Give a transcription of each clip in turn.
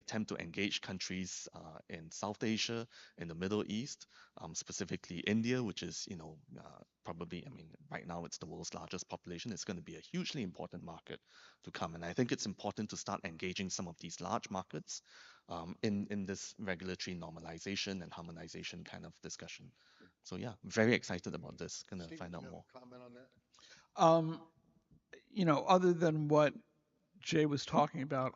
attempt to engage countries in South Asia, in the Middle East, specifically India, which is, probably, I mean, right now it's the world's largest population. It's going to be a hugely important market to come. And I think it's important to start engaging some of these large markets in this regulatory normalization and harmonization kind of discussion. So yeah, very excited about this. Gonna Steve, find did out you have more. a comment on that? Um, other than what Jay was talking about,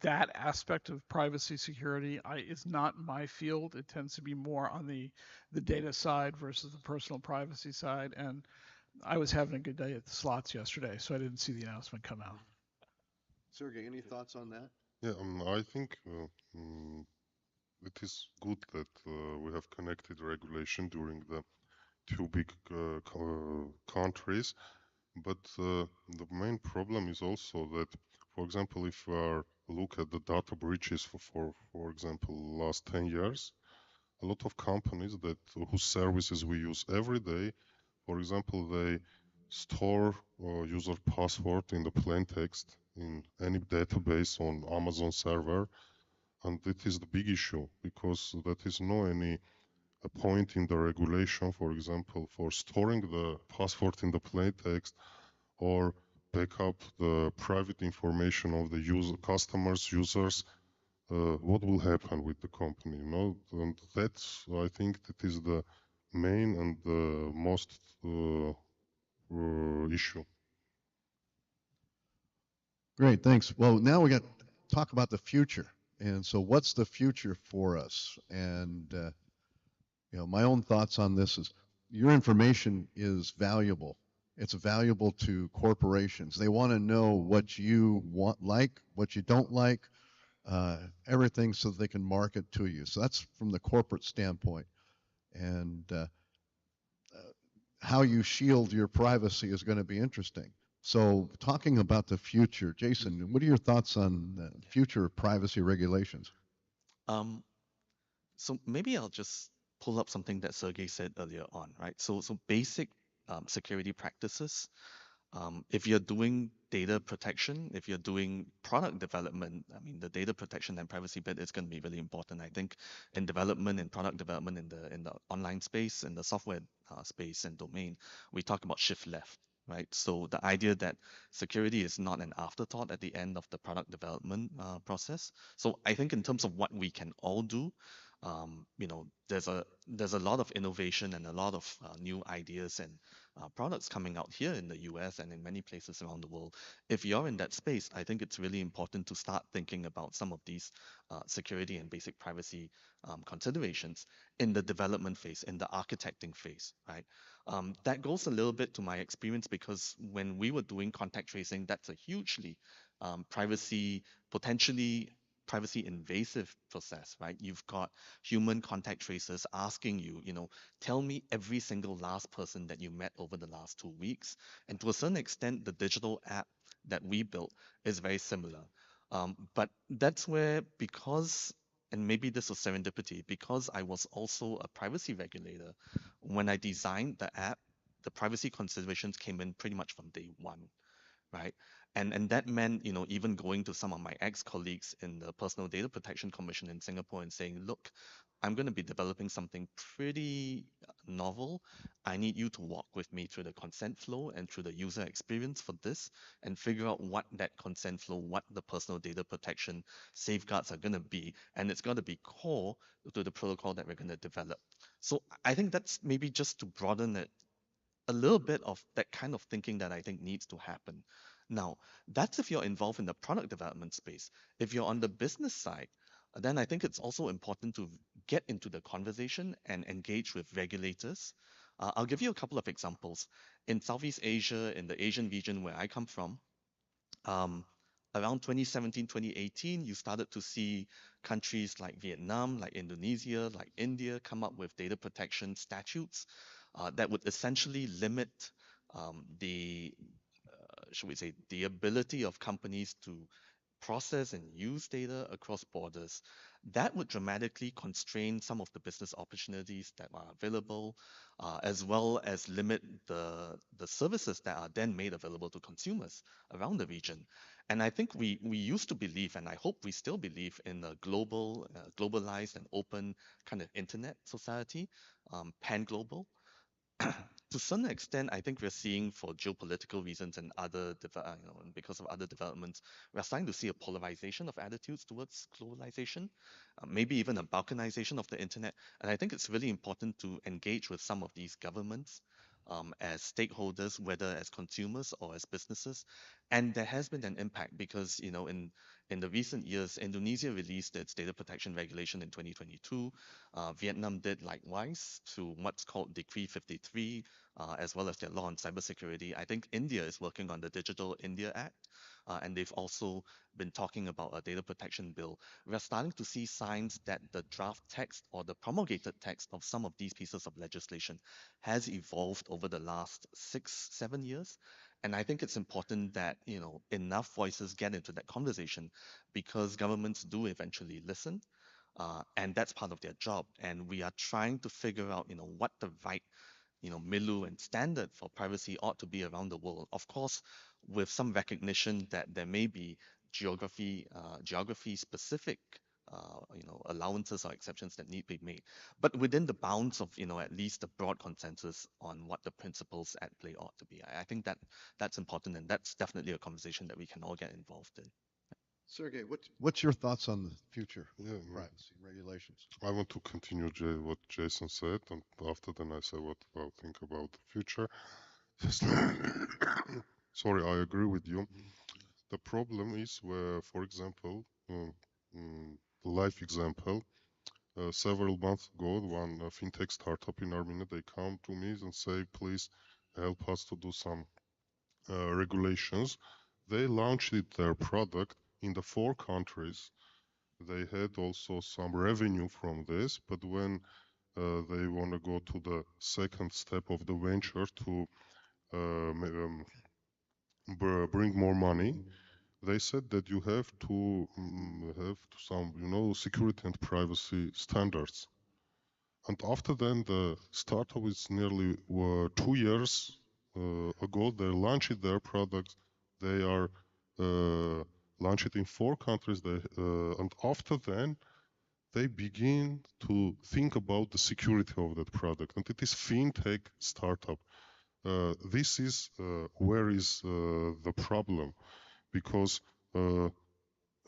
that aspect of privacy security is not my field. It tends to be more on the data side versus the personal privacy side. And I was having a good day at the slots yesterday, so I didn't see the announcement come out. Sergey, any thoughts on that? Yeah, I think it is good that we have connected regulation during the two big countries. But the main problem is also that, for example, if we are look at the data breaches for example, last 10 years, a lot of companies that whose services we use every day, for example, they store user password in the plain text in any database on Amazon server, and it is the big issue because that is no any a point in the regulation, for example, for storing the password in the plain text or back up the private information of the user, customers, users. What will happen with the company? And that's I think that is the main and the most issue. Great, thanks. Well, now we got to talk about the future. And so, what's the future for us? And my own thoughts on this is your information is valuable. It's valuable to corporations. They want to know what you want, like, what you don't like, everything, so they can market to you. So that's from the corporate standpoint. And how you shield your privacy is going to be interesting. So, talking about the future, Jason, what are your thoughts on the future privacy regulations? Um, so maybe I'll just pull up something that Sergey said earlier on, right? So basic security practices. If you're doing data protection, if you're doing product development, I mean, the data protection and privacy bit is going to be really important. I think in development and product development in the online space, in the software space and domain, we talk about shift left, right? So the idea that security is not an afterthought at the end of the product development process. So I think in terms of what we can all do, there's a lot of innovation and a lot of new ideas and products coming out here in the US and in many places around the world. If you're in that space, I think it's really important to start thinking about some of these security and basic privacy considerations in the development phase, in the architecting phase, right? That goes a little bit to my experience because when we were doing contact tracing, that's a hugely privacy, potentially privacy invasive process, right? You've got human contact tracers asking you, tell me every single last person that you met over the last 2 weeks. And to a certain extent, the digital app that we built is very similar. But that's where, because, and maybe this was serendipity, because I was also a privacy regulator, when I designed the app, the privacy considerations came in pretty much from day one, right? And that meant, even going to some of my ex-colleagues in the Personal Data Protection Commission in Singapore and saying, look, I'm going to be developing something pretty novel. I need you to walk with me through the consent flow and through the user experience for this and figure out what that consent flow, what the personal data protection safeguards are going to be. And it's going to be core to the protocol that we're going to develop. So I think that's maybe just to broaden it a little bit of that kind of thinking that I think needs to happen. Now, that's if you're involved in the product development space. If you're on the business side, then I think it's also important to get into the conversation and engage with regulators. I'll give you a couple of examples. In Southeast Asia, in the Asian region where I come from, um, around 2017, 2018, you started to see countries like Vietnam, like Indonesia, like India come up with data protection statutes that would essentially limit the, should we say, the ability of companies to process and use data across borders. That would dramatically constrain some of the business opportunities that are available, as well as limit the services that are then made available to consumers around the region. And I think we used to believe, and I hope we still believe, in a globalized and open kind of internet society, pan-global. To a certain extent, I think we're seeing, for geopolitical reasons and and because of other developments, we're starting to see a polarization of attitudes towards globalization, maybe even a balkanization of the internet. And I think it's really important to engage with some of these governments as stakeholders, whether as consumers or as businesses. And there has been an impact because, in the recent years, Indonesia released its data protection regulation in 2022. Vietnam did likewise through what's called Decree 53, as well as their law on cybersecurity. I think India is working on the Digital India Act, and they've also been talking about a data protection bill. We're starting to see signs that the draft text or the promulgated text of some of these pieces of legislation has evolved over the last 6, 7 years. And I think it's important that, enough voices get into that conversation because governments do eventually listen. And that's part of their job. And we are trying to figure out, what the right, milieu and standard for privacy ought to be around the world. Of course, with some recognition that there may be geography specific, allowances or exceptions that need to be made, but within the bounds of, at least the broad consensus on what the principles at play ought to be. I think that's important, and that's definitely a conversation that we can all get involved in. Sergey, what's your thoughts on the future Yeah, of privacy regulations? I want to continue what Jason said, and after then I say what I think about the future. Sorry, I agree with you. The problem is where, for example, life example, several months ago, one fintech startup in Armenia, they come to me and say, please help us to do some regulations. They launched their product in the 4 countries. They had also some revenue from this, but when they want to go to the second step of the venture to bring more money, they said that you have to have some, security and privacy standards. And after then, the startup is nearly 2 years ago. They launched their product. They are launched in 4 countries. And after then, they begin to think about the security of that product. And it is fintech startup. This is where is the problem, because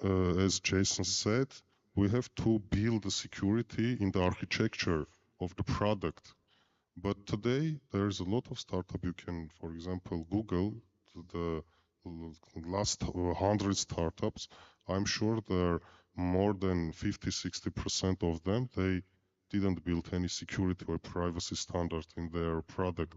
as Jason said, we have to build the security in the architecture of the product. But today there's a lot of startup. You can, for example, Google the last 100 startups. I'm sure there are more than 50-60% of them, they didn't build any security or privacy standard in their product.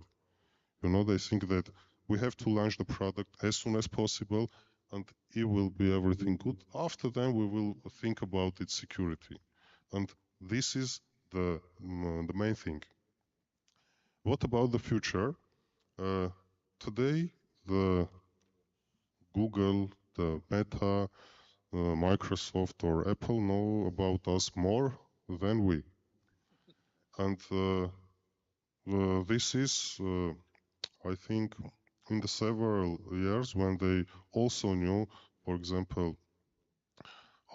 They think that we have to launch the product as soon as possible and it will be everything good. After then, we will think about its security. And this is the main thing. What about the future? Today, the Google, the Meta, Microsoft or Apple know about us more than we. And this is, I think, in the several years when they also knew, for example,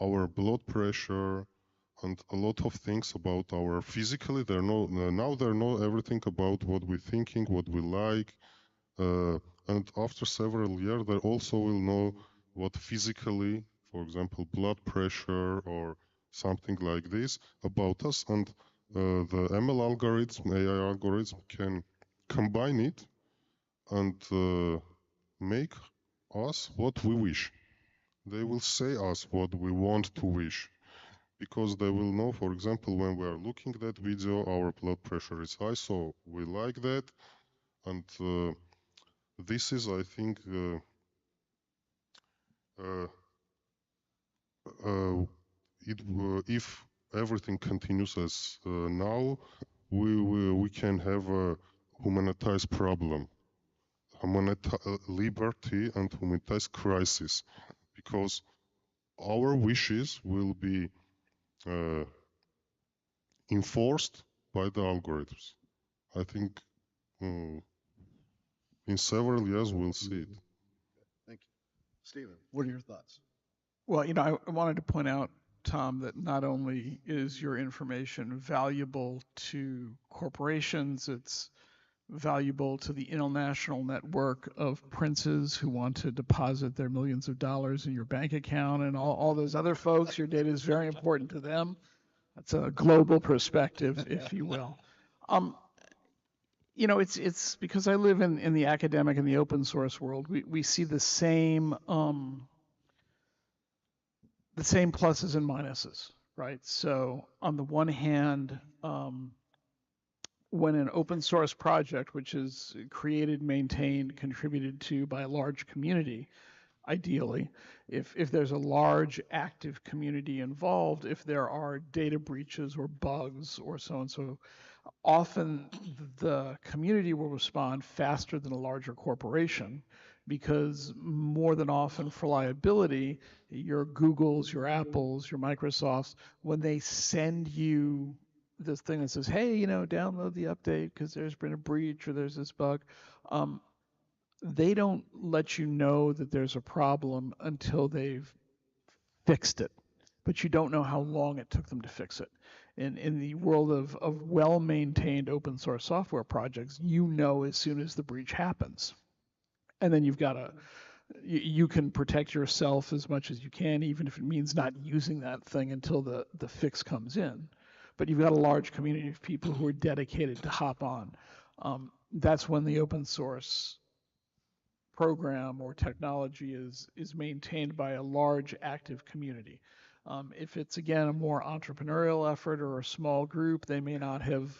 our blood pressure and a lot of things about our physically. Now they know everything about what we're thinking, what we like, and after several years, they also will know what physically, for example, blood pressure or something like this about us. And the ML algorithm, AI algorithm can combine it and make us what we wish. They will say us what we want to wish, because they will know, for example, when we are looking at that video, our blood pressure is high, so we like that. And this is, I think, if everything continues as now, we can have a humanitarian problem, liberty and humanitarian crisis, because our wishes will be enforced by the algorithms. I think in several years we'll see it. Thank you. Stephen, what are your thoughts? Well, I wanted to point out, Tom, that not only is your information valuable to corporations, it's valuable to the international network of princes who want to deposit their millions of dollars in your bank account and all those other folks. Your data is very important to them. That's a global perspective, if you will. It's because I live in the academic and the open source world. We see the same pluses and minuses, right? So on the one hand, when an open source project, which is created, maintained, contributed to by a large community, ideally, if there's a large active community involved, if there are data breaches or bugs or so and so, often the community will respond faster than a larger corporation, because more than often for liability, your Googles, your Apples, your Microsofts, when they send you this thing that says, hey, download the update because there's been a breach or there's this bug, they don't let you know that there's a problem until they've fixed it. But you don't know how long it took them to fix it. In the world of well-maintained open source software projects, as soon as the breach happens. And then you can protect yourself as much as you can, even if it means not using that thing until the fix comes in. But you've got a large community of people who are dedicated to hop on. That's when the open source program or technology is maintained by a large active community. If it's, again, a more entrepreneurial effort or a small group, they may not have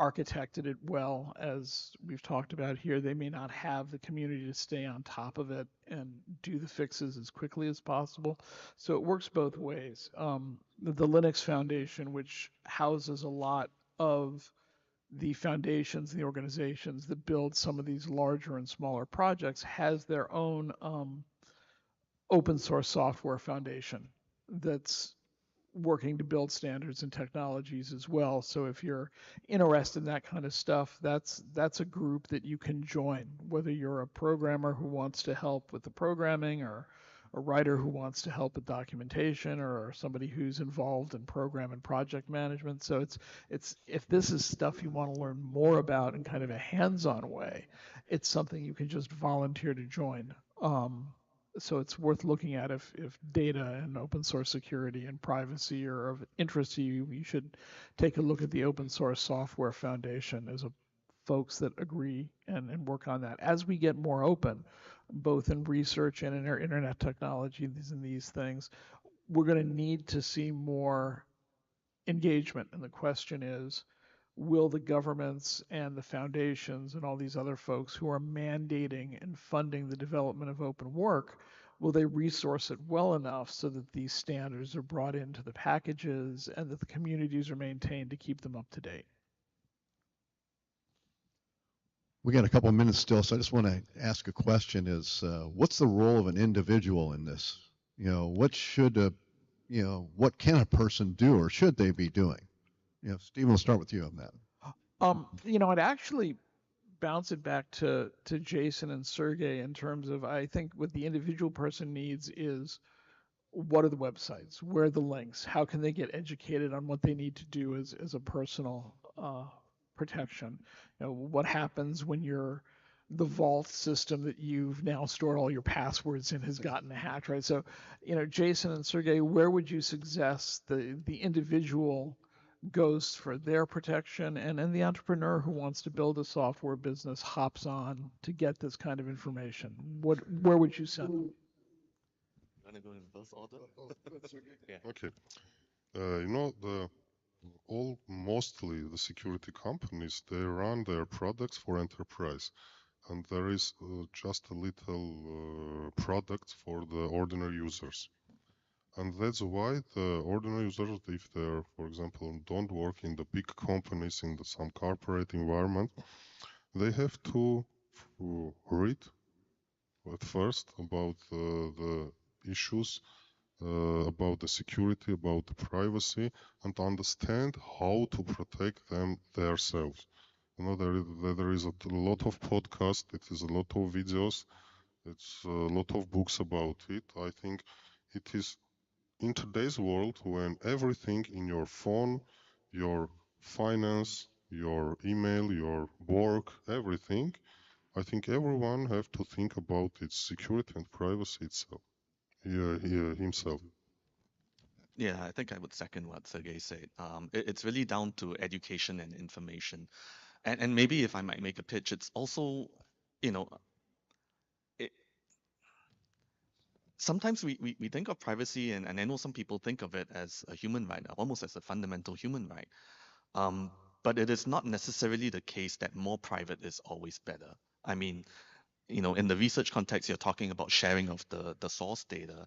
architected it well, as we've talked about here. They may not have the community to stay on top of it and do the fixes as quickly as possible. So it works both ways. The Linux Foundation, which houses a lot of the foundations and the organizations that build some of these larger and smaller projects, has their own open source software foundation that's working to build standards and technologies as well. So if you're interested in that kind of stuff, that's a group that you can join, whether you're a programmer who wants to help with the programming, or a writer who wants to help with documentation, or somebody who's involved in program and project management. So it's if this is stuff you want to learn more about in kind of a hands-on way, it's something you can just volunteer to join. So it's worth looking at if data and open source security and privacy are of interest to you. You should take a look at the Open Source Software Foundation as folks that agree and work on that. As we get more open, both in research and in our internet technology and these things, we're going to need to see more engagement. And the question is, will the governments and the foundations and all these other folks who are mandating and funding the development of open work, will they resource it well enough so that these standards are brought into the packages and that the communities are maintained to keep them up to date? We got a couple of minutes still, so I just want to ask a question: what's the role of an individual in this? What can a person do, or should they be doing? Stephen, we'll start with you on that. I'd actually bounce it back to Jason and Sergey in terms of, I think what the individual person needs is, what are the websites? Where are the links? How can they get educated on what they need to do as a personal protection? What happens when the vault system that you've now stored all your passwords in has gotten hacked, right? So, Jason and Sergey, where would you suggest the individual goes for their protection, and the entrepreneur who wants to build a software business hops on to get this kind of information? Where would you send them? You want to go in reverse order? Yeah. Okay. Mostly the security companies, they run their products for enterprise, and there is just a little products for the ordinary users. And that's why the ordinary users, if they're, for example, don't work in the big companies in some corporate environment, they have to read at first about the issues, about the security, about the privacy, and understand how to protect them themselves. There is a lot of podcasts, it is a lot of videos, It's a lot of books about it. I think it is in today's world when everything in your phone, your finance, your email, your work, everything, I think everyone have to think about its security and privacy itself. Himself. Yeah, I think I would second what Sergey said. It's really down to education and information. And maybe if I might make a pitch, it's also, you know, it, sometimes we think of privacy, and I know some people think of it as a human right, almost as a fundamental human right. Um, but it is not necessarily the case that more private is always better. I mean, in the research context, you're talking about sharing of the source data.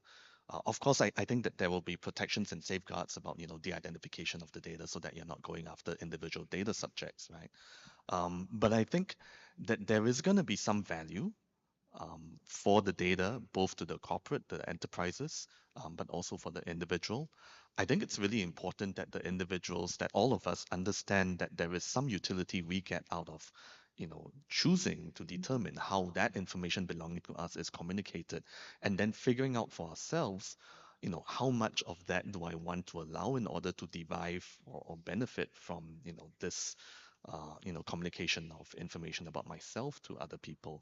Of course, I think that there will be protections and safeguards about, the identification of the data so that you're not going after individual data subjects, right? But I think that there is going to be some value for the data, both to the corporate, the enterprises, but also for the individual. I think it's really important that the individuals, that all of us understand that there is some utility we get out of, choosing to determine how that information belonging to us is communicated, and then figuring out for ourselves, how much of that do I want to allow in order to derive or benefit from, this, communication of information about myself to other people.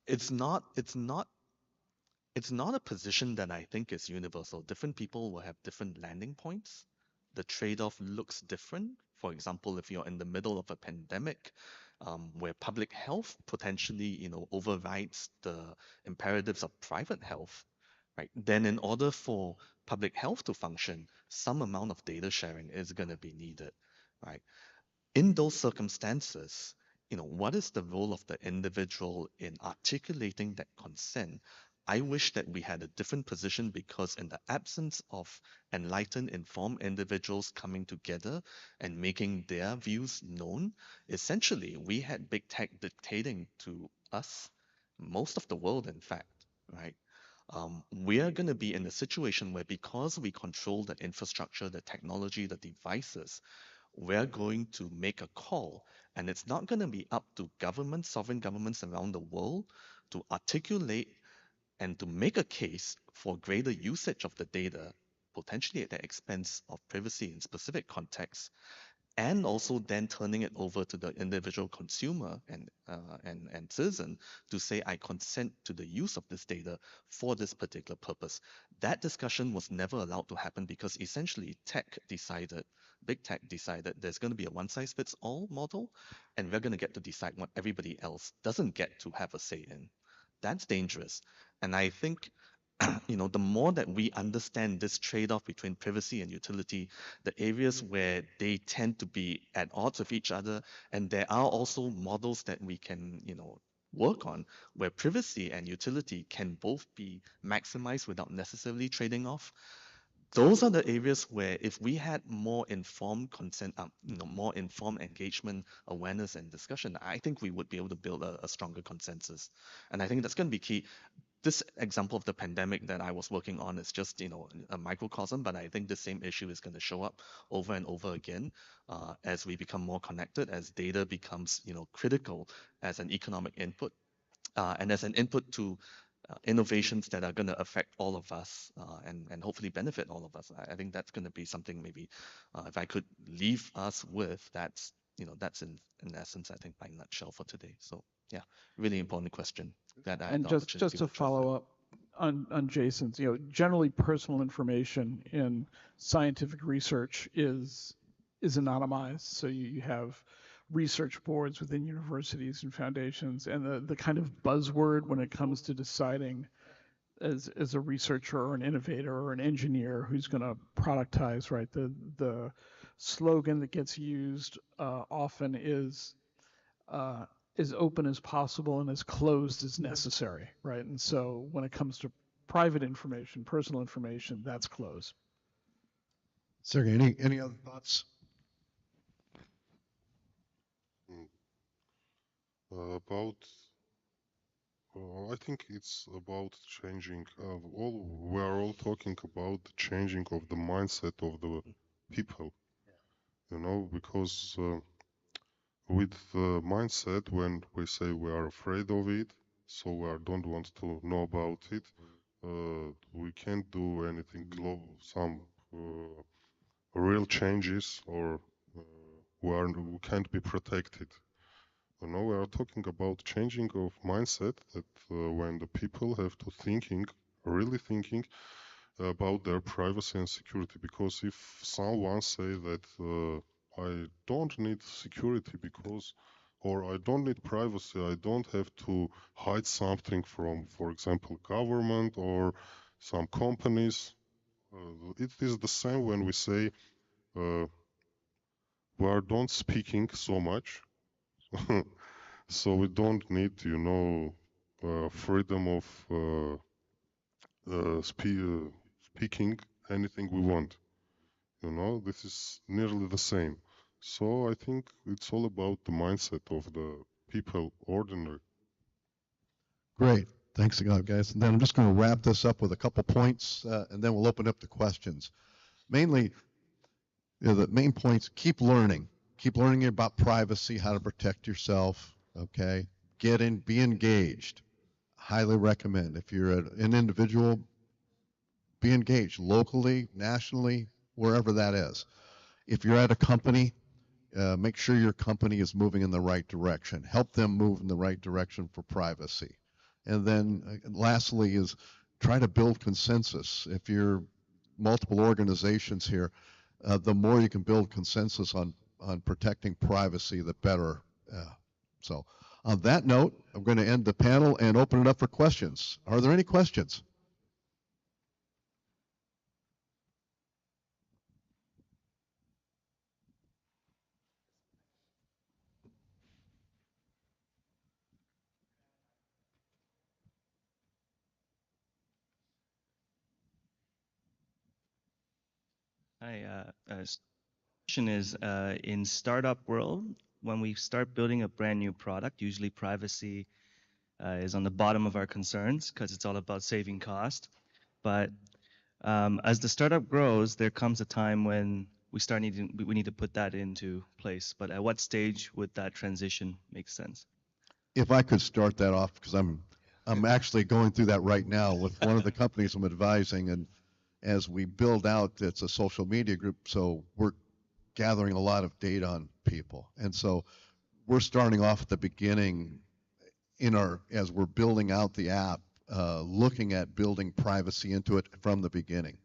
It's not it's not it's not a position that I think is universal. Different people will have different landing points. The trade-off looks different. For example, if you're in the middle of a pandemic, where public health potentially, overrides the imperatives of private health, right? Then in order for public health to function, some amount of data sharing is going to be needed, right? In those circumstances, what is the role of the individual in articulating that consent? I wish that we had a different position, because in the absence of enlightened, informed individuals coming together and making their views known, essentially we had big tech dictating to us, most of the world, in fact, right? We are going to be in a situation where, because we control the infrastructure, the technology, the devices, we're going to make a call, and it's not going to be up to governments, sovereign governments around the world, to articulate and to make a case for greater usage of the data, potentially at the expense of privacy in specific contexts, and also then turning it over to the individual consumer and citizen to say, I consent to the use of this data for this particular purpose. That discussion was never allowed to happen, because essentially big tech decided there's going to be a one size fits all model, and we're going to get to decide what everybody else doesn't get to have a say in. That's dangerous. And I think the more that we understand this trade-off between privacy and utility, the areas where they tend to be at odds with each other, and there are also models that we can, work on, where privacy and utility can both be maximized without necessarily trading off. Those are the areas where, if we had more informed consent, more informed engagement, awareness, and discussion, I think we would be able to build a stronger consensus. And I think that's going to be key. This example of the pandemic that I was working on is just, a microcosm, but I think the same issue is going to show up over and over again, as we become more connected, as data becomes, critical as an economic input, and as an input to innovations that are going to affect all of us, and hopefully benefit all of us. I think that's going to be something, maybe, if I could leave us with, that's in essence, I think, my nutshell for today. So yeah, really important question. Glad I had And the just opportunity to address it. follow up on Jason's, generally personal information in scientific research is anonymized. So you have research boards within universities and foundations, and the kind of buzzword when it comes to deciding as a researcher or an innovator or an engineer who's going to productize, right? The slogan that gets used often is as open as possible and as closed as necessary, right? And so when it comes to private information, personal information, that's closed. Sergey, any other thoughts? About, I think it's about changing. We are all talking about the changing of the mindset of the people. Because with the mindset, when we say we are afraid of it, so I don't want to know about it. We can't do anything some real changes, or we can't be protected. Now we are talking about changing of mindset, that when the people have to really thinking about their privacy and security. Because if someone say that I don't need security because, or I don't need privacy, I don't have to hide something from, for example, government or some companies. It is the same when we say we are don't speaking so much. So we don't need, freedom of speaking anything we want. This is nearly the same. So I think it's all about the mindset of the people, ordinary. Great. Thanks again, guys. And then I'm just going to wrap this up with a couple points, and then we'll open up to questions. Mainly, the main points: keep learning. Keep learning about privacy, how to protect yourself. Okay. Be engaged. Highly recommend. If you're an individual, be engaged locally, nationally, wherever that is. If you're at a company, make sure your company is moving in the right direction. Help them move in the right direction for privacy. And then lastly is try to build consensus. If you're multiple organizations here, the more you can build consensus on protecting privacy, the better. So on that note, I'm going to end the panel and open it up for questions. Are there any questions? Hi, question is, in startup world, when we start building a brand new product, usually privacy is on the bottom of our concerns because it's all about saving cost. But as the startup grows, there comes a time when we need to put that into place. But at what stage would that transition make sense? If I could start that off, because I'm actually going through that right now with one of the companies I'm advising, and as we build out, it's a social media group, so we're gathering a lot of data on people, and so we're starting off at the beginning as we're building out the app, looking at building privacy into it from the beginning.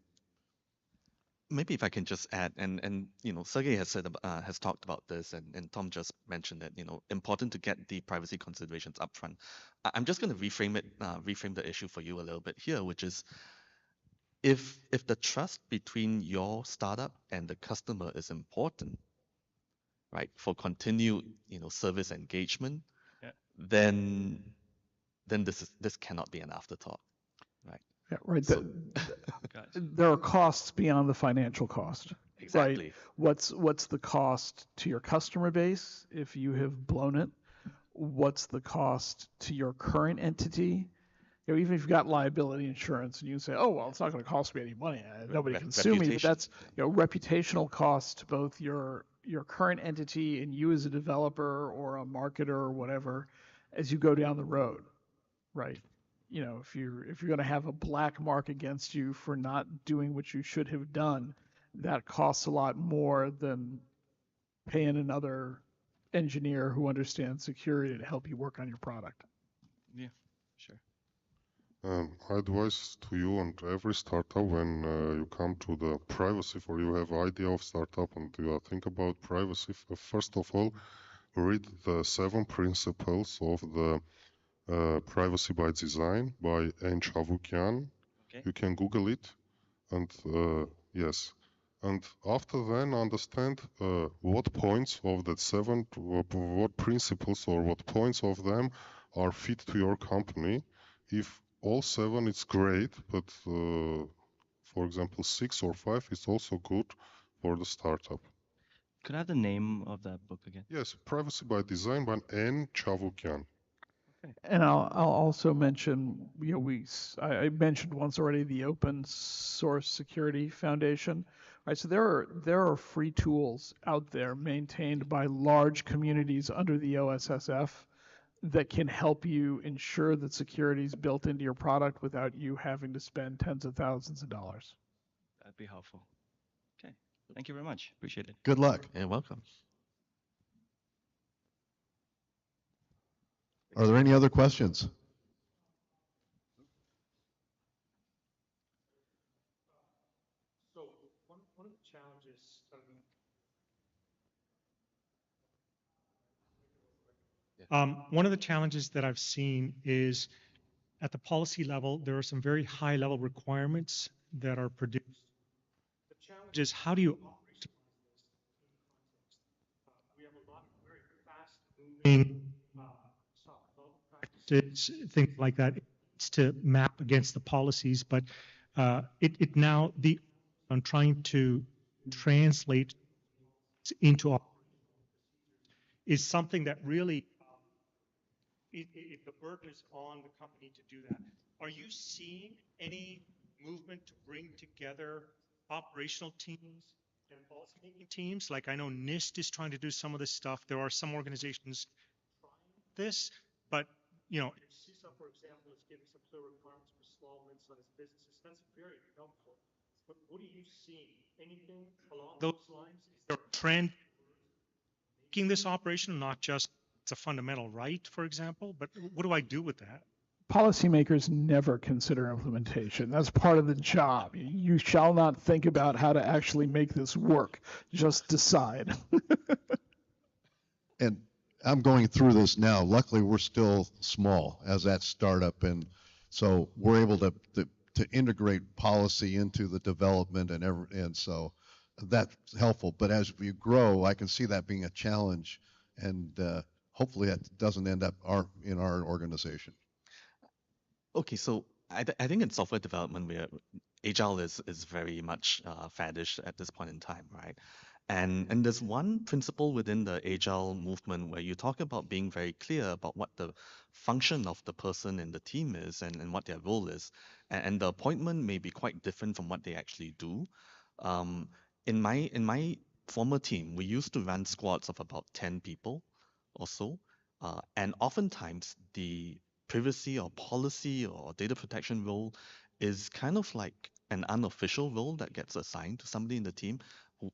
Maybe if I can just add, and Sergey has talked about this, and Tom just mentioned that important to get the privacy considerations upfront. I'm just going to reframe the issue for you a little bit here, which is if the trust between your startup and the customer is important, right, for continued service engagement, Yeah. then this cannot be an afterthought, right? Yeah, right. So- There are costs beyond the financial cost. Exactly. Right? What's the cost to your customer base if you have blown it? What's the cost to your current entity? Even if you've got liability insurance and you say, oh, well, it's not going to cost me any money. Nobody can sue me. But that's reputational cost to both your current entity and you as a developer or a marketer or whatever as you go down the road, right? If you're going to have a black mark against you for not doing what you should have done, that costs a lot more than paying another engineer who understands security to help you work on your product. Yeah, sure. Advice to you and every startup: when you come to the privacy, for you have idea of startup and you think about privacy, first of all, read the 7 principles of the Privacy by Design by N. Chavukyan. Okay. You can Google it, and yes. And after then, understand what points of that 7, what principles or what points of them are fit to your company. If all 7, it's great, but for example, 6 or 5 is also good for the startup. Could I have the name of that book again? Yes, Privacy by Design by N. Chavukyan. And I'll also mention, I mentioned once already the Open Source Security Foundation, right? So there are free tools out there maintained by large communities under the OSSF that can help you ensure that security is built into your product without you having to spend tens of thousands of dollars. That'd be helpful. Okay. Thank you very much. Appreciate it. Good luck. You're welcome. Are there any other questions? So one of the challenges, one of the challenges that I've seen is at the policy level, there are some very high level requirements that are produced. The challenge is how do you operationalize this in context? We have a lot of very fast moving soft development practices, things like that. It's to map against the policies, but it now on trying to translate into is something that really the burden is on the company to do that. Are you seeing any movement to bring together operational teams and policymaking teams? Like I know NIST is trying to do some of this stuff. There are some organizations trying this, but you know, if CISA, for example, is giving some clear requirements for small and mid-sized businesses, that's very helpful. But what are you seeing? Anything along those lines? Is there a trend making this operation not just it's a fundamental right, for example, but what do I do with that? Policymakers never consider implementation. That's part of the job. You shall not think about how to actually make this work. Just decide. And I'm going through this now. Luckily, we're still small as that startup, and so we're able to integrate policy into the development and so that's helpful. But as we grow, I can see that being a challenge, and hopefully that doesn't end up in our organization. Okay, so I think in software development, where agile is very much faddish at this point in time, right? And there's one principle within the agile movement where you talk about being very clear about what the function of the person in the team is and what their role is. And the appointment may be quite different from what they actually do. In my former team, we used to run squads of about 10 people or so. And oftentimes the privacy or policy or data protection role is kind of like an unofficial role that gets assigned to somebody in the team,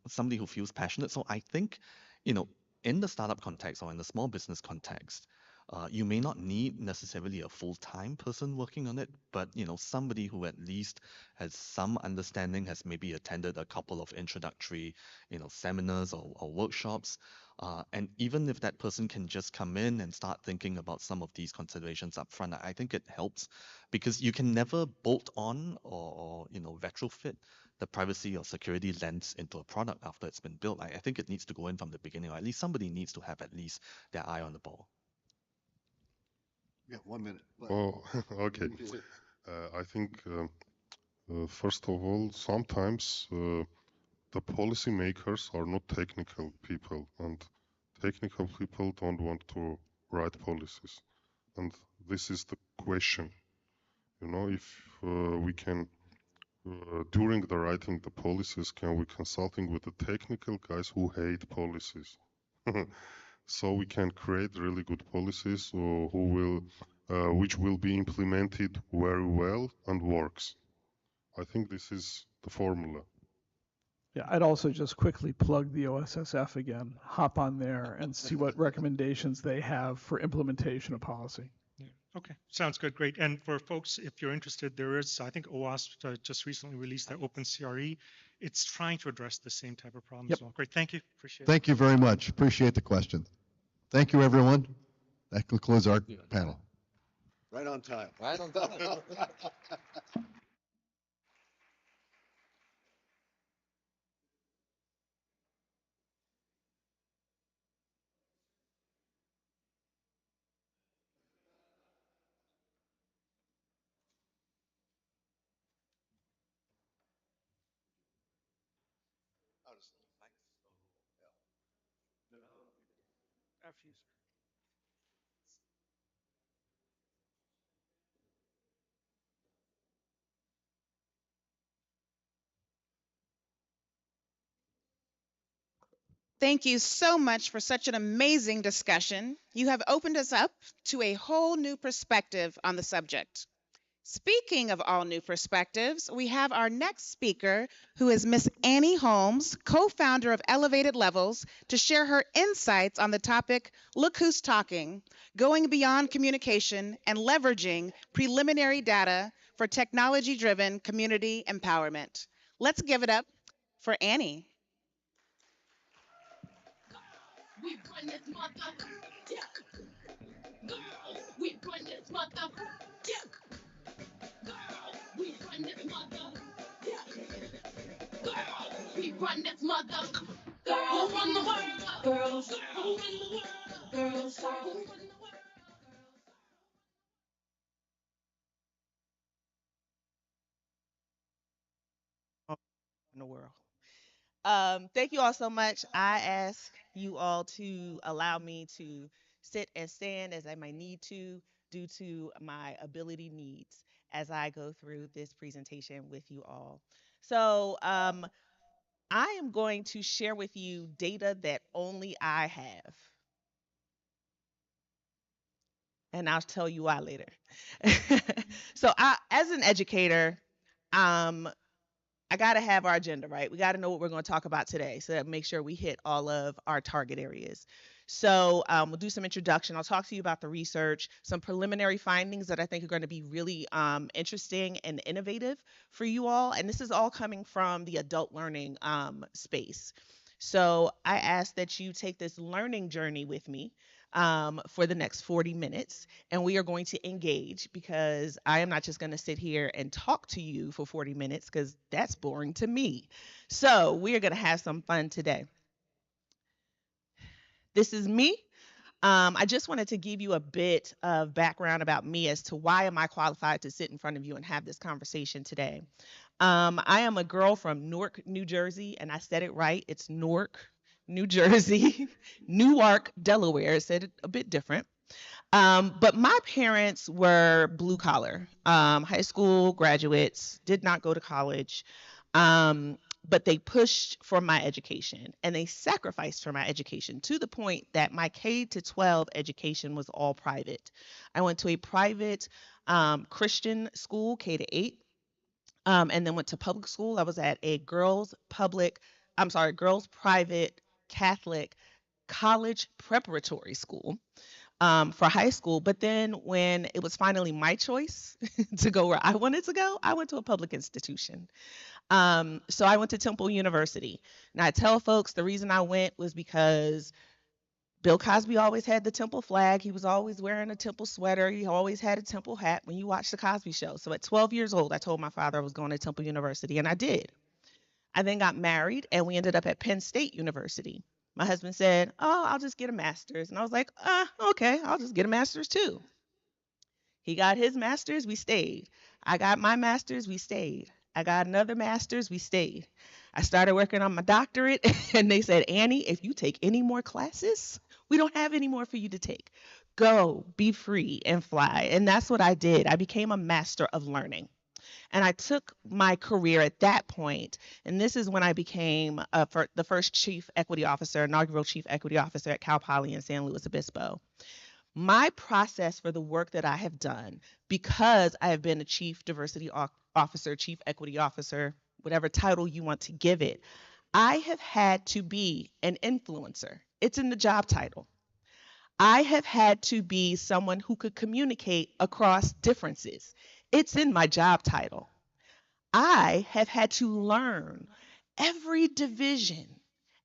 somebody who feels passionate. So I think, in the startup context or in the small business context, you may not need necessarily a full-time person working on it, but somebody who at least has some understanding, has maybe attended a couple of introductory, seminars or workshops. And even if that person can just come in and start thinking about some of these considerations up front, I think it helps because you can never bolt on or retrofit the privacy or security lens into a product after it's been built. I think it needs to go in from the beginning, or at least somebody needs to have at least their eye on the ball. Yeah, 1 minute. Oh, okay. I think, first of all, sometimes the policymakers are not technical people, and technical people don't want to write policies. And this is the question. If we can, during the writing the policies, can we consulting with the technical guys who hate policies? So we can create really good policies which will be implemented very well and works. I think this is the formula. Yeah, I'd also just quickly plug the OSSF again. Hop on there and see what recommendations they have for implementation of policy. Yeah. Okay, sounds good, great. And for folks, if you're interested, there is, I think OWASP just recently released their OpenCRE. It's trying to address the same type of problem as well. Great, thank you, appreciate it. Thank you very much. Appreciate the question. Thank you, everyone. That concludes our panel. Right on time. Right on time. After you. Thank you so much for such an amazing discussion. You have opened us up to a whole new perspective on the subject. Speaking of all new perspectives, we have our next speaker, who is Miss Annie Holmes, co-founder of Elevated Levels, to share her insights on the topic, Look Who's Talking, going beyond communication and leveraging preliminary data for technology-driven community empowerment. Let's give it up for Annie. We run this mother. Yeah. Girl, we run this mother. Yeah. Girl, we run this mother. Yeah. Girl, we run this mother. Girl, who run the world? Girls. Who run the world? Girls. Who run the world? In the world. Thank you all so much. I ask you all to allow me to sit and stand as I might need to due to my ability needs as I go through this presentation with you all. So, I am going to share with you data that only I have, and I'll tell you why later. So, as an educator, um, I got to have our agenda right. We got to know what we're going to talk about today so that make sure we hit all of our target areas. So we'll do some introduction. I'll talk to you about the research, some preliminary findings that I think are going to be really interesting and innovative for you all. And this is all coming from the adult learning space. So I ask that you take this learning journey with me for the next 40 minutes. And we are going to engage because I am not just going to sit here and talk to you for 40 minutes because that's boring to me. So we are going to have some fun today. This is me. I just wanted to give you a bit of background about me as to why am I qualified to sit in front of you and have this conversation today. I am a girl from Newark, New Jersey, and I said it right. It's Newark, New Jersey, Newark, Delaware. I said it a bit different. But my parents were blue collar, high school graduates, did not go to college. But they pushed for my education and they sacrificed for my education to the point that my K to 12 education was all private. I went to a private Christian school, K to 8, and then went to public school. I was at a girls' private Catholic college preparatory school for high school. But then when it was finally my choice to go where I wanted to go, I went to a public institution. So I went to Temple University. And I tell folks the reason I went was because Bill Cosby always had the Temple flag. He was always wearing a Temple sweater. He always had a Temple hat when you watch the Cosby Show. So at 12 years old, I told my father I was going to Temple University, and I did. I then got married, and we ended up at Penn State University. My husband said, "Oh, I'll just get a master's." And I was like, okay, I'll just get a master's too. He got his master's, we stayed. I got my master's, we stayed. I got another master's, we stayed. I started working on my doctorate, and they said, "Annie, if you take any more classes, we don't have any more for you to take. Go, be free, and fly." And that's what I did. I became a master of learning. And I took my career at that point, and this is when I became the first chief equity officer, inaugural chief equity officer at Cal Poly in San Luis Obispo. My process for the work that I have done, because I have been a chief diversity officer, chief equity officer, whatever title you want to give it, I have had to be an influencer. It's in the job title. I have had to be someone who could communicate across differences. It's in my job title. I have had to learn every division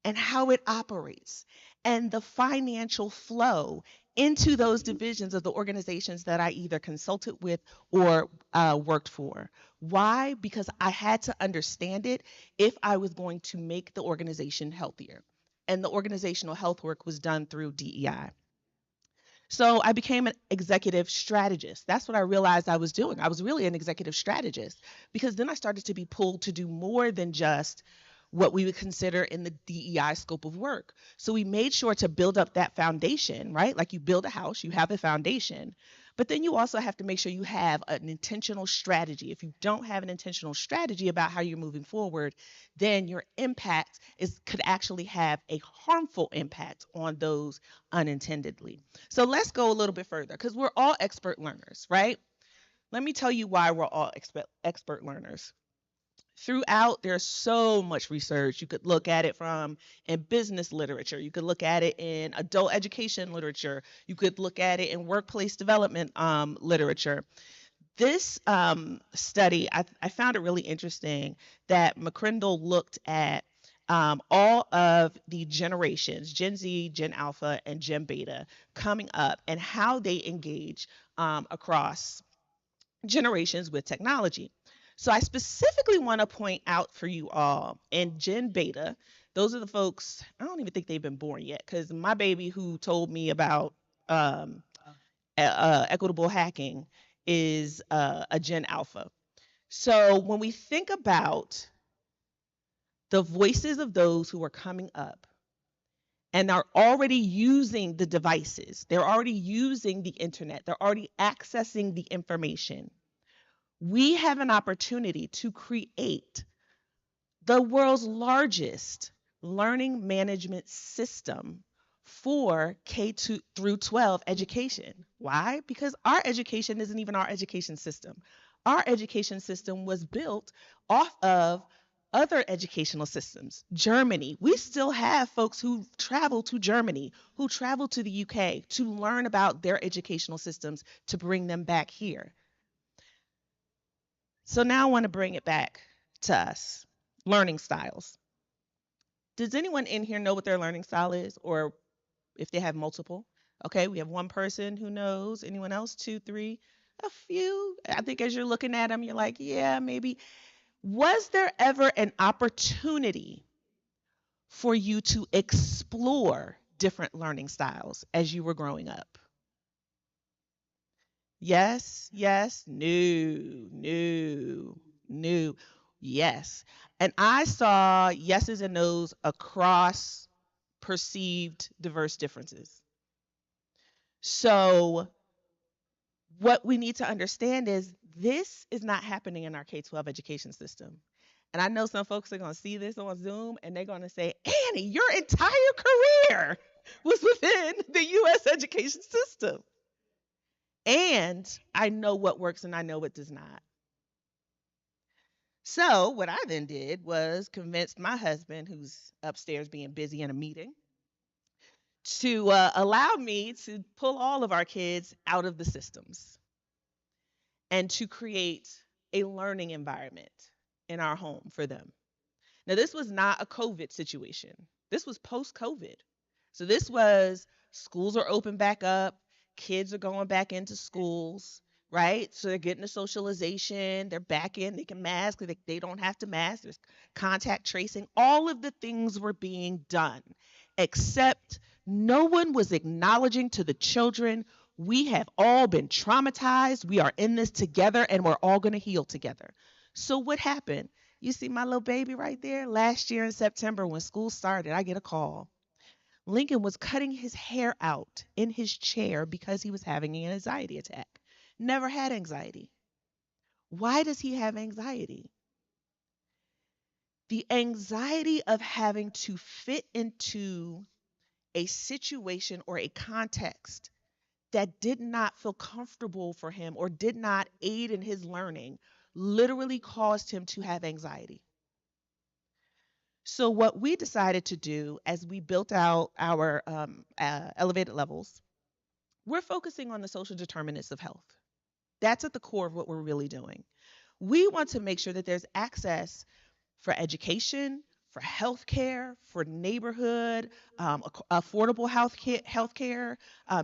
and how it operates and the financial flow into those divisions of the organizations that I either consulted with or worked for. Why? Because I had to understand it if I was going to make the organization healthier. And the organizational health work was done through DEI. So I became an executive strategist. That's what I realized I was doing. I was really an executive strategist because then I started to be pulled to do more than just what we would consider in the DEI scope of work. So we made sure to build up that foundation, right? Like you build a house, you have a foundation, But then you also have to make sure you have an intentional strategy. If you don't have an intentional strategy about how you're moving forward, then your impact could actually have a harmful impact on those unintendedly. So let's go a little bit further because we're all expert learners, right? Let me tell you why we're all expert learners. Throughout, there's so much research. You could look at it from in business literature. You could look at it in adult education literature. You could look at it in workplace development literature. This study, I found it really interesting that McCrindle looked at all of the generations, Gen Z, Gen Alpha, and Gen Beta coming up and how they engage across generations with technology. So I specifically want to point out for you all in Gen Beta, those are the folks, I don't even think they've been born yet because my baby who told me about equitable hacking is a Gen Alpha. So when we think about the voices of those who are coming up and are already using the devices, they're already using the internet, they're already accessing the information, we have an opportunity to create the world's largest learning management system for through 12 education. Why? Because our education isn't even our education system. Our education system was built off of other educational systems. Germany, we still have folks who travel to Germany, who travel to the UK to learn about their educational systems to bring them back here. So now I want to bring it back to us. Learning styles. Does anyone in here know what their learning style is, or if they have multiple? Okay, we have one person who knows. Anyone else? 2, 3, a few. I think as you're looking at them, you're like, yeah, maybe. Was there ever an opportunity for you to explore different learning styles as you were growing up? Yes, yes, no, yes. And I saw yeses and nos across perceived diverse differences. So what we need to understand is this is not happening in our K-12 education system. And I know some folks are going to see this on Zoom and they're going to say, Annie, your entire career was within the U.S. education system. And I know what works and I know what does not. So what I then did was convinced my husband, who's upstairs being busy in a meeting, to allow me to pull all of our kids out of the systems and to create a learning environment in our home for them. Now, this was not a COVID situation. This was post-COVID. So this was schools are open back up. Kids are going back into schools, right? So they're getting the socialization. They're back in. They can mask. They don't have to mask. There's contact tracing. All of the things were being done, except no one was acknowledging to the children, we have all been traumatized. We are in this together and we're all going to heal together. So what happened? You see my little baby right there? Last year in September when school started, I get a call. Lincoln was cutting his hair out in his chair because he was having an anxiety attack. Never had anxiety. Why does he have anxiety? The anxiety of having to fit into a situation or a context that did not feel comfortable for him or did not aid in his learning literally caused him to have anxiety. So what we decided to do as we built out our elevated levels, we're focusing on the social determinants of health. That's at the core of what we're really doing. We want to make sure that there's access for education, for healthcare, for neighborhood, affordable healthcare,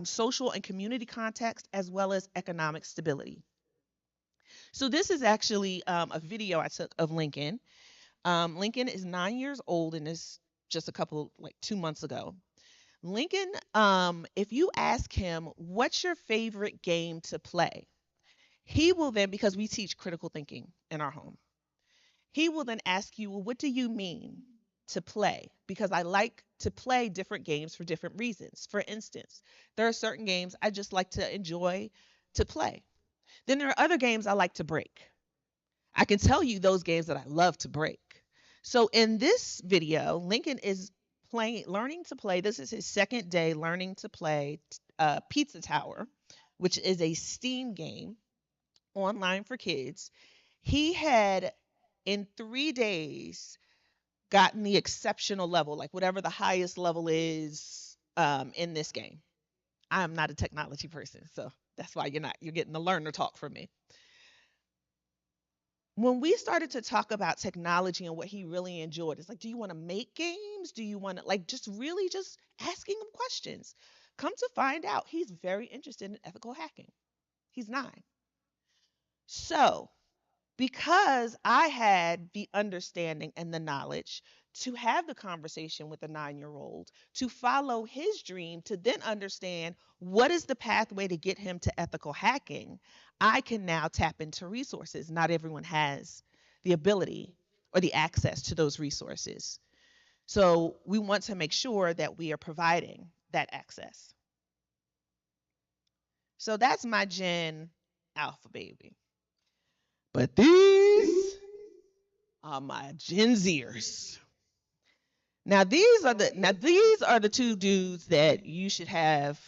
social and community context, as well as economic stability. So this is actually a video I took of Lincoln. Lincoln is 9 years old and is just 2 months ago. Lincoln, if you ask him, what's your favorite game to play? He will then, because we teach critical thinking in our home, he will then ask you, well, what do you mean to play? Because I like to play different games for different reasons. For instance, there are certain games I just like to enjoy to play. Then there are other games I like to break. I can tell you those games that I love to break. So in this video, Lincoln is learning to play. This is his second day learning to play Pizza Tower, which is a Steam game online for kids. He had, in 3 days, gotten the exceptional level, like whatever the highest level is in this game. I am not a technology person, so that's why you're getting the learner talk from me. When we started to talk about technology and what he really enjoyed, it's like, do you want to make games? Do you want to, like, just really just asking him questions? Come to find out, he's very interested in ethical hacking. He's 9. So, because I had the understanding and the knowledge to have the conversation with a 9-year-old, to follow his dream, to then understand what is the pathway to get him to ethical hacking, I can now tap into resources. Not everyone has the ability or the access to those resources. So we want to make sure that we are providing that access. So that's my Gen Alpha baby. But these are my Gen Zers. Now these are the 2 dudes that you should have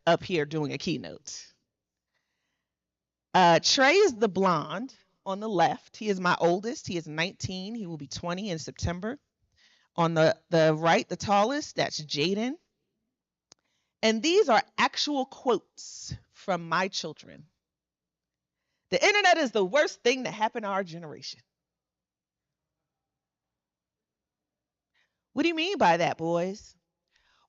up here doing a keynote. Trey is the blonde on the left. He is my oldest. He is 19. He will be 20 in September. On the right, the tallest, that's Jaden. And these are actual quotes from my children. The internet is the worst thing that happened to our generation. What do you mean by that, boys?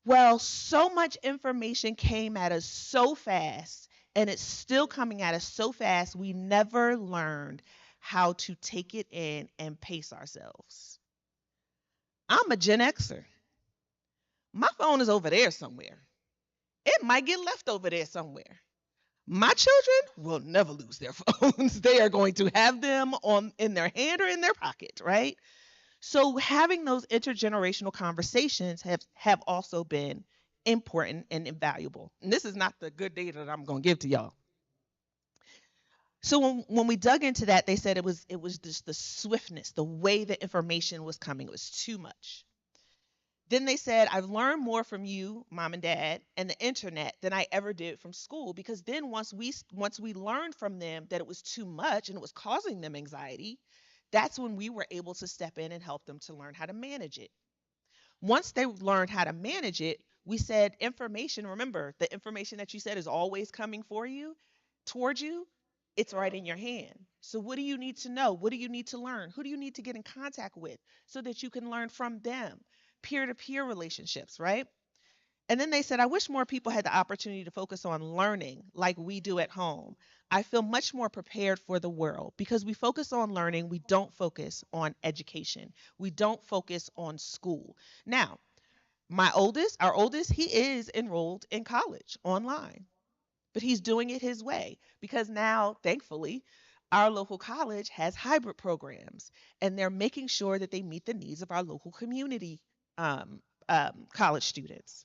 Well, so much information came at us so fast, and it's still coming at us so fast, we never learned how to take it in and pace ourselves. I'm a Gen Xer. My phone is over there somewhere. It might get left over there somewhere. My children will never lose their phones. They are going to have them in their hand or in their pocket, right? So having those intergenerational conversations have also been important and invaluable. And this is not the good data that I'm going to give to y'all. So when we dug into that, they said it was just the swiftness, the way the information was coming. It was too much. Then they said, I've learned more from you, mom and dad, and the internet than I ever did from school. Because then once we learned from them that it was too much and it was causing them anxiety, that's when we were able to step in and help them to learn how to manage it. Once they learned how to manage it, we said information, remember, the information that you said is always coming towards you, it's right in your hand. So what do you need to know? What do you need to learn? Who do you need to get in contact with so that you can learn from them? Peer-to-peer relationships, right? And then they said, I wish more people had the opportunity to focus on learning like we do at home. I feel much more prepared for the world because we focus on learning. We don't focus on education. We don't focus on school. Now, our oldest, he is enrolled in college online, but he's doing it his way because now, thankfully, our local college has hybrid programs and they're making sure that they meet the needs of our local community college students.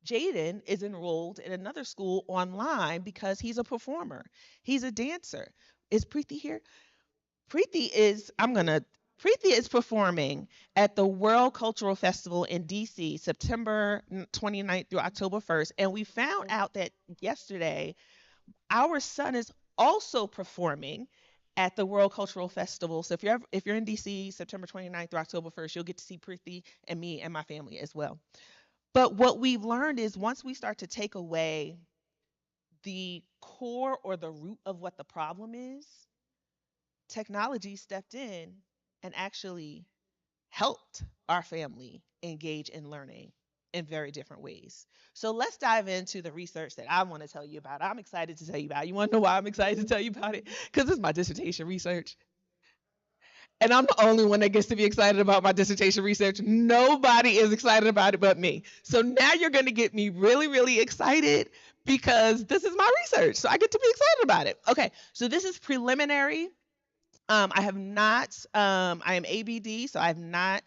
Jaden is enrolled in another school online because he's a performer. He's a dancer. Is Preeti here? Preeti is performing at the World Cultural Festival in DC, September 29th through October 1st. And we found out that yesterday, our son is also performing at the World Cultural Festival. So if you're in DC, September 29th through October 1st, you'll get to see Preeti and me and my family as well. But what we've learned is once we start to take away the core or the root of what the problem is, technology stepped in and actually helped our family engage in learning in very different ways. So let's dive into the research that I want to tell you about. I'm excited to tell you about it. You want to know why I'm excited to tell you about it? Because it's my dissertation research. And I'm the only one that gets to be excited about my dissertation research. Nobody is excited about it but me. So now you're going to get me really, really excited because this is my research. So I get to be excited about it. Okay, so this is preliminary. I am ABD, so I have not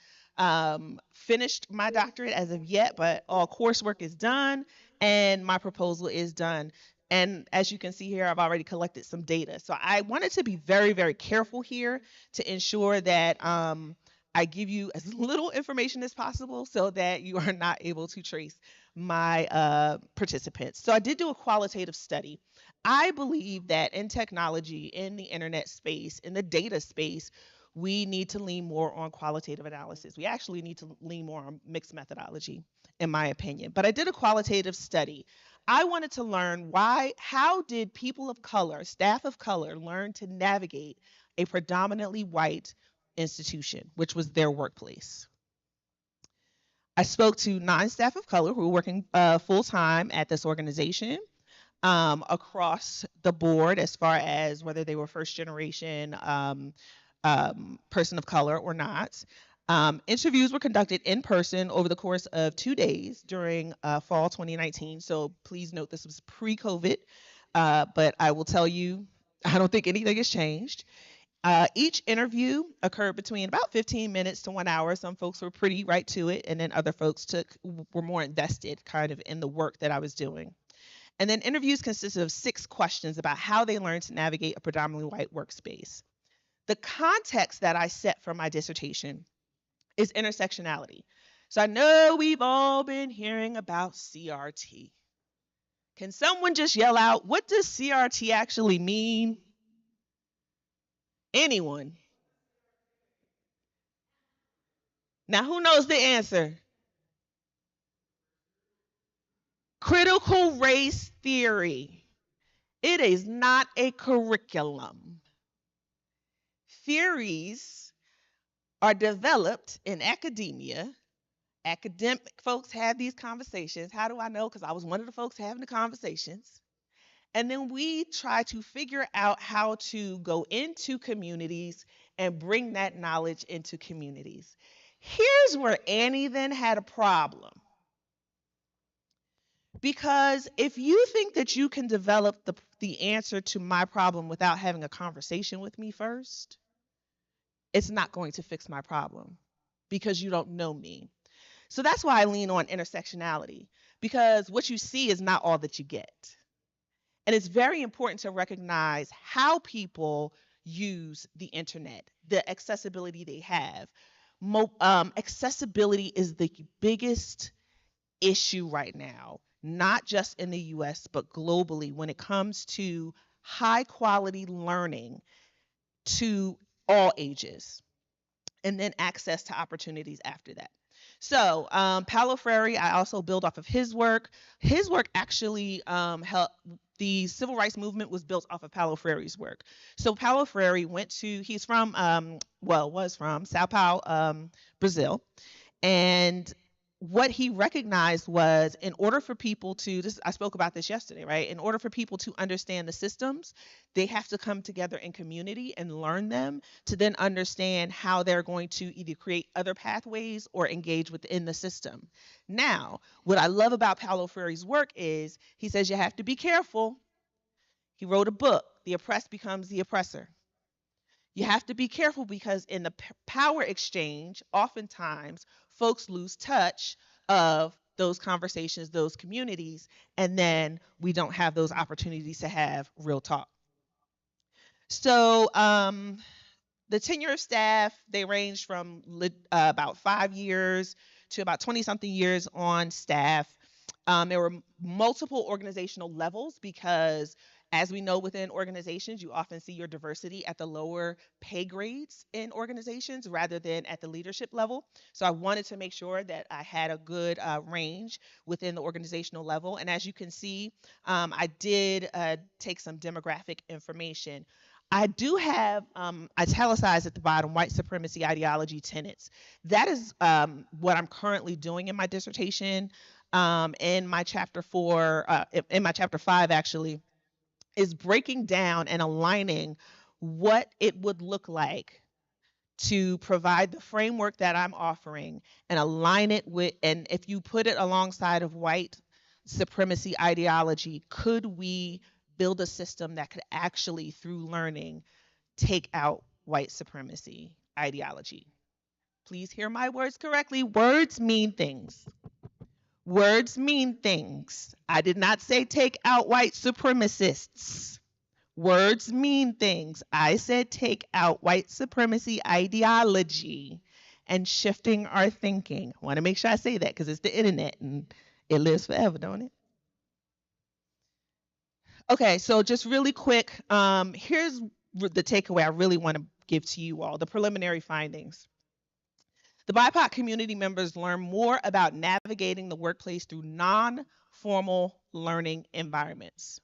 finished my doctorate as of yet, but all coursework is done and my proposal is done. And as you can see here, I've already collected some data. So I wanted to be very, very careful here to ensure that I give you as little information as possible so that you are not able to trace my participants. So I did do a qualitative study. I believe that in technology, in the internet space, in the data space, we need to lean more on qualitative analysis. We actually need to lean more on mixed methodology, in my opinion. But I did a qualitative study. I wanted to learn how did people of color, staff of color, learn to navigate a predominantly white institution, which was their workplace. I spoke to 9 staff of color who were working full time at this organization across the board, as far as whether they were first generation person of color or not. Interviews were conducted in person over the course of 2 days during fall 2019. So please note this was pre-COVID, but I will tell you, I don't think anything has changed. Each interview occurred between about 15 minutes to 1 hour. Some folks were pretty right to it, and then other folks were more invested kind of in the work that I was doing. And then interviews consisted of 6 questions about how they learned to navigate a predominantly white workspace. The context that I set for my dissertation is intersectionality. So I know we've all been hearing about CRT. Can someone just yell out, what does CRT actually mean? Anyone? Now, who knows the answer? Critical race theory. It is not a curriculum. Theories are developed in academia. Academic folks have these conversations. How do I know? Because I was one of the folks having the conversations. And then we try to figure out how to go into communities and bring that knowledge into communities. Here's where Annie then had a problem. Because if you think that you can develop the answer to my problem without having a conversation with me first, it's not going to fix my problem because you don't know me. So that's why I lean on intersectionality, because what you see is not all that you get. And it's very important to recognize how people use the internet, the accessibility they have. Accessibility is the biggest issue right now, not just in the US, but globally when it comes to high quality learning to all ages, and then access to opportunities after that. So Paulo Freire, I also build off of his work. His work actually helped. The civil rights movement was built off of Paulo Freire's work. So Paulo Freire he's from, was from Sao Paulo, Brazil. And what he recognized was in order for people to, I spoke about this yesterday, right? In order for people to understand the systems, they have to come together in community and learn them to then understand how they're going to either create other pathways or engage within the system. Now, what I love about Paulo Freire's work is he says you have to be careful. He wrote a book, The Oppressed Becomes the Oppressor. You have to be careful because in the power exchange, oftentimes folks lose touch of those conversations, those communities, and then we don't have those opportunities to have real talk. So the tenure of staff, they range from about 5 years to about 20-something years on staff. There were multiple organizational levels because as we know within organizations, you often see your diversity at the lower pay grades in organizations rather than at the leadership level. So I wanted to make sure that I had a good range within the organizational level. And as you can see, I did take some demographic information. I do have italicized at the bottom white supremacy ideology tenets. That is what I'm currently doing in my dissertation. In my chapter 5 actually, is breaking down and aligning what it would look like to provide the framework that I'm offering and align it with, and if you put it alongside of white supremacy ideology, could we build a system that could actually, through learning, take out white supremacy ideology? Please hear my words correctly. Words mean things. Words mean things. I did not say take out white supremacists. Words mean things. I said take out white supremacy ideology and shifting our thinking. I want to make sure I say that because it's the internet and it lives forever, don't it? Okay, so just really quick, here's the takeaway I really want to give to you all, the preliminary findings. The BIPOC community members learn more about navigating the workplace through non-formal learning environments.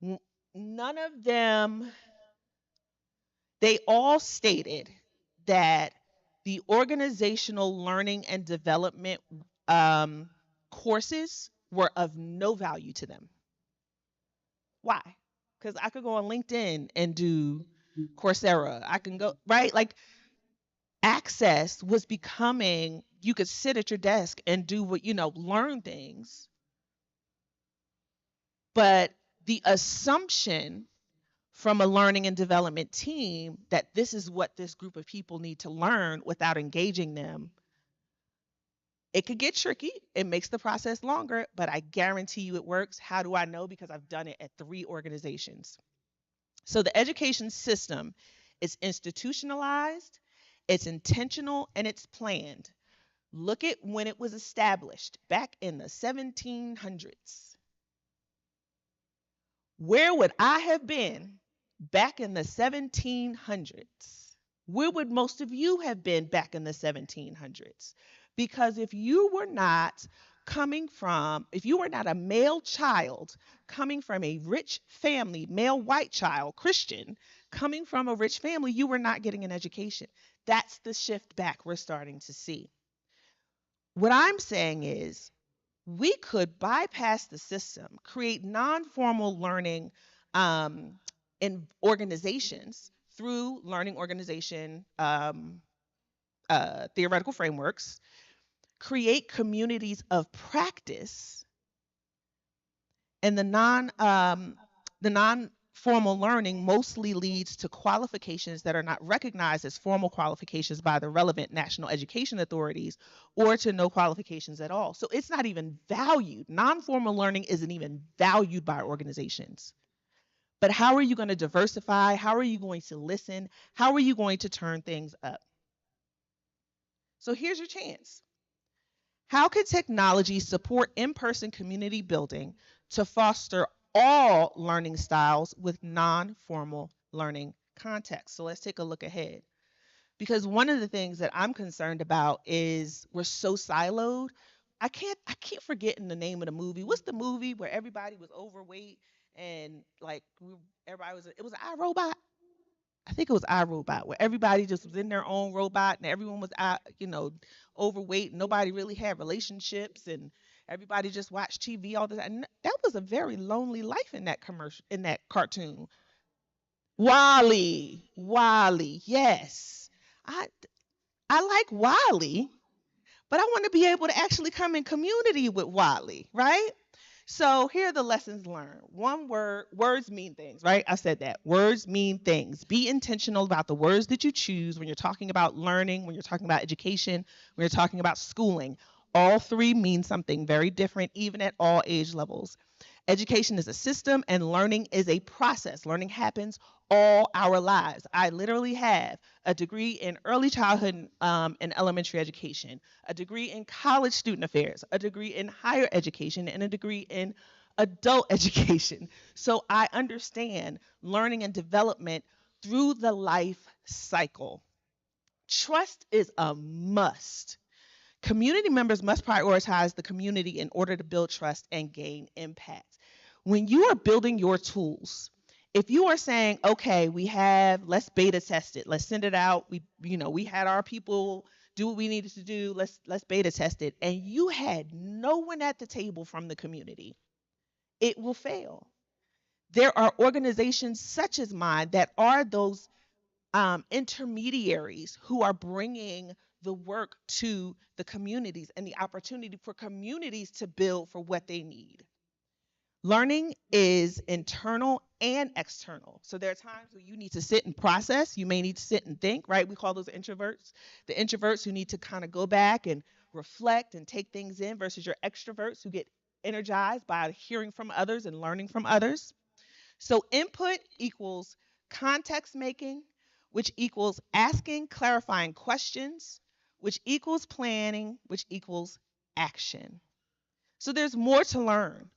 None of them, they all stated that the organizational learning and development courses were of no value to them. Why? Because I could go on LinkedIn and do Coursera. I can go, right? Like, access was becoming, you could sit at your desk and do what, learn things. But the assumption from a learning and development team that this is what this group of people need to learn without engaging them, it could get tricky. It makes the process longer, but I guarantee you it works. How do I know? Because I've done it at 3 organizations. So the education system is institutionalized, it's intentional, and it's planned. Look at when it was established back in the 1700s. Where would I have been back in the 1700s? Where would most of you have been back in the 1700s? Because if you were not a male child coming from a rich family, male white child, Christian, coming from a rich family, you were not getting an education. That's the shift back we're starting to see. What I'm saying is we could bypass the system, create non-formal learning in organizations through learning organization theoretical frameworks, create communities of practice, and the non-formal learning mostly leads to qualifications that are not recognized as formal qualifications by the relevant national education authorities, or to no qualifications at all. So it's not even valued. Non-formal learning isn't even valued by organizations. But how are you going to diversify? How are you going to listen? How are you going to turn things up? So here's your chance. How can technology support in-person community building to foster all learning styles with non-formal learning context? So let's take a look ahead. Because one of the things that I'm concerned about is we're so siloed. I keep forgetting the name of the movie. What's the movie where everybody was overweight and like it was iRobot? I think it was iRobot, where everybody just was in their own robot and everyone was overweight. And nobody really had relationships and everybody just watched TV all the time. And that was a very lonely life in that cartoon. WALL-E, yes. I like WALL-E, but I want to be able to actually come in community with WALL-E, right? So here are the lessons learned. One word, words mean things, right? I said that. Words mean things. Be intentional about the words that you choose when you're talking about learning, when you're talking about education, when you're talking about schooling. All 3 mean something very different, even at all age levels. Education is a system and learning is a process. Learning happens all our lives. I literally have a degree in early childhood and elementary education, a degree in college student affairs, a degree in higher education, and a degree in adult education. So I understand learning and development through the life cycle. Trust is a must. Community members must prioritize the community in order to build trust and gain impact. When you are building your tools, if you are saying, okay, let's beta test it, let's send it out, we had our people do what we needed to do, let's beta test it, and you had no one at the table from the community, it will fail. There are organizations such as mine that are those intermediaries who are bringing the work to the communities and the opportunity for communities to build for what they need. Learning is internal and external. So there are times where you need to sit and process. You may need to sit and think, right? We call those introverts. The introverts who need to kind of go back and reflect and take things in versus your extroverts who get energized by hearing from others and learning from others. So input equals context making, which equals asking clarifying questions, which equals planning, which equals action. So there's more to learn.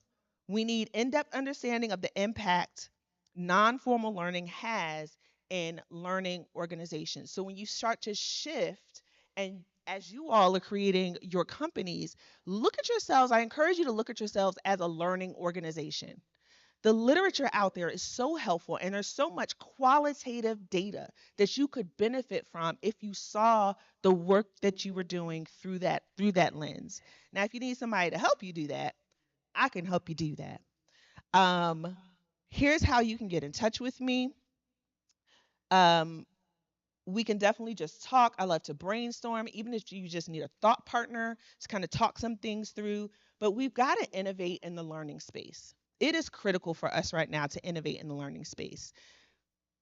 We need in-depth understanding of the impact non-formal learning has in learning organizations. So when you start to shift, and as you all are creating your companies, look at yourselves. I encourage you to look at yourselves as a learning organization. The literature out there is so helpful, and there's so much qualitative data that you could benefit from if you saw the work that you were doing through that lens. Now, if you need somebody to help you do that, I can help you do that. Here's how you can get in touch with me. We can definitely just talk. I love to brainstorm, even if you just need a thought partner to kind of talk some things through. But we've got to innovate in the learning space. It is critical for us right now to innovate in the learning space.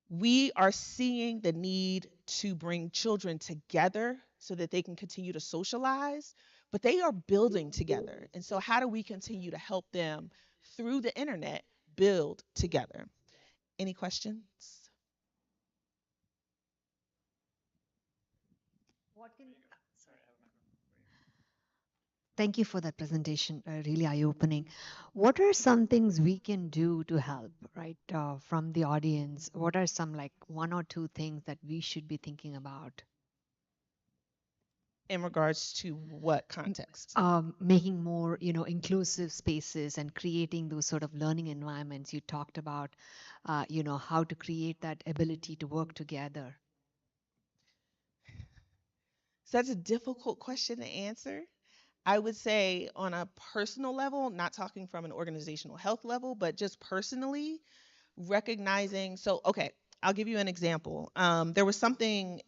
We are seeing the need to bring children together so that they can continue to socialize, but they are building together. And so, how do we continue to help them through the internet build together? Any questions? Thank you for that presentation, really eye-opening. What are some things we can do to help, right, from the audience? What are some like one or two things that we should be thinking about? In regards to what context? Making more, inclusive spaces and creating those sort of learning environments. You talked about, how to create that ability to work together. So that's a difficult question to answer. I would say on a personal level, not talking from an organizational health level, but just personally recognizing. So, okay, I'll give you an example. There was some bad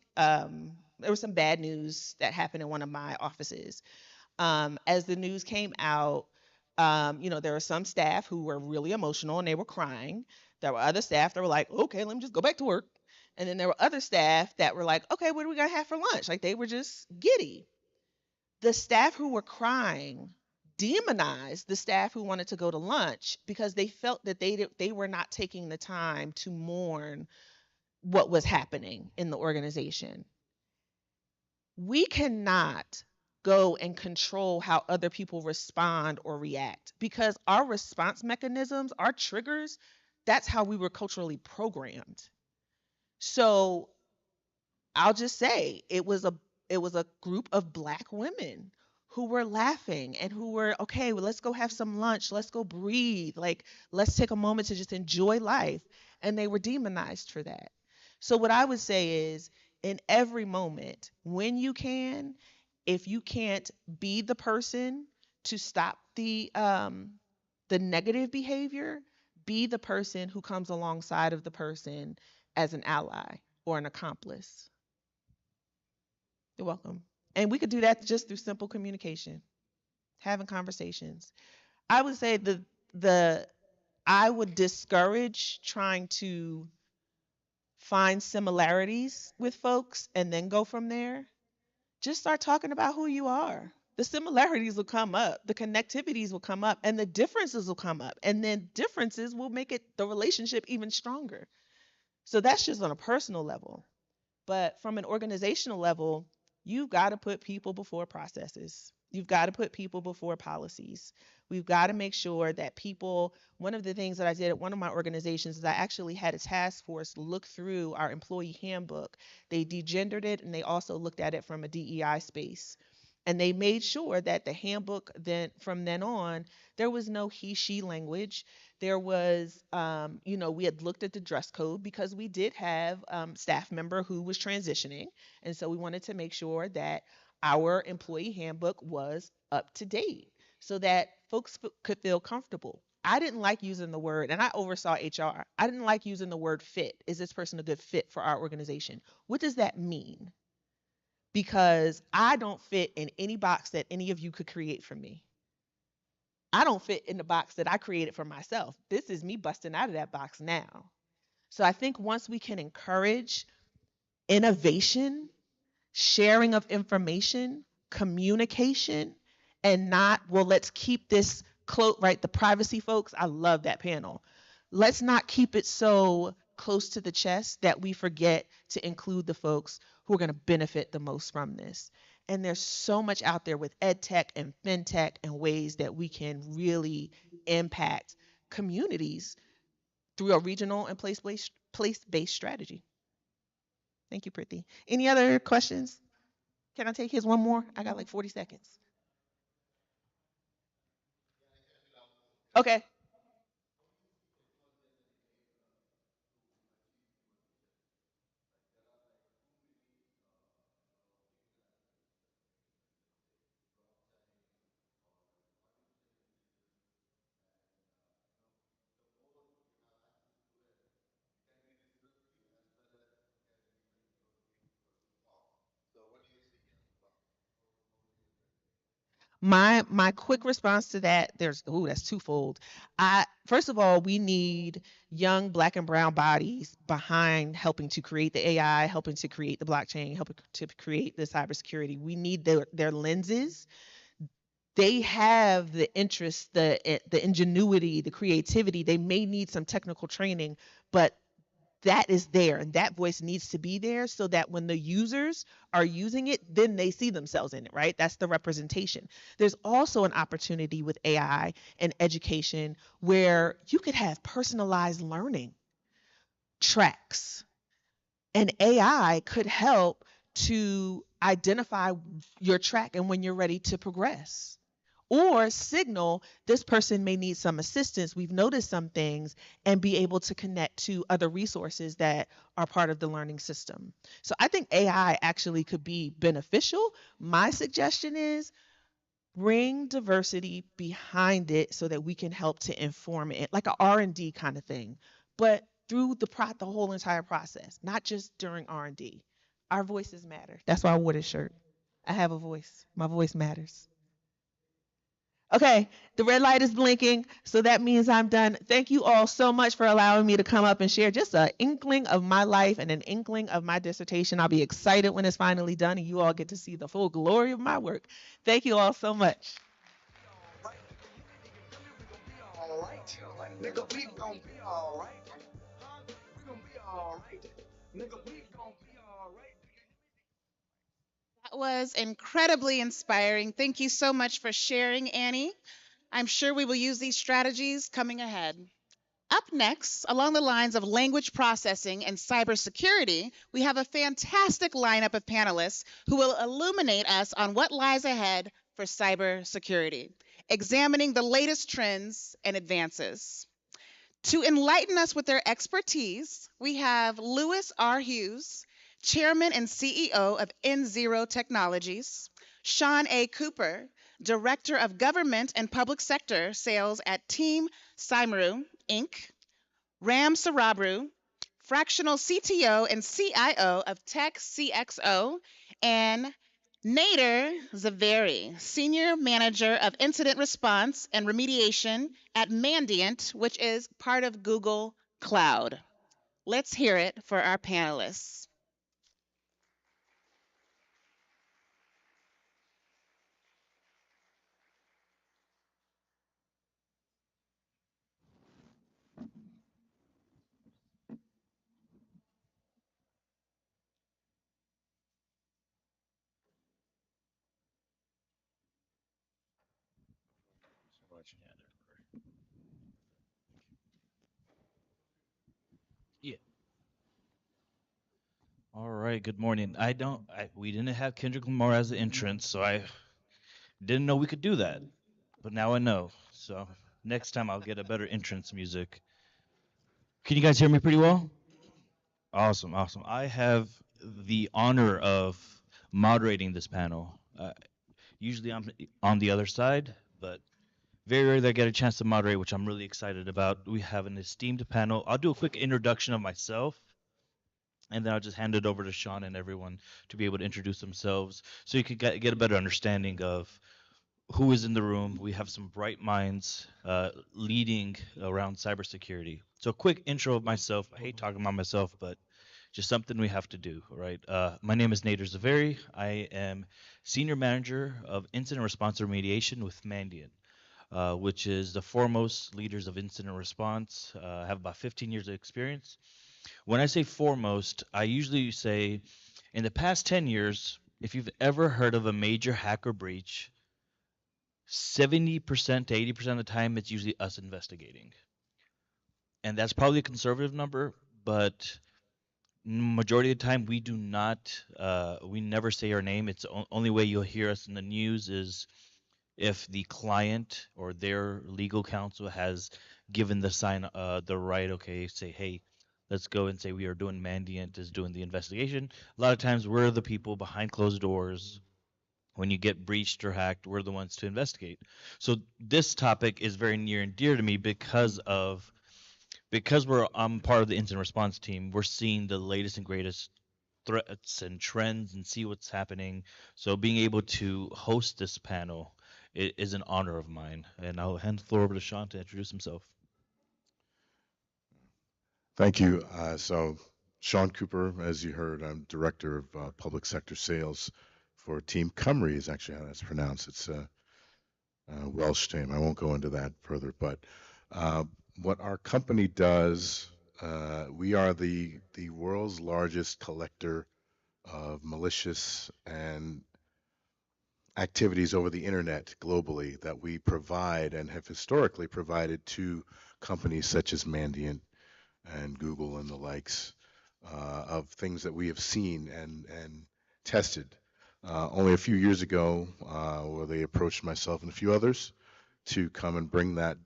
news that happened in one of my offices. As the news came out, there were some staff who were really emotional and they were crying. There were other staff that were like, okay, let me just go back to work. And then there were other staff that were like, okay, what are we going to have for lunch? Like they were just giddy. The staff who were crying demonized the staff who wanted to go to lunch because they felt that they were not taking the time to mourn what was happening in the organization. We cannot go and control how other people respond or react because our response mechanisms, our triggers, that's how we were culturally programmed. So I'll just say it was a group of Black women who were laughing and who were, okay, well, let's go have some lunch. Let's go breathe. Like, let's take a moment to just enjoy life. And they were demonized for that. So what I would say is in every moment, when you can, if you can't be the person to stop the negative behavior, be the person who comes alongside of the person as an ally or an accomplice. You're welcome. And we could do that just through simple communication, having conversations. I would say I would discourage trying to find similarities with folks and then go from there. Just start talking about who you are. The similarities will come up, the connectivities will come up, and the differences will come up. And then differences will make the relationship even stronger. So that's just on a personal level. But from an organizational level, you've got to put people before processes. You've got to put people before policies. We've got to make sure that people, one of the things that I did at one of my organizations is I actually had a task force look through our employee handbook. They degendered it and they also looked at it from a DEI space. And they made sure that the handbook then from then on, there was no he, she language. There was, we had looked at the dress code because we did have staff member who was transitioning. And so we wanted to make sure that our employee handbook was up to date so that folks could feel comfortable. I didn't like using the word, and I oversaw HR. I didn't like using the word fit. Is this person a good fit for our organization? What does that mean? Because I don't fit in any box that any of you could create for me. I don't fit in the box that I created for myself. This is me busting out of that box now. So I think once we can encourage innovation, sharing of information, communication and not, well, let's keep this close, right? The privacy folks, I love that panel. Let's not keep it so close to the chest that we forget to include the folks who are going to benefit the most from this. And there's so much out there with ed tech and fintech and ways that we can really impact communities through a regional and place-based strategy. Thank you, Priti. Any other questions? Can I take his one more? I got like 40 seconds. Okay. My quick response to that, that's twofold. First of all, we need young Black and brown bodies behind helping to create the AI, helping to create the blockchain, helping to create the cybersecurity. We need their lenses. They have the interest, the ingenuity, the creativity. They may need some technical training, but that is there, and that voice needs to be there so that when the users are using it, then they see themselves in it, right? That's the representation. There's also an opportunity with AI and education where you could have personalized learning tracks, and AI could help to identify your track and when you're ready to progress, or signal this person may need some assistance. We've noticed some things, and be able to connect to other resources that are part of the learning system. So I think AI actually could be beneficial. My suggestion is bring diversity behind it so that we can help to inform it, like a R&D kind of thing, but through the whole entire process, not just during R&D. Our voices matter. That's why I wore this shirt. I have a voice. My voice matters. Okay, the red light is blinking, so that means I'm done. Thank you all so much for allowing me to come up and share just an inkling of my life and an inkling of my dissertation. I'll be excited when it's finally done and you all get to see the full glory of my work. Thank you all so much. That was incredibly inspiring. Thank you so much for sharing, Annie. I'm sure we will use these strategies coming ahead. Up next, along the lines of language processing and cybersecurity, we have a fantastic lineup of panelists who will illuminate us on what lies ahead for cybersecurity, examining the latest trends and advances. To enlighten us with their expertise, we have Lewis R. Hughes, Chairman and CEO of N0 Technologies, Sean A. Cooper, Director of Government and Public Sector Sales at Team Cymeru, Inc., Ram Sarabru, Fractional CTO and CIO of Tech CXO, and Nader Zaveri, Senior Manager of Incident Response and Remediation at Mandiant, which is part of Google Cloud. Let's hear it for our panelists. Yeah. All right. Good morning. We didn't have Kendrick Lamar as the entrance, so I didn't know we could do that. But now I know. So next time I'll get a better entrance music. Can you guys hear me pretty well? Awesome. Awesome. I have the honor of moderating this panel. Usually I'm on the other side, but very rarely I get a chance to moderate, which I'm really excited about. We have an esteemed panel. I'll do a quick introduction of myself, and then I'll just hand it over to Sean and everyone to be able to introduce themselves so you can get a better understanding of who is in the room. We have some bright minds leading around cybersecurity. So quick intro of myself. I hate talking about myself, but just something we have to do, right? My name is Nader Zaveri. I am Senior Manager of Incident Response Remediation with Mandiant, which is the foremost leaders of incident response. I have about 15 years of experience. When I say foremost, I usually say in the past 10 years, if you've ever heard of a major hacker breach, 70% to 80% of the time, it's usually us investigating. And that's probably a conservative number, but majority of the time we do not, we never say our name. It's the only way you'll hear us in the news is if the client or their legal counsel has given the sign, the right, okay, say, hey, let's go and say we are doing Mandiant is doing the investigation. A lot of times we're the people behind closed doors. When you get breached or hacked, we're the ones to investigate. So this topic is very near and dear to me because I'm part of the incident response team. We're seeing the latest and greatest threats and trends and see what's happening. So being able to host this panel is an honor of mine. And I'll hand the floor over to Sean to introduce himself. Thank you. So Sean Cooper, as you heard, I'm Director of Public Sector Sales for Team Cymru is actually how that's pronounced. It's a Welsh name. I won't go into that further, but what our company does, we are the world's largest collector of malicious and activities over the internet globally that we provide and have historically provided to companies such as Mandiant and Google and the likes, of things that we have seen and tested. Only a few years ago, where they approached myself and a few others to come and bring that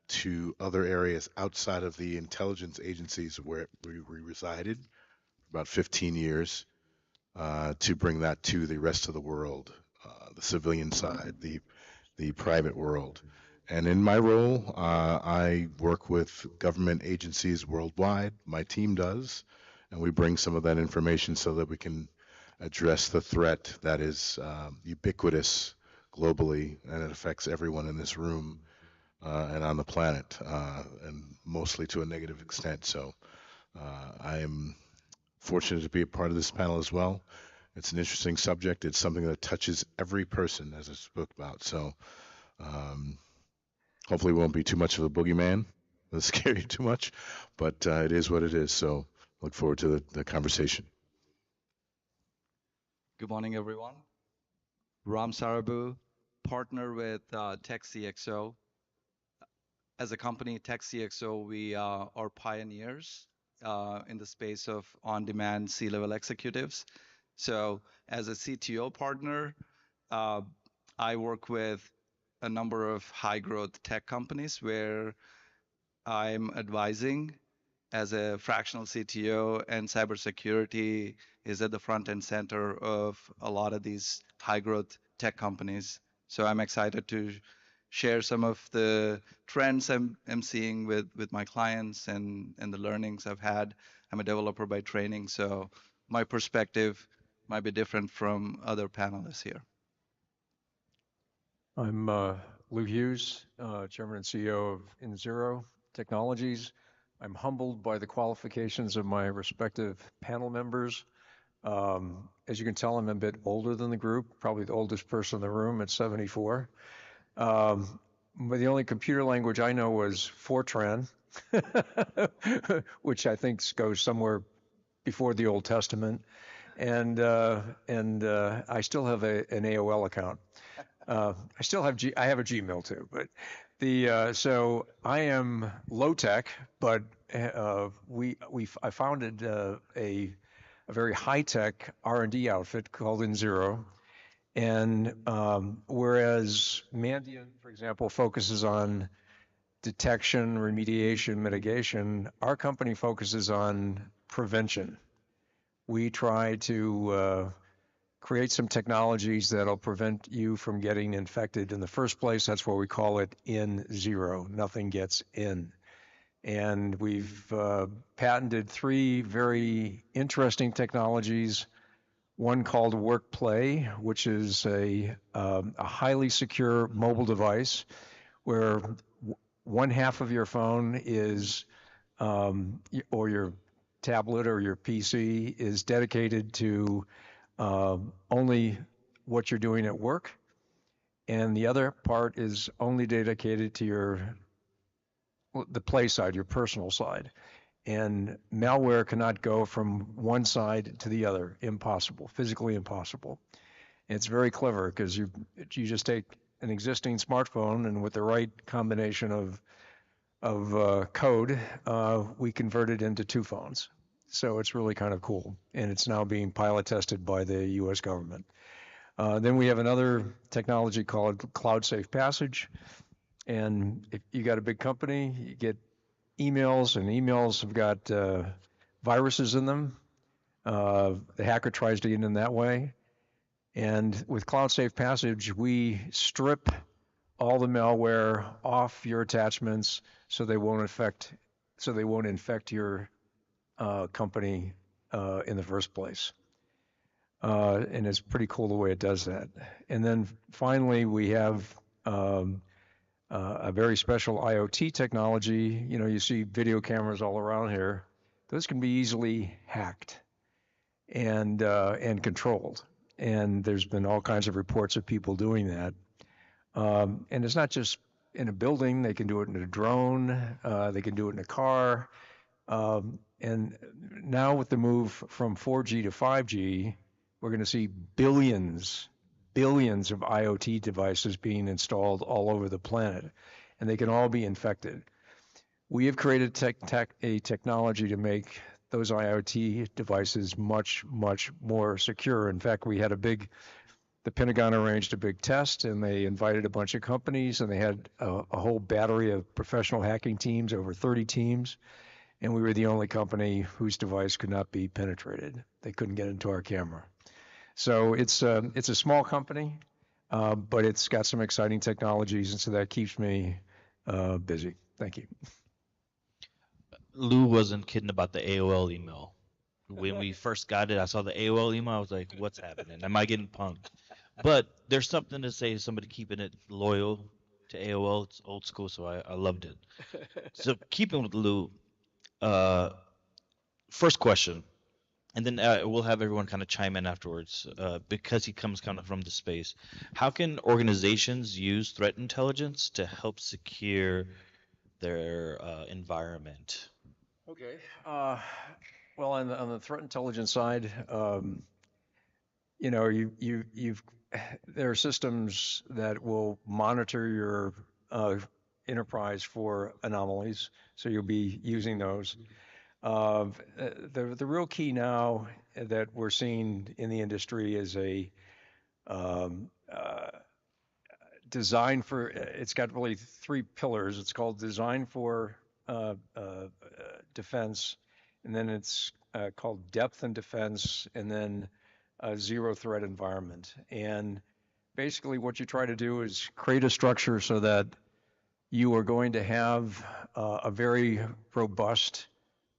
to other areas outside of the intelligence agencies where we resided for about 15 years, to bring that to the rest of the world, the civilian side, the private world. And in my role, I work with government agencies worldwide. My team does, and we bring some of that information so that we can address the threat that is ubiquitous globally, and it affects everyone in this room and on the planet, and mostly to a negative extent. So I am fortunate to be a part of this panel as well. It's an interesting subject. It's something that touches every person, as I spoke about. So hopefully it won't be too much of a boogeyman. It'll scare you too much, but it is what it is. So look forward to the conversation. Good morning, everyone. Ram Sarabu, partner with TechCXO. As a company, TechCXO, we are pioneers in the space of on-demand C-level executives. So as a CTO partner, I work with a number of high-growth tech companies where I'm advising as a fractional CTO, and cybersecurity is at the front and center of a lot of these high-growth tech companies. So I'm excited to share some of the trends I'm seeing with my clients and the learnings I've had. I'm a developer by training, so my perspective might be different from other panelists here. I'm Lou Hughes, Chairman and CEO of InZero Technologies. I'm humbled by the qualifications of my respective panel members. As you can tell, I'm a bit older than the group, probably the oldest person in the room at 74. But the only computer language I know was Fortran, which I think goes somewhere before the Old Testament. And I still have an AOL account. I have a Gmail too, but so I am low tech, but I founded a very high tech R&D outfit called InZero, and whereas Mandiant, for example, focuses on detection, remediation, mitigation, our company focuses on prevention. We try to create some technologies that'll prevent you from getting infected in the first place. That's why we call it InZero. Nothing gets in. And we've patented 3 very interesting technologies. One called WorkPlay, which is a highly secure mobile device where one half of your phone is, or your tablet or your PC is dedicated to only what you're doing at work, and the other part is only dedicated to the play side, your personal side. And malware cannot go from one side to the other. Impossible, physically impossible. And it's very clever because you just take an existing smartphone, and with the right combination of code, we convert it into 2 phones. So it's really kind of cool, and it's now being pilot tested by the U.S. government. Then we have another technology called Cloud Safe Passage, and if you got a big company, you get emails, and emails have got viruses in them. The hacker tries to get in that way. And with Cloud Safe Passage, we strip all the malware off your attachments so they won't infect your company in the first place. And it's pretty cool the way it does that. And then finally, we have a very special IoT technology. You know, you see video cameras all around here. Those can be easily hacked and controlled. And there's been all kinds of reports of people doing that. And it's not just in a building. They can do it in a drone. They can do it in a car. And now with the move from 4G to 5G, we're going to see billions of IoT devices being installed all over the planet, and they can all be infected. We have created a technology to make those IoT devices much, much more secure. In fact, the Pentagon arranged a big test, and they invited a bunch of companies, and they had a whole battery of professional hacking teams, over 30 teams, and we were the only company whose device could not be penetrated. They couldn't get into our camera. So it's a small company, but it's got some exciting technologies, and so that keeps me busy. Thank you. Lou wasn't kidding about the AOL email. When we first got it, I saw the AOL email. I was like, what's happening? Am I getting punked? But there's something to say, somebody keeping it loyal to AOL. It's old school, so I loved it. So keeping with Lou, first question, and then we'll have everyone kind of chime in afterwards because he comes kind of from the space. How can organizations use threat intelligence to help secure their environment? Okay. Well, on the threat intelligence side, you know, there are systems that will monitor your enterprise for anomalies, so you'll be using those. The real key now that we're seeing in the industry is a design for. It's got really 3 pillars. It's called design for defense, and then it's called depth and defense, and then a zero threat environment. And basically what you try to do is create a structure so that you are going to have a very robust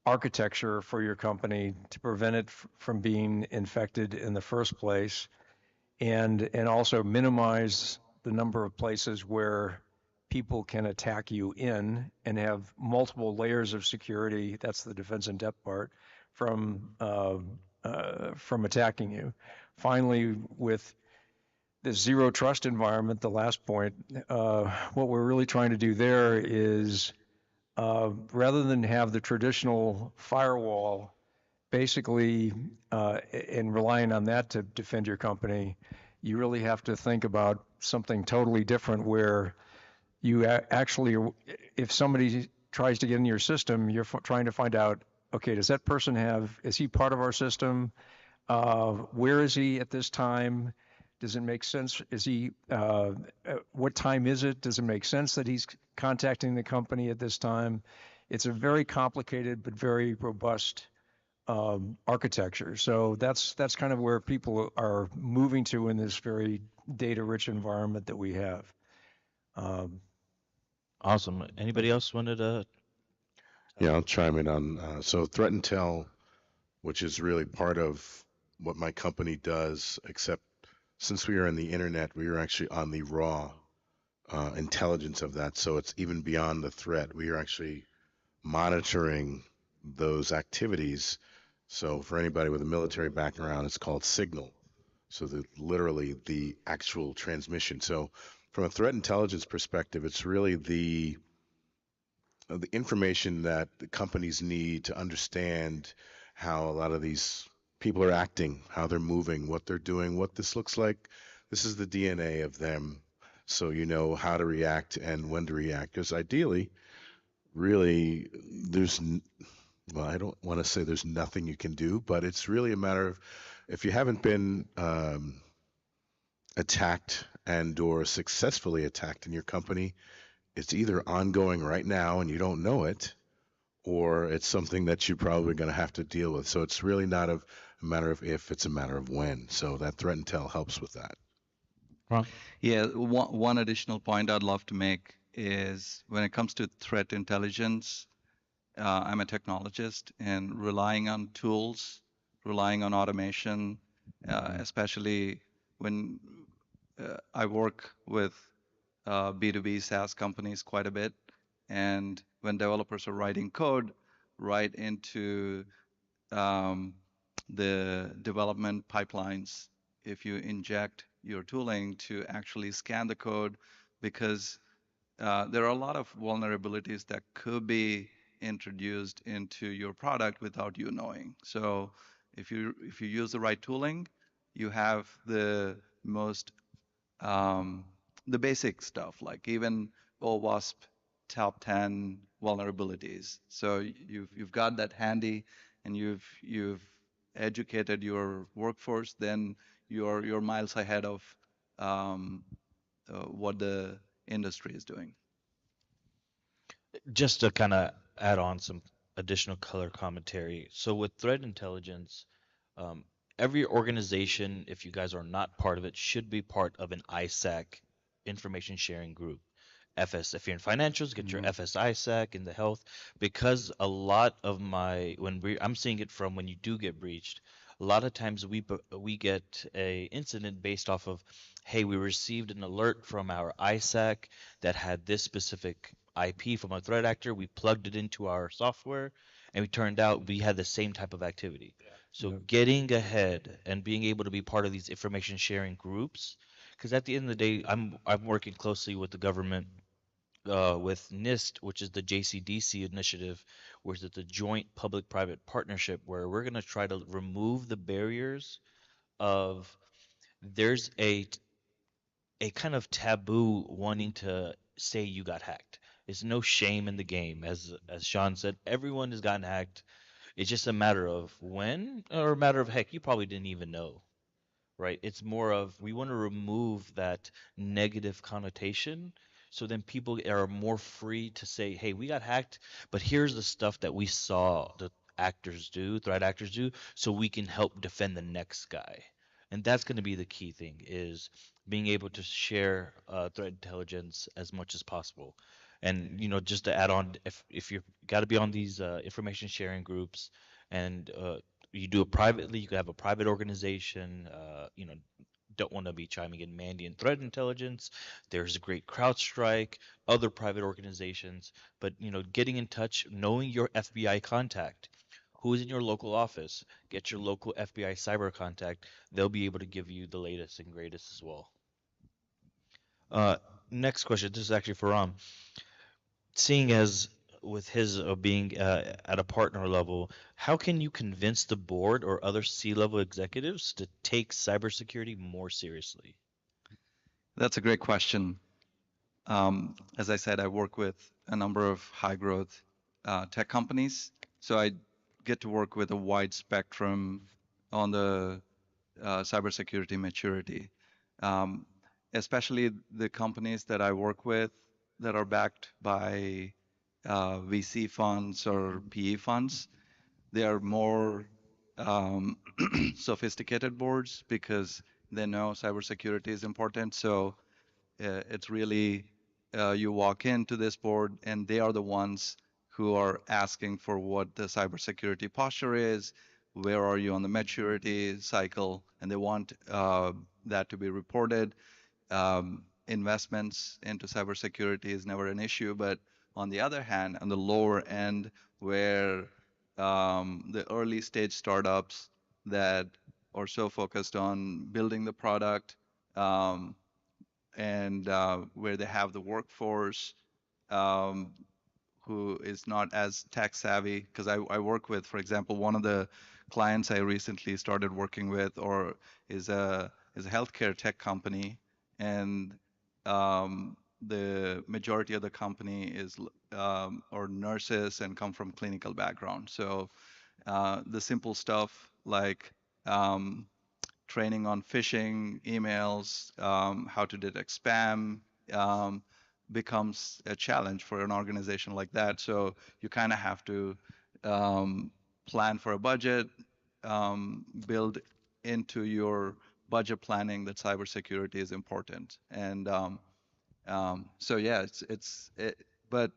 architecture for your company to prevent it from being infected in the first place, and also minimize the number of places where people can attack you in, and have multiple layers of security. That's the defense in depth part from attacking you. Finally, with the zero trust environment, the last point, what we're really trying to do there is rather than have the traditional firewall, basically, and relying on that to defend your company, you really have to think about something totally different where you actually, if somebody tries to get in your system, you're trying to find out, okay, does that person is he part of our system? Where is he at this time? Does it make sense? What time is it? Does it make sense that he's contacting the company at this time? It's a very complicated but very robust architecture. So that's kind of where people are moving to in this very data-rich environment that we have. Awesome. Anybody else wanted to? Yeah, I'll chime in on. So Threat Intel, which is really part of what my company does, except since we are in the internet, we are actually on the raw intelligence of that. So it's even beyond the threat. We are actually monitoring those activities. So for anybody with a military background, it's called signal. So literally the actual transmission. So from a threat intelligence perspective, it's really the information that the companies need to understand how a lot of these people are acting, how they're moving, what they're doing, what this looks like. This is the DNA of them. So you know how to react and when to react. Because ideally, really, well, I don't want to say there's nothing you can do, but it's really a matter of if you haven't been attacked and or successfully attacked in your company, it's either ongoing right now and you don't know it, or it's something that you're probably going to have to deal with. So it's really not a matter of if, it's a matter of when. So that threat intel helps with that. Yeah, one additional point I'd love to make is when it comes to threat intelligence, I'm a technologist, and relying on tools, relying on automation, especially when I work with B2B SaaS companies quite a bit. And when developers are writing code right into the development pipelines, if you inject your tooling to actually scan the code, because there are a lot of vulnerabilities that could be introduced into your product without you knowing. So if you use the right tooling, you have the most the basic stuff, like even OWASP top 10 vulnerabilities. So you've got that handy, and you've educated your workforce, then you're miles ahead of what the industry is doing. Just to kind of add on some additional color commentary. So with threat intelligence, every organization, if you guys are not part of it, should be part of an ISAC information sharing group. If you're in financials, get your FS ISAC in the health, because a lot of I'm seeing it from when you do get breached. A lot of times we get a incident based off of, hey, we received an alert from our ISAC that had this specific IP from a threat actor. We plugged it into our software, and we turned out we had the same type of activity. So getting ahead and being able to be part of these information sharing groups, because at the end of the day, I'm working closely with the government, with NIST, which is the JCDC initiative, which is the Joint Public-Private Partnership, where we're going to try to remove the barriers of there's a kind of taboo wanting to say you got hacked. There's no shame in the game. As Sean said, everyone has gotten hacked. It's just a matter of when, or a matter of, heck, you probably didn't even know, right? It's more of, we want to remove that negative connotation, so then people are more free to say, hey, we got hacked, but here's the stuff that we saw the threat actors do, so we can help defend the next guy. And that's going to be the key thing, is being able to share threat intelligence as much as possible. And just to add on, if you got to be on these information sharing groups, and you do it privately, you could have a private organization. Don't want to be chiming in Mandiant threat intelligence. There's a great CrowdStrike, other private organizations. But getting in touch, knowing your FBI contact, who is in your local office, get your local FBI cyber contact. They'll be able to give you the latest and greatest as well. Next question. This is actually for Ram. Seeing as with his being at a partner level, how can you convince the board or other C-level executives to take cybersecurity more seriously? That's a great question. As I said, I work with a number of high-growth tech companies, so I get to work with a wide spectrum on the cybersecurity maturity, especially the companies that I work with that are backed by VC funds or PE funds. They are more sophisticated boards because they know cybersecurity is important. So it's really you walk into this board and they are the ones who are asking for what the cybersecurity posture is, where are you on the maturity cycle, and they want that to be reported. Investments into cybersecurity is never an issue, but on the other hand, on the lower end, where the early stage startups that are so focused on building the product, and where they have the workforce um, who is not as tech savvy. Because I work with, for example, one of the clients I recently started working with, or is a healthcare tech company, and the majority of the company is or nurses and come from clinical background. So the simple stuff like training on phishing emails, how to detect spam, um, becomes a challenge for an organization like that. So you kind of have to plan for a budget, build into your budget planning that cybersecurity is important. And so yeah, but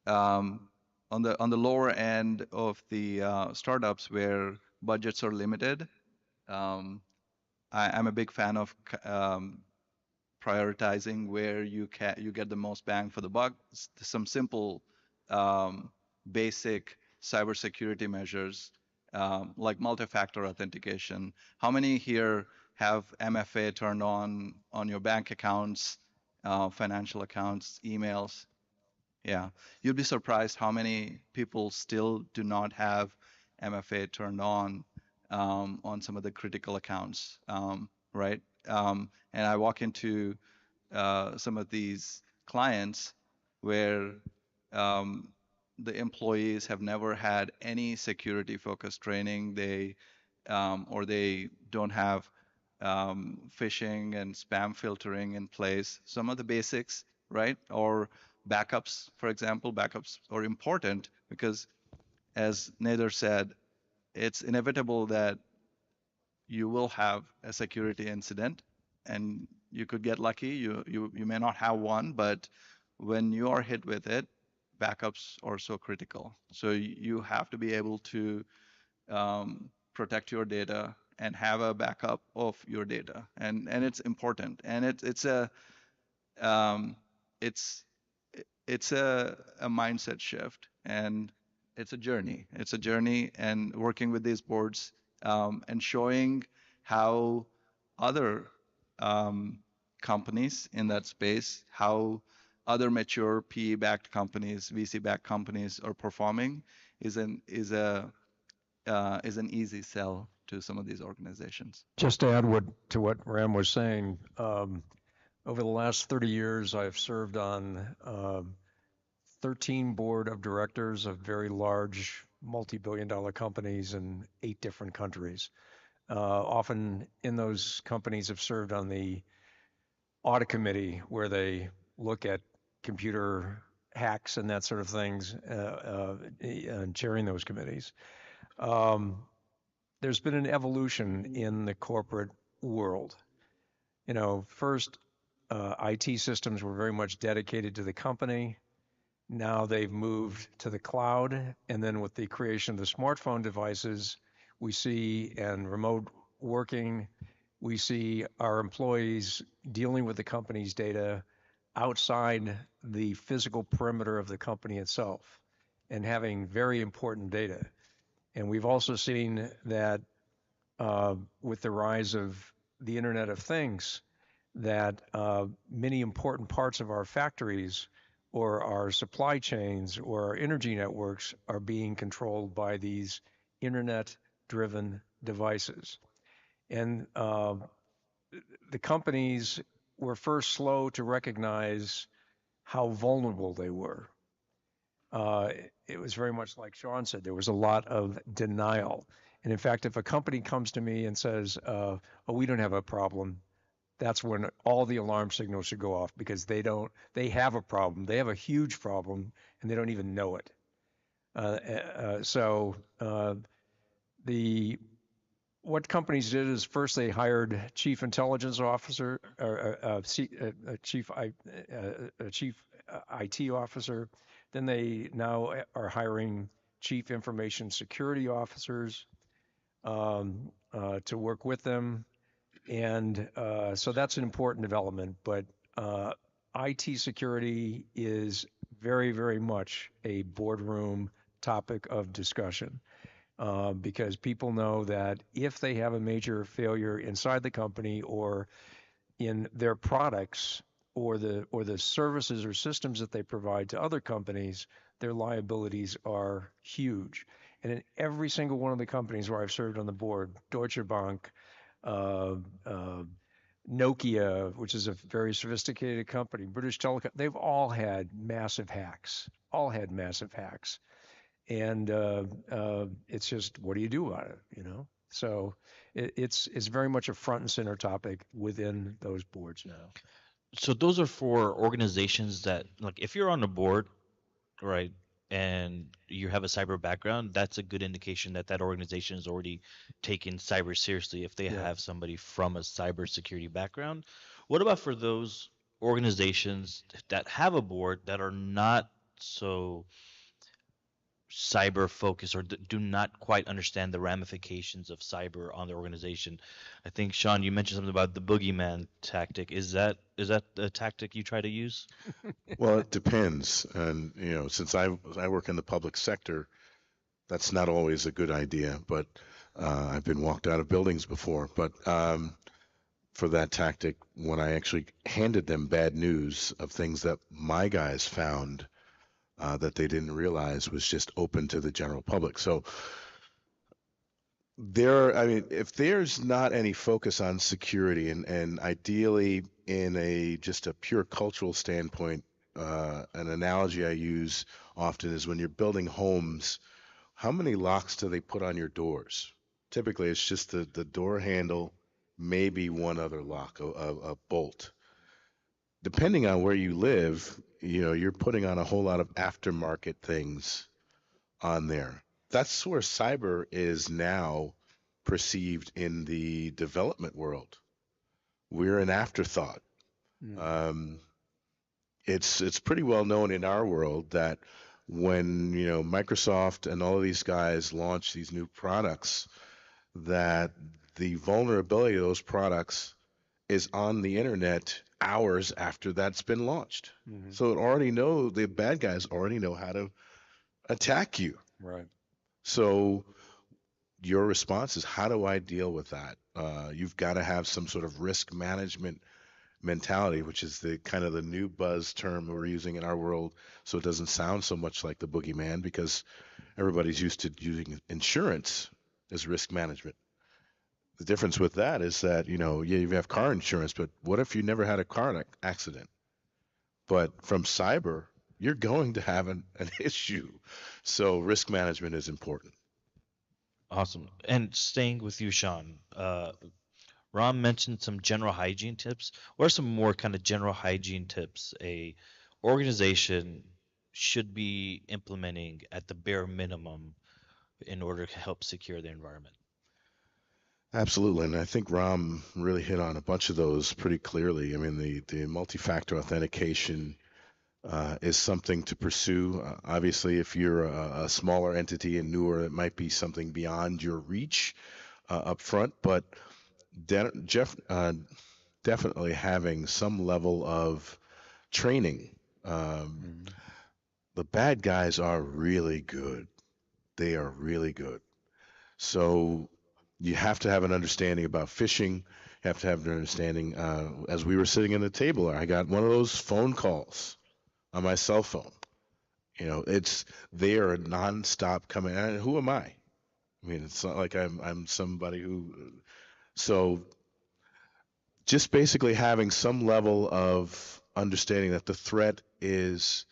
on the lower end of the startups where budgets are limited, um, I'm a big fan of prioritizing where you get the most bang for the buck. Some simple, basic cybersecurity measures like multi-factor authentication. How many here have MFA turned on your bank accounts, financial accounts, emails? Yeah, you'd be surprised how many people still do not have MFA turned on some of the critical accounts, right? And I walk into some of these clients where um, the employees have never had any security focused training. Or they don't have phishing and spam filtering in place. Some of the basics, right? Or backups, for example, backups are important because, as Nader said, it's inevitable that you will have a security incident, and you could get lucky. You may not have one, but when you are hit with it, backups are so critical. So you have to be able to protect your data and have a backup of your data, and it's important. And um, it's it's a mindset shift, and it's a journey. It's a journey, and working with these boards and showing how other um, companies in that space, how other mature PE-backed companies, VC-backed companies are performing, is an easy sell to some of these organizations. Just to add to what Ram was saying, over the last 30 years, I've served on 13 board of directors of very large multi-billion-dollar companies in 8 different countries. Often in those companies, I've served on the audit committee where they look at computer hacks and that sort of things, and chairing those committees. There's been an evolution in the corporate world. First, IT systems were very much dedicated to the company. Now they've moved to the cloud. And then with the creation of the smartphone devices, we see, and remote working, we see our employees dealing with the company's data outside the physical perimeter of the company itself and having very important data. And we've also seen that with the rise of the Internet of Things, that many important parts of our factories or our supply chains or our energy networks are being controlled by these internet-driven devices. And the companies were first slow to recognize how vulnerable they were. It was very much like Sean said, there was a lot of denial. And in fact, if a company comes to me and says, oh, we don't have a problem, that's when all the alarm signals should go off, because they have a problem. They have a huge problem and they don't even know it. What companies did is first they hired chief intelligence officer, or chief IT officer. Then they now are hiring chief information security officers to work with them. And so that's an important development. But IT security is very, very much a boardroom topic of discussion because people know that if they have a major failure inside the company or in their products or the services or systems that they provide to other companies, their liabilities are huge. And in every single one of the companies where I've served on the board, Deutsche Bank, uh, uh, Nokia, which is a very sophisticated company, British Telecom, they've all had massive hacks, And it's just, what do you do about it, you know? So it's very much a front and center topic within those boards now. So those are for organizations that, like, if you're on the board, right, and you have a cyber background, that's a good indication that that organization is already taking cyber seriously if they Yeah. have somebody from a cybersecurity background. What about for those organizations that have a board that are not so cyber focused or do not quite understand the ramifications of cyber on the organization? I think Sean, you mentioned something about the boogeyman tactic. Is that the tactic you try to use? Well, it depends. And, since I work in the public sector, that's not always a good idea, but I've been walked out of buildings before. But for that tactic, when I actually handed them bad news of things that my guys found that they didn't realize was just open to the general public. So if there's not any focus on security and ideally in just a pure cultural standpoint, an analogy I use often is when you're building homes, how many locks do they put on your doors? Typically, it's just the door handle, maybe one other lock, a bolt. Depending on where you live, you're putting on a whole lot of aftermarket things on there. That's where cyber is now perceived in the development world. We're an afterthought. It's pretty well known in our world that when Microsoft and all of these guys launch these new products, that the vulnerability of those products is on the internet hours after that's been launched. So the bad guys already know how to attack you. Right. So your response is, how do I deal with that? You've got to have some sort of risk management mentality, which is the kind of the new buzz term we're using in our world. So it doesn't sound so much like the boogeyman because everybody's used to using insurance as risk management. The difference with that is that, you have car insurance, but what if you never had a car accident? But from cyber, you're going to have an issue. So risk management is important. Awesome. And staying with you, Sean, Ron mentioned some general hygiene tips. What are some more kind of general hygiene tips a organization should be implementing at the bare minimum in order to help secure the environment? Absolutely, and I think Ram really hit on a bunch of those pretty clearly. I mean, the multi-factor authentication is something to pursue. Obviously, if you're a smaller entity and newer, it might be something beyond your reach up front, but definitely having some level of training. The bad guys are really good. They are really good. So you have to have an understanding about phishing. You have to have an understanding. As we were sitting at the table, I got one of those phone calls on my cell phone. They are nonstop coming. And who am I? I mean, it's not like I'm somebody who. So just basically having some level of understanding that the threat is,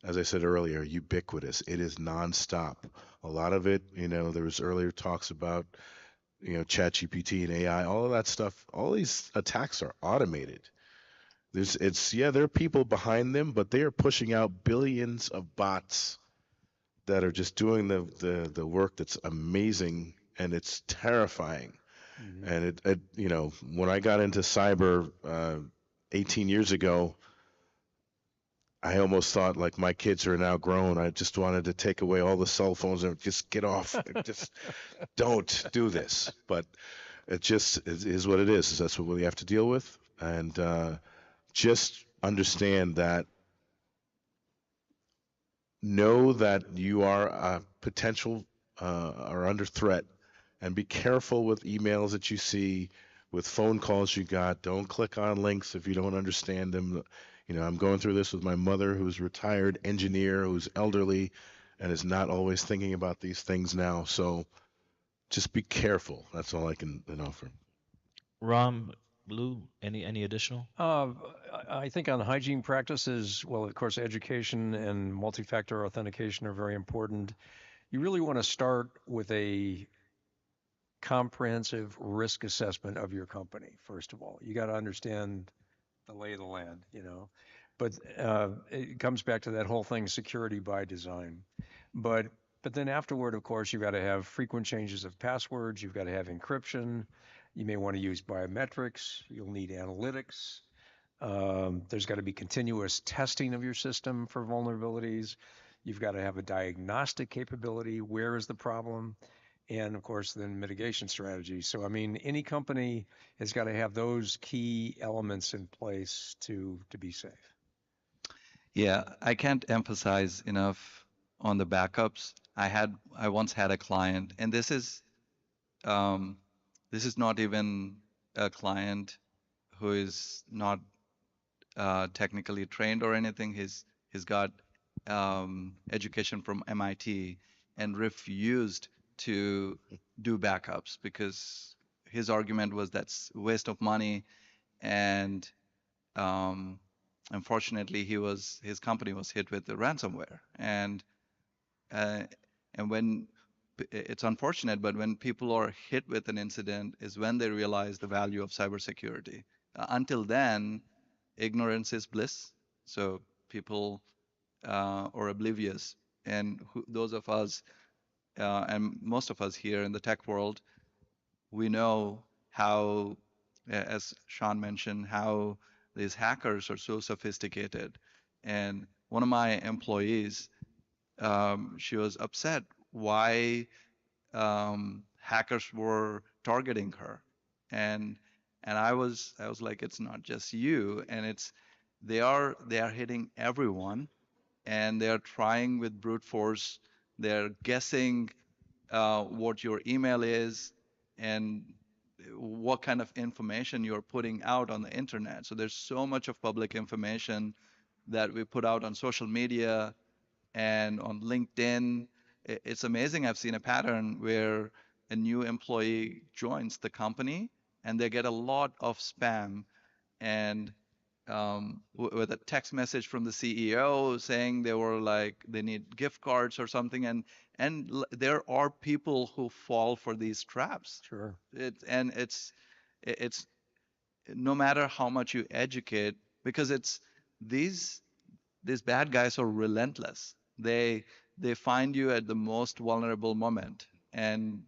as I said earlier, ubiquitous. It is nonstop. A lot of it, there was earlier talks about, ChatGPT and AI, all of that stuff. All these attacks are automated. There are people behind them, but they are pushing out billions of bots that are just doing the work that's amazing, and it's terrifying. And when I got into cyber 18 years ago, I almost thought, like, my kids are now grown. I just wanted to take away all the cell phones and just get off. Just don't do this. But it is what it is. That's what we have to deal with. And just understand that know that you are a potential or under threat, and be careful with emails that you see, with phone calls you got. Don't click on links if you don't understand them. You know, I'm going through this with my mother, who's a retired engineer, who's elderly, and is not always thinking about these things now. So just be careful. That's all I can offer. Ram, Lou, any additional? I think on hygiene practices, well, of course, education and multi-factor authentication are very important. You really want to start with a comprehensive risk assessment of your company, first of all. You got to understand the lay of the land, you know. But it comes back to that whole thing, security by design. But then afterward, of course, you've got to have frequent changes of passwords. You've got to have encryption. You may want to use biometrics. You'll need analytics. There's got to be continuous testing of your system for vulnerabilities. You've got to have a diagnostic capability. Where is the problem? And of course, then mitigation strategies. So, I mean, any company has got to have those key elements in place to be safe. Yeah, I can't emphasize enough on the backups. I once had a client, and this is not even a client who is not technically trained or anything. He's got education from MIT and refused to do backups because his argument was that's waste of money, and unfortunately his company was hit with the ransomware, and when it's unfortunate, but when people are hit with an incident is when they realize the value of cybersecurity. Until then, ignorance is bliss. So people are oblivious, and those of us, and most of us here in the tech world, we know how, as Sean mentioned, how these hackers are so sophisticated. And one of my employees, she was upset why hackers were targeting her, and I was like, it's not just you, and they are hitting everyone, and they are trying with brute force. They're guessing what your email is and what kind of information you're putting out on the internet. So there's so much of public information that we put out on social media and on LinkedIn. It's amazing. I've seen a pattern where a new employee joins the company and they get a lot of spam, and with a text message from the CEO saying they need gift cards or something, and there are people who fall for these traps. Sure. It's no matter how much you educate, because these bad guys are relentless. They find you at the most vulnerable moment, and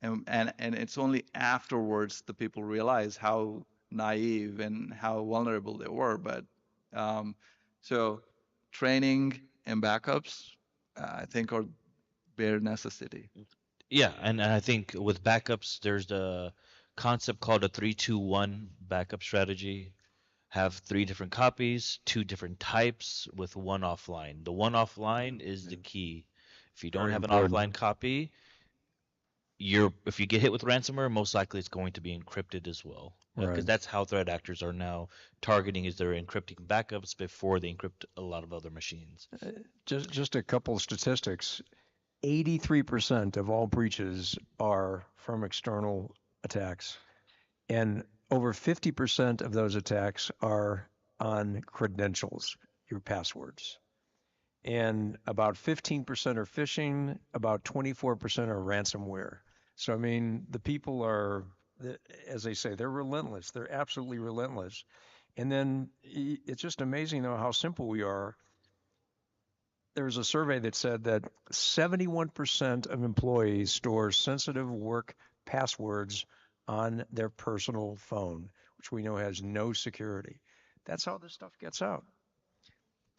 it's only afterwards the people realize how naive and how vulnerable they were. But so training and backups, I think, are bare necessity. Yeah, and I think with backups, there's the concept called a 3-2-1 backup strategy. Have 3 different copies, 2 different types with 1 offline. The 1 offline is the key. If you don't Very have an important. offline copy, if you get hit with ransomware, most likely it's going to be encrypted as well. Because Right. that's how threat actors are now targeting, is they're encrypting backups before they encrypt a lot of other machines. Just a couple of statistics. 83% of all breaches are from external attacks, and over 50% of those attacks are on credentials, your passwords. And about 15% are phishing, about 24% are ransomware. So, I mean, the people are, as they say, they're relentless. They're absolutely relentless. And then it's just amazing, though, how simple we are. There was a survey that said that 71% of employees store sensitive work passwords on their personal phone, which we know has no security. That's how this stuff gets out.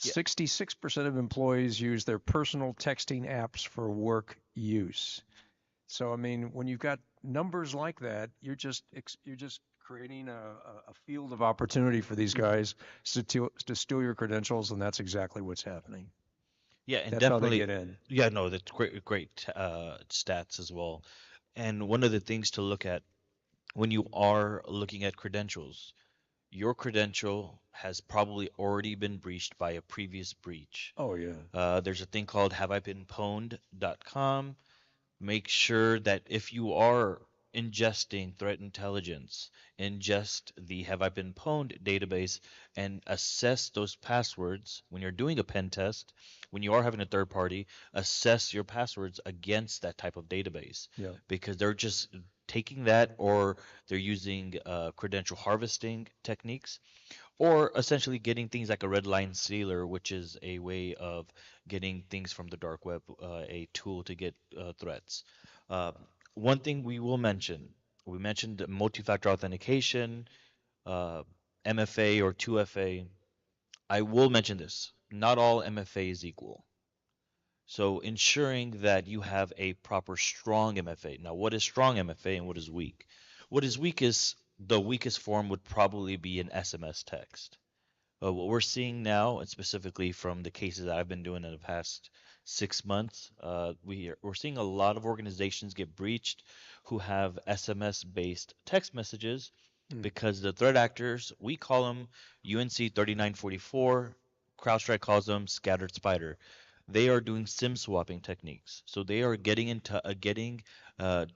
Yeah. 66% of employees use their personal texting apps for work use. So, I mean, when you've got numbers like that, you're just creating a field of opportunity for these guys to steal your credentials, and that's exactly what's happening. Yeah, and That's how they definitely, get in. yeah, no, that's great stats as well. And one of the things to look at when you are looking at credentials, your credential has probably already been breached by a previous breach. Oh yeah. There's a thing called haveibeenpwned.com. Make sure that if you are ingesting threat intelligence, ingest the Have I Been Pwned database and assess those passwords when you're doing a pen test, when you are having a third party, assess your passwords against that type of database. Yeah. Because they're just taking that, or they're using credential harvesting techniques, or essentially getting things like a red line sealer, which is a way of getting things from the dark web, a tool to get threats. Uh, One thing we mentioned multi-factor authentication, uh, MFA or 2FA. I will mention this. Not all MFA is equal. So ensuring that you have a proper strong MFA. Now, what is strong MFA and what is weak? What is weak is the weakest form would probably be an SMS text. What we're seeing now, and specifically from the cases that I've been doing in the past 6 months, we're seeing a lot of organizations get breached who have SMS-based text messages because the threat actors, we call them UNC 3944, CrowdStrike calls them scattered spider. They are doing SIM swapping techniques. So they are getting into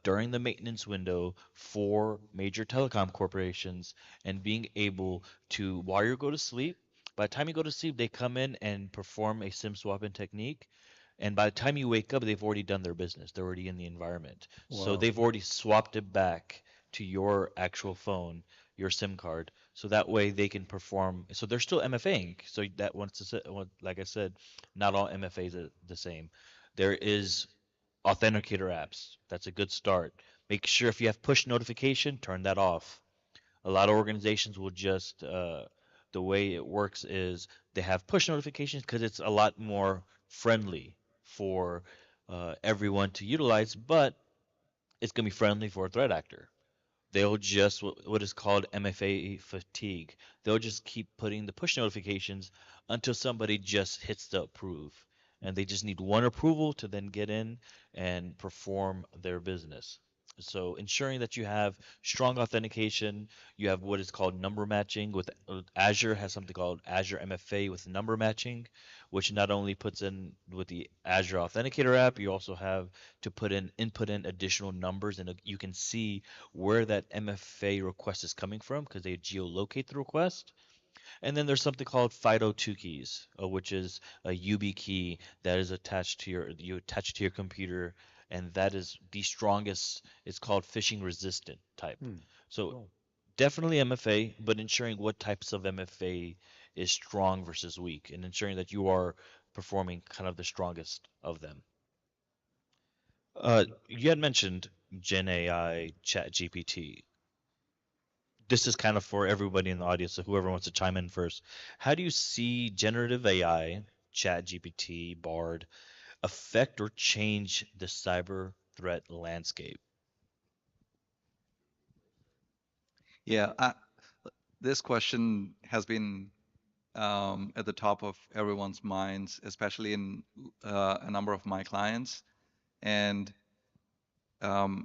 during the maintenance window for major telecom corporations and being able to, while you go to sleep, by the time you go to sleep, they come in and perform a SIM swapping technique. And by the time you wake up, they've already done their business. They're already in the environment. So Wow. they've already swapped it back to your actual phone, your SIM card. So that way they can perform. So they're still MFAing. So that like I said, not all MFAs are the same. There is authenticator apps. That's a good start. Make sure if you have push notification, turn that off. A lot of organizations will just the way it works is they have push notifications because it's a lot more friendly for everyone to utilize, but it's going to be friendly for a threat actor. They'll just what is called MFA fatigue. They'll just keep putting the push notifications until somebody just hits the approve. And they just need one approval to then get in and perform their business. So ensuring that you have strong authentication, you have what is called number matching. With Azure has something called Azure MFA with number matching, which not only puts in with the Azure Authenticator app, you also have to input in additional numbers, and you can see where that MFA request is coming from because they geolocate the request. And then there's something called FIDO2 keys, which is a YubiKey that is attached to you attach it to your computer, and that is the strongest. It's called phishing resistant type. So Cool. definitely MFA, but ensuring what types of MFA is strong versus weak, and ensuring that you are performing kind of the strongest of them. You had mentioned Gen AI, Chat GPT. This is kind of for everybody in the audience, so whoever wants to chime in first. How do you see generative AI, Chat GPT, Bard, affect or change the cyber threat landscape? Yeah, this question has been at the top of everyone's minds, especially in a number of my clients. And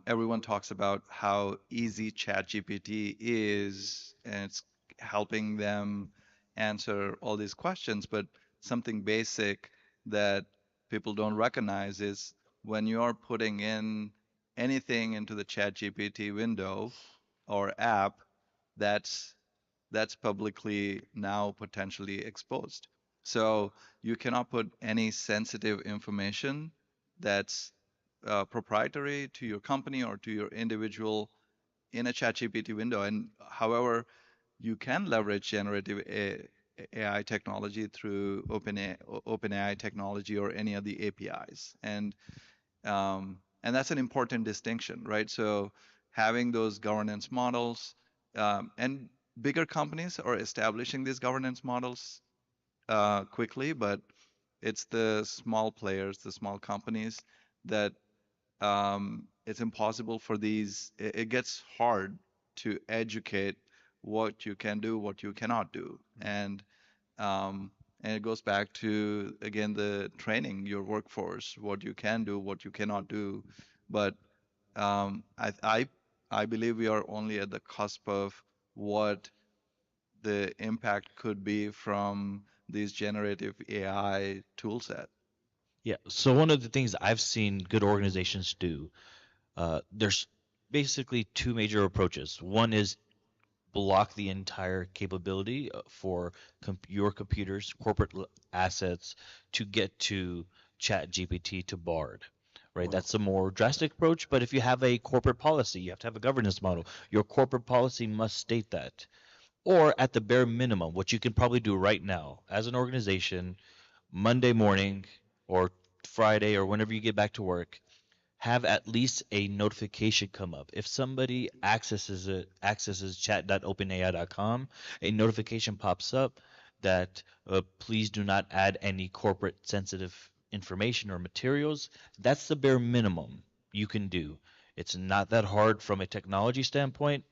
everyone talks about how easy ChatGPT is, and it's helping them answer all these questions. But something basic that people don't recognize is when you're putting in anything into the ChatGPT window or app, that's publicly now potentially exposed. So you cannot put any sensitive information that's proprietary to your company or to your individual in a ChatGPT window. And however, you can leverage generative AI technology through OpenAI technology or any of the APIs. And that's an important distinction, right? So having those governance models, and bigger companies are establishing these governance models quickly, but it's the small players, the small companies that it's impossible for these. It gets hard to educate what you can do, what you cannot do, and it goes back to again the training your workforce, what you can do, what you cannot do. But I believe we are only at the cusp of what the impact could be from these generative AI tool set. Yeah. So one of the things I've seen good organizations do, there's basically two major approaches. One is block the entire capability for your computer's corporate assets to get to ChatGPT to Bard. Right, Wow. that's a more drastic approach. But if you have a corporate policy, you have to have a governance model. Your corporate policy must state that. Or at the bare minimum, what you can probably do right now as an organization, Monday morning or Friday or whenever you get back to work, have at least a notification come up. If somebody accesses chat.openai.com, a notification pops up that please do not add any corporate sensitive information or materials. That's the bare minimum you can do. It's not that hard from a technology standpoint.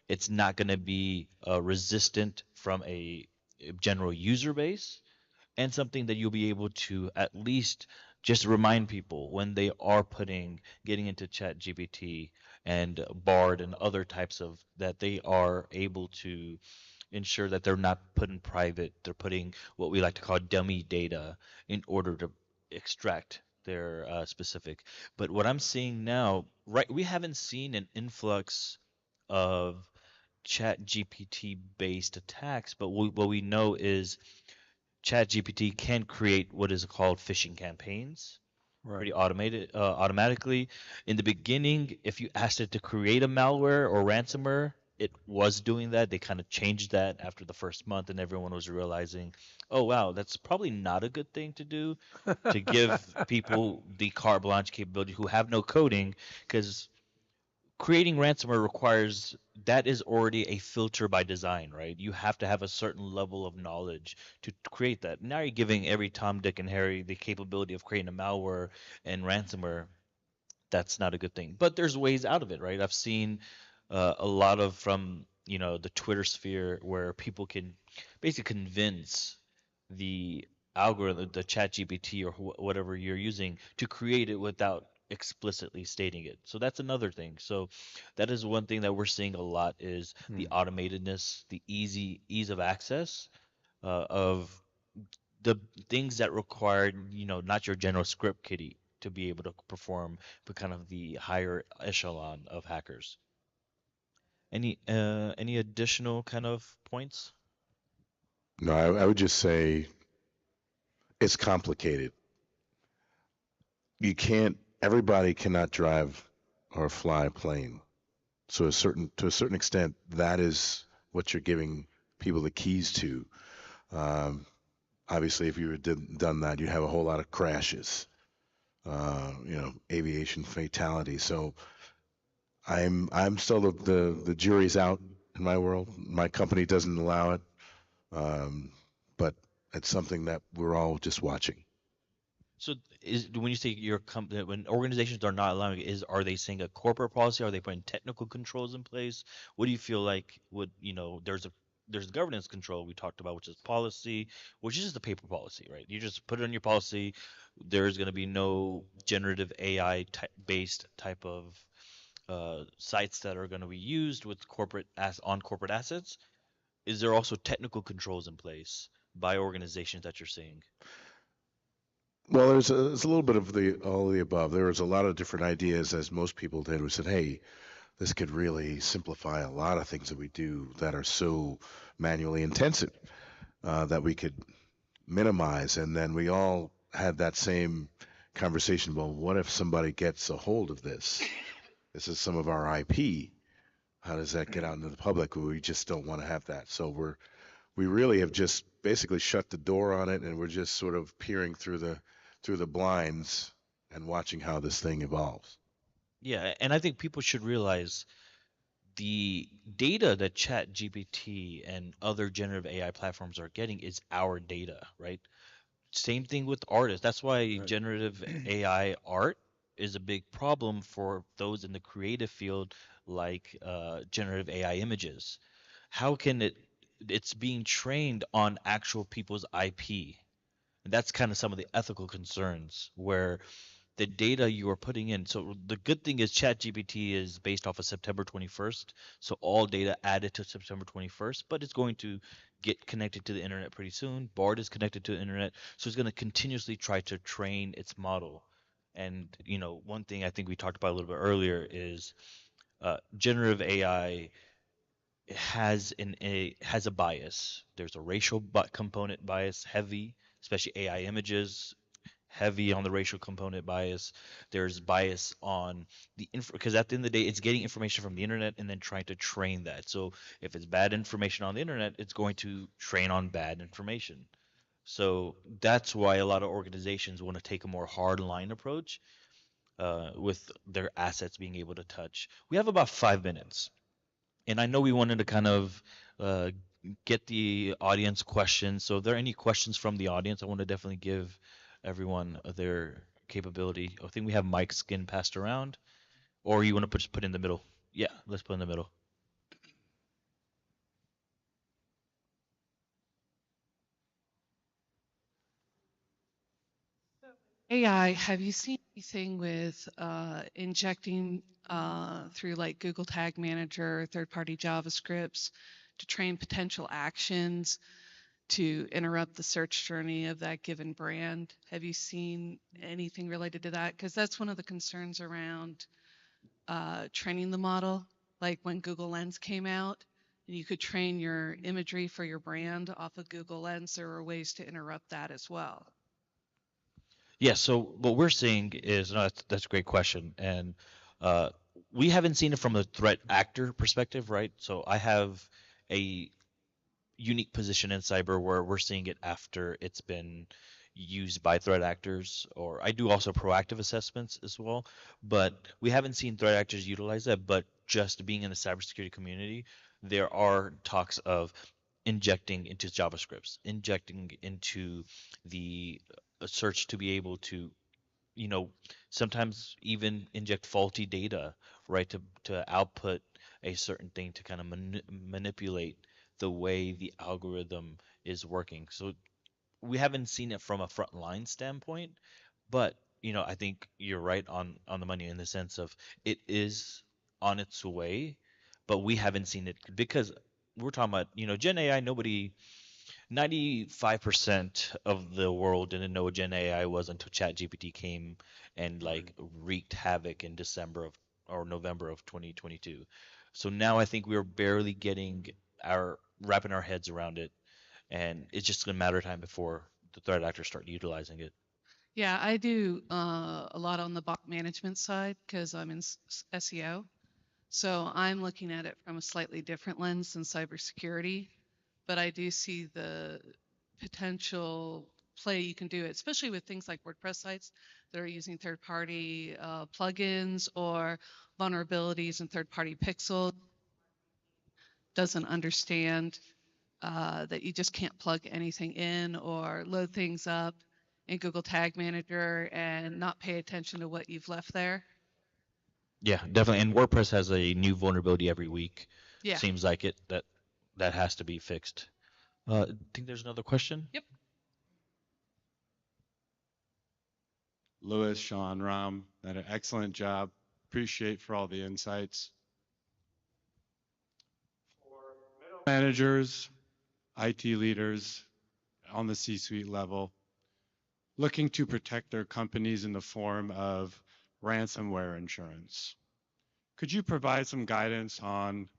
It's not going to be resistant from a general user base, and something that you'll be able to at least just remind people when they are getting into chat gpt and bard and other types of that, they are able to ensure that they're not putting private, they're putting what we like to call dummy data in order to extract their specific. But what I'm seeing now, right, we haven't seen an influx of chat gpt based attacks, but what we know is ChatGPT can create what is called phishing campaigns, pretty automatically. In the beginning, if you asked it to create a malware or ransomware, it was doing that. They kind of changed that after the first month, and everyone was realizing, oh wow, that's probably not a good thing to do, to give people the carte blanche capability who have no coding, because creating ransomware requires, that is already a filter by design, right? You have to have a certain level of knowledge to create that. Now you're giving every Tom, Dick, and Harry the capability of creating a malware and ransomware. That's not a good thing. But there's ways out of it, right? I've seen a lot of from the Twitter sphere where people can basically convince the algorithm, the chat GPT or whatever you're using, to create it without explicitly stating it. So that's another thing. So that is one thing that we're seeing a lot, is the automatedness, the ease of access of the things that require, not your general script kiddie to be able to perform, but kind of the higher echelon of hackers. Any additional kind of points? No, I would just say it's complicated. Everybody cannot drive or fly a plane. So to a certain extent, that is what you're giving people the keys to. Obviously, if you had done that, you'd have a whole lot of crashes, aviation fatality. So I'm still the jury's out in my world. My company doesn't allow it, but it's something that we're all just watching. So when you say your company, when organizations are not allowing it, are they saying a corporate policy? Are they putting technical controls in place? What do you feel like there's governance control we talked about, which is policy, which is just the paper policy, right? You just put it on your policy. There's going to be no generative AI based type of sites that are going to be used with corporate assets. Is there also technical controls in place by organizations that you're seeing? Well, there's a little bit of all of the above. There was a lot of different ideas, as most people did, who said, hey, this could really simplify a lot of things that we do that are so manually intensive, that we could minimize. And then we all had that same conversation. Well, what if somebody gets a hold of this? This is some of our IP. How does that get out into the public? We just don't want to have that. So we really have just basically shut the door on it, and we're just sort of peering through the blinds and watching how this thing evolves. Yeah, and I think people should realize the data that ChatGPT and other generative AI platforms are getting is our data, right? Same thing with artists. That's why generative AI art is a big problem for those in the creative field like generative AI images. How can it's being trained on actual people's IP? And that's kind of some of the ethical concerns where the data you are putting in. So the good thing is ChatGPT is based off of September 21st. So all data added to September 21st, but it's going to get connected to the internet pretty soon. Bard is connected to the internet. So it's going to continuously try to train its model. And, one thing I think we talked about a little bit earlier is generative AI has a bias. There's a racial component bias, heavy, especially AI images, heavy on the racial component bias. There's bias on the because at the end of the day, it's getting information from the internet and then trying to train that. So if it's bad information on the internet, it's going to train on bad information. So that's why a lot of organizations want to take a more hard line approach with their assets being able to touch. We have about 5 minutes. And I know we wanted to kind of uh, get the audience questions. So if there are any questions from the audience, I want to definitely give everyone their capability. I think we have mic skin passed around, or you want to just put in the middle. Yeah, let's put in the middle. AI, have you seen anything with injecting through like Google Tag Manager, third-party JavaScripts to train potential actions to interrupt the search journey of that given brand? Have you seen anything related to that? Because that's one of the concerns around training the model. Like when Google Lens came out, and you could train your imagery for your brand off of Google Lens, there were ways to interrupt that as well. Yeah, so what we're seeing is, no, that's a great question. And we haven't seen it from a threat actor perspective, right? So I have a unique position in cyber where we're seeing it after it's been used by threat actors, or I do also proactive assessments as well, but we haven't seen threat actors utilize that. But just being in the cybersecurity community, there are talks of injecting into JavaScripts, injecting into the search to be able to, sometimes even inject faulty data, right, to output a certain thing to kind of manipulate the way the algorithm is working. So we haven't seen it from a frontline standpoint, but I think you're right on the money in the sense of it is on its way, but we haven't seen it because we're talking about Gen AI. 95% of the world didn't know what Gen AI was until ChatGPT came and like wreaked havoc in December of or November of 2022. So now I think we're barely wrapping our heads around it, and it's just a matter of time before the threat actors start utilizing it. Yeah, I do a lot on the bot management side because I'm in SEO. So I'm looking at it from a slightly different lens than cybersecurity, but I do see the potential play you can do it, especially with things like WordPress sites that are using third-party plugins or vulnerabilities in third-party pixels. Doesn't understand that you just can't plug anything in or load things up in Google Tag Manager and not pay attention to what you've left there. Yeah, definitely. And WordPress has a new vulnerability every week. Yeah. Seems like it that has to be fixed. I think there's another question. Yep. Louis, Sean, Ram, did an excellent job. Appreciate for all the insights. For managers, IT leaders on the C-suite level, looking to protect their companies in the form of ransomware insurance. Could you provide some guidance on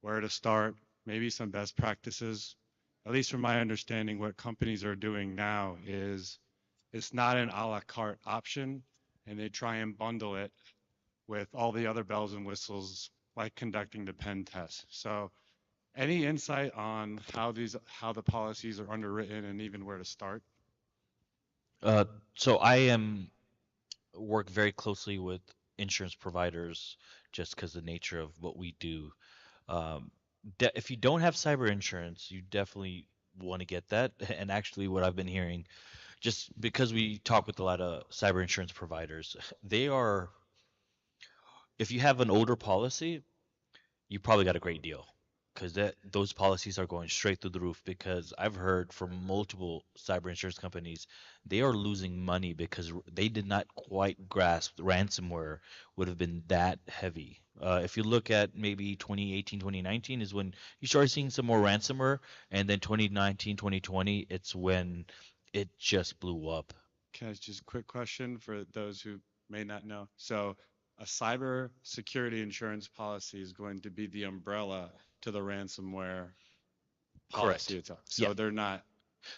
where to start, maybe some best practices? At least from my understanding, what companies are doing now is it's not an a la carte option, and they try and bundle it with all the other bells and whistles, like conducting the pen test. So any insight on how the policies are underwritten and even where to start? So I work very closely with insurance providers just because the nature of what we do. If you don't have cyber insurance, you definitely want to get that. And actually, what I've been hearing, just because we talk with a lot of cyber insurance providers, if you have an older policy, you probably got a great deal because those policies are going straight through the roof. Because I've heard from multiple cyber insurance companies, they are losing money because they did not quite grasp ransomware would have been that heavy. If you look at maybe 2018, 2019 is when you started seeing some more ransomware, and then 2019, 2020, it's when it just blew up. Can I just quick question for those who may not know? So a cyber security insurance policy is going to be the umbrella to the ransomware policy itself. So Yeah. they're not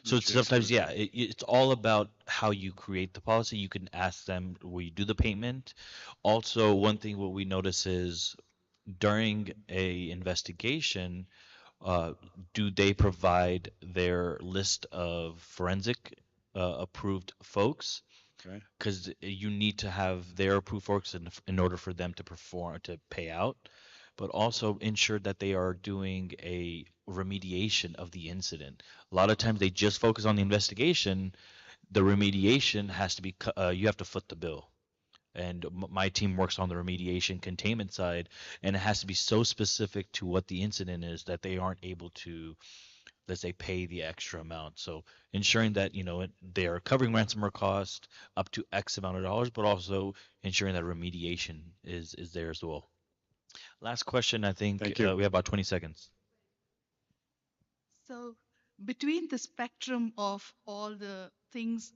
So mutually sometimes, exclusive. yeah, it's all about how you create the policy. You can ask them will you do the payment. Also, one thing what we notice is during a investigation, do they provide their list of forensic approved folks? Okay. Because you need to have their approved folks in order for them to pay out, but also ensure that they are doing a remediation of the incident. A lot of times they just focus on the investigation. The remediation has to be you have to foot the bill. And my team works on the remediation containment side, and it has to be so specific to what the incident is that they aren't able to, let's say, pay the extra amount. So ensuring that they are covering ransomware cost up to X amount of dollars, but also ensuring that remediation is there as well. Last question, I think Thank you. we have about 20 seconds. So between the spectrum of all the things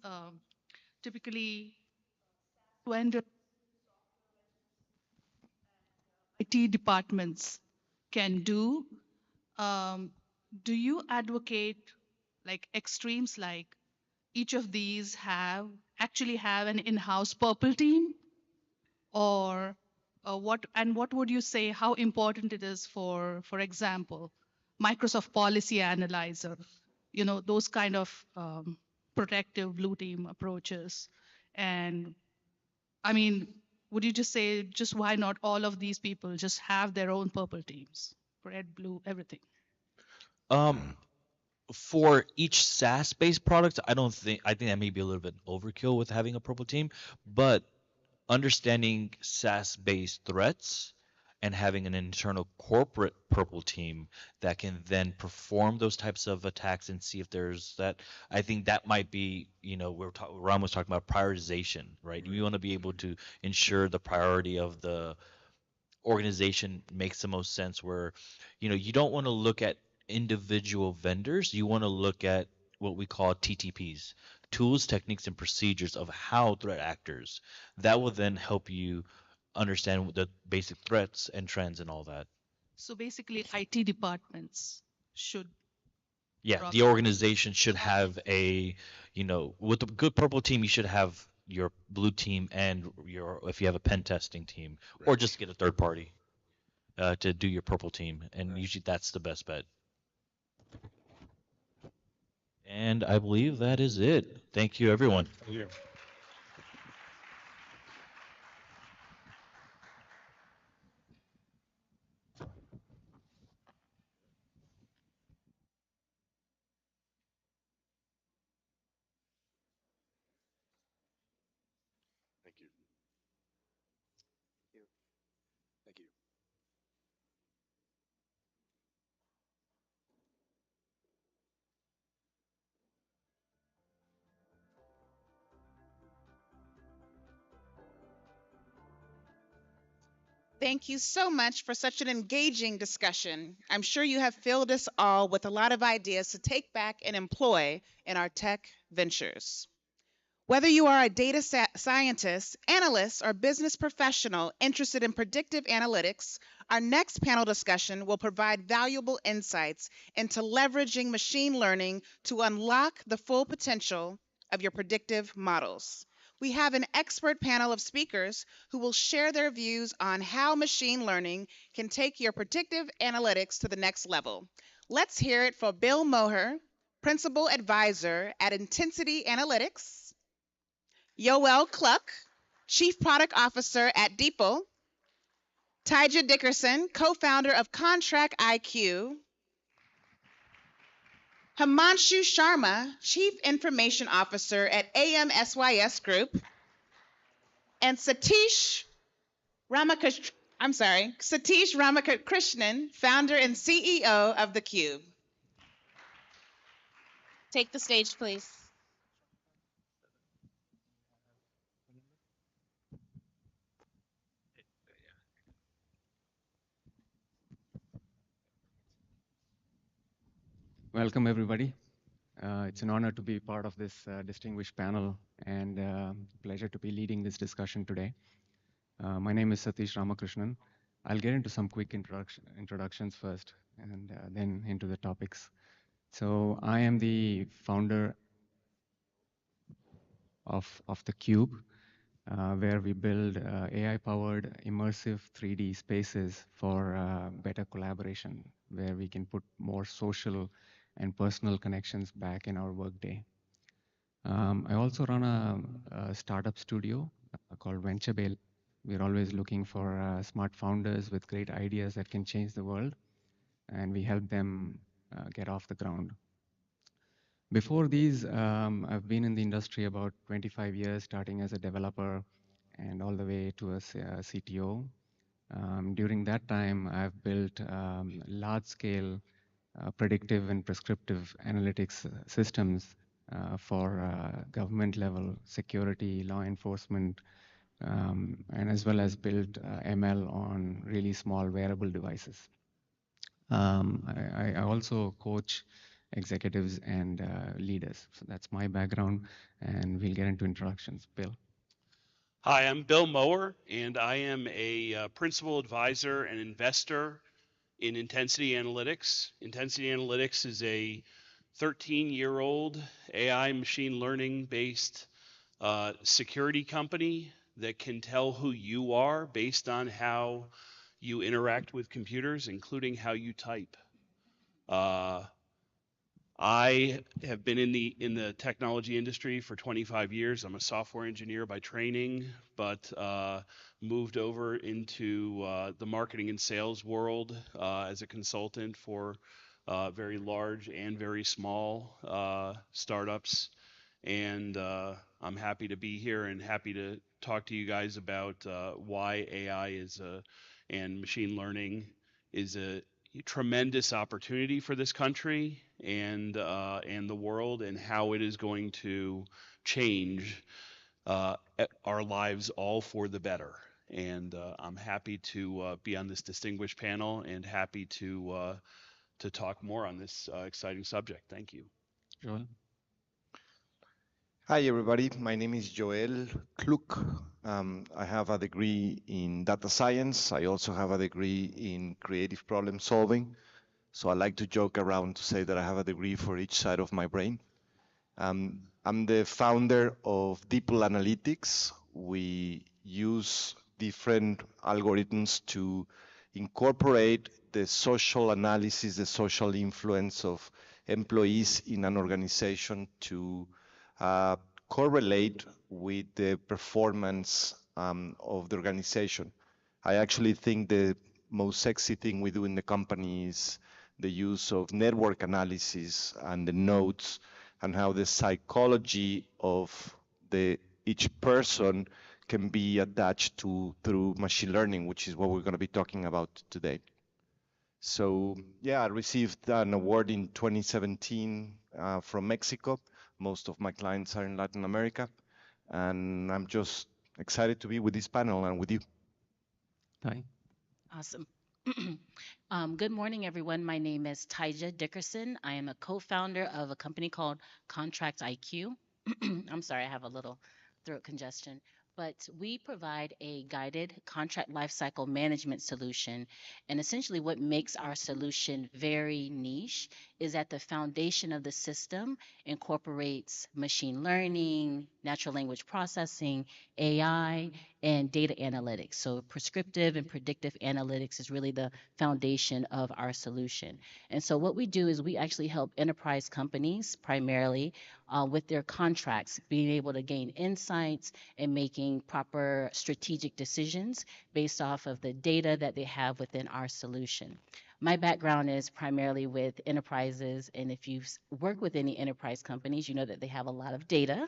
typically vendor IT departments can do, do you advocate like extremes like each of these actually have an in-house purple team? Or what would you say how important it is for example, Microsoft Policy Analyzer, those kind of protective blue team approaches? And I mean, would you just say just why not all of these people just have their own purple teams, red, blue, everything? For each SaaS-based product, I think that may be a little bit overkill with having a purple team, but understanding SaaS-based threats and having an internal corporate purple team that can then perform those types of attacks and see if there's that. I think that might be, Ram was talking about prioritization, right? You want to be able to ensure the priority of the organization makes the most sense, where, you don't want to look at individual vendors. You want to look at what we call TTPs, tools, techniques, and procedures of how threat actors. That will then help you understand the basic threats and trends and all that. So basically, IT departments should. Yeah, the organization should have with a good purple team, you should have your blue team and if you have a pen testing team, or just get a third party to do your purple team, and usually that's the best bet. And I believe that is it. Thank you, everyone. Thank you. Thank you. Thank you. Thank you so much for such an engaging discussion. I'm sure you have filled us all with a lot of ideas to take back and employ in our tech ventures. Whether you are a data scientist, analyst, or business professional interested in predictive analytics, our next panel discussion will provide valuable insights into leveraging machine learning to unlock the full potential of your predictive models. We have an expert panel of speakers who will share their views on how machine learning can take your predictive analytics to the next level. Let's hear it for Bill Moher, Principal Advisor at Intensity Analytics, Yoel Cluck, Chief Product Officer at DeepL, Tyja Dickerson, Co-founder of Contract IQ, Himanshu Sharma, Chief Information Officer at AMSYS Group, and Satish I'm sorry, Satish Ramakrishnan, founder and CEO of theCUBE. Take the stage, please. Welcome, everybody. It's an honor to be part of this distinguished panel and pleasure to be leading this discussion today. My name is Satish Ramakrishnan. I'll get into some quick introductions first and then into the topics. So I am the founder of theCUBE, where we build AI-powered immersive 3D spaces for better collaboration, where we can put more social and personal connections back in our workday. I also run a startup studio called VentureBay. We're always looking for smart founders with great ideas that can change the world, and we help them get off the ground. Before these, I've been in the industry about 25 years, starting as a developer and all the way to a CTO. During that time, I've built large-scale predictive and prescriptive analytics systems for government level security, law enforcement, and as well as built ML on really small wearable devices. I also coach executives and leaders. So that's my background, and we'll get into introductions. Bill. Hi, I'm Bill Mower, and I am a principal advisor and investor in Intensity Analytics. Intensity Analytics is a 13-year-old AI machine learning based security company that can tell who you are based on how you interact with computers, including how you type. I have been in the technology industry for 25 years. I'm a software engineer by training, but moved over into the marketing and sales world as a consultant for very large and very small startups. And I'm happy to be here and happy to talk to you guys about why AI and machine learning is a tremendous opportunity for this country and the world, and how it is going to change our lives all for the better. And I'm happy to be on this distinguished panel and happy to talk more on this exciting subject. Thank you. Joel. Hi, everybody. My name is Joel Kluk. I have a degree in data science. I also have a degree in creative problem solving. So I like to joke around to say that I have a degree for each side of my brain. I'm the founder of DeepL Analytics. We use different algorithms to incorporate the social analysis, the social influence of employees in an organization to correlate with the performance of the organization. I actually think the most sexy thing we do in the company is the use of network analysis and the nodes and how the psychology of each person can be attached to through machine learning, which is what we're going to be talking about today. So yeah, I received an award in 2017 from Mexico. Most of my clients are in Latin America, and I'm just excited to be with this panel and with you. Hi. Awesome. Good morning, everyone. My name is Tyja Dickerson. I am a co-founder of a company called Contract IQ. I'm sorry, I have a little throat congestion. But we provide a guided contract lifecycle management solution. And essentially what makes our solution very niche is that the foundation of the system incorporates machine learning, natural language processing, AI, and data analytics. So prescriptive and predictive analytics is really the foundation of our solution. And so what we do is we actually help enterprise companies primarily with their contracts, being able to gain insights and making proper strategic decisions based off of the data that they have within our solution. My background is primarily with enterprises, and if you've worked with any enterprise companies, you know that they have a lot of data,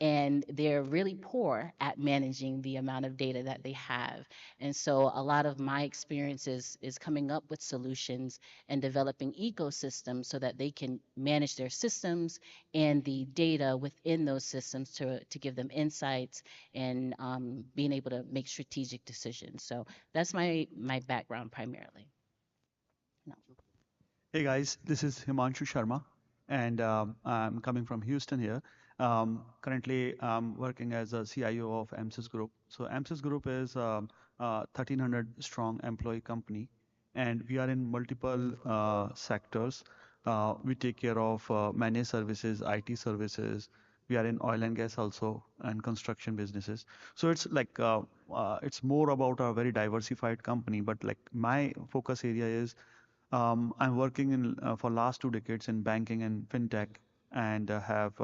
and they're really poor at managing the amount of data that they have. And so a lot of my experience is coming up with solutions and developing ecosystems so that they can manage their systems and the data within those systems to give them insights and being able to make strategic decisions. So that's my background primarily. No. Hey guys, this is Himanshu Sharma, and I'm coming from Houston here. Currently, I'm working as a CIO of MSys Group. So MSys Group is a 1,300 strong employee company, and we are in multiple sectors. We take care of managed services, IT services. We are in oil and gas also, and construction businesses. So it's like it's more about a very diversified company. But like my focus area is I'm working in for last 2 decades in banking and fintech, and have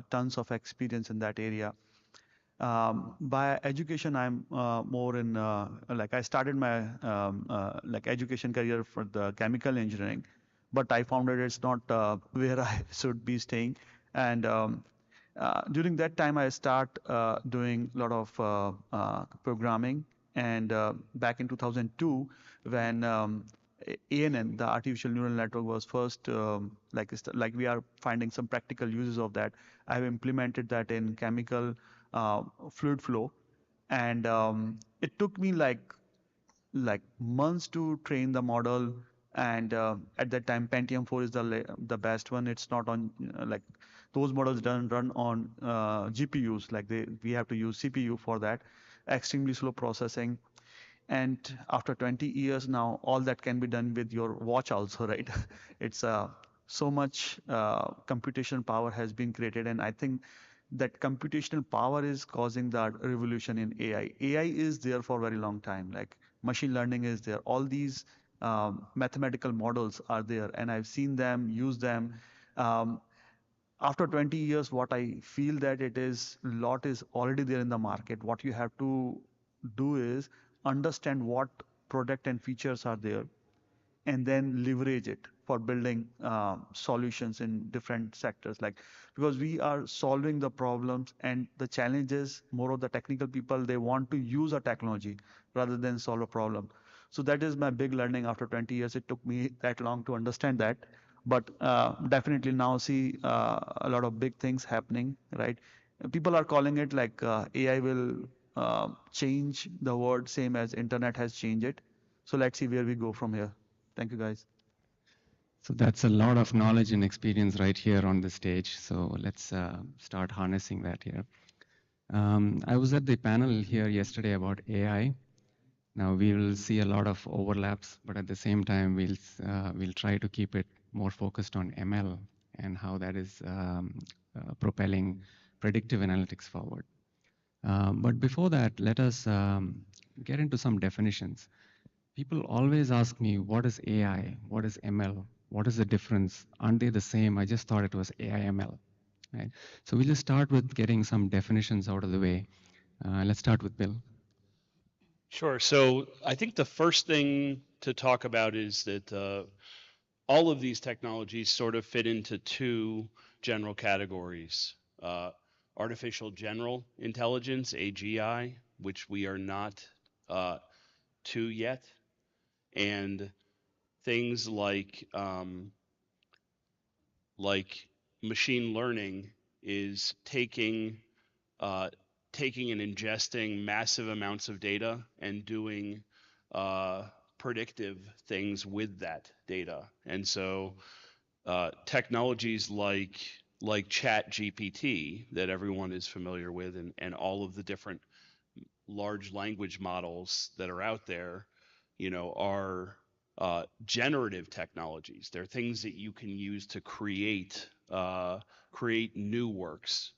tons of experience in that area. By education, I'm more in like I started my like education career for the chemical engineering, but I found that it's not where I should be staying. And during that time, I start doing a lot of programming. And back in 2002, when ANN, the artificial neural network, was first like we are finding some practical uses of that. I've implemented that in chemical fluid flow, and it took me like months to train the model. And at that time, Pentium 4 is the best one. It's not on like those models don't run on GPUs. Like we have to use CPU for that. Extremely slow processing. And after 20 years now, all that can be done with your watch also, right? It's so much computational power has been created, and I think that computational power is causing that revolution in AI. AI is there for a very long time. Like machine learning is there. All these mathematical models are there, and I've seen them, use them. After 20 years, what I feel that it is lot is already there in the market. What you have to do is understand what product and features are there, and then leverage it for building solutions in different sectors. Like because we are solving the problems and the challenges, more of the technical people, they want to use a technology rather than solve a problem. So that is my big learning after 20 years. It took me that long to understand that, but definitely now see a lot of big things happening, right? People are calling it like AI will change the world, same as internet has changed it. So let's see where we go from here. Thank you, guys. So that's a lot of knowledge and experience right here on the stage. So let's start harnessing that here. I was at the panel here yesterday about AI. Now we will see a lot of overlaps, but at the same time, we'll try to keep it more focused on ML and how that is propelling predictive analytics forward. But before that, let us get into some definitions. People always ask me, what is AI? What is ML? What is the difference? Aren't they the same? I just thought it was AI ML. Right? So we'll just start with getting some definitions out of the way. Let's start with Bill. Sure. So I think the first thing to talk about is that all of these technologies sort of fit into two general categories. Artificial general intelligence, AGI, which we are not to yet, and things like machine learning is taking and ingesting massive amounts of data and doing predictive things with that data. And so technologies like ChatGPT that everyone is familiar with, and all of the different large language models that are out there, are generative technologies. They're things that you can use to create new works.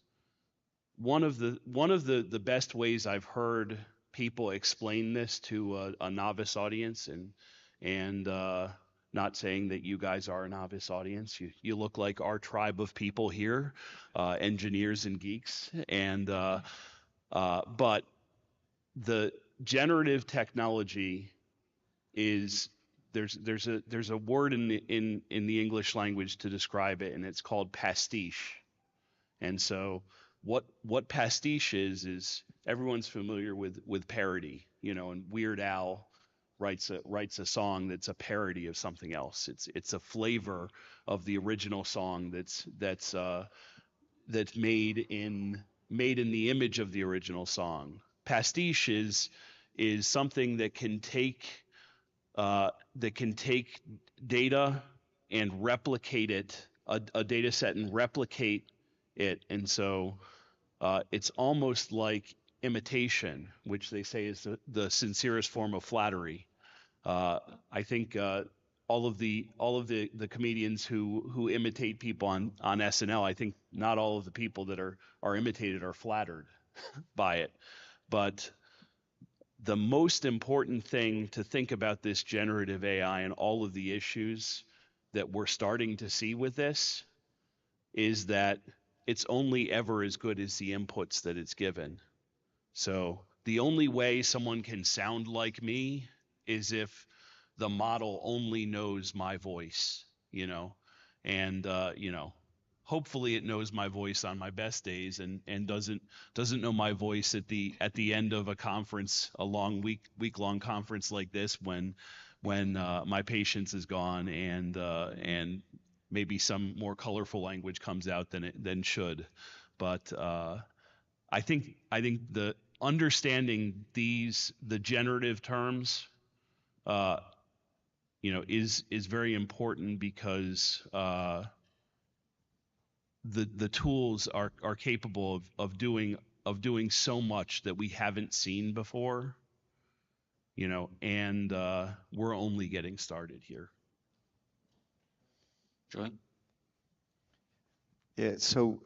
One of the best ways I've heard people explain this to a novice audience, and not saying that you guys are a novice audience. You look like our tribe of people here, engineers and geeks, and but the generative technology is there's a word in the English language to describe it, and it's called pastiche. And so what pastiche is everyone's familiar with parody, and Weird Al writes a song that's a parody of something else. It's a flavor of the original song that's made in the image of the original song. Pastiche is something that can take data and replicate it, a data set, and replicate it. And so it's almost like imitation, which they say is the sincerest form of flattery. I think all of the comedians who imitate people on SNL, I think not all of the people that are imitated are flattered by it. But the most important thing to think about this generative AI and all of the issues that we're starting to see with this is that it's only ever as good as the inputs that it's given. So the only way someone can sound like me is if the model only knows my voice, and hopefully it knows my voice on my best days and doesn't know my voice at the end of a conference, a long week-long conference like this, when my patience is gone and maybe some more colorful language comes out than should. But I think the understanding the generative terms is very important, because the tools are capable of doing so much that we haven't seen before, and we're only getting started here. Joel? Yeah, so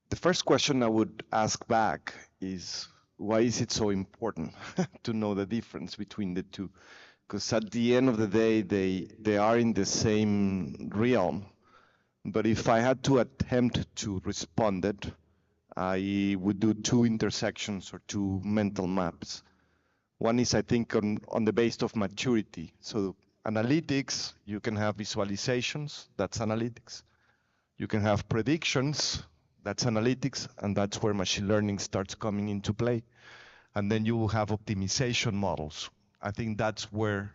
the first question I would ask back is, why is it so important to know the difference between the two? Because at the end of the day, they are in the same realm. But if I had to attempt to respond it, I would do two intersections or two mental maps. One is, I think, on the base of maturity. So analytics, you can have visualizations, that's analytics. You can have predictions, that's analytics, and that's where machine learning starts coming into play. And then you will have optimization models. I think that's where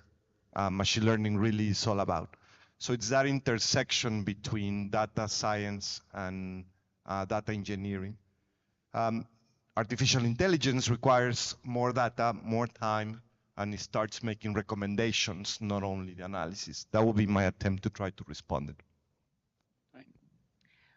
machine learning really is all about. So it's that intersection between data science and data engineering. Artificial intelligence requires more data, more time, and it starts making recommendations, not only the analysis. That would be my attempt to try to respond it.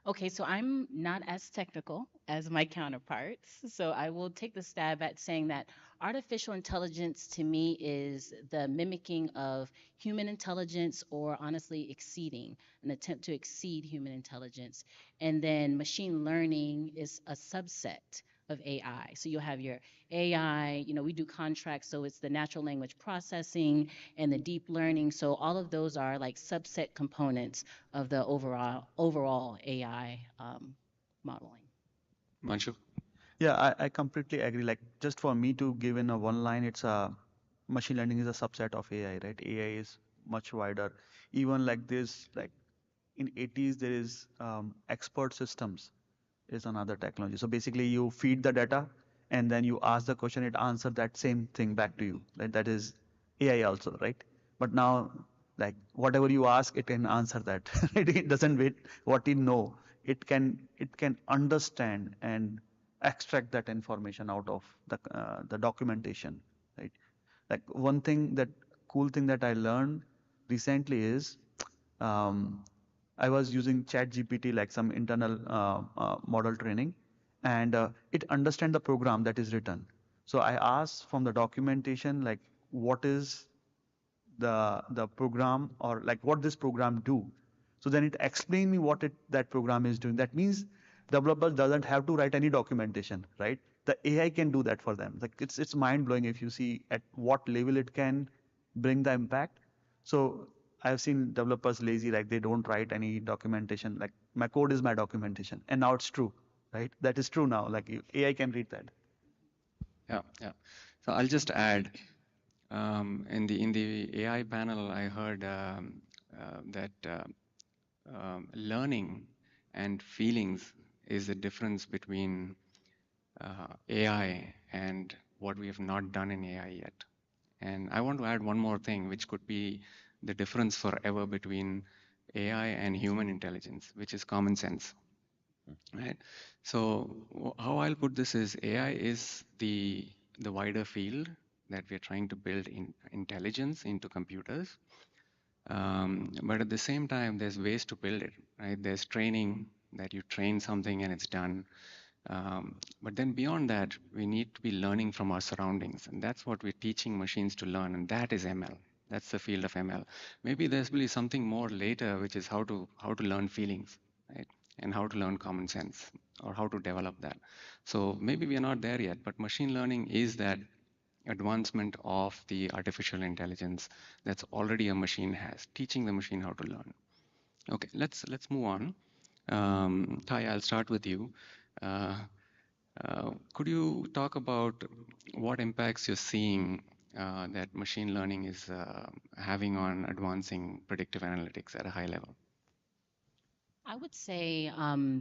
Okay, so I'm not as technical as my counterparts. So I will take the stab at saying that artificial intelligence to me is the mimicking of human intelligence, or honestly exceeding, an attempt to exceed human intelligence. And then machine learning is a subset of AI. So you'll have your AI, we do contracts, so it's the natural language processing and the deep learning. So all of those are like subset components of the overall AI modeling. Manju? Yeah, I completely agree. Like, just for me to give in a one line, it's machine learning is a subset of AI, right? AI is much wider. Even like this, like in 80s, there is expert systems is another technology. So basically you feed the data and then you ask the question, it answers that same thing back to you. Right? That is AI also, right? But now, like whatever you ask, it can answer that. It doesn't wait what it know. It can understand and extract that information out of the documentation, right? Like one thing cool thing that I learned recently is I was using ChatGPT, like some internal model training, and it understands the program that is written. So I asked from the documentation, like, what is the program, or like what this program do? So then it explained me what that program is doing. That means developer doesn't have to write any documentation, right? The AI can do that for them. Like it's mind blowing if you see at what level it can bring the impact. So I've seen developers lazy, like they don't write any documentation. Like my code is my documentation, and now it's true, right? That is true now. Like AI can read that. Yeah. So I'll just add, In the AI panel, I heard that learning and feelings is the difference between AI and what we have not done in AI yet. And I want to add one more thing, which could be the difference forever between AI and human intelligence, which is common sense. Right. So how I'll put this is AI is the wider field that we're trying to build in intelligence into computers. But at the same time, there's ways to build it, right? There's training that you train something and it's done. But then beyond that, we need to be learning from our surroundings. And that's what we're teaching machines to learn. And that is ML. That's the field of ML. Maybe there's really something more later, which is how to learn feelings, right? And how to learn common sense or how to develop that. So maybe we are not there yet, but machine learning is that advancement of the artificial intelligence that's already a machine has, teaching the machine how to learn. Okay, let's move on. Tai, I'll start with you. Could you talk about what impacts you're seeing that machine learning is having on advancing predictive analytics at a high level? I would say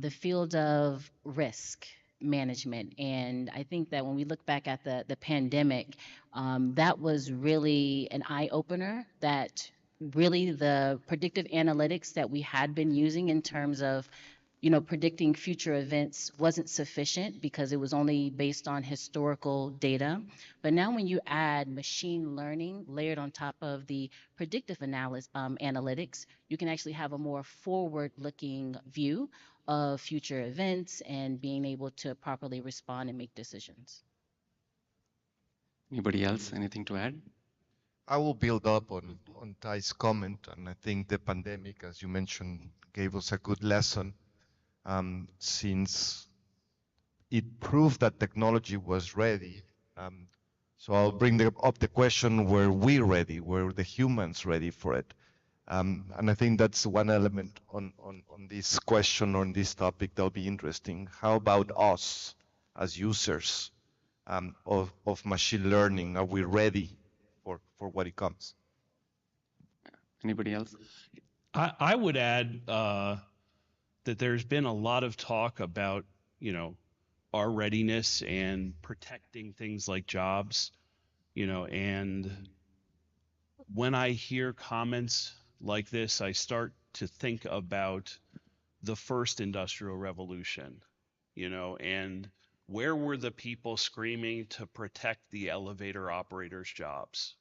the field of risk management. And I think that when we look back at the pandemic, that was really an eye opener that really the predictive analytics that we had been using in terms of predicting future events wasn't sufficient because it was only based on historical data. But now when you add machine learning layered on top of the predictive analytics, you can actually have a more forward-looking view of future events and being able to properly respond and make decisions. Anybody else? Anything to add? I will build up on Tai's comment, and I think the pandemic, as you mentioned, gave us a good lesson. Since it proved that technology was ready. So I'll bring up the question, were we ready? Were the humans ready for it? And I think that's one element on this question, on this topic that'll be interesting. How about us as users of machine learning? Are we ready for what it comes? Anybody else? I would add that there's been a lot of talk about, our readiness and protecting things like jobs, and when I hear comments like this, I start to think about the first industrial revolution, and where were the people screaming to protect the elevator operators' jobs?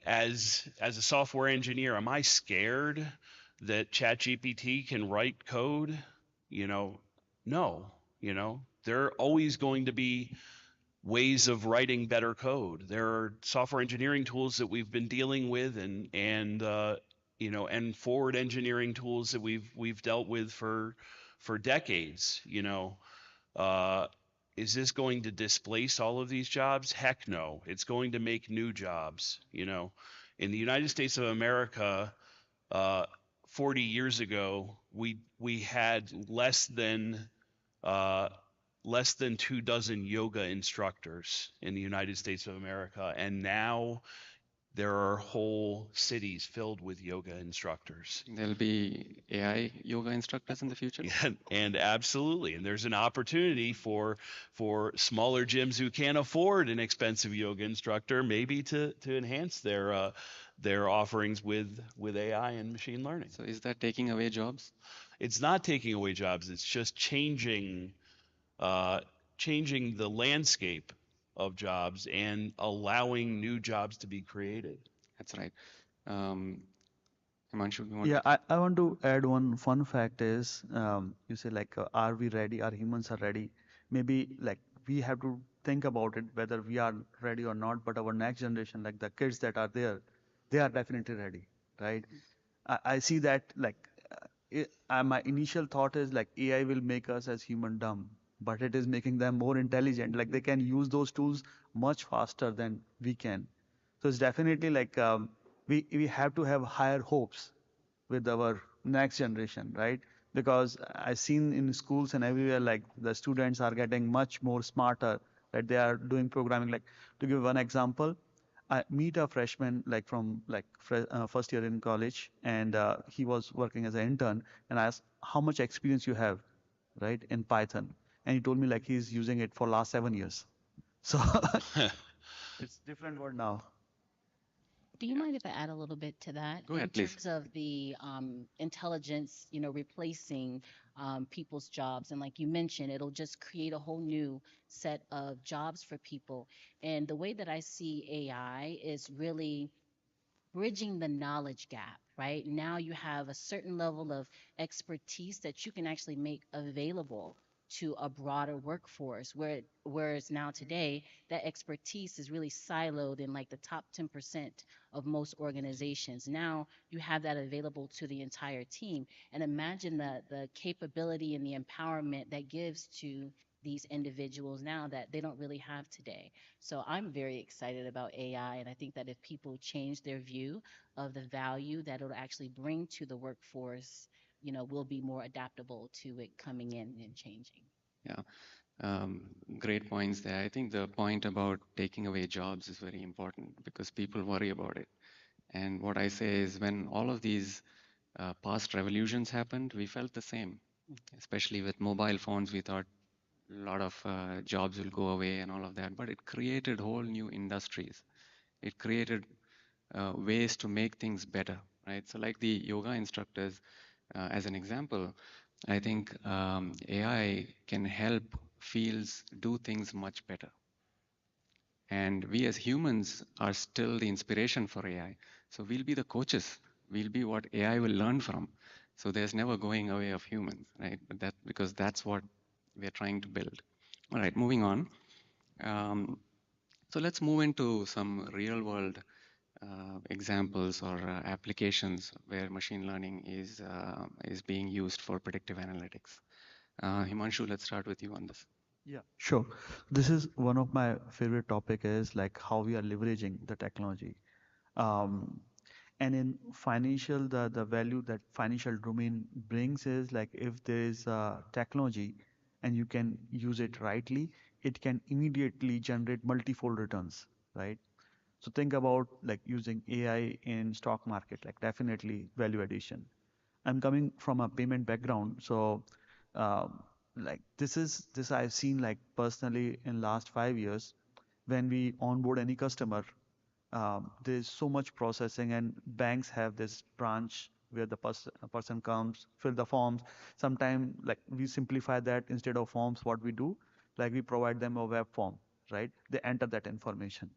As a software engineer, am I scared that ChatGPT can write code? No. There are always going to be ways of writing better code. There are software engineering tools that we've been dealing with, and forward engineering tools that we've dealt with for decades. Is this going to displace all of these jobs? Heck no. It's going to make new jobs. In the United States of America, 40 years ago, we had less than 24 yoga instructors in the United States of America, and now there are whole cities filled with yoga instructors. There'll be AI yoga instructors in the future? Yeah, and absolutely. And there's an opportunity for smaller gyms who can't afford an expensive yoga instructor, maybe to enhance their offerings with AI and machine learning. So is that taking away jobs? It's not taking away jobs. It's just changing the landscape of jobs and allowing new jobs to be created. That's right. Himanshu, you want Yeah, I want to add one fun fact is, you say are we ready? Our humans are ready. Maybe we have to think about it, whether we are ready or not, but our next generation, like the kids that are there, they are definitely ready, right? I see that my initial thought is AI will make us as human dumb, but it is making them more intelligent. They can use those tools much faster than we can. So it's definitely we have to have higher hopes with our next generation, right? Because I've seen in schools and everywhere, the students are getting much more smarter right? They are doing programming. Like to give one example, I meet a freshman like from like first year in college, and he was working as an intern, and I asked how much experience you have, right, in Python, and he told me like he's using it for last 7 years. So it's different word now. Do you mind if I add a little bit to that Go in ahead, please. terms of the intelligence, replacing people's jobs? And like you mentioned, it'll just create a whole new set of jobs for people. And the way that I see AI is really bridging the knowledge gap, right? Now you have a certain level of expertise that you can actually make available to a broader workforce, whereas now today that expertise is really siloed in like the top 10% of most organizations. Now you have that available to the entire team, and imagine the capability and the empowerment that gives to these individuals now that they don't really have today. So I'm very excited about AI, and I think that if people change their view of the value that it'll actually bring to the workforce, we'll be more adaptable to it coming in and changing. Yeah, great points there. I think the point about taking away jobs is very important because people worry about it. And what I say is when all of these past revolutions happened, we felt the same. Especially with mobile phones, we thought a lot of jobs will go away and all of that, but it created whole new industries. It created ways to make things better, right? So like the yoga instructors, as an example, I think AI can help fields do things much better. And we as humans are still the inspiration for AI. So we'll be the coaches. We'll be what AI will learn from. So there's never going away of humans, right? But because that's what we're trying to build. All right, moving on. So let's move into some real world examples or applications where machine learning is being used for predictive analytics. Himanshu, let's start with you on this. Yeah, sure. This is one of my favorite topic is like how we are leveraging the technology. Um, and in financial, the value that financial domain brings is like if there is a technology and you can use it rightly, it can immediately generate multifold returns, right? So think about like using AI in stock market, like definitely value addition. I'm coming from a payment background, so like this I've seen like personally in last 5 years. When we onboard any customer, there's so much processing, and banks have this branch where the a person comes, fill the forms. Sometimes like we simplify that instead of forms, what we do, like we provide them a web form, right? They enter that information.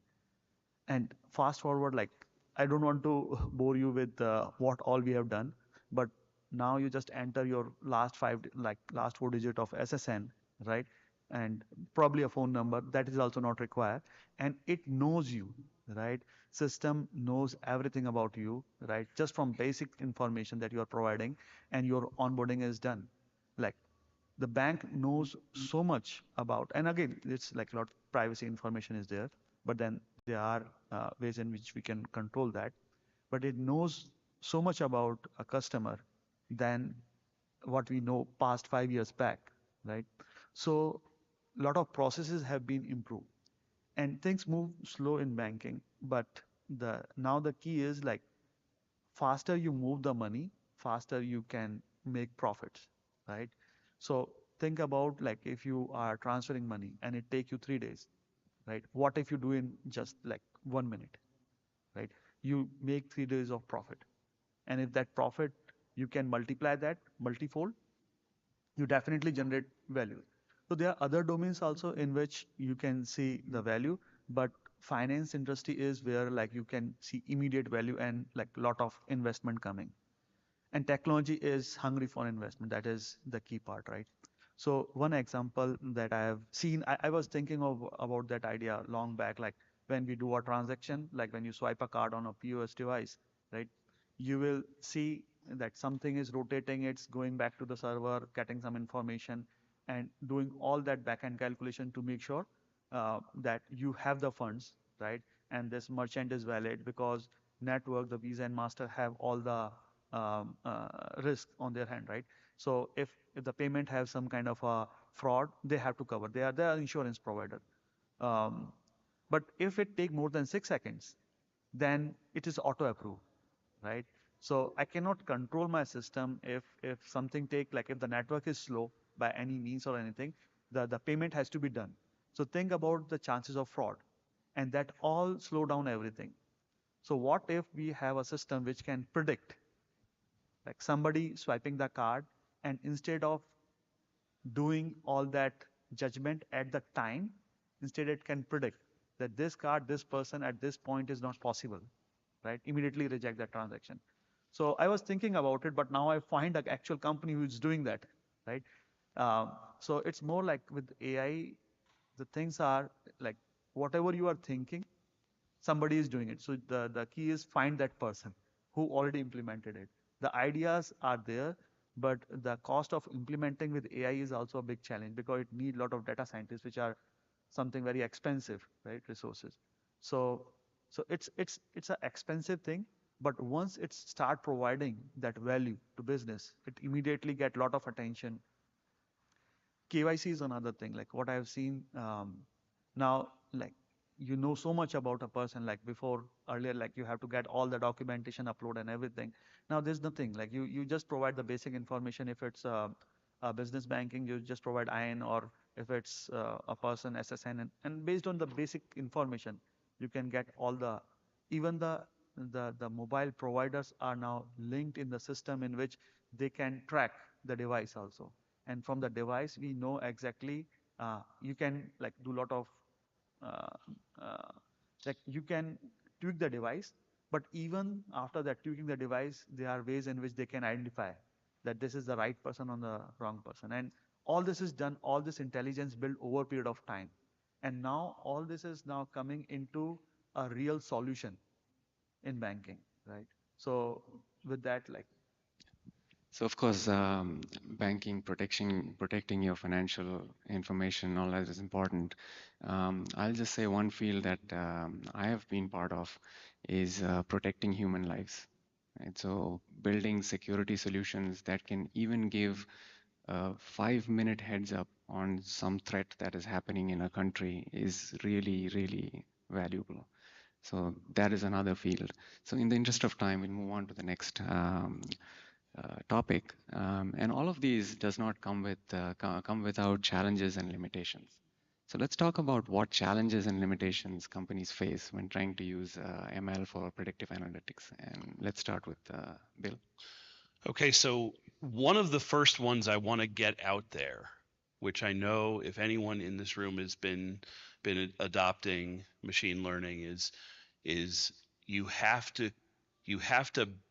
And fast forward, like I don't want to bore you with what all we have done, but now you just enter your last 4 digit of SSN, right? And probably a phone number that is also not required, and it knows you, right? System knows everything about you, right? Just from basic information that you are providing, and your onboarding is done. Like the bank knows so much about, and again, it's like a lot privacy information is there, but then there are ways in which we can control that. But it knows so much about a customer than what we know past 5 years back, right? So a lot of processes have been improved, and things move slow in banking. But the key is like faster you move the money, faster you can make profits, right? So think about like if you are transferring money and it take you 3 days, right? What if you do in just like 1 minute, right? You make 3 days of profit, and if that profit you can multiply that multifold, you definitely generate value. So there are other domains also in which you can see the value, but finance industry is where like you can see immediate value and like lot of investment coming. And technology is hungry for investment. That is the key part, right? So one example that I have seen, I was thinking of about that idea long back, like when we do a transaction, like when you swipe a card on a POS device, right? You will see that something is rotating, it's going back to the server, getting some information, and doing all that backend calculation to make sure that you have the funds, right? And this merchant is valid because network, the Visa and Master have all the risk on their hand, right? So if the payment has some kind of a fraud, they have to cover. They are the insurance provider. Um, but if it take more than 6 seconds, then it is auto approve, right? So I cannot control my system if something take, like if the network is slow by any means or anything, the payment has to be done. So think about the chances of fraud, and that all slow down everything. So what if we have a system which can predict, like somebody swiping the card, and instead of doing all that judgment at the time, instead it can predict that this card, this person at this point is not possible, right? Immediately reject that transaction. So I was thinking about it, but now I find an actual company who is doing that, right? So it's more like with AI, the things are like whatever you are thinking, somebody is doing it. So the key is find that person who already implemented it. The ideas are there, but the cost of implementing with AI is also a big challenge because it need a lot of data scientists, which are something very expensive, right? Resources. So it's an expensive thing, but once it start providing that value to business, it immediately get a lot of attention. KYC is another thing. Like what I've seen now, like you know so much about a person. Like before, earlier, like you have to get all the documentation upload and everything. Now there's nothing. Like you just provide the basic information. If it's business banking, you just provide IN, or if it's a person SSN, and based on the basic information, you can get all the, even the mobile providers are now linked in the system in which they can track the device also. And from the device, we know exactly, you can like do a lot of, uh, uh, like you can tweak the device, but even after that tweaking the device, there are ways in which they can identify that this is the right person or the wrong person. And all this is done, all this intelligence built over a period of time. And now all this is now coming into a real solution in banking, right? So with that, like, So of course, banking protecting your financial information, all that is important. I'll just say one field that I have been part of is protecting human lives. Right? So building security solutions that can even give a 5-minute heads up on some threat that is happening in a country is really, really valuable. So that is another field. So in the interest of time, we'll move on to the next topic. And all of these does not come without challenges and limitations. So let's talk about what challenges and limitations companies face when trying to use ML for predictive analytics. And let's start with Bill. Okay, so one of the first ones I want to get out there, which I know if anyone in this room has been adopting machine learning, is you have to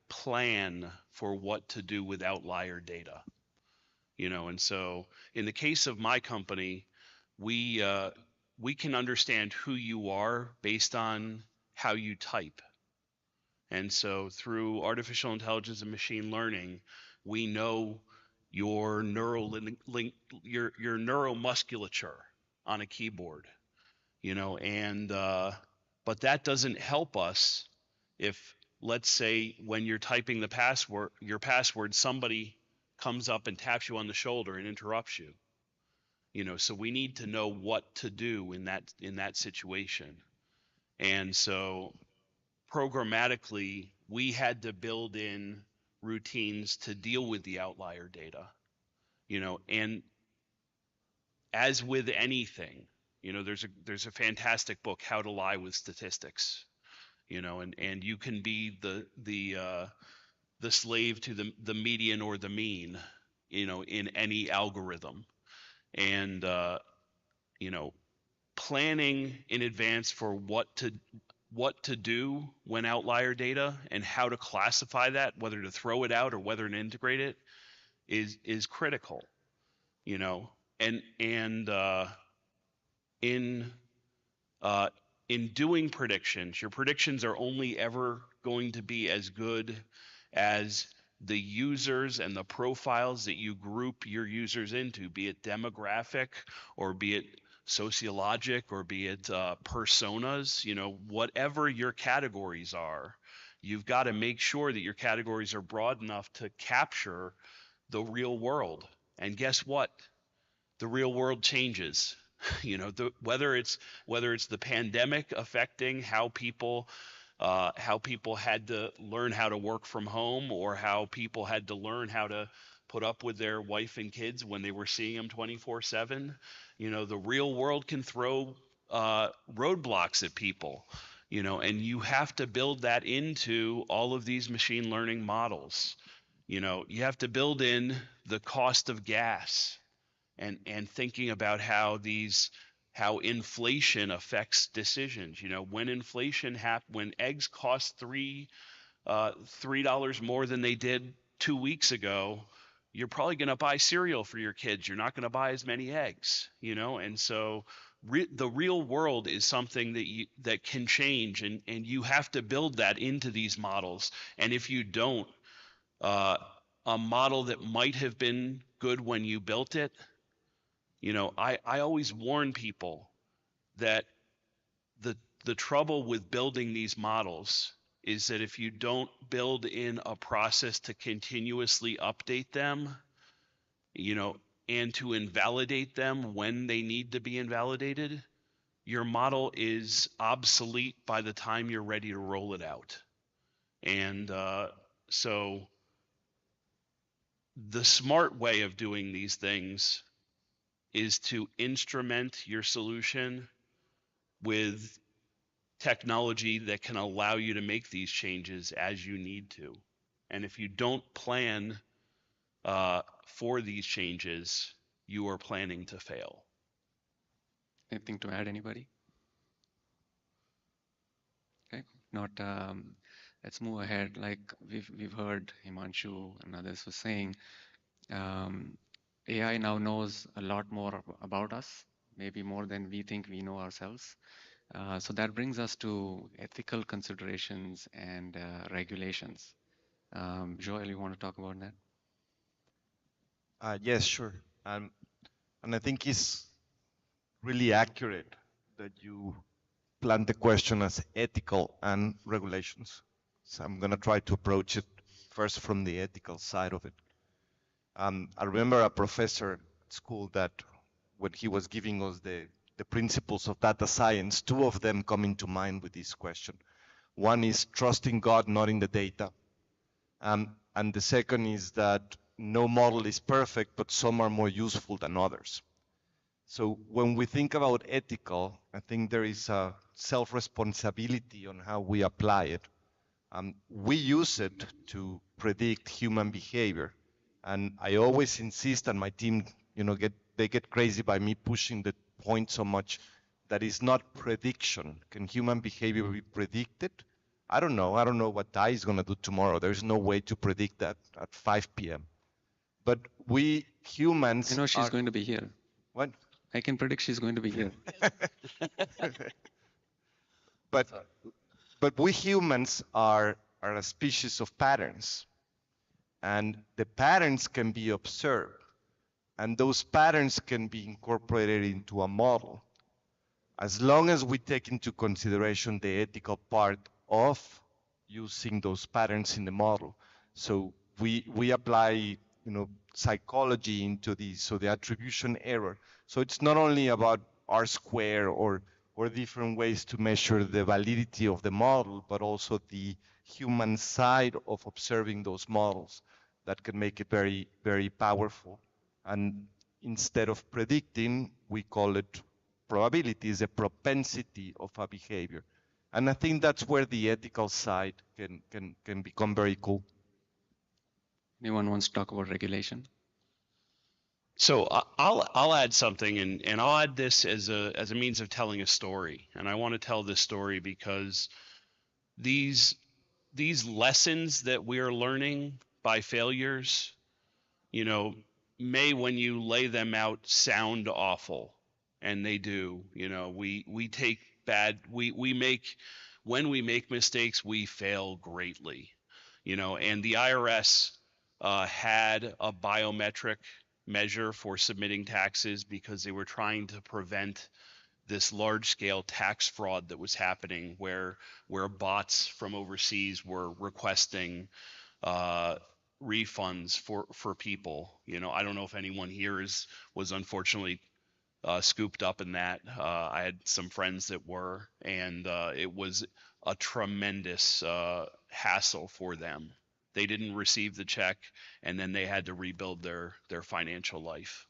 plan for what to do with outlier data. And so in the case of my company, we can understand who you are based on how you type. And so through artificial intelligence and machine learning, we know your your neuromusculature on a keyboard, and but that doesn't help us if, let's say, when you're typing your password, somebody comes up and taps you on the shoulder and interrupts you. So we need to know what to do in that situation. And so programmatically, we had to build in routines to deal with the outlier data, and as with anything, there's a fantastic book, How to Lie with Statistics, and you can be the slave to the median or the mean, in any algorithm. And planning in advance for what to do when outlier data and how to classify that, whether to throw it out or whether to integrate it, is critical. And in doing predictions, your predictions are only ever going to be as good as the users and the profiles that you group your users into, be it demographic or be it sociologic or be it personas, whatever your categories are, you've got to make sure that your categories are broad enough to capture the real world. And guess what? The real world changes. You know, whether it's the pandemic affecting how people had to learn how to work from home, or how people had to learn how to put up with their wife and kids when they were seeing them 24/7. You know, the real world can throw roadblocks at people, you know, and you have to build that into all of these machine learning models. You know, you have to build in the cost of gas, and thinking about how inflation affects decisions. You know, when when eggs cost $3 more than they did 2 weeks ago, you're probably going to buy cereal for your kids. You're not going to buy as many eggs, you know? And so the real world is something that can change, and you have to build that into these models. And if you don't, a model that might have been good when you built it, you know, I always warn people that the trouble with building these models is that if you don't build in a process to continuously update them, you know, and to invalidate them when they need to be invalidated, your model is obsolete by the time you're ready to roll it out. And so the smart way of doing these things is to instrument your solution with technology that can allow you to make these changes as you need to. And if you don't plan for these changes, you are planning to fail. Anything to add, anybody? Okay, not. Let's move ahead. Like we've heard Himanshu and others were saying, AI now knows a lot more about us, maybe more than we think we know ourselves. So that brings us to ethical considerations and regulations. Joel, you want to talk about that? Yes, sure. And I think it's really accurate that you plant the question as ethical and regulations. So I'm going to try to approach it first from the ethical side of it. I remember a professor at school that when he was giving us the principles of data science, two of them come into mind with this question. One is trusting God, not in the data. And the second is that no model is perfect, but some are more useful than others. So when we think about ethical, I think there is a self-responsibility on how we apply it. We use it to predict human behavior. And I always insist, and my team, you know, they get crazy by me pushing the point so much, that is not prediction. Can human behavior be predicted? I don't know. I don't know what Dai is going to do tomorrow. There's no way to predict that at 5 p.m. But we humans, you know, she's going to be here. What? I can predict she's going to be here. But we humans are a species of patterns, and the patterns can be observed, and those patterns can be incorporated into a model, as long as we take into consideration the ethical part of using those patterns in the model. So we apply, you know, psychology into this, so the attribution error. So it's not only about R-square or different ways to measure the validity of the model, but also the human side of observing those models that can make it very, very powerful. And instead of predicting, we call it probability, is a propensity of a behavior. And I think that's where the ethical side can become very cool. Anyone wants to talk about regulation? So I'll add something, and I'll add this as a means of telling a story. And I want to tell this story because these lessons that we are learning by failures, you know, may, when you lay them out, sound awful, and they do. You know, we make, when we make mistakes, we fail greatly. You know, and the IRS had a biometric measure for submitting taxes because they were trying to prevent this large-scale tax fraud that was happening, where bots from overseas were requesting refunds for people. You know, I don't know if anyone here was unfortunately scooped up in that. I had some friends that were, and it was a tremendous hassle for them. They didn't receive the check, and then they had to rebuild their financial life.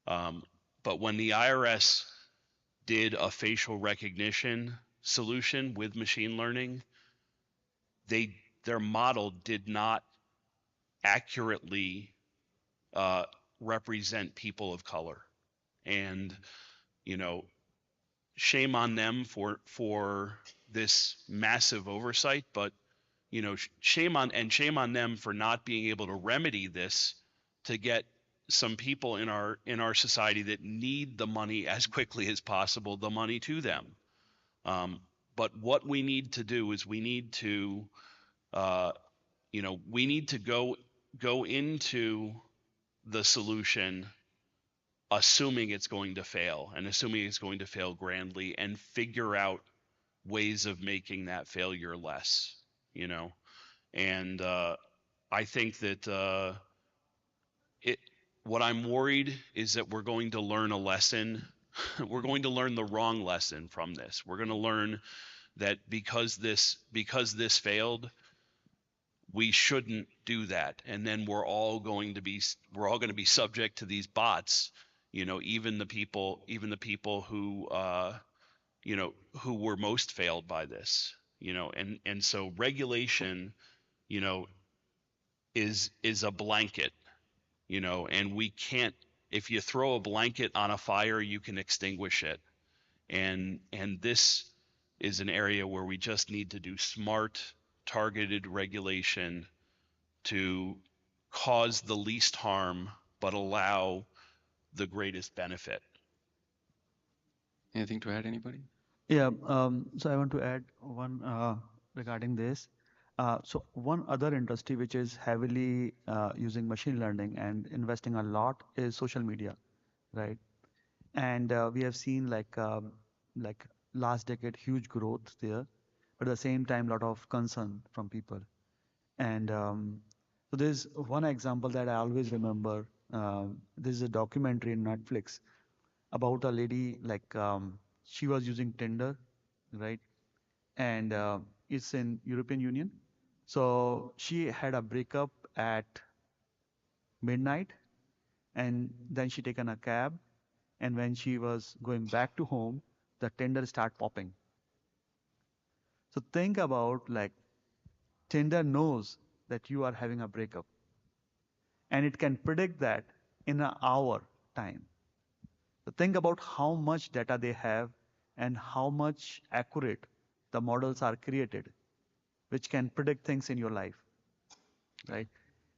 But when the IRS did a facial recognition solution with machine learning, their model did not accurately represent people of color. And shame on them for this massive oversight, but shame on them for not being able to remedy this to get some people in our society that need the money as quickly as possible, the money to them. But what we need to do is we need to go into the solution assuming it's going to fail, and assuming it's going to fail grandly, and figure out ways of making that failure less, and I think that what I'm worried is that we're going to learn a lesson. We're going to learn the wrong lesson from this. We're going to learn that because this failed, we shouldn't do that, and then we're all going to be subject to these bots. Even the people who who were most failed by this. And so regulation, is a blanket, and we can't. If you throw a blanket on a fire, you can extinguish it, and this is an area where we just need to do smart, targeted regulation to cause the least harm but allow the greatest benefit. Anything to add, anybody? Yeah, so I want to add one regarding this. So one other industry which is heavily using machine learning and investing a lot is social media, right? And we have seen like last decade huge growth there, but at the same time lot of concern from people. And so there's one example that I always remember. This is a documentary in Netflix about a lady she was using Tinder, right? And it's in European Union. So she had a breakup at midnight, and then she taken a cab, and when she was going back to home, the Tinder start popping. So think about Tinder knows that you are having a breakup, and it can predict that in an hour time. So think about how much data they have and how much accurate the models are created, which can predict things in your life, right?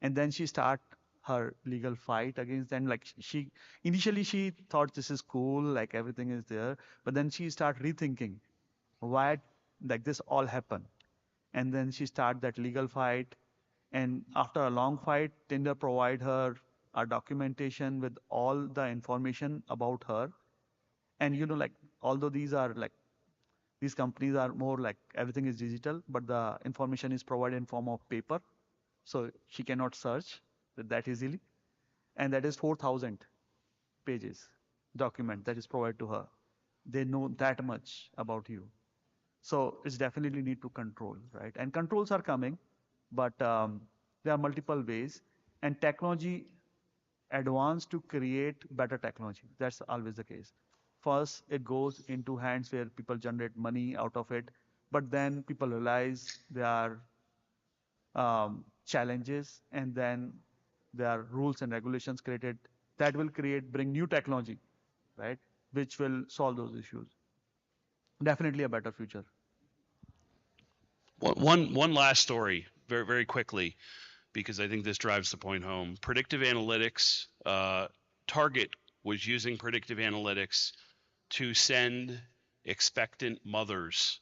And then she start her legal fight against them. She initially thought this is cool, everything is there, but then she start rethinking why this all happened, and then she start that legal fight. And after a long fight, Tinder provide her a documentation with all the information about her. And although these companies are more everything is digital, but the information is provided in form of paper, so she cannot search that easily. And that is 4,000 pages document that is provided to her. They know that much about you. So it's definitely need to control, right? And controls are coming, but there are multiple ways, and technology advance to create better technology. That's always the case. First, it goes into hands where people generate money out of it, but then people realize there are challenges, and then there are rules and regulations created that will bring new technology, right, which will solve those issues. Definitely a better future. One last story, very, very quickly, because I think this drives the point home. Predictive analytics, Target was using predictive analytics to send expectant mothers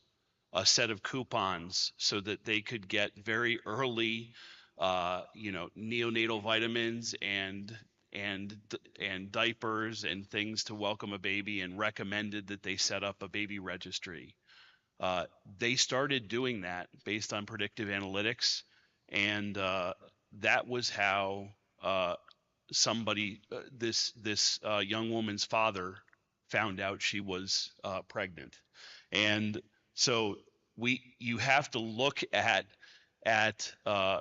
a set of coupons so that they could get very early, neonatal vitamins and diapers and things to welcome a baby, and recommended that they set up a baby registry. They started doing that based on predictive analytics, and that was how this young woman's father found out she was pregnant. And so you have to look at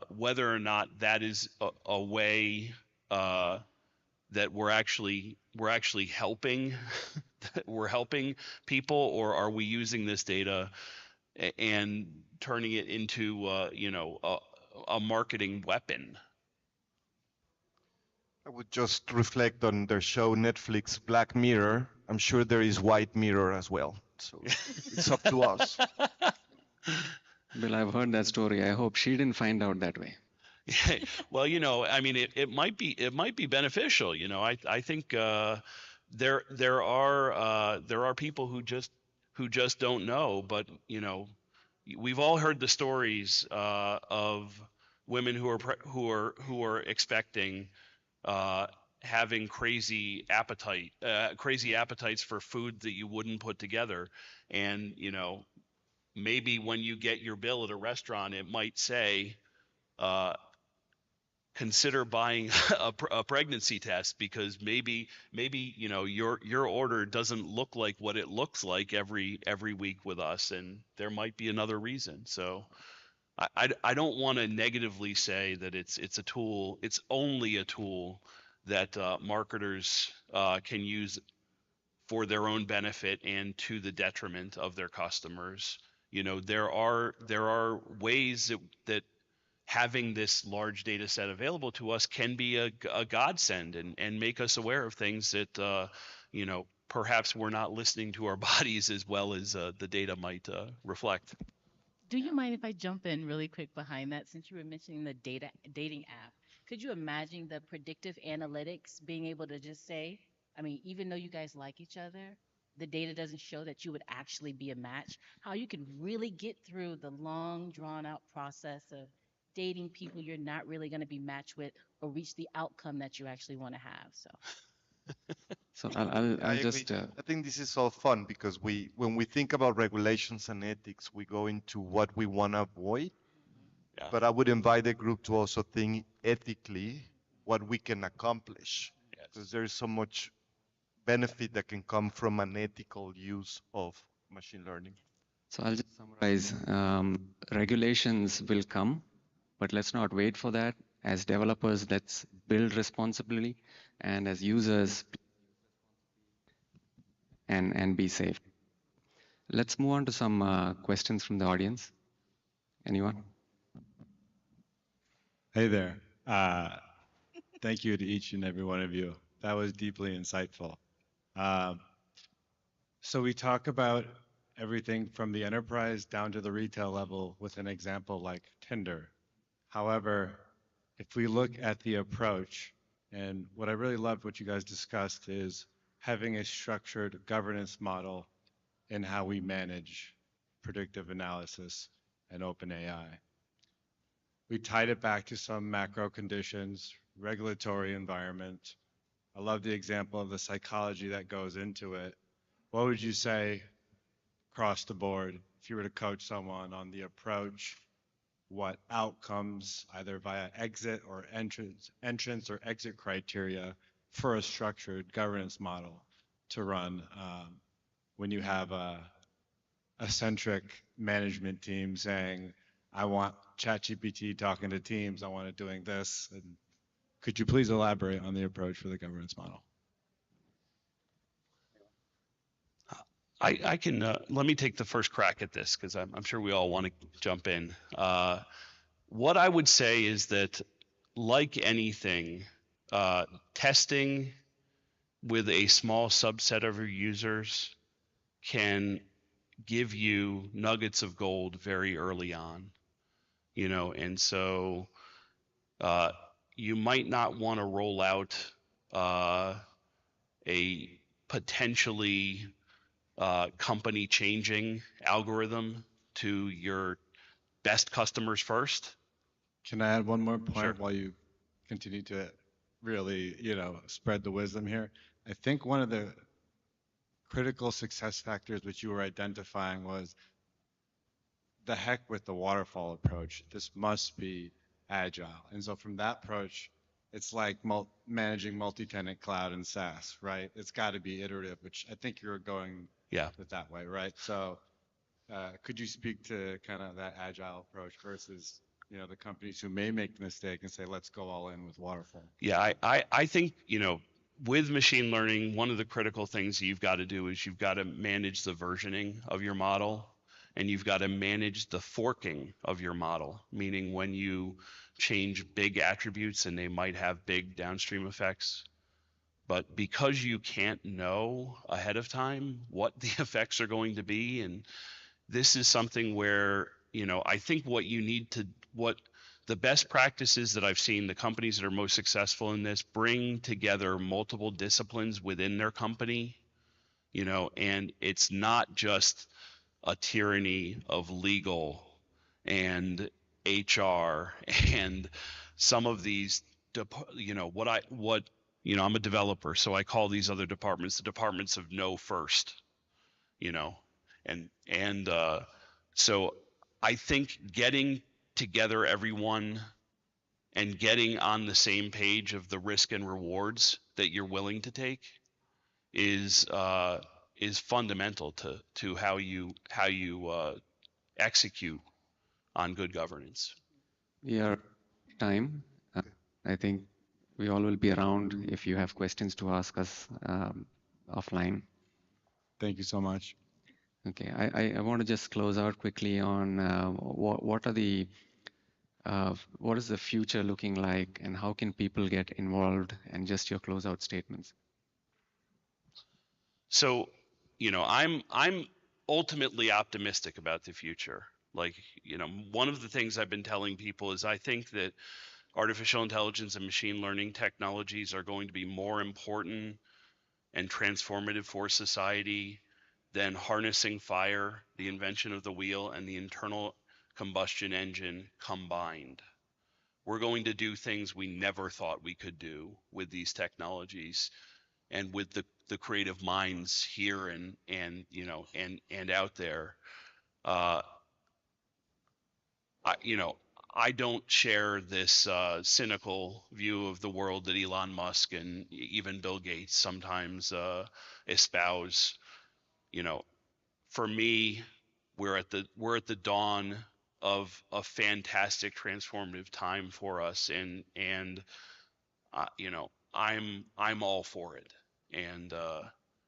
whether or not that is a way that we're actually helping we're helping people, or are we using this data and turning it into a marketing weapon? I would just reflect on their show Netflix Black Mirror. I'm sure there is White Mirror as well. So it's up to us. Bill, I've heard that story. I hope she didn't find out that way. Well, I mean, it might be beneficial. I think there are people who just don't know. But we've all heard the stories of women who are expecting, having crazy appetites for food that you wouldn't put together, and maybe when you get your bill at a restaurant, it might say, consider buying a pregnancy test, because maybe your order doesn't look like what it looks like every week with us, and there might be another reason. So I don't want to negatively say that it's a tool. It's only a tool that marketers can use for their own benefit and to the detriment of their customers. There are ways that having this large data set available to us can be a godsend and make us aware of things that perhaps we're not listening to our bodies as well as the data might reflect. Do you mind if I jump in really quick behind that, since you were mentioning the dating app? Could you imagine the predictive analytics being able to just say, I mean, even though you guys like each other, the data doesn't show that you would actually be a match? How you could really get through the long, drawn out process of dating people you're not really going to be matched with, or reach the outcome that you actually want to have. So I'll I just agree. I think this is all fun because when we think about regulations and ethics, we go into what we want to avoid. Yeah. But I would invite the group to also think ethically what we can accomplish, because there is so much benefit that can come from an ethical use of machine learning. So I'll just summarize. Regulations will come, but let's not wait for that. As developers, let's build responsibly, and as users, and be safe. Let's move on to some questions from the audience. Anyone? Hey there. Thank you to each and every one of you. That was deeply insightful. So we talk about everything from the enterprise down to the retail level with an example like Tinder. However, if we look at the approach, and what I really loved what you guys discussed is having a structured governance model in how we manage predictive analysis and OpenAI. We tied it back to some macro conditions, regulatory environment. I love the example of the psychology that goes into it. What would you say across the board if you were to coach someone on the approach, what outcomes, either via exit or entrance or exit criteria for a structured governance model to run when you have a centric management team saying, I want ChatGPT talking to teams, I want it doing this. And could you please elaborate on the approach for the governance model? I can let me take the first crack at this, because I'm sure we all want to jump in. What I would say is that, like anything, testing with a small subset of your users can give you nuggets of gold very early on, and so you might not want to roll out a potentially company changing algorithm to your best customers first. Can I add one more point Sure. while you continue to really, spread the wisdom here? I think one of the critical success factors which you were identifying was the heck with the waterfall approach. This must be agile. And so from that approach, it's like managing multi-tenant cloud and SaaS, right? It's got to be iterative, which I think you're going Yeah. with that way, right? So could you speak to kind of that agile approach versus, you know, the companies who may make the mistake and say, let's go all in with waterfall? Yeah, I think, you know, with machine learning, one of the critical things you've got to do is you've got to manage the versioning of your model, and you've got to manage the forking of your model, meaning when you change big attributes and they might have big downstream effects. But because you can't know ahead of time what the effects are going to be, and this is something where, you know, I think what the best practices that I've seen, the companies that are most successful in this bring together multiple disciplines within their company, you know, and it's not just a tyranny of legal and HR and some of these, you know, you know, I'm a developer, so I call these other departments the departments of know first, you know, and so I think getting together everyone and getting on the same page of the risk and rewards that you're willing to take is fundamental to how you execute on good governance. We are time. I think we all will be around if you have questions to ask us offline. Thank you so much. Okay, I want to just close out quickly on what is the future looking like, and how can people get involved, and just your closeout statements. So, you know, I'm ultimately optimistic about the future. Like, you know, one of the things I've been telling people is I think that artificial intelligence and machine learning technologies are going to be more important and transformative for society than harnessing fire, the invention of the wheel, and the internal combustion engine combined. We're going to do things we never thought we could do with these technologies and with the creative minds here and you know and out there. I don't share this cynical view of the world that Elon Musk and even Bill Gates sometimes espouse. You know, for me, we're at the dawn of a fantastic transformative time for us, and you know, I'm all for it, and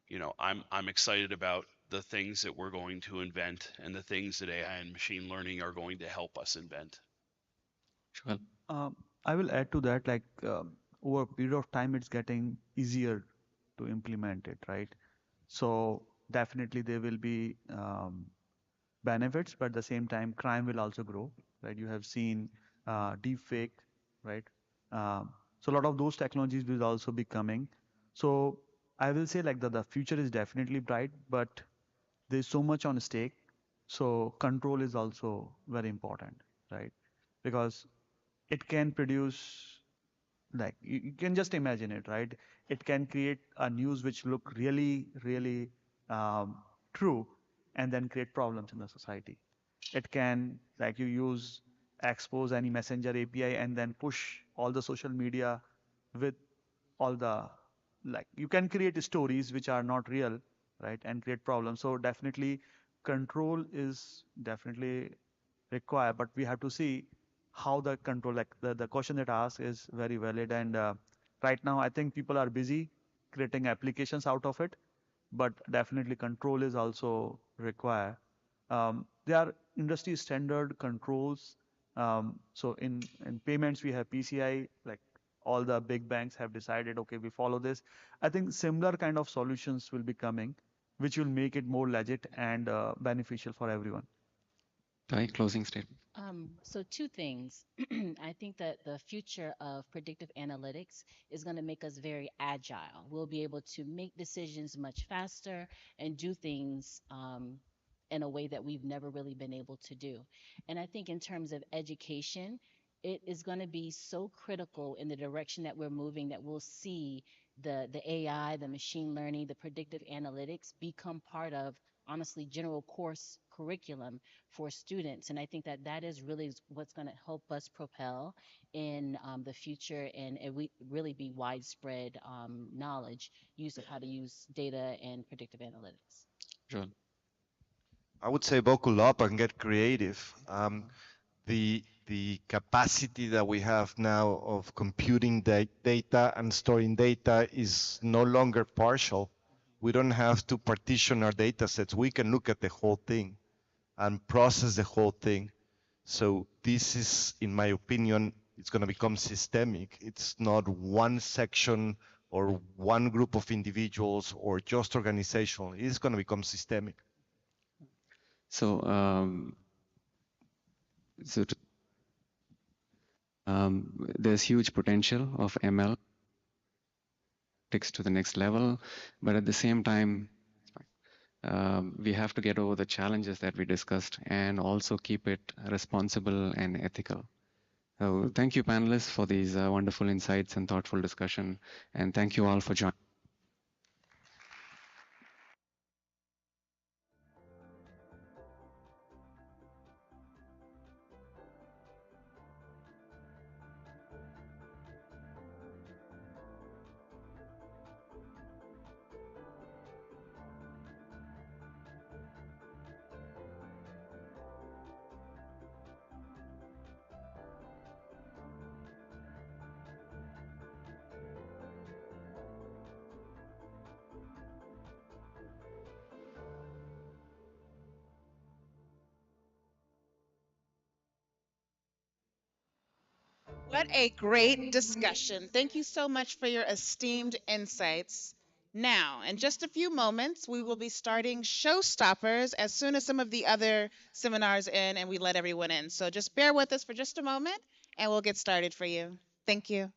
you know, I'm excited about the things that we're going to invent and the things that AI and machine learning are going to help us invent. Sure. I will add to that, like over a period of time, it's getting easier to implement it, right? So definitely there will be benefits, but at the same time, crime will also grow, right? You have seen deepfake, right? So a lot of those technologies will also be coming. So I will say like the future is definitely bright, but there's so much on stake. So control is also very important, right? Because it can produce, like you can just imagine it, right? It can create a news which look really, really true, and then create problems in the society. It can, like you use expose any messenger API and then push all the social media with all the, like you can create stories which are not real, right, and create problems. So definitely control is definitely required, but we have to see how the control, like the question that I asked is very valid, and right now I think people are busy creating applications out of it, but definitely control is also required. There are industry standard controls. So in payments we have PCI, like all the big banks have decided, okay, we follow this. I think similar kind of solutions will be coming, which will make it more legit and beneficial for everyone. Ty, closing statement. So two things. I think that the future of predictive analytics is going to make us very agile. We'll be able to make decisions much faster and do things in a way that we've never really been able to do. And I think in terms of education, it is going to be so critical in the direction that we're moving that we'll see the AI, the machine learning, the predictive analytics become part of honestly general course curriculum for students. And I think that that is really what's going to help us propel in the future, and it really be widespread knowledge, use of how to use data and predictive analytics. Sure. I would say buckle up and get creative. The capacity that we have now of computing data and storing data is no longer partial. We don't have to partition our data sets. We can look at the whole thing and process the whole thing. So this is, in my opinion, it's going to become systemic. It's not one section or one group of individuals or just organizational. It's going to become systemic. So, so there's huge potential of ML takes to the next level, but at the same time, we have to get over the challenges that we discussed and also keep it responsible and ethical. So thank you, panelists, for these wonderful insights and thoughtful discussion, and thank you all for joining. What a great discussion. Thank you so much for your esteemed insights. Now, in just a few moments, we will be starting Showstoppers as soon as some of the other seminars end and we let everyone in. So just bear with us for just a moment and we'll get started for you. Thank you.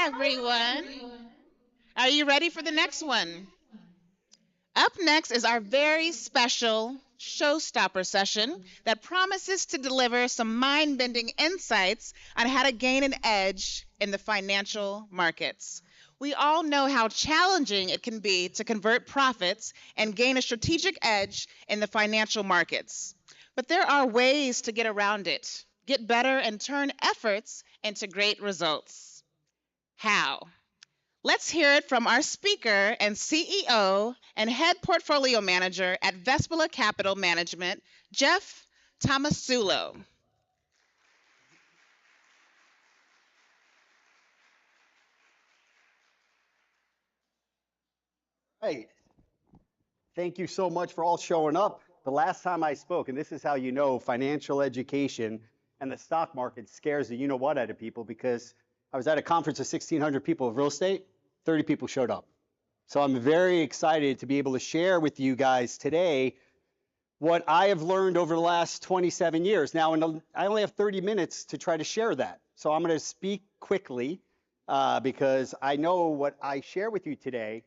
everyone. Are you ready for the next one? Up next is our very special showstopper session that promises to deliver some mind-bending insights on how to gain an edge in the financial markets. We all know how challenging it can be to convert profits and gain a strategic edge in the financial markets. But there are ways to get around it, get better, and turn efforts into great results. How? Let's hear it from our speaker and CEO and head portfolio manager at Vespula Capital Management, Jeff Tomasulo. Hey, thank you so much for all showing up. The last time I spoke, and this is how you know financial education and the stock market scares the you-know-what out of people, because I was at a conference of 1,600 people of real estate, 30 people showed up. So I'm very excited to be able to share with you guys today what I have learned over the last 27 years. Now, I only have 30 minutes to try to share that. So I'm going to speak quickly because I know what I share with you today,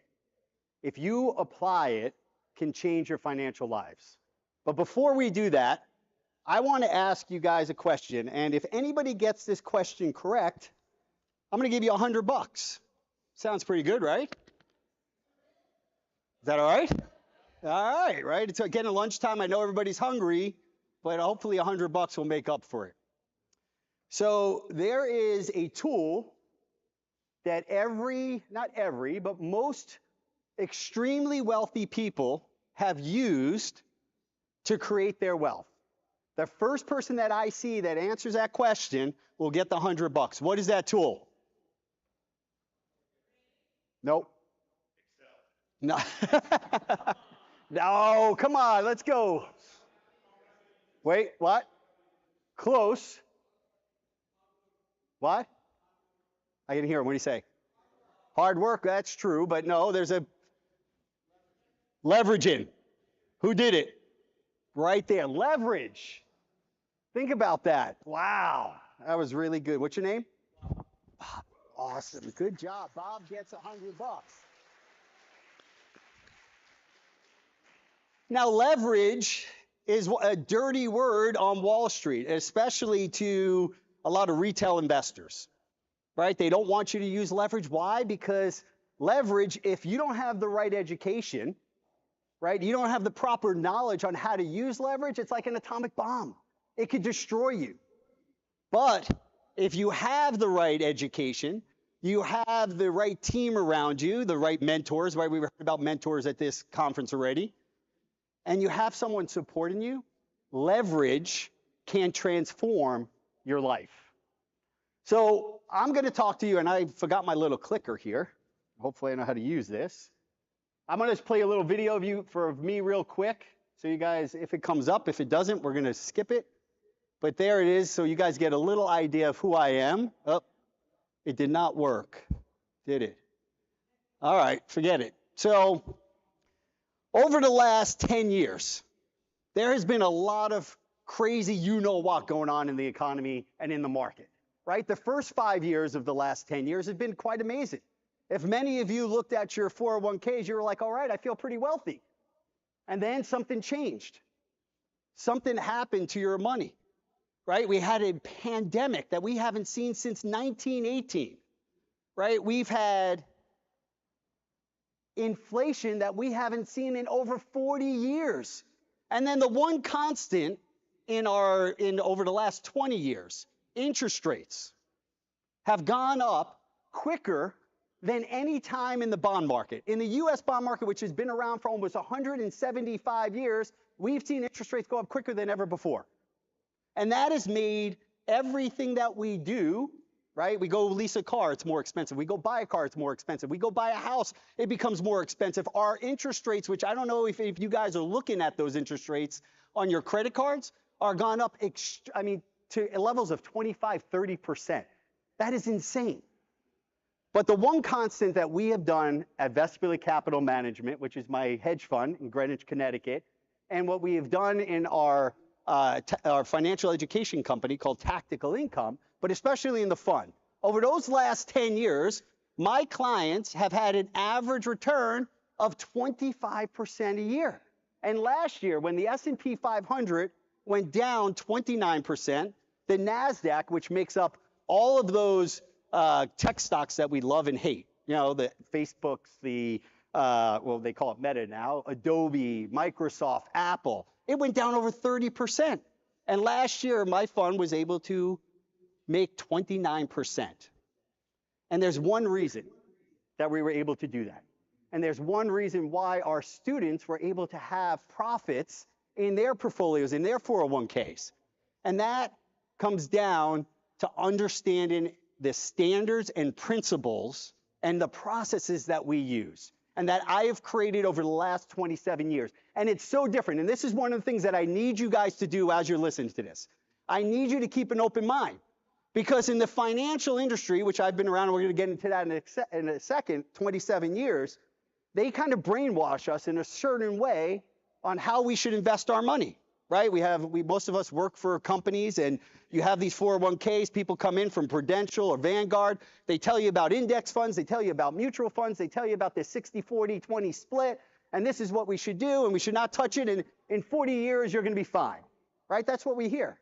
if you apply it, can change your financial lives. But before we do that, I want to ask you guys a question. And if anybody gets this question correct, I'm going to give you $100. Sounds pretty good, right? Is that all right? All right, right? It's getting lunchtime. I know everybody's hungry, but hopefully $100 will make up for it. So there is a tool that not every, but most extremely wealthy people have used to create their wealth. The first person that I see that answers that question will get the $100. What is that tool? Nope. No. No, come on, let's go. Wait, what? Close. What? I didn't hear him. What did he say? Hard work, that's true, but no, there's a leveraging. Who did it? Right there, leverage. Think about that. Wow, that was really good. What's your name? Bob. Awesome, good job. Bob gets $100. Now, leverage is a dirty word on Wall Street, especially to a lot of retail investors, right? They don't want you to use leverage. Why? Because leverage, if you don't have the right education, right, you don't have the proper knowledge on how to use leverage, it's like an atomic bomb. It could destroy you. But if you have the right education, you have the right team around you, the right mentors, right? We heard about mentors at this conference already. And you have someone supporting you, leverage can transform your life. So I'm going to talk to you, and I forgot my little clicker here. Hopefully I know how to use this. I'm going to play a little video of me real quick. So you guys, if it comes up, if it doesn't, we're going to skip it. But there it is, so you guys get a little idea of who I am. Oh, it did not work, did it? All right, forget it. So over the last 10 years, there has been a lot of crazy you-know-what going on in the economy and in the market, right? The first 5 years of the last 10 years have been quite amazing. If many of you looked at your 401ks, you were like, all right, I feel pretty wealthy. And then something changed. Something happened to your money, right? We had a pandemic that we haven't seen since 1918, right? We've had inflation that we haven't seen in over 40 years. And then the one constant in over the last 20 years, interest rates have gone up quicker than any time in the bond market. In the US bond market, which has been around for almost 175 years, we've seen interest rates go up quicker than ever before. And that has made everything that we do, right? We go lease a car, it's more expensive. We go buy a car, it's more expensive. We go buy a house, it becomes more expensive. Our interest rates, which I don't know if you guys are looking at those interest rates on your credit cards, are gone up, to levels of 25, 30%. That is insane. But the one constant that we have done at Vespula Capital Management, which is my hedge fund in Greenwich, Connecticut, and what we have done in our financial education company called Tactical Income, but especially in the fund, Over those last 10 years, my clients have had an average return of 25% a year. And last year, when the S&P 500 went down 29%, the NASDAQ, which makes up all of those tech stocks that we love and hate, the Facebooks, well, they call it Meta now, Adobe, Microsoft, Apple, it went down over 30%. And last year, my fund was able to make 29%. And there's one reason that we were able to do that. And there's one reason why our students were able to have profits in their portfolios, in their 401ks. And that comes down to understanding the standards and principles and the processes that we use and that I have created over the last 27 years. And it's so different. And this is one of the things that I need you guys to do as you're listening to this. I need you to keep an open mind. Because in the financial industry, which I've been around, and we're going to get into that in a second, 27 years, they kind of brainwash us in a certain way on how we should invest our money, right? Most of us work for companies, and you have these 401ks. People come in from Prudential or Vanguard. They tell you about index funds. They tell you about mutual funds. They tell you about this 60-40-20 split, and this is what we should do, and we should not touch it, and in 40 years, you're going to be fine, right? That's what we hear.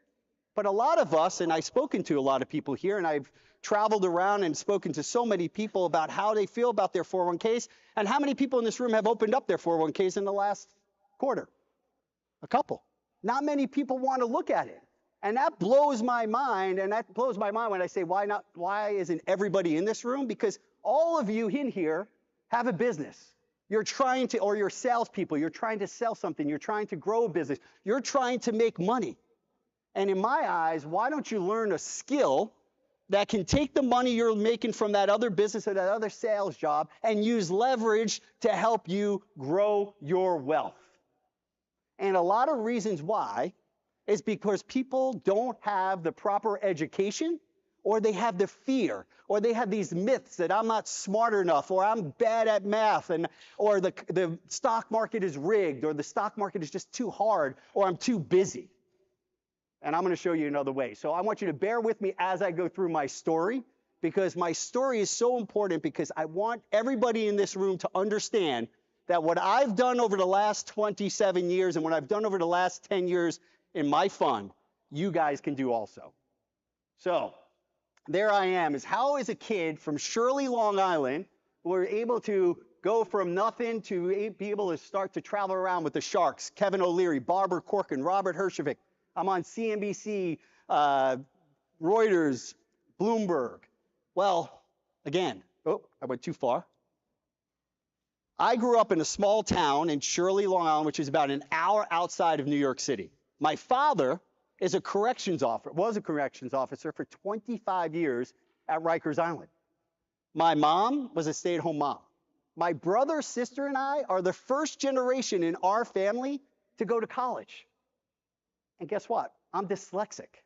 But a lot of us, and I've spoken to a lot of people here, and I've traveled around and spoken to so many people about how they feel about their 401ks, and how many people in this room have opened up their 401ks in the last quarter? A couple. Not many people want to look at it. And that blows my mind, and that blows my mind when I say, why isn't everybody in this room? Because all of you in here have a business. You're trying to, or you're salespeople, you're trying to sell something, you're trying to grow a business, you're trying to make money. And in my eyes, why don't you learn a skill that can take the money you're making from that other business or that other sales job and use leverage to help you grow your wealth? And a lot of reasons why is because people don't have the proper education, or they have the fear, or they have these myths that I'm not smart enough, or I'm bad at math, or the stock market is rigged, or the stock market is just too hard, or I'm too busy. And I'm going to show you another way. So I want you to bear with me as I go through my story, because my story is so important, because I want everybody in this room to understand that what I've done over the last 27 years and what I've done over the last 10 years in my fund, you guys can do also. So there I am, is how as a kid from Shirley, Long Island, we're able to go from nothing to be able to start to travel around with the Sharks, Kevin O'Leary, Barbara Corcoran, Robert Herjavec. I'm on CNBC, Reuters, Bloomberg. Well, again, I went too far. I grew up in a small town in Shirley, Long Island, which is about an hour outside of New York City. My father was a corrections officer for 25 years at Rikers Island. My mom was a stay-at-home mom. My brother, sister, and I are the first generation in our family to go to college. And guess what? I'm dyslexic,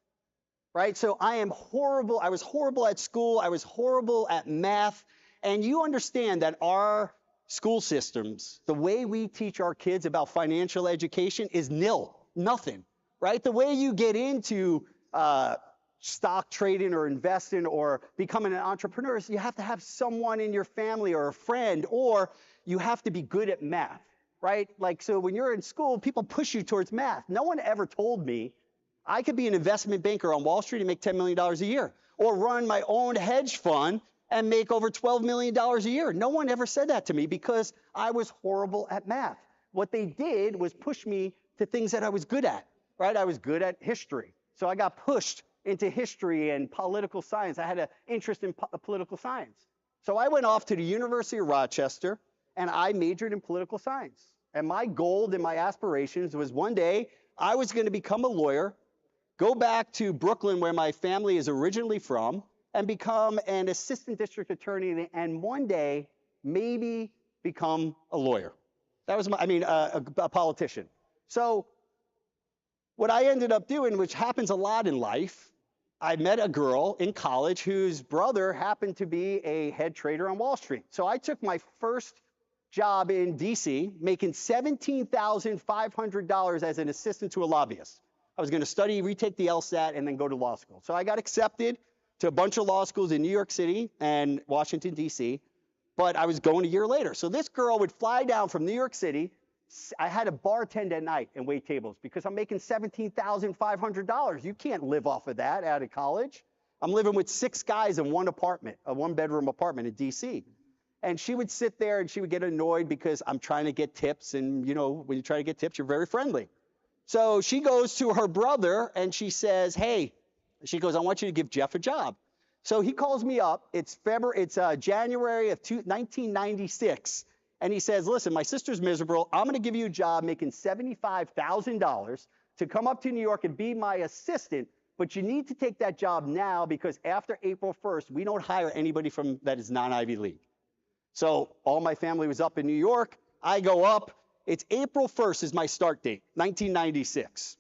right? So I am horrible. I was horrible at school. I was horrible at math. And you understand that our school systems, the way we teach our kids about financial education is nothing, right? The way you get into stock trading or investing or becoming an entrepreneur is you have to have someone in your family or a friend, or you have to be good at math. Right? Like, so when you're in school, people push you towards math. No one ever told me I could be an investment banker on Wall Street and make $10 million a year, or run my own hedge fund and make over $12 million a year. No one ever said that to me because I was horrible at math. What they did was push me to things that I was good at, right? I was good at history. So I got pushed into history and political science. I had an interest in political science. So I went off to the University of Rochester, and I majored in political science. And my goal and my aspirations was one day I was going to become a lawyer, go back to Brooklyn, where my family is originally from, and become an assistant district attorney, and one day maybe become a lawyer. That was a politician. So what I ended up doing, which happens a lot in life, I met a girl in college whose brother happened to be a head trader on Wall Street. So I took my first job in DC, making $17,500 as an assistant to a lobbyist. I was going to study, retake the LSAT, and then go to law school. So I got accepted to a bunch of law schools in New York City and Washington, D.C., but I was going a year later. So this girl would fly down from New York City. I had to bartend at night and wait tables because I'm making $17,500. You can't live off of that out of college. I'm living with 6 guys in one apartment, a 1-bedroom apartment in D.C. And she would sit there and she would get annoyed because I'm trying to get tips. And, you know, when you try to get tips, you're very friendly. So she goes to her brother and she says, hey, she goes, I want you to give Jeff a job. So he calls me up. It's January of 1996. And he says, listen, my sister's miserable. I'm going to give you a job making $75,000 to come up to New York and be my assistant. But you need to take that job now because after April 1st, we don't hire anybody that is non-Ivy League. So all my family was up in New York. I go up. It's April 1st is my start date, 1996.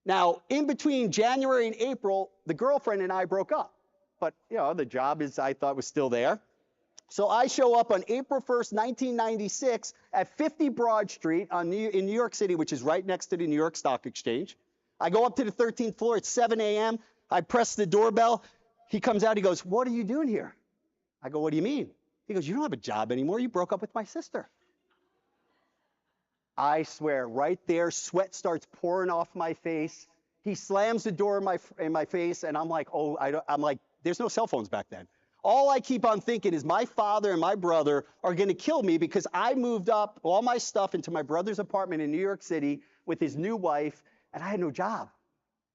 Now, in between January and April, the girlfriend and I broke up. But, you know, the job I thought was still there. So I show up on April 1st, 1996 at 50 Broad Street in New York City, which is right next to the New York Stock Exchange. I go up to the 13th floor at 7 a.m. I press the doorbell. He comes out. He goes, what are you doing here? I go, what do you mean? He goes, you don't have a job anymore. You broke up with my sister. I swear, right there, sweat starts pouring off my face. He slams the door in my face, and I'm like, oh, I'm like, there's no cell phones back then. All I keep on thinking is my father and my brother are going to kill me because I moved up all my stuff into my brother's apartment in New York City with his new wife, and I had no job.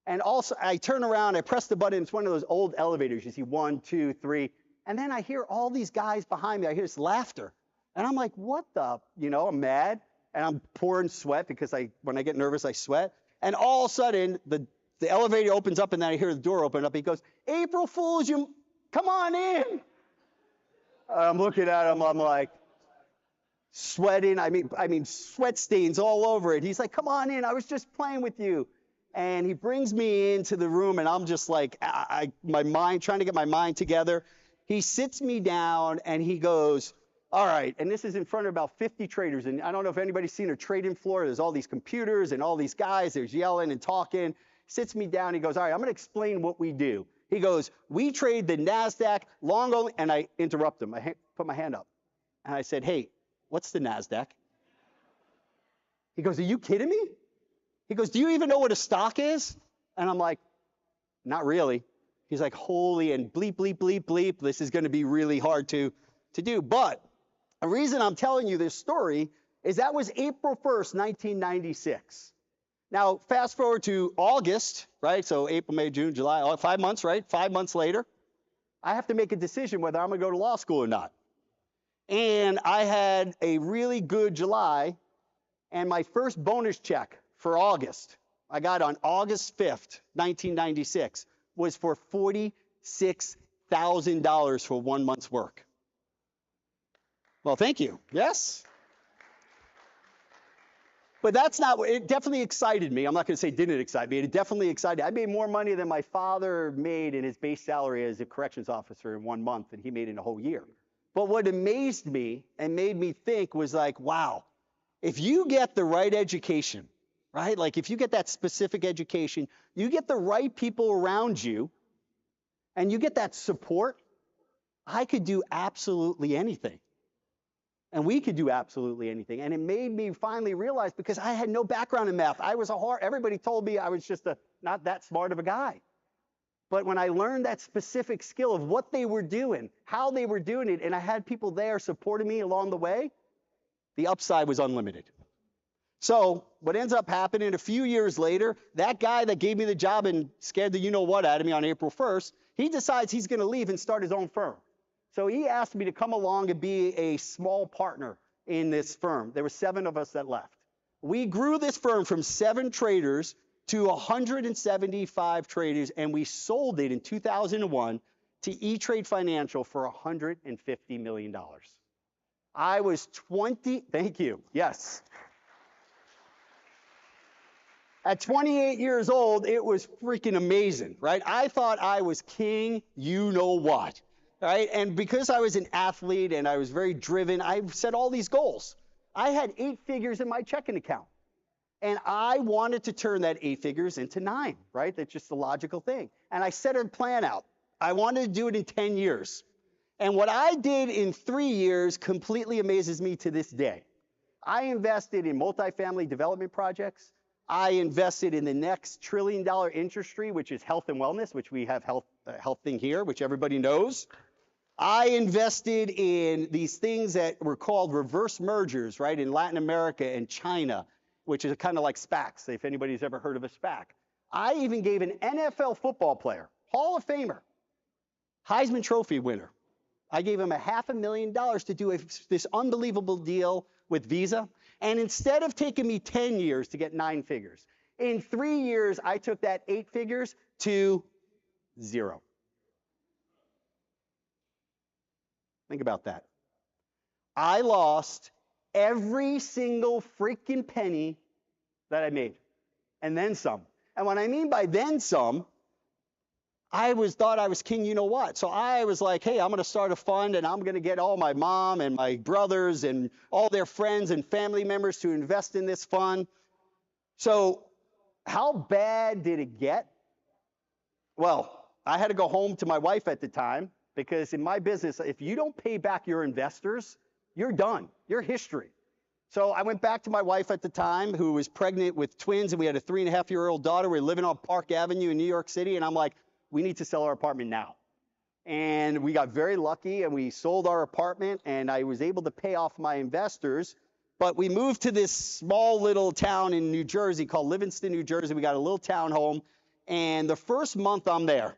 And also, I turn around, I press the button. It's one of those old elevators. You see 1, 2, 3. And then I hear all these guys behind me. I hear this laughter. And I'm like, what the? You know, I'm mad. And I'm pouring sweat because when I get nervous, I sweat. And all of a sudden, the elevator opens up, and then I hear the door open up. He goes, April Fools, you come on in. I'm looking at him. I'm like sweating. I mean, sweat stains all over it. He's like, come on in. I was just playing with you. And he brings me into the room, and I'm just like, trying to get my mind together. He sits me down, and he goes, all right, and this is in front of about 50 traders, and I don't know if anybody's seen a trading floor. There's all these computers and all these guys. There's yelling and talking. Sits me down. He goes, all right, I'm going to explain what we do. He goes, we trade the NASDAQ long only, and I interrupt him. I put my hand up, and I said, hey, what's the NASDAQ? He goes, are you kidding me? He goes, do you even know what a stock is? And I'm like, not really. He's like, holy and bleep, bleep, bleep, bleep. This is going to be really hard to do. But the reason I'm telling you this story is that was April 1st, 1996. Now, fast forward to August, right? So April, May, June, July, 5 months, right? 5 months later, I have to make a decision whether I'm going to go to law school or not. And I had a really good July, and my first bonus check for August, I got on August 5th, 1996, was for $46,000 for 1 month's work. Well, thank you. Yes. But that's not, it definitely excited me. I'm not going to say it didn't excite me. It definitely excited. I made more money than my father made in his base salary as a corrections officer in 1 month than he made in a whole year. But what amazed me and made me think was like, wow, if you get the right education, right? Like if you get that specific education, you get the right people around you, and you get that support, I could do absolutely anything. And we could do absolutely anything. And it made me finally realize, because I had no background in math. Everybody told me I was just not that smart of a guy. But when I learned that specific skill of what they were doing, how they were doing it, and I had people there supporting me along the way, the upside was unlimited. So what ends up happening a few years later, that guy that gave me the job and scared the you-know-what out of me on April 1st, he decides he's going to leave and start his own firm. So he asked me to come along and be a small partner in this firm. There were 7 of us that left. We grew this firm from 7 traders to 175 traders, and we sold it in 2001 to E-Trade Financial for $150 million. I was 20, thank you, yes. At 28 years old, it was freaking amazing, right? I thought I was king, you know what, right? And because I was an athlete and I was very driven, I set all these goals. I had 8 figures in my checking account. And I wanted to turn that 8 figures into 9, right? That's just the logical thing. And I set a plan out. I wanted to do it in 10 years. And what I did in 3 years completely amazes me to this day. I invested in multifamily development projects. I invested in the next $1 trillion industry, which is health and wellness, which we have health thing here, which everybody knows. I invested in these things that were called reverse mergers, right, in Latin America and China, which is kind of like SPACs, if anybody's ever heard of a SPAC. I even gave an NFL football player, Hall of Famer, Heisman Trophy winner. I gave him $500,000 to do this unbelievable deal with Visa. And instead of taking me 10 years to get 9 figures, in 3 years, I took that 8 figures to 0. Think about that. I lost every single freaking penny that I made, and then some. And what I mean by then some, I thought I was king, you know what? So I was like, hey, I'm going to start a fund, and I'm going to get all my mom and my brothers and all their friends and family members to invest in this fund. So how bad did it get? Well, I had to go home to my wife at the time, because in my business, if you don't pay back your investors, you're done. You're history. So I went back to my wife at the time, who was pregnant with twins, and we had a 3.5-year-old daughter. We were living on Park Avenue in New York City, and I'm like, we need to sell our apartment now. And we got very lucky, and we sold our apartment, and I was able to pay off my investors. But we moved to this small little town in New Jersey called Livingston, New Jersey. We got a little townhome, and the first month I'm there,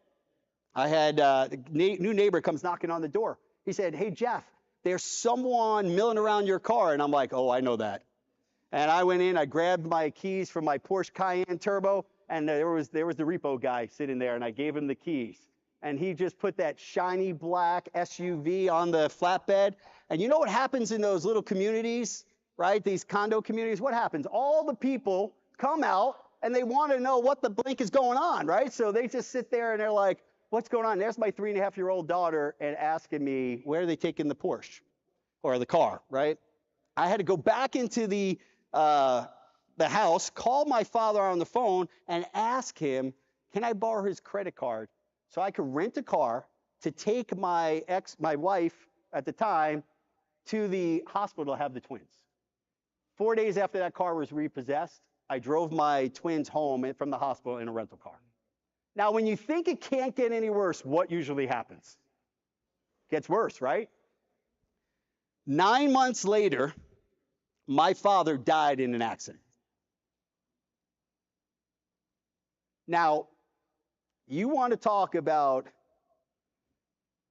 I had a new neighbor comes knocking on the door. He said, hey, Jeff, there's someone milling around your car. And I'm like, oh, I know that. And I went in, I grabbed my keys from my Porsche Cayenne Turbo, and there was the repo guy sitting there, and I gave him the keys. And he just put that shiny black SUV on the flatbed. And you know what happens in those little communities, right? These condo communities, what happens? All the people come out, and they want to know what the blink is going on, right? So they just sit there, and they're like, what's going on? There's my 3.5-year-old daughter and asking me, where are they taking the Porsche or the car, right? I had to go back into the house, call my father on the phone, and ask him, can I borrow his credit card so I could rent a car to take my wife at the time to the hospital to have the twins. 4 days after that car was repossessed, I drove my twins home from the hospital in a rental car. Now, when you think it can't get any worse, what usually happens? Gets worse, right? 9 months later, my father died in an accident. Now, you want to talk about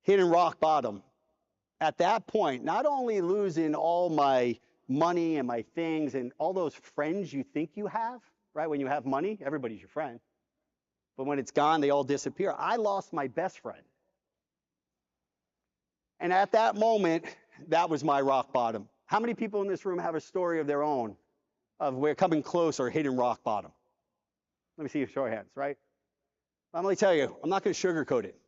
hitting rock bottom. At that point, not only losing all my money and my things and all those friends you think you have, right? When you have money, everybody's your friend. But when it's gone, they all disappear. I lost my best friend. And at that moment, that was my rock bottom. How many people in this room have a story of their own of where coming close or hitting rock bottom? Let me see your show of hands, right? I'm going to tell you, I'm not going to sugarcoat it.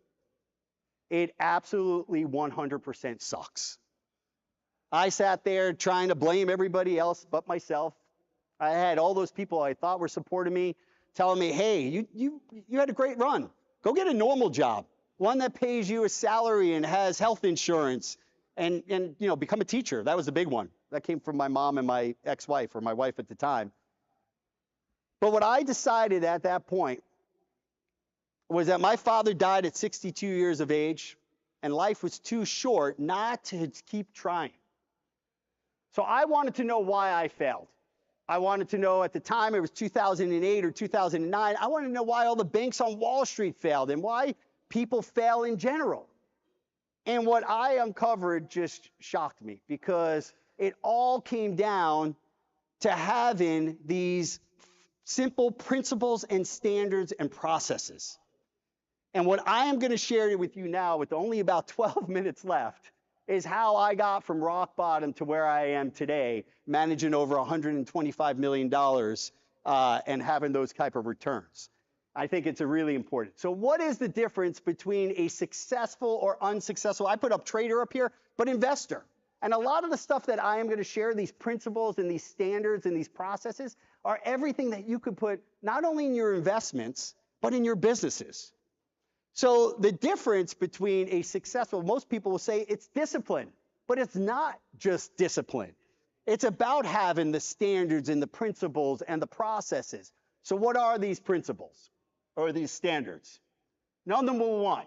It absolutely 100% sucks. I sat there trying to blame everybody else but myself. I had all those people I thought were supporting me, telling me, hey, you had a great run. Go get a normal job, one that pays you a salary and has health insurance, and become a teacher. That was the big one. That came from my mom and my ex-wife, or my wife at the time. But what I decided at that point was that my father died at 62 years of age, and life was too short not to keep trying. So I wanted to know why I failed. I wanted to know, at the time, it was 2008 or 2009, I wanted to know why all the banks on Wall Street failed and why people fail in general. And what I uncovered just shocked me, because it all came down to having these simple principles and standards and processes. And what I am going to share with you now, with only about 12 minutes left, is how I got from rock bottom to where I am today, managing over $125 million and having those type of returns. I think it's really important. So what is the difference between a successful or unsuccessful? I put up trader up here, but investor. And a lot of the stuff that I am going to share, these principles and these standards and these processes, are everything that you could put not only in your investments, but in your businesses. So the difference between a successful, most people will say it's discipline, but it's not just discipline. It's about having the standards and the principles and the processes. So what are these principles or these standards? Number one,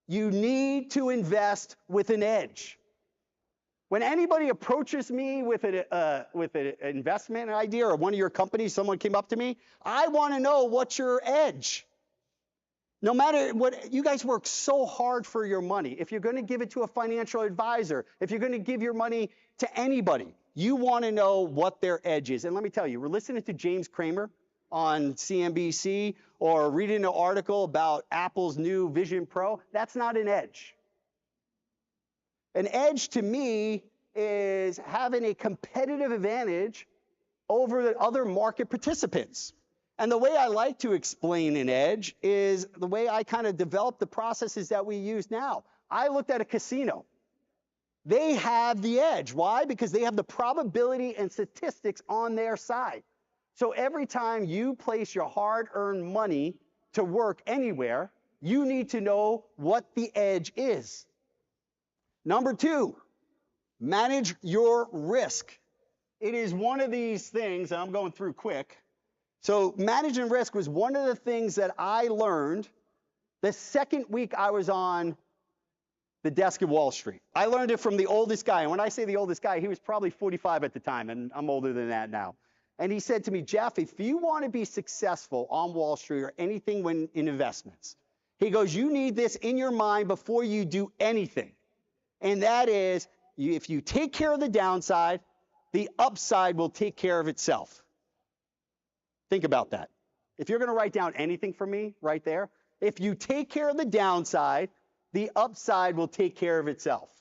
you need to invest with an edge. When anybody approaches me with an investment idea or one of your companies, someone came up to me, I want to know what's your edge. No matter what, you guys work so hard for your money. If you're going to give it to a financial advisor, if you're going to give your money to anybody, you want to know what their edge is. And let me tell you, we're listening to James Cramer on CNBC or reading an article about Apple's new Vision Pro. That's not an edge. An edge to me is having a competitive advantage over the other market participants. And the way I like to explain an edge is the way I kind of develop the processes that we use now. I looked at a casino. They have the edge. Why? Because they have the probability and statistics on their side. So every time you place your hard-earned money to work anywhere, you need to know what the edge is. Number two, manage your risk. It is one of these things, and I'm going through quick. So managing risk was one of the things that I learned the second week I was on the desk of Wall Street. I learned it from the oldest guy. And when I say the oldest guy, he was probably 45 at the time, and I'm older than that now. And he said to me, Jeff, if you want to be successful on Wall Street or anything when in investments, he goes, you need this in your mind before you do anything. And that is, if you take care of the downside, the upside will take care of itself. Think about that. If you're going to write down anything for me right there, if you take care of the downside, the upside will take care of itself.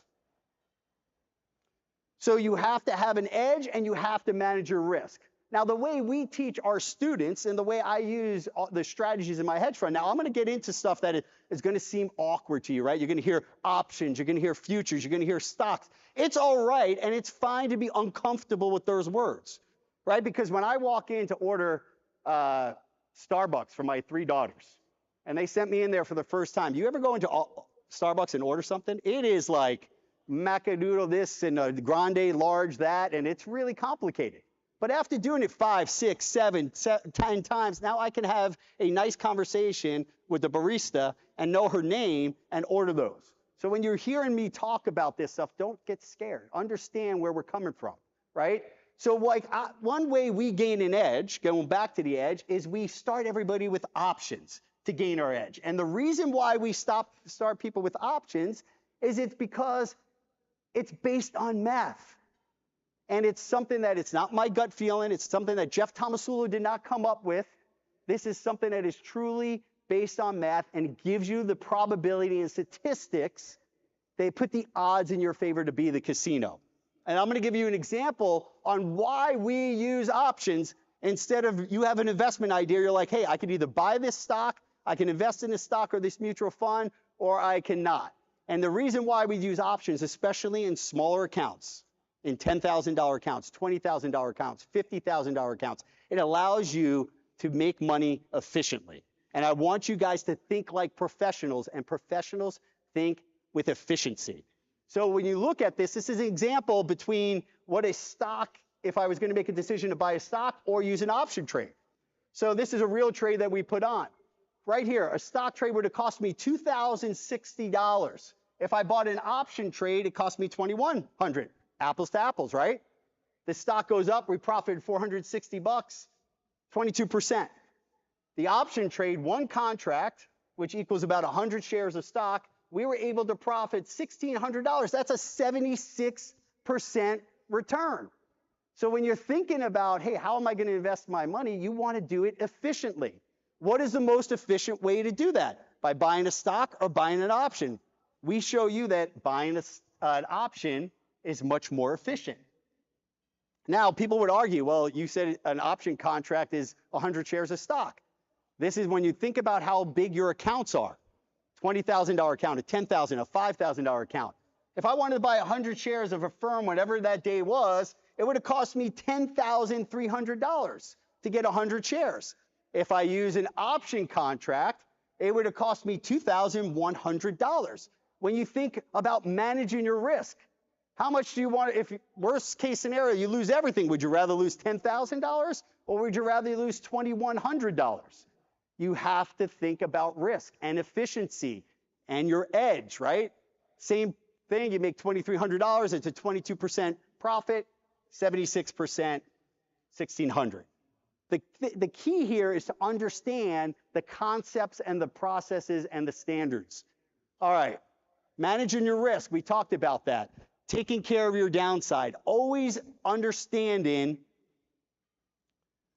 So you have to have an edge and you have to manage your risk. Now, the way we teach our students and the way I use the strategies in my hedge fund, now I'm going to get into stuff that is going to seem awkward to you, right? You're going to hear options, you're going to hear futures, you're going to hear stocks. It's all right, and it's fine to be uncomfortable with those words, right? Because when I walk in to order Starbucks for my 3 daughters, and they sent me in there for the first time. You ever go into Starbucks and order something? It is like macadoodle this and a grande large that, and it's really complicated. But after doing it 5, 6, 7, 10 times, now I can have a nice conversation with the barista and know her name and order those. So when you're hearing me talk about this stuff, don't get scared. Understand where we're coming from, right? So one way we gain an edge, going back to the edge, is we start everybody with options to gain our edge. And the reason why we start people with options is it's because it's based on math. And it's something that it's not my gut feeling. It's something that Jeff Tomasulu did not come up with. This is something that is truly based on math and gives you the probability and statistics. They put the odds in your favor to be the casino. And I'm going to give you an example on why we use options instead of you have an investment idea. You're like, hey, I could either buy this stock, I can invest in this stock or this mutual fund, or I cannot. And the reason why we use options, especially in smaller accounts, in $10,000 accounts, $20,000 accounts, $50,000 accounts, it allows you to make money efficiently. And I want you guys to think like professionals, and professionals think with efficiency. So when you look at this, this is an example between what a stock, if I was going to make a decision to buy a stock or use an option trade. So this is a real trade that we put on. Right here, a stock trade would have cost me $2,060. If I bought an option trade, it cost me $2,100. Apples to apples, right? The stock goes up, we profited $460, 22%. The option trade, one contract, which equals about 100 shares of stock, we were able to profit $1,600. That's a 76% return. So when you're thinking about, hey, how am I going to invest my money? You want to do it efficiently. What is the most efficient way to do that? By buying a stock or buying an option? We show you that buying an option is much more efficient. Now, people would argue, well, you said an option contract is 100 shares of stock. This is when you think about how big your accounts are. $20,000 account, a $10,000, a $5,000 account. If I wanted to buy 100 shares of a firm, whatever that day was, it would have cost me $10,300 to get 100 shares. If I use an option contract, it would have cost me $2,100. When you think about managing your risk, how much do you want, if worst case scenario, you lose everything, would you rather lose $10,000 or would you rather lose $2,100? You have to think about risk and efficiency and your edge, right? Same thing, you make $2,300, it's a 22% profit, 76%, $1,600. The key here is to understand the concepts and the processes and the standards. All right, managing your risk, we talked about that. Taking care of your downside, always understanding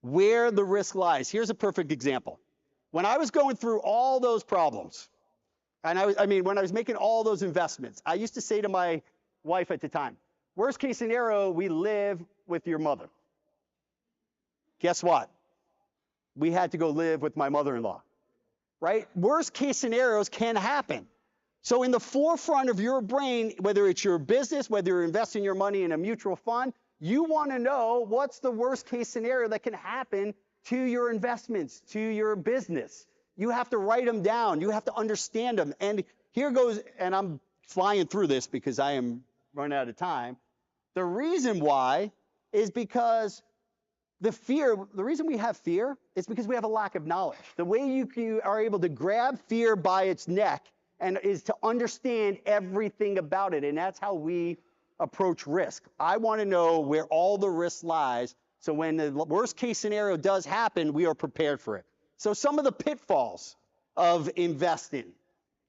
where the risk lies. Here's a perfect example. When I was going through all those problems, and when I was making all those investments, I used to say to my wife at the time, worst case scenario, we live with your mother. Guess what? We had to go live with my mother-in-law, right? Worst case scenarios can happen. So in the forefront of your brain, whether it's your business, whether you're investing your money in a mutual fund, you want to know what's the worst case scenario that can happen to your investments, to your business. You have to write them down. You have to understand them. And here goes, and I'm flying through this because I am running out of time. The reason why is because the reason we have fear is because we have a lack of knowledge. The way you are able to grab fear by its neck and is to understand everything about it. And that's how we approach risk. I want to know where all the risk lies, so when the worst case scenario does happen, we are prepared for it. So some of the pitfalls of investing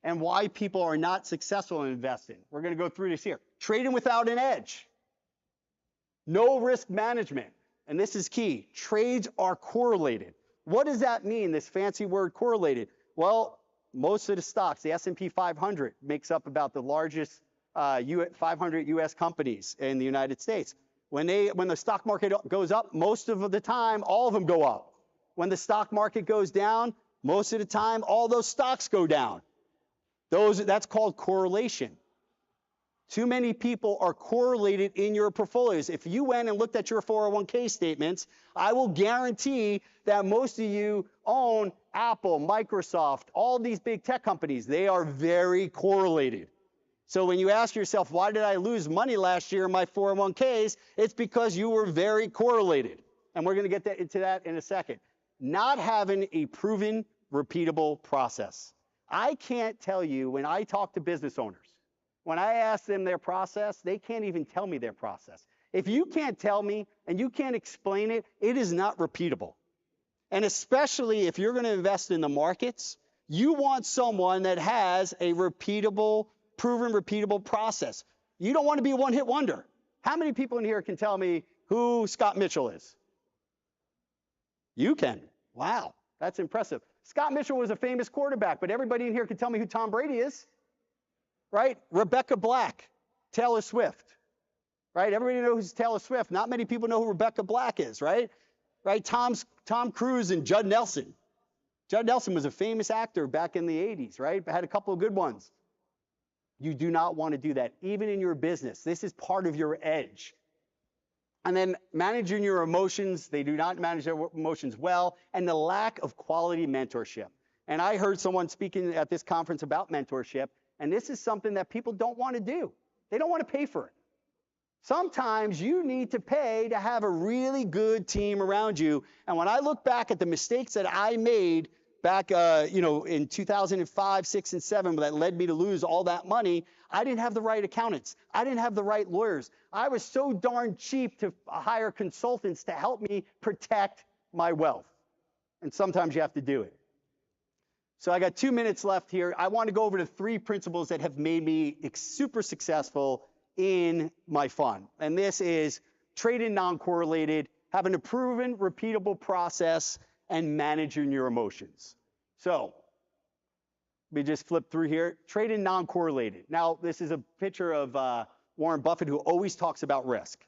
and why people are not successful in investing. We're going to go through this here. Trading without an edge. No risk management. And this is key. Trades are correlated. What does that mean, this fancy word correlated? Well, most of the stocks, the S&P 500 makes up about the largest 500 U.S. companies in the United States. When the stock market goes up, most of the time, all of them go up. When the stock market goes down, most of the time, all those stocks go down. That's called correlation. Too many people are correlated in your portfolios. If you went and looked at your 401k statements, I will guarantee that most of you own Apple, Microsoft, all these big tech companies. They are very correlated. So when you ask yourself, why did I lose money last year in my 401ks? It's because you were very correlated. And we're going to get into that in a second. Not having a proven, repeatable process. I can't tell you, when I talk to business owners, when I ask them their process, they can't even tell me their process. If you can't tell me and you can't explain it, it is not repeatable. And especially if you're going to invest in the markets, you want someone that has a repeatable, proven repeatable process. You don't want to be a one-hit wonder. How many people in here can tell me who Scott Mitchell is? You can. Wow, that's impressive. Scott Mitchell was a famous quarterback, but everybody in here can tell me who Tom Brady is. Right? Rebecca Black, Taylor Swift, right? Everybody knows who's Taylor Swift. Not many people know who Rebecca Black is, right? Right? Tom Cruise and Judd Nelson. Judd Nelson was a famous actor back in the 80s, right? Had a couple of good ones. You do not want to do that, even in your business. This is part of your edge. And then managing your emotions, they do not manage their emotions well, and the lack of quality mentorship. And I heard someone speaking at this conference about mentorship, and this is something that people don't want to do. They don't want to pay for it. Sometimes you need to pay to have a really good team around you. And when I look back at the mistakes that I made back, in 2005, 6, and 7, that led me to lose all that money, I didn't have the right accountants. I didn't have the right lawyers. I was so darn cheap to hire consultants to help me protect my wealth. And sometimes you have to do it. So I got 2 minutes left here. I want to go over the 3 principles that have made me super successful in my fund. And this is trading non-correlated, having a proven, repeatable process, and managing your emotions. So let me just flip through here. Trading non-correlated. Now, this is a picture of Warren Buffett, who always talks about risk,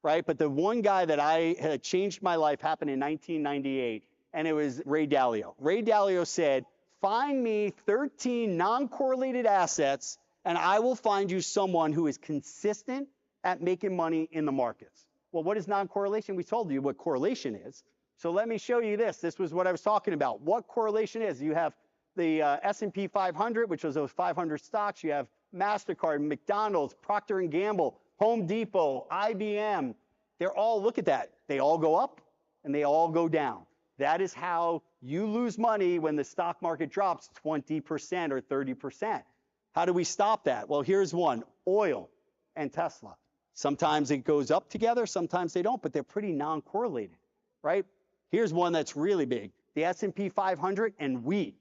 right? But the one guy that had changed my life happened in 1998, and it was Ray Dalio. Ray Dalio said, find me 13 non-correlated assets, and I will find you someone who is consistent at making money in the markets. Well, what is non-correlation? We told you what correlation is. So let me show you this. This was what I was talking about. What correlation is. You have the S&P 500, which was those 500 stocks. You have MasterCard, McDonald's, Procter & Gamble, Home Depot, IBM. They're all, look at that. They all go up and they all go down. That is how you lose money when the stock market drops 20% or 30%. How do we stop that? Well, here's one, oil and Tesla. Sometimes it goes up together, sometimes they don't, but they're pretty non-correlated, right? Here's one that's really big, the S&P 500 and wheat,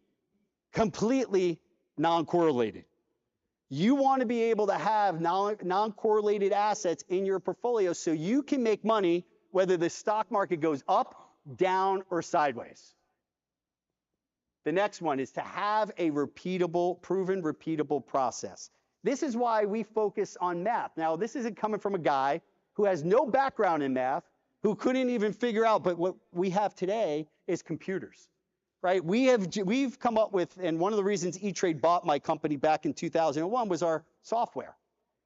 completely non-correlated. You want to be able to have non-correlated assets in your portfolio so you can make money whether the stock market goes up, down, or sideways. The next one is to have a repeatable, proven repeatable process. This is why we focus on math. Now, this isn't coming from a guy who has no background in math, who couldn't even figure out, but what we have today is computers, right? We've come up with, and one of the reasons E-Trade bought my company back in 2001 was our software.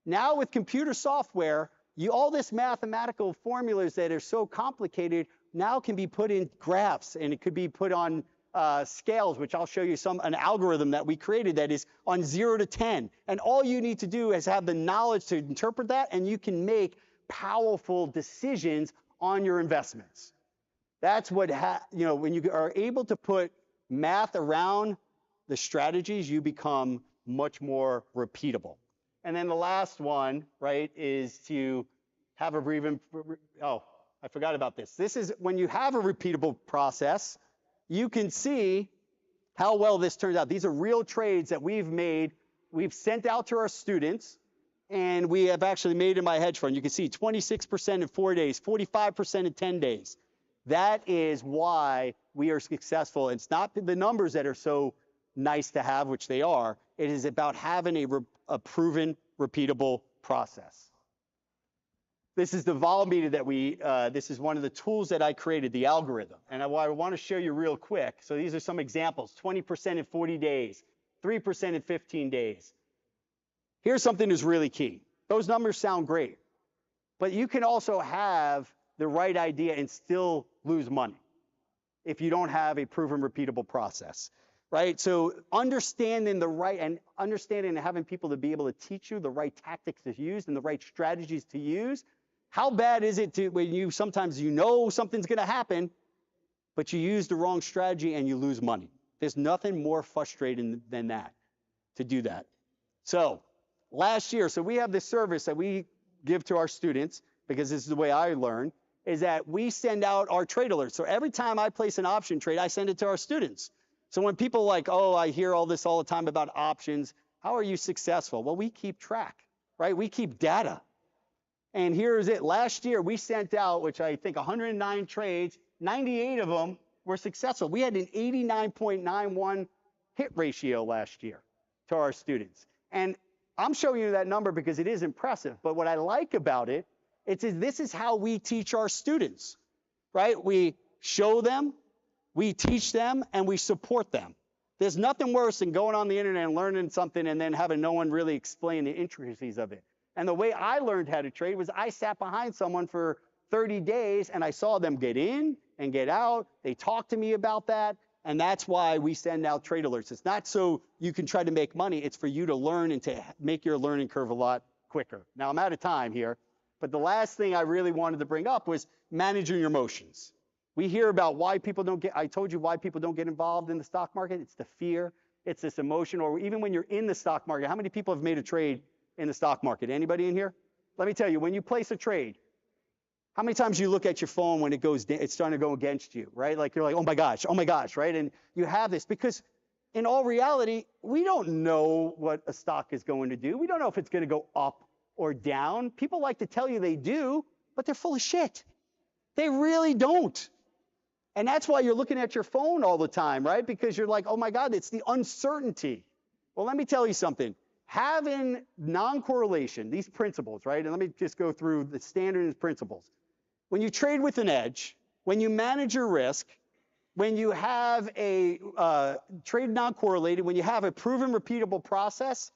Now with computer software, all this mathematical formulas that are so complicated now can be put in graphs, and it could be put on scales, which I'll show you an algorithm that we created that is on 0 to 10. And all you need to do is have the knowledge to interpret that, and you can make powerful decisions on your investments. That's what, when you are able to put math around the strategies, you become much more repeatable. And then the last one, right, is to have I forgot about this. This is when you have a repeatable process, you can see how well this turns out. These are real trades that we've made. We've sent out to our students, and we have actually made in my hedge fund. You can see 26% in 4 days, 45% in 10 days. That is why we are successful. It's not the numbers that are so nice to have, which they are. It is about having a proven, repeatable process. This is the vol meter that this is one of the tools that I created, the algorithm. And I want to show you real quick. So these are some examples, 20% in 40 days, 3% in 15 days. Here's something that's really key. Those numbers sound great, but you can also have the right idea and still lose money if you don't have a proven, repeatable process, right? So understanding and having people to be able to teach you the right tactics to use and the right strategies to use. How bad is it when sometimes you know something's going to happen, but you use the wrong strategy and you lose money? There's nothing more frustrating than that, to do that. So last year, we have this service that we give to our students, because this is the way I learn, is that we send out our trade alerts. So every time I place an option trade, I send it to our students. So when people are like, oh, I hear all this all the time about options, how are you successful? Well, we keep track, right? We keep data. And here's it. Last year, we sent out, which I think 109 trades, 98 of them were successful. We had an 89.91 hit ratio last year to our students. And I'm showing you that number because it is impressive. But what I like about it, this is how we teach our students, right? We show them, we teach them, and we support them. There's nothing worse than going on the internet and learning something and then having no one really explain the intricacies of it. And the way I learned how to trade was I sat behind someone for 30 days and I saw them get in and get out. They talked to me about that. And that's why we send out trade alerts. It's not so you can try to make money. It's for you to learn and to make your learning curve a lot quicker. Now, I'm out of time here. But the last thing I really wanted to bring up was managing your emotions. We hear about why people don't I told you why people don't get involved in the stock market. It's the fear. It's this emotion. Or even when you're in the stock market, how many people have made a trade in the stock market? Anybody in here? Let me tell you, when you place a trade, how many times you look at your phone when it's starting to go against you, right? Like you're like, oh my gosh, right? And you have this because in all reality, we don't know what a stock is going to do. We don't know if it's going to go up or down. People like to tell you they do, but they're full of shit. They really don't. And that's why you're looking at your phone all the time, right? Because you're like, oh my God, it's the uncertainty. Well, let me tell you something. Having non-correlation, these principles, right? And let me just go through the standard principles. When you trade with an edge, when you manage your risk, when you have a trade non-correlated, when you have a proven repeatable process,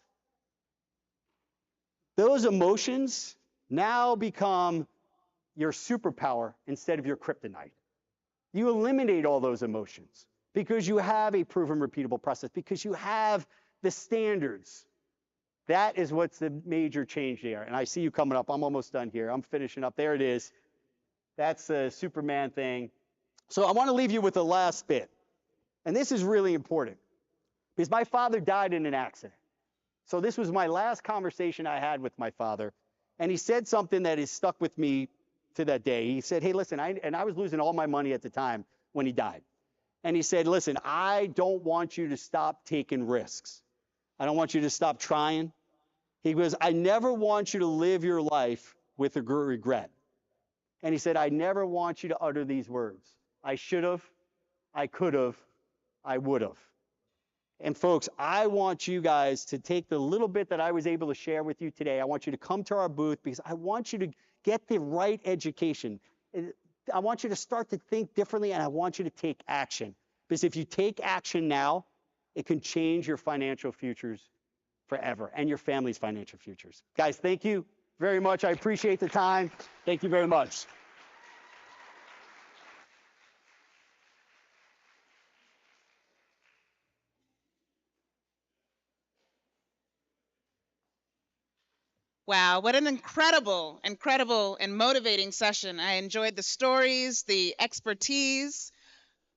those emotions now become your superpower instead of your kryptonite. You eliminate all those emotions because you have a proven, repeatable process, because you have the standards. That is what's the major change there. And I see you coming up. I'm almost done here. I'm finishing up. There it is. That's the Superman thing. So I want to leave you with the last bit. And this is really important because my father died in an accident. So this was my last conversation I had with my father. And he said something that has stuck with me to that day. He said, hey, listen, I was losing all my money at the time when he died. And he said, listen, I don't want you to stop taking risks. I don't want you to stop trying. He goes, I never want you to live your life with a regret. And he said, I never want you to utter these words. I should have, I could have, I would have. And folks, I want you guys to take the little bit that I was able to share with you today. I want you to come to our booth because I want you to get the right education. I want you to start to think differently, and I want you to take action. Because if you take action now, it can change your financial futures forever and your family's financial futures. Guys, thank you very much. I appreciate the time. Thank you very much. Wow, what an incredible, incredible, and motivating session. I enjoyed the stories, the expertise.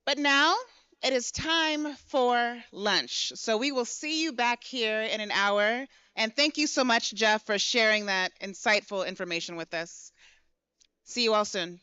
But now it is time for lunch. So we will see you back here in an hour. And thank you so much, Jeff, for sharing that insightful information with us. See you all soon.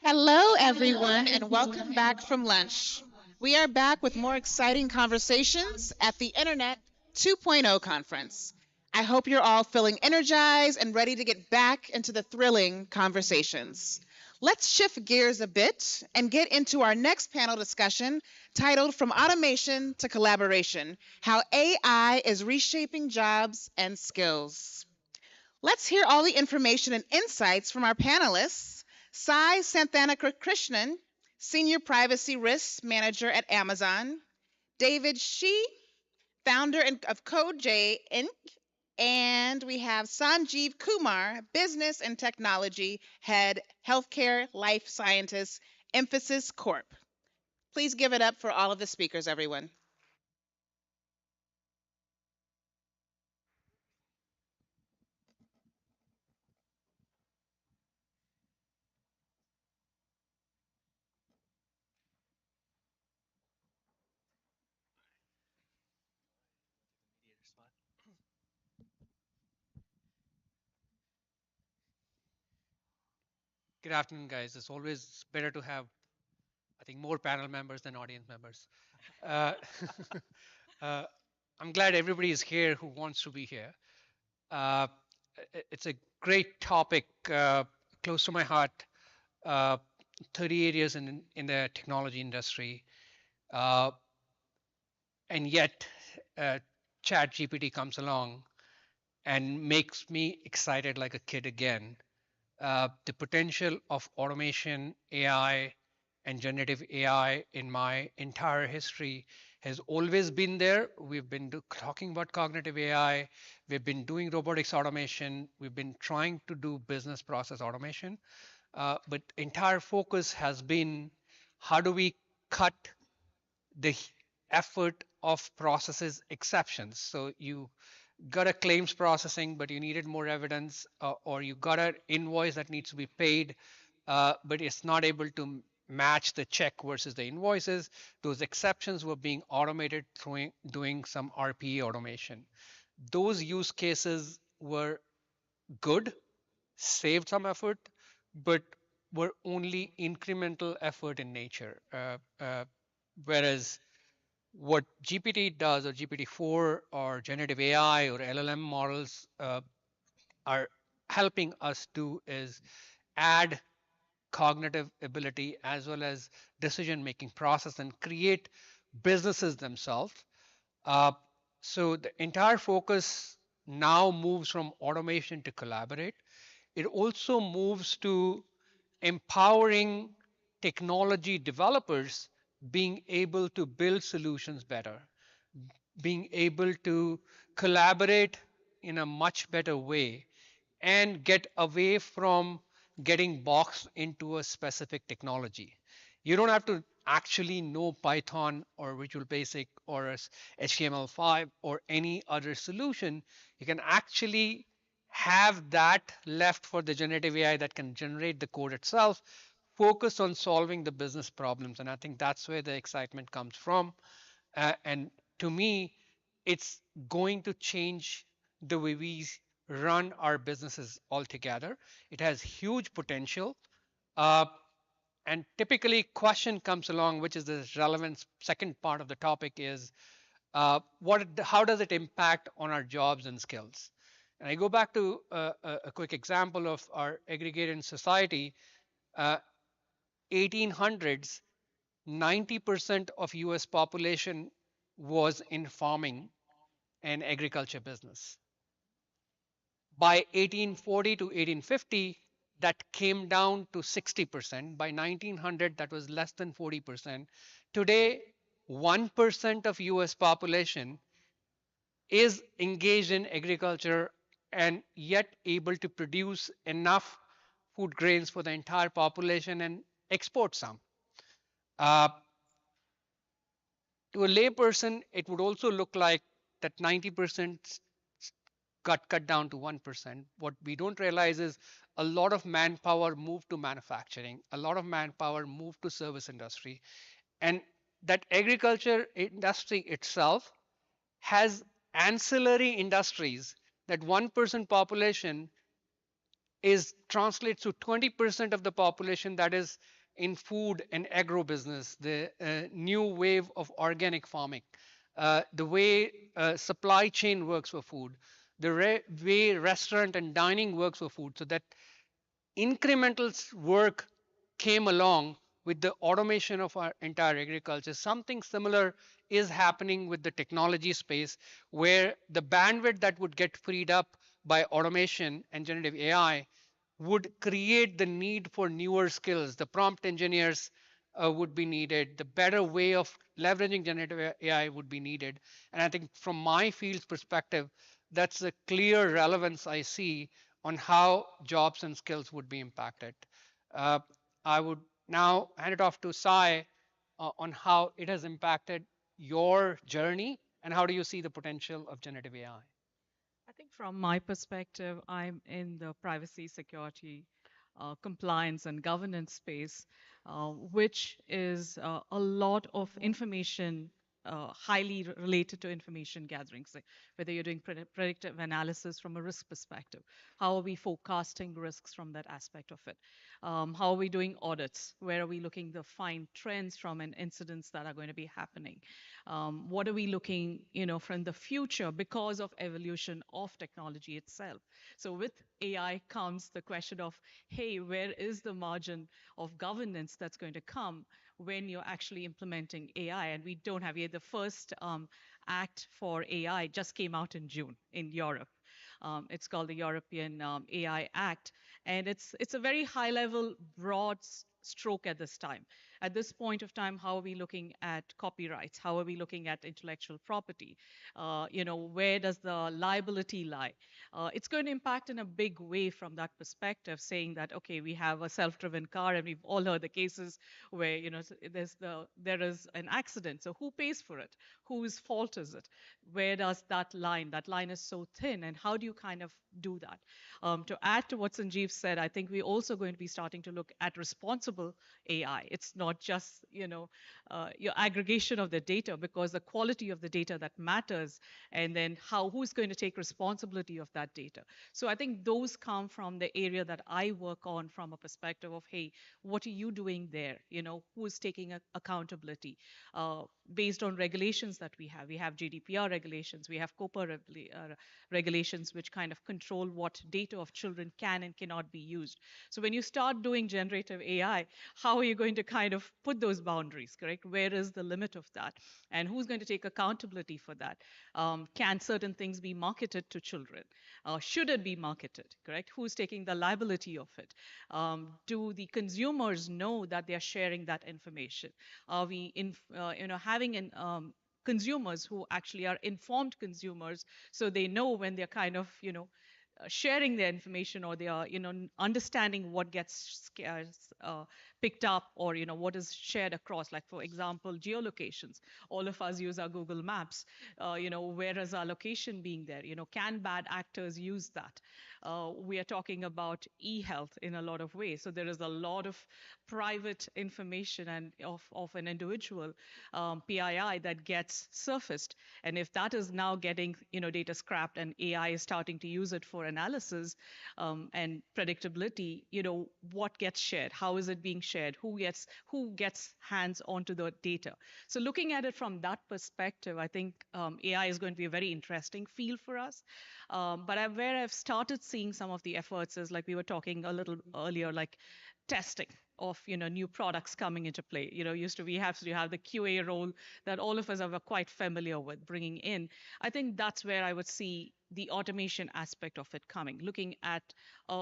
Hello, everyone, and welcome back from lunch. We are back with more exciting conversations at the Internet 2.0 conference. I hope you're all feeling energized and ready to get back into the thrilling conversations. Let's shift gears a bit and get into our next panel discussion titled From Automation to Collaboration: How AI is Reshaping Jobs and Skills. Let's hear all the information and insights from our panelists. Sai Santhanarakrishnan, Senior Privacy Risk Manager at Amazon. David Shi, founder of CodeJ Inc. And we have Sanjeev Kumar, Business and Technology Head, Healthcare Life Sciences, Emphasis Corp. Please give it up for all of the speakers, everyone. Good afternoon, guys. It's always better to have, I think, more panel members than audience members. Uh, I'm glad everybody is here who wants to be here. Uh, it's a great topic, close to my heart. 38 years in the technology industry, and yet ChatGPT comes along and makes me excited like a kid again. The potential of automation, AI, and generative AI in my entire history has always been there. We've been talking about cognitive AI. We've been doing robotics automation. We've been trying to do business process automation. But entire focus has been how do we cut the effort of processes exceptions. So you got a claims processing, but you needed more evidence, or you got an invoice that needs to be paid, but it's not able to match the check versus the invoices. Those exceptions were being automated through doing some RPA automation. Those use cases were good, saved some effort, but were only incremental effort in nature. Whereas what GPT does, or GPT-4 or generative AI or LLM models are helping us do is add cognitive ability as well as decision-making process and create businesses themselves. So the entire focus now moves from automation to collaborate. It also moves to empowering technology developers being able to build solutions better, being able to collaborate in a much better way, and get away from getting boxed into a specific technology. You don't have to actually know Python or Visual Basic or HTML5 or any other solution. You can actually have that left for the generative AI that can generate the code itself, focus on solving the business problems. And I think that's where the excitement comes from. And to me, it's going to change the way we run our businesses altogether. It has huge potential. And typically question comes along, which is the relevant second part of the topic is, how does it impact on our jobs and skills? And I go back to a quick example of our agrarian society. 1800s, 90% of US population was in farming and agriculture business. By 1840 to 1850, that came down to 60%. By 1900, that was less than 40%. Today, 1% of US population is engaged in agriculture and yet able to produce enough food grains for the entire population and export some. To a layperson, it would also look like that 90% got cut down to 1%. What we don't realize is a lot of manpower moved to manufacturing, a lot of manpower moved to service industry, and that agriculture industry itself has ancillary industries that 1% population is translates to 20% of the population that is in food and agro business, the new wave of organic farming, the way supply chain works for food, the way restaurant and dining works for food, so that incremental work came along with the automation of our entire agriculture. Something similar is happening with the technology space, where the bandwidth that would get freed up by automation and generative AI would create the need for newer skills. The prompt engineers would be needed. The better way of leveraging generative AI would be needed. And I think from my field's perspective, that's a clear relevance I see on how jobs and skills would be impacted. Uh, I would now hand it off to Sai on how it has impacted your journey and how do you see the potential of generative AI? I think from my perspective, I'm in the privacy, security, compliance, and governance space, which is a lot of information highly related to information gathering. So whether you're doing predictive analysis from a risk perspective, how are we forecasting risks from that aspect of it? How are we doing audits? Where are we looking to find trends from and incidents that are going to be happening? What are we looking, from the future because of evolution of technology itself? So with AI comes the question of, hey, where is the margin of governance that's going to come when you're actually implementing AI? And we don't have yet. The first act for AI just came out in June in Europe. It's called the European AI Act, and it's a very high level, broad stroke at this time. At this point of time, how are we looking at copyrights? How are we looking at intellectual property? Where does the liability lie? It's going to impact in a big way from that perspective, saying that, okay, we have a self-driven car, and we've all heard the cases where, there is an accident. So who pays for it? Whose fault is it? Where does that line? That line is so thin, and how do you kind of do that? To add to what Sanjeev said, I think we're also going to be starting to look at responsible AI. It's not just your aggregation of the data, because the quality of the data that matters, and then who's going to take responsibility of that data. So I think those come from the area that I work on, from a perspective of, hey, what are you doing there? Who's taking accountability based on regulations that we have? We have GDPR regulations, we have COPPA regulations, which kind of control what data of children can and cannot be used. So when you start doing generative AI, how are you going to kind of put those boundaries, correct? Where is the limit of that? And who's going to take accountability for that? Can certain things be marketed to children? Should it be marketed, correct? Who's taking the liability of it? Do the consumers know that they're sharing that information? Are we having consumers who actually are informed consumers, so they know when they're kind of sharing their information, or they are understanding what gets picked up, or what is shared across? Like, for example, geolocations. All of us use our Google Maps. Where is our location being there? Can bad actors use that? We are talking about e-health in a lot of ways. So there is a lot of private information and of an individual, PII, that gets surfaced. And if that is now getting data scrapped, and AI is starting to use it for analysis and predictability, what gets shared? How is it being shared? Who gets hands onto the data? So looking at it from that perspective, I think AI is going to be a very interesting field for us. But where I've started seeing some of the efforts is, like we were talking a little earlier, like testing of new products coming into play. We have the QA role that all of us are quite familiar with bringing in. I think that's where I would see the automation aspect of it coming, looking at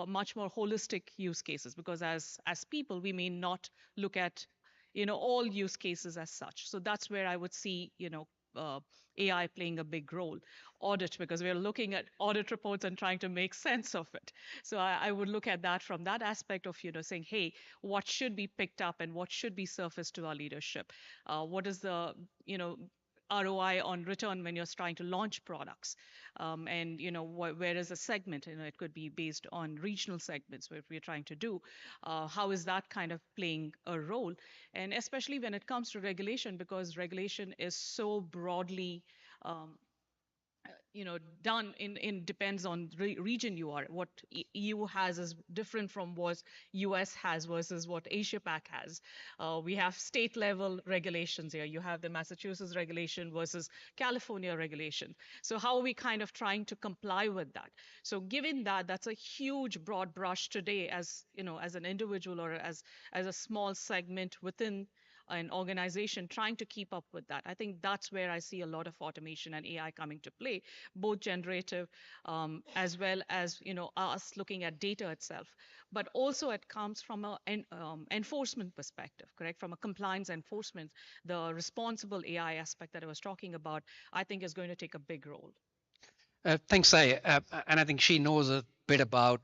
much more holistic use cases, because as people, we may not look at all use cases as such. So that's where I would see AI playing a big role. Audit, because we're looking at audit reports and trying to make sense of it. So I would look at that from that aspect of saying, hey, what should be picked up and what should be surfaced to our leadership? What is the ROI on return when you're trying to launch products? And where is a segment? It could be based on regional segments, what we're trying to do. How is that kind of playing a role? And especially when it comes to regulation, because regulation is so broadly done in depends on region you are. What EU has is different from what US has versus what Asia Pac has. We have state level regulations here. You have the Massachusetts regulation versus California regulation. So how are we kind of trying to comply with that? So given that, that's a huge broad brush today, as as an individual or as a small segment within an organization trying to keep up with that. I think that's where I see a lot of automation and AI coming to play, both generative as well as us looking at data itself. But also it comes from an enforcement perspective, correct? From a compliance enforcement, the responsible AI aspect that I was talking about, I think is going to take a big role. Thanks, Sai. And I think she knows a bit about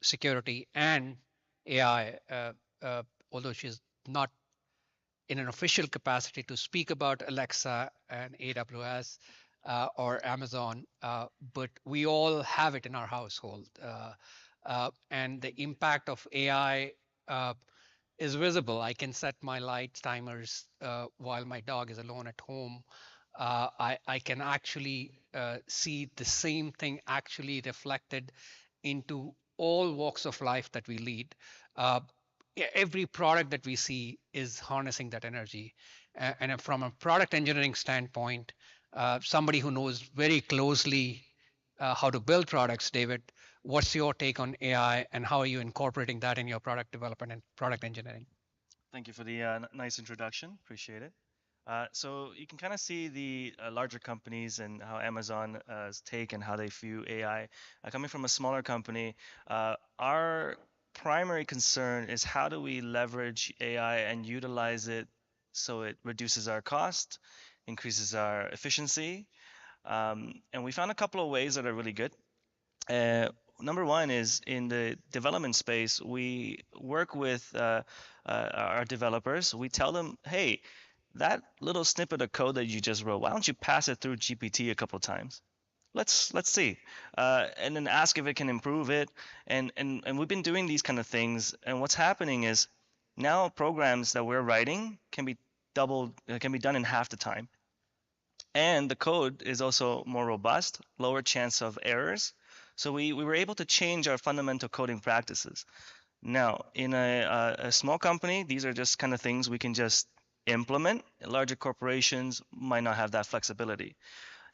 security and AI, although she's not in an official capacity to speak about Alexa and AWS or Amazon, but we all have it in our household. And the impact of AI is visible. I can set my lights, timers while my dog is alone at home. I can actually see the same thing actually reflected into all walks of life that we lead. Every product that we see is harnessing that energy. And from a product engineering standpoint, somebody who knows very closely how to build products, David, what's your take on AI and how are you incorporating that in your product development and product engineering? Thank you for the nice introduction. Appreciate it. So you can kind of see the larger companies and how Amazon's take and how they view AI. Coming from a smaller company, our primary concern is how do we leverage AI and utilize it so it reduces our cost, increases our efficiency. And we found a couple of ways that are really good. Number one is in the development space, we work with our developers. We tell them, hey, that little snippet of code that you just wrote, why don't you pass it through GPT a couple times? Let's see, and then ask if it can improve it. And we've been doing these kind of things. And what's happening is now programs that we're writing can be done in half the time. And the code is also more robust, lower chance of errors. So we were able to change our fundamental coding practices. Now, in a small company, these are just kind of things we can just implement. Larger corporations might not have that flexibility.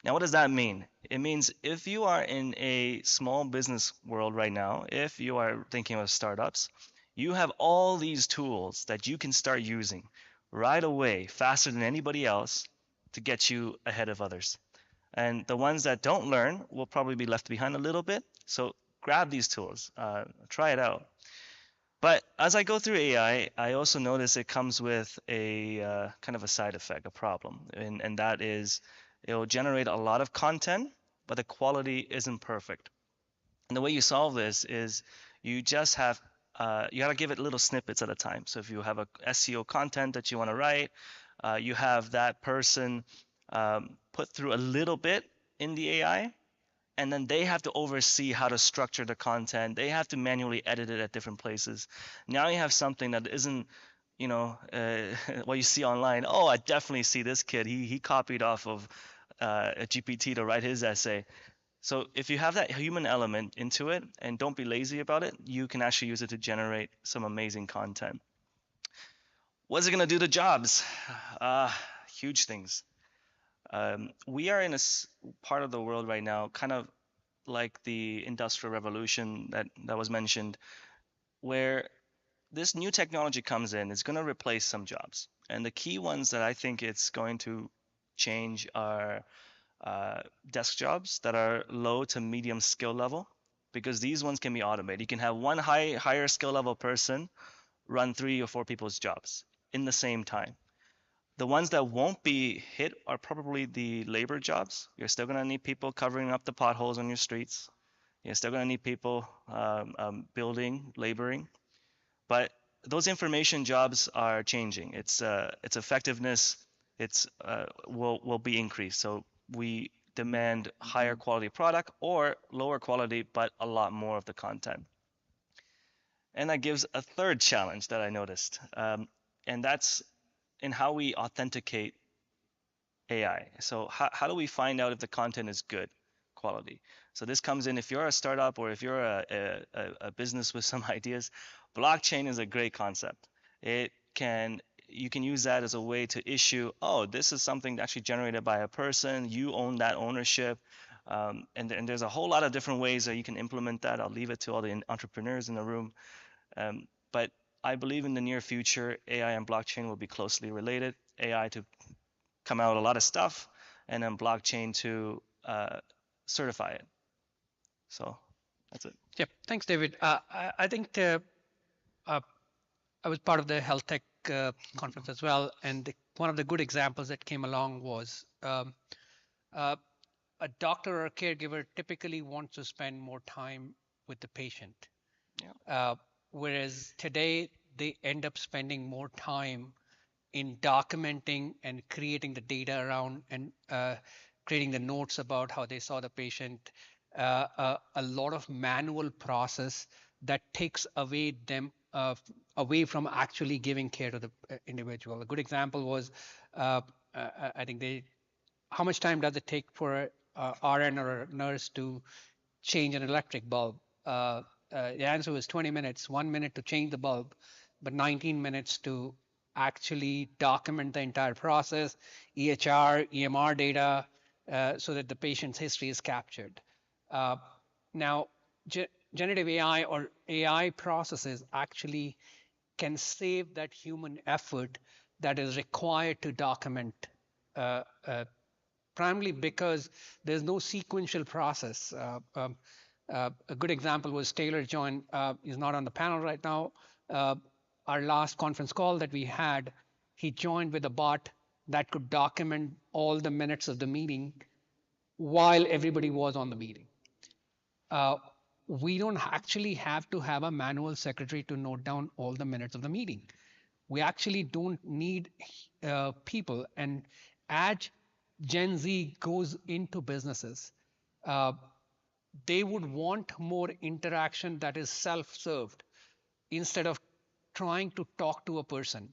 Now, what does that mean? It means if you are in a small business world right now, if you are thinking of startups, you have all these tools that you can start using right away, faster than anybody else, to get you ahead of others. And the ones that don't learn will probably be left behind a little bit. So grab these tools, try it out. But as I go through AI, I also notice it comes with a kind of a side effect, a problem. And that is it will generate a lot of content, but the quality isn't perfect. And the way you solve this is you just have, you got to give it little snippets at a time. So if you have a SEO content that you want to write, you have that person put through a little bit in the AI, and then they have to oversee how to structure the content. They have to manually edit it at different places. Now you have something that isn't, what you see online. Oh, I definitely see this kid. He copied off of a GPT to write his essay. So if you have that human element into it and don't be lazy about it, you can actually use it to generate some amazing content. What's it going to do to jobs? Huge things. We are in a part of the world right now, kind of like the Industrial Revolution that was mentioned, where this new technology comes in. It's going to replace some jobs. And the key ones that I think it's going to change are desk jobs that are low to medium skill level, because these ones can be automated. You can have one higher skill level person run 3 or 4 people's jobs in the same time. The ones that won't be hit are probably the labor jobs. You're still going to need people covering up the potholes on your streets. You're still going to need people building, laboring. But those information jobs are changing. Its effectiveness will be increased. So we demand higher quality product or lower quality, but a lot more of the content. And that gives a third challenge that I noticed, and that's in how we authenticate AI. So how do we find out if the content is good quality? So this comes in if you're a startup or if you're a business with some ideas, blockchain is a great concept. You can use that as a way to issue, oh, this is something actually generated by a person, you own that ownership. And there's a whole lot of different ways that you can implement that. I'll leave it to all the entrepreneurs in the room. But I believe in the near future, AI and blockchain will be closely related. AI to come out a lot of stuff, and then blockchain to certify it. So that's it. Yep. Thanks, David. I think I was part of the health tech conference as well, and one of the good examples that came along was a doctor or a caregiver typically wants to spend more time with the patient. Yeah. Whereas today they end up spending more time in documenting and creating the data around and creating the notes about how they saw the patient. A lot of manual process that takes away them away from actually giving care to the individual. A good example was, I think how much time does it take for a RN or a nurse to change an electric bulb? The answer was 20 minutes, 1 minute to change the bulb, but 19 minutes to actually document the entire process, EHR, EMR data, so that the patient's history is captured. Now, generative AI or AI processes actually can save that human effort that is required to document, primarily because there's no sequential process. A good example was Taylor joined, he's not on the panel right now. Our last conference call that we had, he joined with a bot that could document all the minutes of the meeting while everybody was on the meeting. We don't actually have to have a manual secretary to note down all the minutes of the meeting. We actually don't need people. And as Gen Z goes into businesses, they would want more interaction that is self-served instead of trying to talk to a person.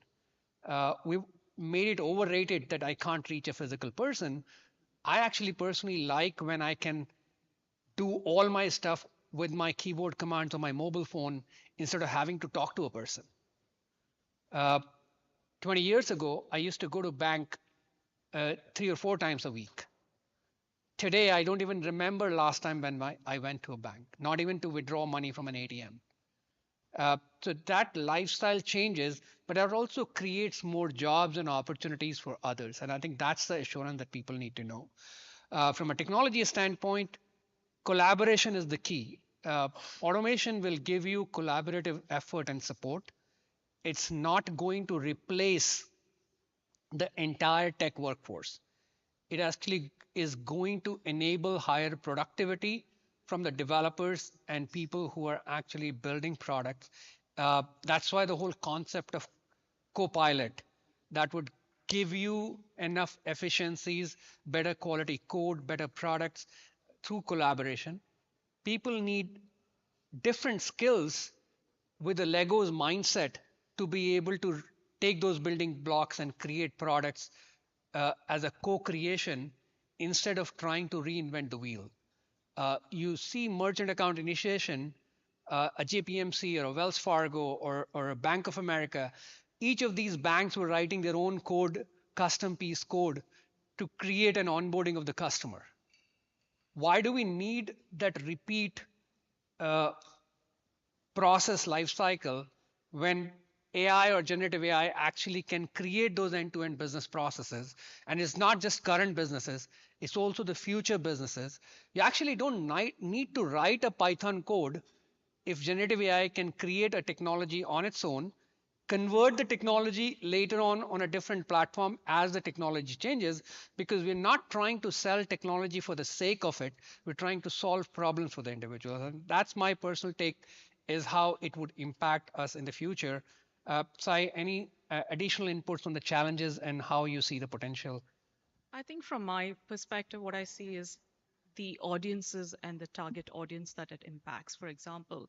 We've made it overrated that I can't reach a physical person. I actually personally like when I can do all my stuff with my keyboard commands on my mobile phone instead of having to talk to a person. 20 years ago, I used to go to bank 3 or 4 times a week. Today, I don't even remember last time when I went to a bank, not even to withdraw money from an ATM. So that lifestyle changes, but that also creates more jobs and opportunities for others. And I think that's the assurance that people need to know. From a technology standpoint, collaboration is the key. Automation will give you collaborative effort and support. It's not going to replace the entire tech workforce. It actually is going to enable higher productivity from the developers and people who are actually building products. That's why the whole concept of Copilot that would give you enough efficiencies, better quality code, better products through collaboration. People need different skills with the Legos mindset to be able to take those building blocks and create products as a co-creation instead of trying to reinvent the wheel. You see merchant account initiation, a JPMC or a Wells Fargo or a Bank of America, each of these banks were writing their own code, custom piece code, to create an onboarding of the customer. Why do we need that repeat process lifecycle when AI or generative AI actually can create those end-to-end business processes? And it's not just current businesses, it's also the future businesses. You actually don't need to write a Python code if generative AI can create a technology on its own, convert the technology later on a different platform as the technology changes, because we're not trying to sell technology for the sake of it. We're trying to solve problems for the individual. And that's my personal take, is how it would impact us in the future. Sai, any additional inputs on the challenges and how you see the potential? I think from my perspective, what I see is the audiences and the target audience that it impacts. For example,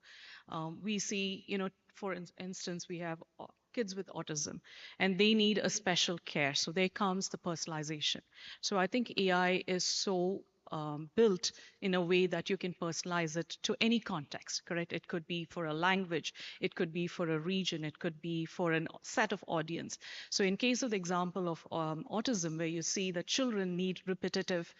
we see, for instance, we have kids with autism, and they need a special care. So there comes the personalization. So I think AI is so built in a way that you can personalize it to any context, correct? It could be for a language, it could be for a region, it could be for a set of audience. So in case of the example of autism, where you see that children need repetitive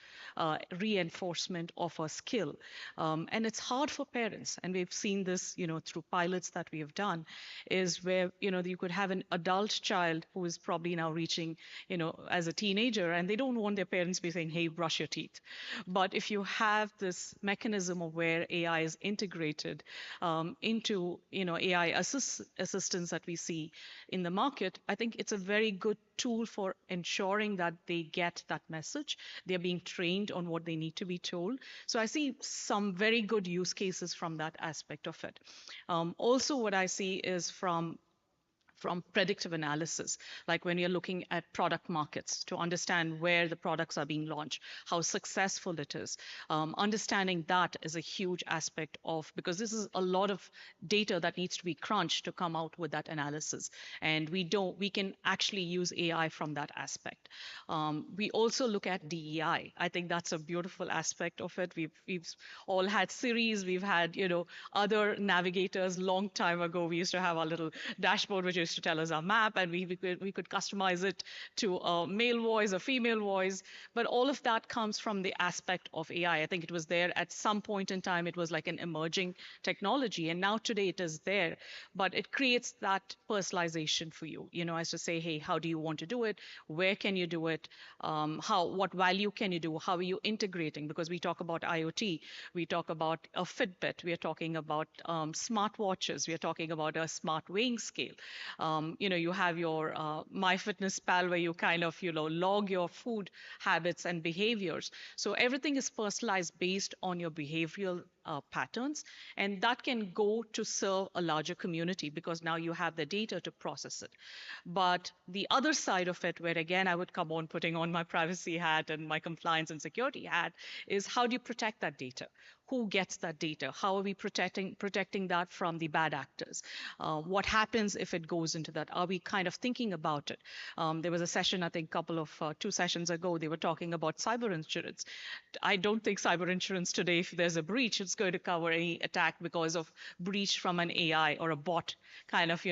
reinforcement of a skill, and it's hard for parents, and we've seen this, through pilots that we have done, is where, you could have an adult child who is probably now reaching, as a teenager, and they don't want their parents to be saying, hey, brush your teeth. But if you have this mechanism of where AI is integrated into, AI assistants that we see in the market, I think it's a very good tool for ensuring that they get that message. They're being trained on what they need to be told. So I see some very good use cases from that aspect of it. Also, what I see is from predictive analysis, like when you're looking at product markets to understand where the products are being launched, how successful it is. Understanding that is a huge aspect of, because this is a lot of data that needs to be crunched to come out with that analysis. And we can actually use AI from that aspect. We also look at DEI. I think that's a beautiful aspect of it. We've all had Siris, we've had, other navigators. Long time ago, we used to have our little dashboard, which used to tell us our map, and we could customize it to a male voice, a female voice. But all of that comes from the aspect of AI. I think it was there at some point in time. It was like an emerging technology, and now today it is there. But it creates that personalization for you, as to say, hey, how do you want to do it? Where can you do it? What value can you do? How are you integrating? Because we talk about IoT, we talk about a Fitbit, we are talking about smartwatches, we are talking about a smart weighing scale. You have your MyFitnessPal, where you kind of, log your food habits and behaviors. So everything is personalized based on your behavioral patterns, and that can go to serve a larger community because now you have the data to process it. But the other side of it, where again I would come on putting on my privacy hat and my compliance and security hat, is how do you protect that data? Who gets that data? How are we protecting that from the bad actors? What happens if it goes into that? Are we kind of thinking about it? There was a session, I think, 2 sessions ago, they were talking about cyber insurance. I don't think cyber insurance today, if there's a breach, it's going to cover any attack because of breach from an AI or a bot kind of,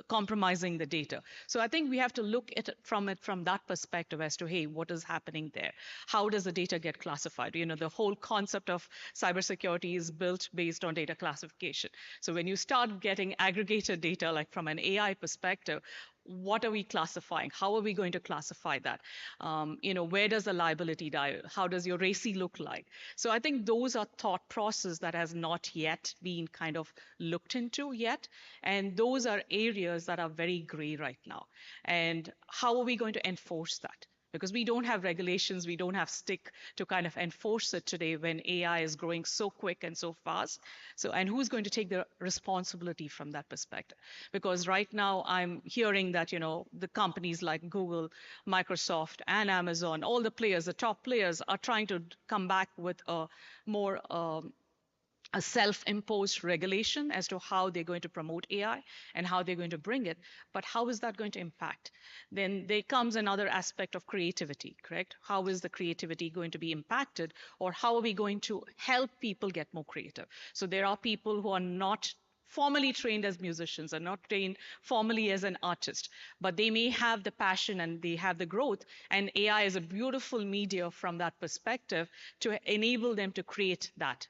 compromising the data. So I think we have to look at it from that perspective as to, hey, what is happening there? How does the data get classified? The whole concept of cybersecurity is built based on data classification. So when you start getting aggregated data, like from an AI perspective, what are we classifying? How are we going to classify that? Where does the liability die? How does your RACI look like? So I think those are thought process that has not yet been kind of looked into yet. And those are areas that are very gray right now. And how are we going to enforce that? Because we don't have regulations, we don't have stick to kind of enforce it today when AI is growing so quick and so fast. So, and who's going to take the responsibility from that perspective? Because right now I'm hearing that, the companies like Google, Microsoft, and Amazon, all the players, the top players, are trying to come back with a more a self-imposed regulation as to how they're going to promote AI and how they're going to bring it. But how is that going to impact? Then there comes another aspect of creativity, correct? How is the creativity going to be impacted? Or how are we going to help people get more creative? So there are people who are not formally trained as musicians, are not trained formally as an artist, but they may have the passion and they have the growth, and AI is a beautiful media from that perspective to enable them to create that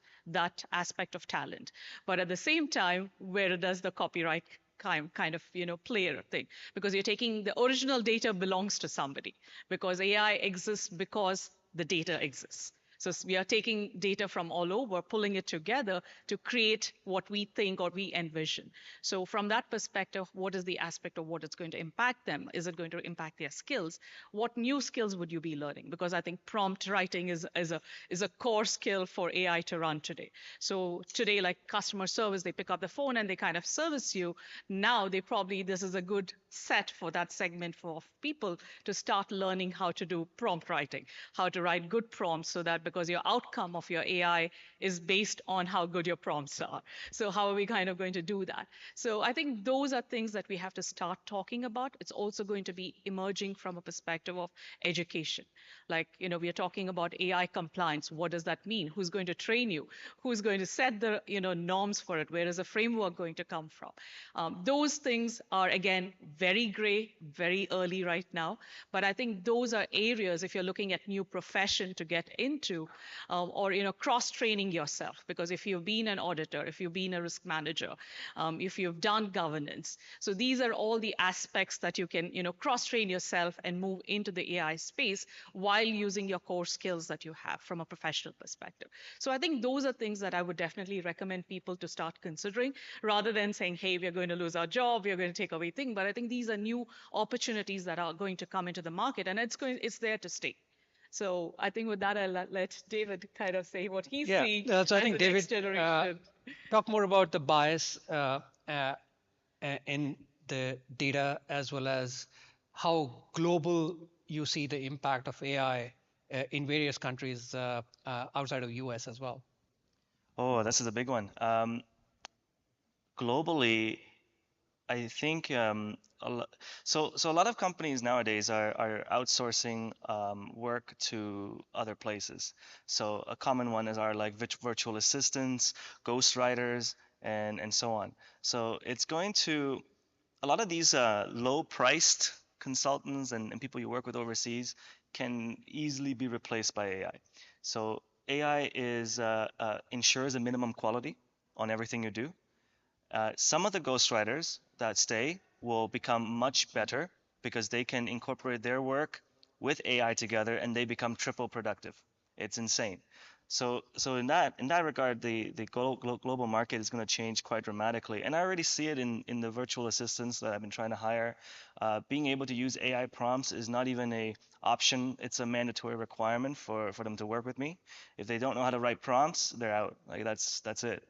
aspect of talent. But at the same time, where does the copyright kind of player thing? Because you're taking the original data belongs to somebody, because AI exists because the data exists. So we are taking data from all over, pulling it together to create what we think or we envision. So from that perspective, what is the aspect of what it's going to impact them? Is it going to impact their skills? What new skills would you be learning? Because I think prompt writing is a core skill for AI to run today. So today, like customer service, they pick up the phone and they kind of service you. Now this is a good set for that segment for people to start learning how to do prompt writing, how to write good prompts, so that because your outcome of your AI is based on how good your prompts are. So how are we kind of going to do that? So I think those are things that we have to start talking about. It's also going to be emerging from a perspective of education. Like, we are talking about AI compliance. What does that mean? Who's going to train you? Who's going to set the, norms for it? Where is the framework going to come from? Those things are, again, very gray, very early right now. But I think those are areas, if you're looking at new profession to get into, or, cross-training yourself. Because if you've been an auditor, if you've been a risk manager, if you've done governance, so these are all the aspects that you can, cross-train yourself and move into the AI space while using your core skills that you have from a professional perspective. So I think those are things that I would definitely recommend people to start considering, rather than saying, hey, we're going to lose our job, we're going to take away things. But I think these are new opportunities that are going to come into the market, and it's there to stay. So I think with that, I'll let David kind of say what he's seeing. So I as think the next David, generation. talk more about the bias in the data, as well as how global you see the impact of AI in various countries outside of US as well. Oh, this is a big one. Globally, I think so a lot of companies nowadays are outsourcing work to other places. So a common one is our like virtual assistants, ghostwriters, and so on. So it's going to a lot of these low-priced consultants and people you work with overseas can easily be replaced by AI. So AI ensures a minimum quality on everything you do. Some of the ghostwriters that stay will become much better because they can incorporate their work with AI together, and they become triple productive. It's insane. So in that regard, the global market is going to change quite dramatically, and I already see it in the virtual assistants that I've been trying to hire. Being able to use AI prompts is not even a option; it's a mandatory requirement for them to work with me. If they don't know how to write prompts, they're out. Like that's it.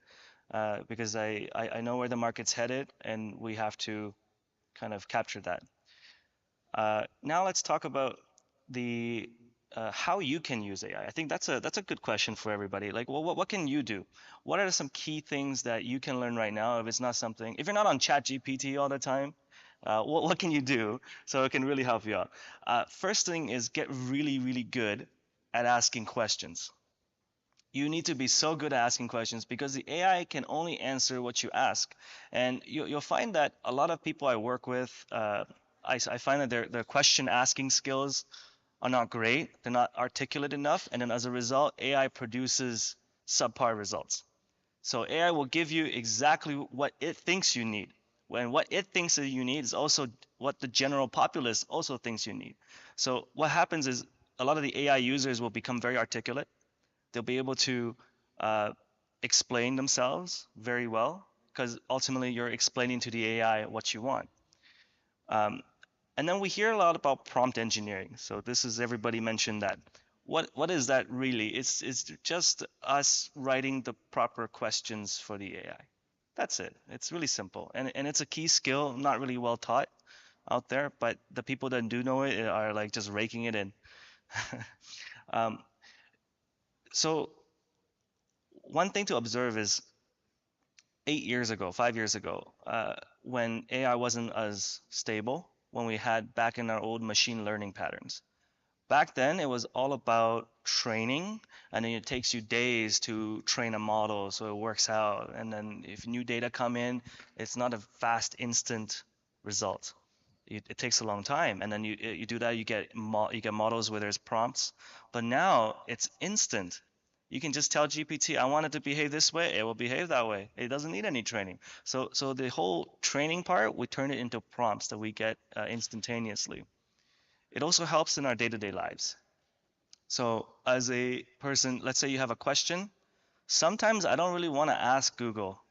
Because I know where the market's headed, and we have to kind of capture that. Now let's talk about the how you can use AI. I think that's a good question for everybody. Like, well, what can you do? What are some key things that you can learn right now? If you're not on ChatGPT all the time, what can you do so it can really help you out? First thing is get really, really good at asking questions. You need to be so good at asking questions because the AI can only answer what you ask. And you'll find that a lot of people I work with, I find that their question asking skills are not great. They're not articulate enough. And then as a result, AI produces subpar results. So AI will give you exactly what it thinks you need. When what it thinks that you need is also what the general populace also thinks you need. So what happens is a lot of the AI users will become very articulate. They'll be able to explain themselves very well because ultimately you're explaining to the AI what you want. And then we hear a lot about prompt engineering. So this is everybody mentioned that. What is that really? It's just us writing the proper questions for the AI. That's it. It's really simple. And it's a key skill, not really well taught out there, but the people that do know it are like just raking it in. So one thing to observe is 5 years ago, when AI wasn't as stable, when we had back in our old machine learning patterns. Back then, it was all about training, and then it takes you days to train a model so it works out. And then if new data come in, it's not a fast, instant result. It takes a long time, and then you do that, you get models where there's prompts. But now it's instant. You can just tell GPT, I want it to behave this way, it will behave that way. It doesn't need any training. So the whole training part, we turn it into prompts that we get instantaneously. It also helps in our day-to-day lives. So as a person, let's say you have a question. Sometimes I don't really want to ask Google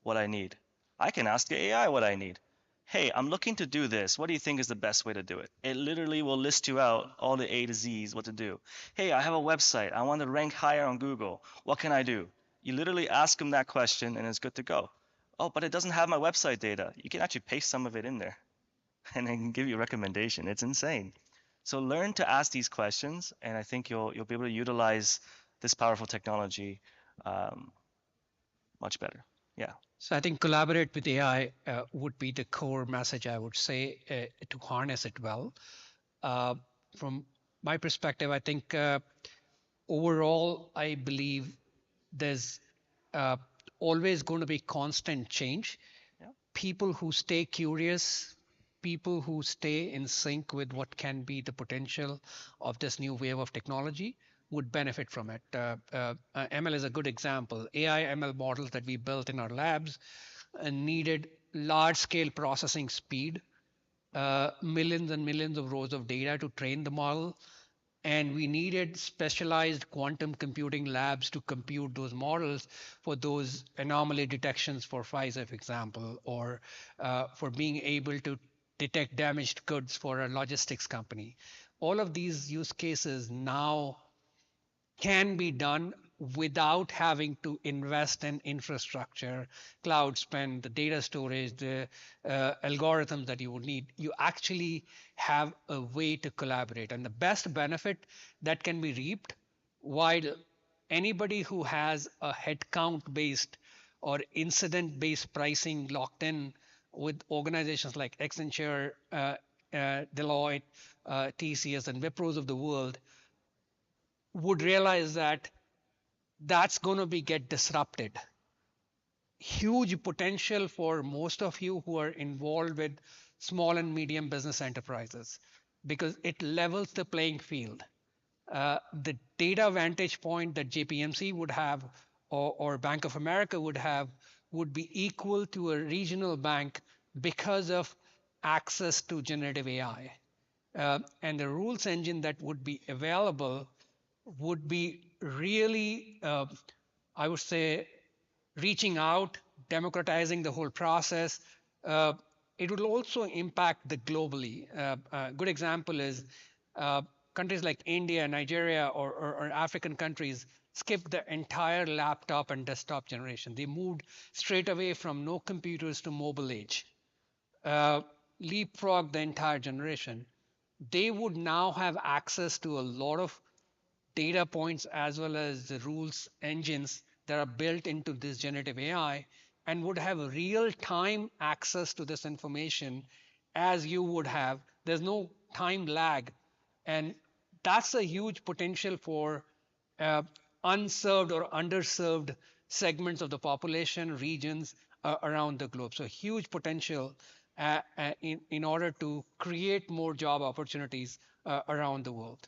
what I need. I can ask the AI what I need. Hey, I'm looking to do this. What do you think is the best way to do it? It literally will list you out all the A to Z's, what to do. Hey, I have a website. I want to rank higher on Google. What can I do? You literally ask them that question and it's good to go. Oh, but it doesn't have my website data. You can actually paste some of it in there and it can give you a recommendation. It's insane. So learn to ask these questions, and I think you'll be able to utilize this powerful technology much better. Yeah. So I think collaborate with AI would be the core message I would say to harness it well. From my perspective, I think overall, I believe there's always going to be constant change. Yeah. People who stay curious, people who stay in sync with what can be the potential of this new wave of technology would benefit from it. ML is a good example. AI ML models that we built in our labs needed large scale processing speed, millions and millions of rows of data to train the model. And we needed specialized quantum computing labs to compute those models for those anomaly detections for Pfizer, for example, or for being able to detect damaged goods for a logistics company. All of these use cases now can be done without having to invest in infrastructure, cloud spend, the data storage, the algorithms that you would need. You actually have a way to collaborate. And the best benefit that can be reaped, while anybody who has a headcount-based or incident-based pricing locked in with organizations like Accenture, Deloitte, TCS, and Wipros of the world, would realize that that's going to get disrupted. Huge potential for most of you who are involved with small and medium business enterprises, because it levels the playing field. The data vantage point that JPMC would have or Bank of America would have would be equal to a regional bank because of access to generative AI. And the rules engine that would be available would be really, I would say, reaching out, democratizing the whole process. It will also impact the globally. A good example is countries like India, Nigeria, or African countries skipped the entire laptop and desktop generation. They moved straight away from no computers to mobile age, leapfrog the entire generation. They would now have access to a lot of data points as well as the rules engines that are built into this generative AI, and would have real-time access to this information as you would have. There's no time lag. And that's a huge potential for unserved or underserved segments of the population, regions around the globe. So huge potential in order to create more job opportunities around the world.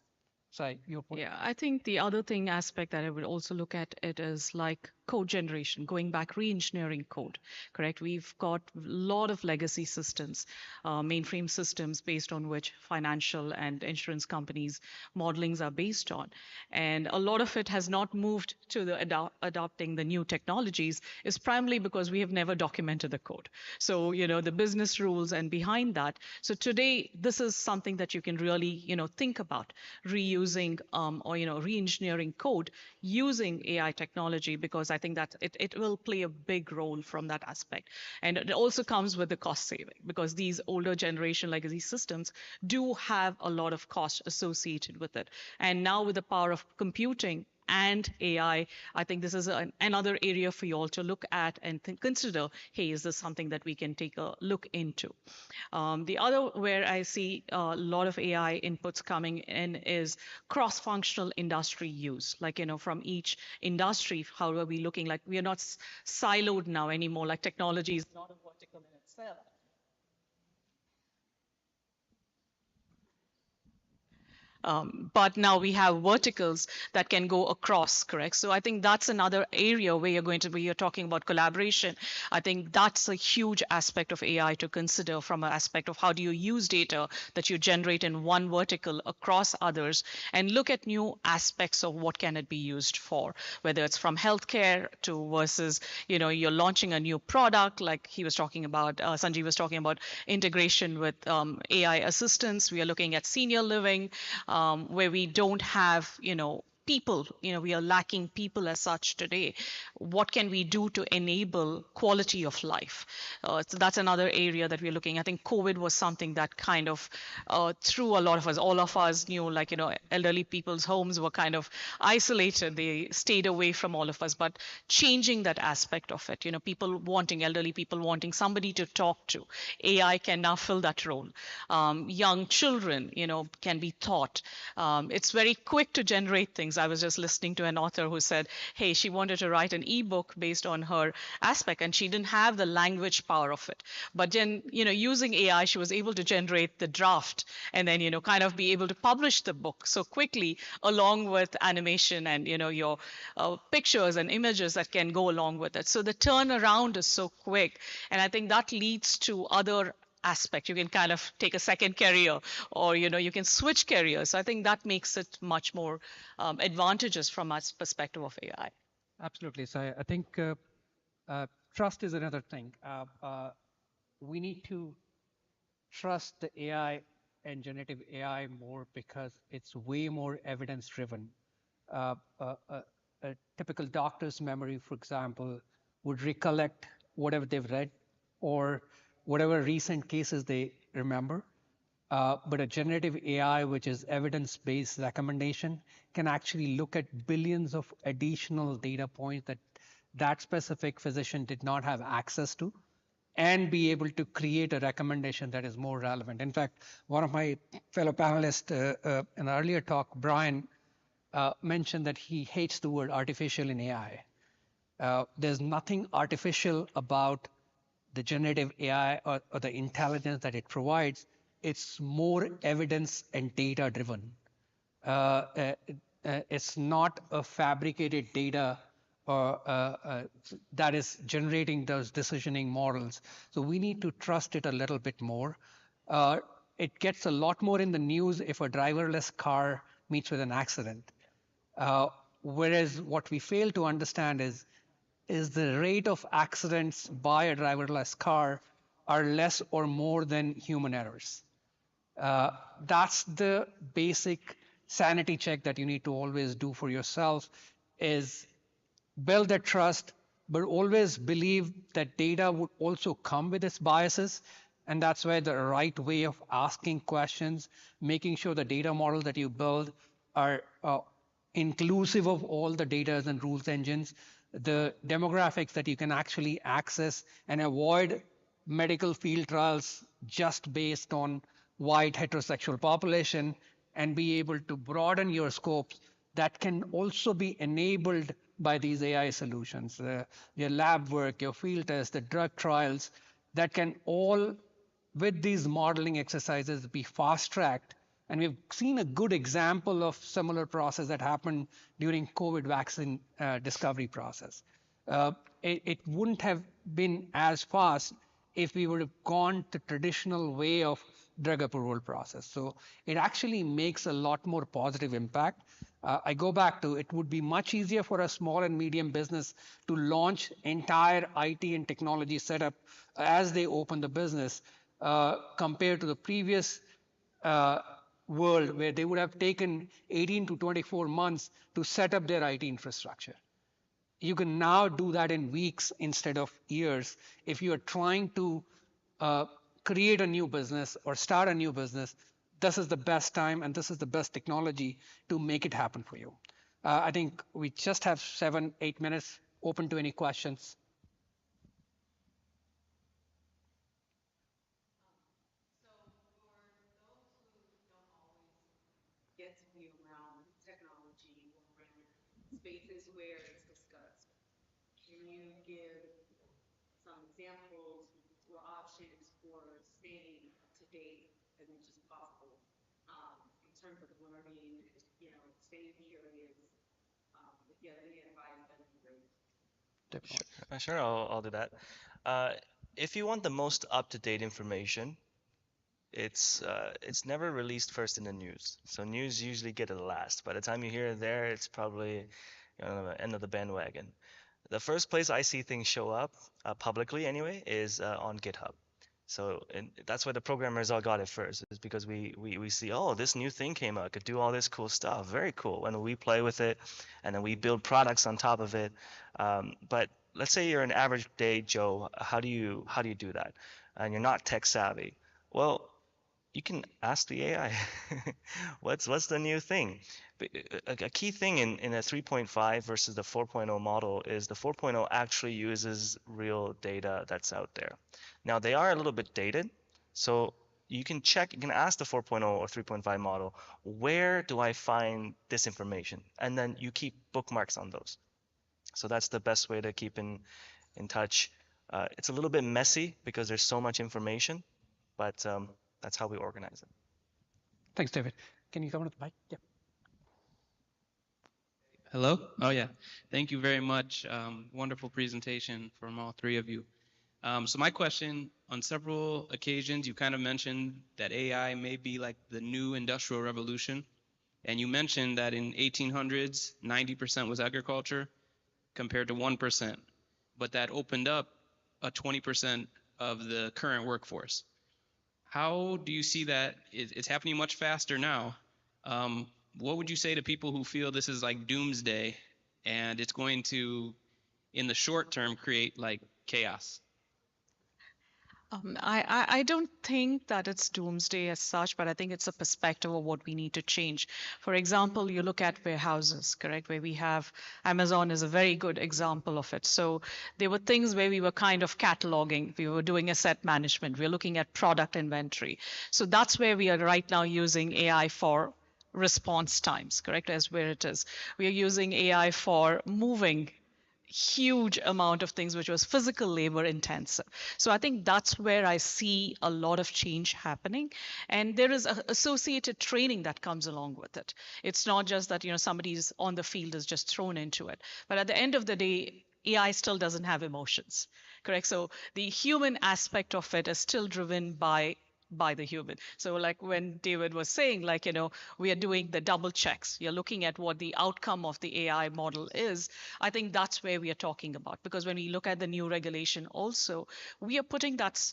Sorry, your point. Yeah, I think the other aspect that I would also look at it is like code generation, going back, re-engineering code, correct? We've got a lot of legacy systems, mainframe systems based on which financial and insurance companies modelings are based on. And a lot of it has not moved to the adopting the new technologies is primarily because we have never documented the code. So, the business rules and behind that. So today, this is something that you can really, think about reusing or, re-engineering code using AI technology, because I think that it will play a big role from that aspect. And it also comes with the cost saving, because these older generation legacy systems do have a lot of cost associated with it. And now with the power of computing and AI, I think this is another area for you all to look at and consider, hey, is this something that we can take a look into? The other where I see a lot of AI inputs coming in is cross-functional industry use. Like, from each industry, how are we looking? Like, we are not siloed now anymore. Like, technology is not a vertical in itself. But now we have verticals that can go across, correct? So I think that's another area where you're talking about collaboration. I think that's a huge aspect of AI to consider from an aspect of how do you use data that you generate in one vertical across others, and look at new aspects of what can it be used for, whether it's from healthcare to versus, you're launching a new product, like he was talking about, Sanjeev was talking about integration with AI assistants. We are looking at senior living, where we don't have, people, we are lacking people as such today. What can we do to enable quality of life? So that's another area that we're looking. I think COVID was something that kind of threw a lot of us. All of us knew, like, elderly people's homes were kind of isolated. They stayed away from all of us. But changing that aspect of it, elderly people wanting somebody to talk to. AI can now fill that role. Young children, can be taught. It's very quick to generate things. I was just listening to an author who said, hey, she wanted to write an ebook based on her aspect, and she didn't have the language power of it. But then, using AI, she was able to generate the draft and then, kind of be able to publish the book so quickly, along with animation and, your pictures and images that can go along with it. So the turnaround is so quick. And I think that leads to other aspect. You can kind of take a second career, or you can switch careers. So I think that makes it much more advantageous from our perspective of AI. Absolutely. So I think trust is another thing. We need to trust the AI and generative AI more because it's way more evidence driven. A typical doctor's memory, for example, would recollect whatever they've read or whatever recent cases they remember. But a generative AI, which is evidence-based recommendation, can actually look at billions of additional data points that that specific physician did not have access to, and be able to create a recommendation that is more relevant. In fact, one of my fellow panelists in an earlier talk, Brian, mentioned that he hates the word artificial in AI. There's nothing artificial about the generative AI or the intelligence that it provides. It's more evidence and data driven. It's not a fabricated data that is generating those decisioning models. So we need to trust it a little bit more. It gets a lot more in the news if a driverless car meets with an accident. Whereas what we fail to understand is the rate of accidents by a driverless car are less or more than human errors. That's the basic sanity check that you need to always do for yourself, is build that trust, but always believe that data would also come with its biases. And that's where the right way of asking questions, making sure the data models that you build are inclusive of all the data and rules engines, the demographics that you can actually access, and avoid medical field trials just based on white heterosexual population, and be able to broaden your scopes that can also be enabled by these AI solutions. Your lab work, your field tests, the drug trials, that can all, with these modeling exercises, be fast-tracked. And we've seen a good example of similar process that happened during COVID vaccine discovery process. It wouldn't have been as fast if we would have gone the traditional way of drug approval process. So it actually makes a lot more positive impact. I go back to, it would be much easier for a small and medium business to launch entire IT and technology setup as they open the business compared to the previous world where they would have taken 18 to 24 months to set up their IT infrastructure. You can now do that in weeks instead of years. If you are trying to create a new business or start a new business, this is the best time and this is the best technology to make it happen for you. I think we just have 7-8 minutes open to any questions. Get to be around technology or around spaces where it's discussed. Can you give some examples or options for staying up to date as much as possible in terms of learning, staying curious? If you have any advice, that would be great. Sure, I'll do that. If you want the most up-to-date information, it's never released first in the news. So news usually get it last. By the time you hear it there, it's probably the end of the bandwagon. The first place I see things show up publicly anyway is on GitHub. So and that's why the programmers all got it first, is because we see, oh, this new thing came out, could do all this cool stuff, very cool. And we play with it, and then we build products on top of it. But let's say you're an average day Joe, how do you do that? And you're not tech savvy. Well, you can ask the AI, what's the new thing? A key thing in a 3.5 versus the 4.0 model is the 4.0 actually uses real data that's out there. Now they are a little bit dated, so you can ask the 4.0 or 3.5 model, where do I find this information? And then you keep bookmarks on those. So that's the best way to keep in touch. It's a little bit messy because there's so much information, but that's how we organize it. Thanks, David. Can you come on to the mic? Yeah. Hello? Oh, yeah. Thank you very much. Wonderful presentation from all three of you. So my question, on several occasions, you kind of mentioned that AI may be like the new industrial revolution. And you mentioned that in 1800s, 90% was agriculture compared to 1%. But that opened up a 20% of the current workforce. How do you see that? It's happening much faster now. What would you say to people who feel this is like doomsday and it's going to, in the short term, create like chaos? I don't think that it's doomsday as such, but I think it's a perspective of what we need to change. For example, you look at warehouses, correct, where we have Amazon is a very good example of it. So there were things where we were kind of cataloging, we were doing asset management, we're looking at product inventory. So that's where we are right now using AI for response times, correct, as where it is. We are using AI for moving huge amount of things which was physical labor intensive. So I think that's where I see a lot of change happening, and there is associated training that comes along with it. It's not just that somebody's on the field is just thrown into it, but at the end of the day, AI still doesn't have emotions, correct? So the human aspect of it is still driven by the human. So like when David was saying, we are doing the double checks. You're looking at what the outcome of the AI model is. I think that's where we are talking about, because when we look at the new regulation also, we are putting that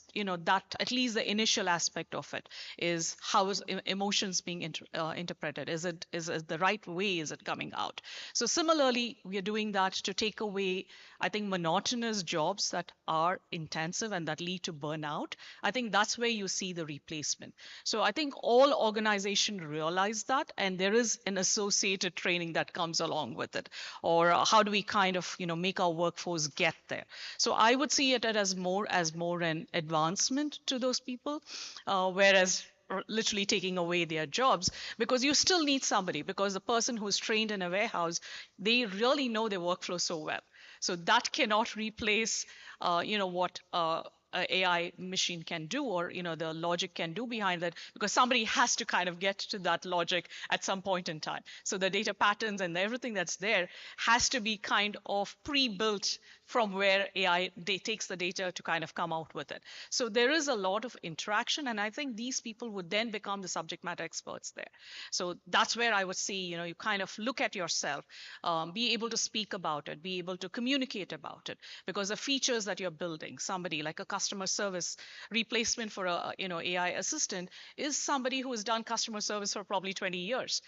at least the initial aspect of it is how is emotions being interpreted? Is it the right way? Is it coming out? So similarly, we are doing that to take away, I think, monotonous jobs that are intensive and that lead to burnout. I think that's where you see the replacement. So I think all organizations realize that, and there is an associated training that comes along with it. Or how do we kind of make our workforce get there? So I would see it as more an advancement to those people, whereas literally taking away their jobs, because you still need somebody, because the person who's trained in a warehouse, they really know their workflow so well. So that cannot replace what AI machine can do, or the logic can do behind that, because somebody has to kind of get to that logic at some point in time. So the data patterns and everything that's there has to be kind of pre-built from where AI takes the data to kind of come out with it. So there is a lot of interaction, and I think these people would then become the subject matter experts there. So that's where I would see, you kind of look at yourself, be able to speak about it, be able to communicate about it, because the features that you're building, somebody like a customer service replacement for a AI assistant is somebody who has done customer service for probably 20 years.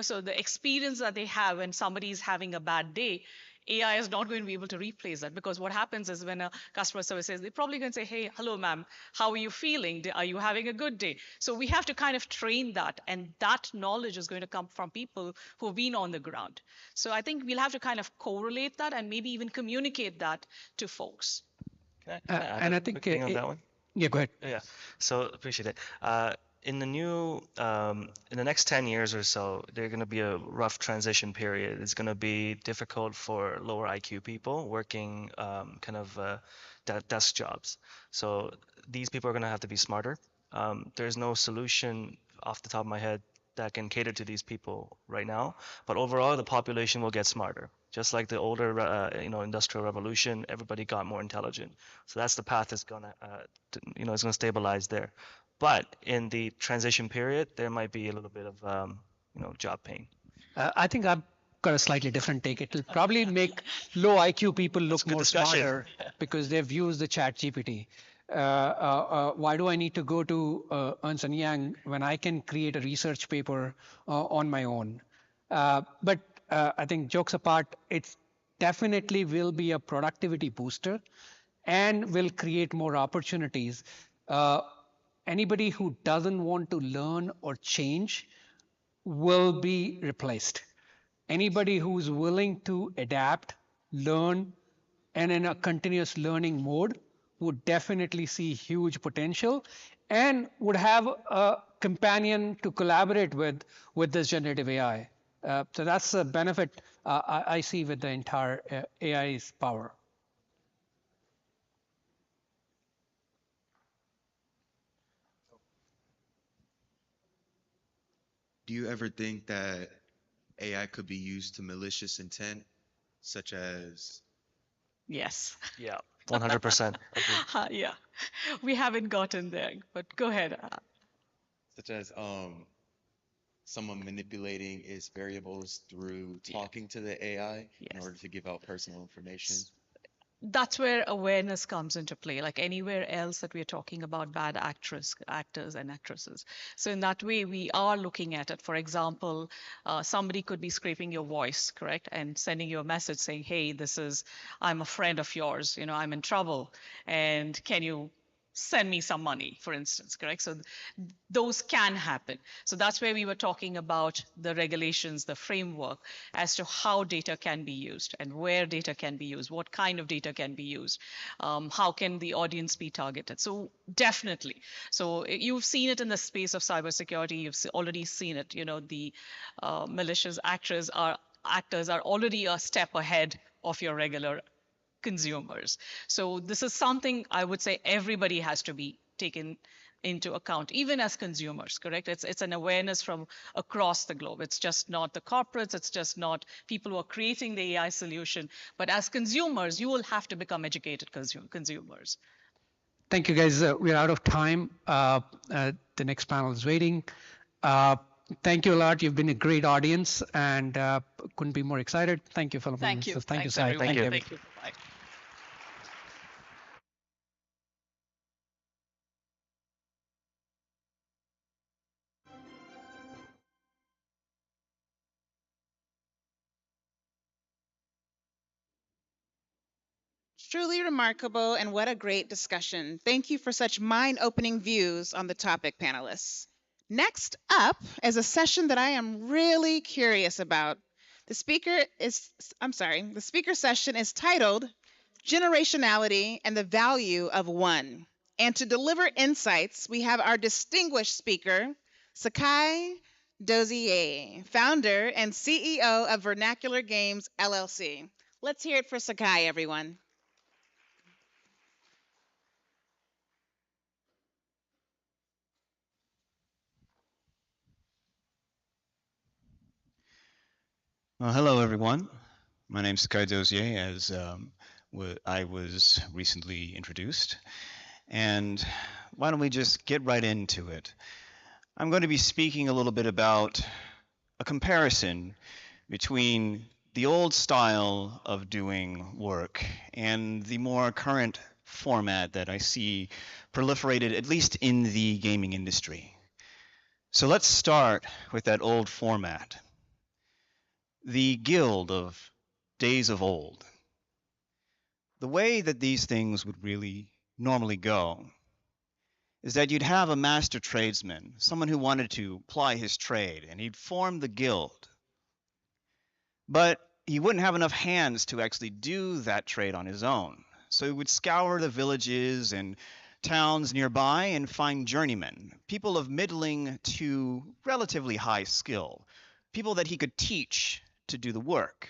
So the experience that they have when somebody is having a bad day, AI is not going to be able to replace that, because what happens is when a customer service says, they're probably going to say, hey, hello, ma'am, how are you feeling? Are you having a good day? So we have to kind of train that, and that knowledge is going to come from people who've been on the ground. So I think we'll have to kind of correlate that and maybe even communicate that to folks. Can I add And I a think quick thing on that one? Yeah, go ahead. Yeah, so appreciate it. In the next 10 years or so, there's going to be a rough transition period. It's going to be difficult for lower IQ people working desk jobs. So these people are going to have to be smarter. There's no solution off the top of my head that can cater to these people right now. But overall, the population will get smarter. Just like the older, industrial revolution, everybody got more intelligent. So that's the path that's gonna, it's gonna stabilize there. But in the transition period, there might be a little bit of, job pain. I think I've got a slightly different take. It'll probably make low IQ people look more smarter because they've used the chat GPT. Why do I need to go to Ernst & Young when I can create a research paper on my own? But I think jokes apart, it definitely will be a productivity booster and will create more opportunities. Anybody who doesn't want to learn or change will be replaced. Anybody who's willing to adapt, learn, and in a continuous learning mode would definitely see huge potential and would have a companion to collaborate with this generative AI. So that's a benefit I see with the entire AI's power. Do you ever think that AI could be used to malicious intent, such as? Yes. Yeah, 100%. Yeah, we haven't gotten there, but go ahead. Such as someone manipulating its variables through talking to the AI in order to give out personal information? That's where awareness comes into play, like anywhere else that we're talking about bad actors and actresses. So in that way, we are looking at it. For example, somebody could be scraping your voice, correct, and sending you a message saying, "Hey, I'm a friend of yours. I'm in trouble, and can you send me some money," for instance, correct? So those can happen. So that's where we were talking about the regulations, the framework as to how data can be used and where data can be used, what kind of data can be used, how can the audience be targeted. So definitely. So you've seen it in the space of cybersecurity. You've already seen it. The malicious actors are already a step ahead of your regular consumers. So this is something I would say everybody has to be taken into account, even as consumers, correct? It's an awareness from across the globe. It's just not the corporates, it's just not people who are creating the AI solution, but as consumers, you will have to become educated consumers. Thank you, guys. We're out of time. The next panel is waiting. Thank you a lot. You've been a great audience and couldn't be more excited. Thank you, Philip. Thank you. Thank you, Thanks, Sai. everyone. Thank you. Thank you. Bye. Truly remarkable, and what a great discussion. Thank you for such mind-opening views on the topic, panelists. Next up is a session that I am really curious about. The speaker session is titled Generationality and the Value of One. And to deliver insights, we have our distinguished speaker, Sakai Dozier, founder and CEO of Vernacular Games, LLC. Let's hear it for Sakai, everyone. Well, hello, everyone. My name is Sakai Dozier, as I was recently introduced. And why don't we just get right into it? I'm going to be speaking a little bit about a comparison between the old style of doing work and the more current format that I see proliferated, at least in the gaming industry. So let's start with that old format. The guild of days of old. The way that these things would really normally go is that you'd have a master tradesman, someone who wanted to ply his trade, and he'd form the guild. But he wouldn't have enough hands to actually do that trade on his own. So he would scour the villages and towns nearby and find journeymen, people of middling to relatively high skill, people that he could teach to do the work.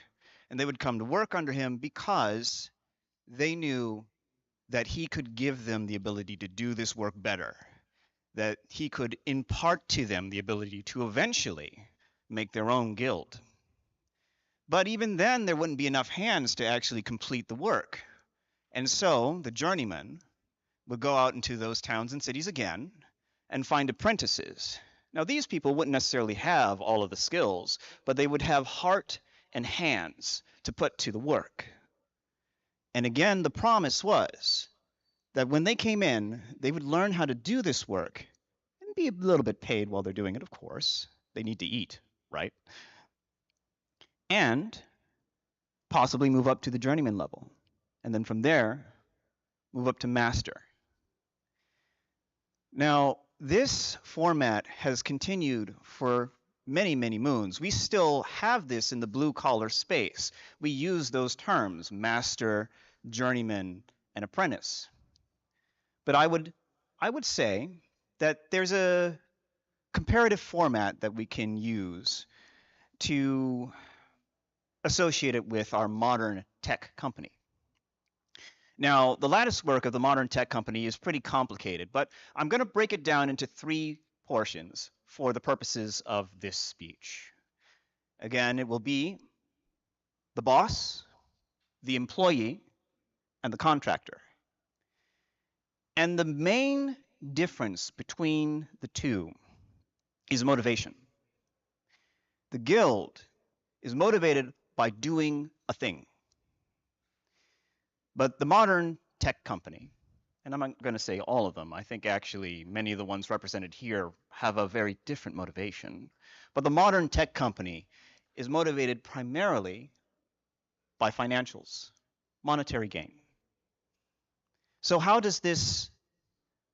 And they would come to work under him because they knew that he could give them the ability to do this work better, that he could impart to them the ability to eventually make their own guild. But even then, there wouldn't be enough hands to actually complete the work. And so the journeyman would go out into those towns and cities again and find apprentices. Now, these people wouldn't necessarily have all of the skills, but they would have heart and hands to put to the work. And again, the promise was that when they came in, they would learn how to do this work and be a little bit paid while they're doing it, of course. They need to eat, right? And possibly move up to the journeyman level. And then from there, move up to master. Now, this format has continued for many, many moons. We still have this in the blue collar space. We use those terms, master, journeyman, and apprentice. But I would say that there's a comparative format that we can use to associate it with our modern tech company. Now, the lattice work of the modern tech company is pretty complicated, but I'm going to break it down into 3 portions for the purposes of this speech. Again, it will be the boss, the employee, and the contractor. And the main difference between the two is motivation. The guild is motivated by doing a thing. But the modern tech company, and I'm not going to say all of them, I think actually many of the ones represented here have a very different motivation. But the modern tech company is motivated primarily by financials, monetary gain. So how does this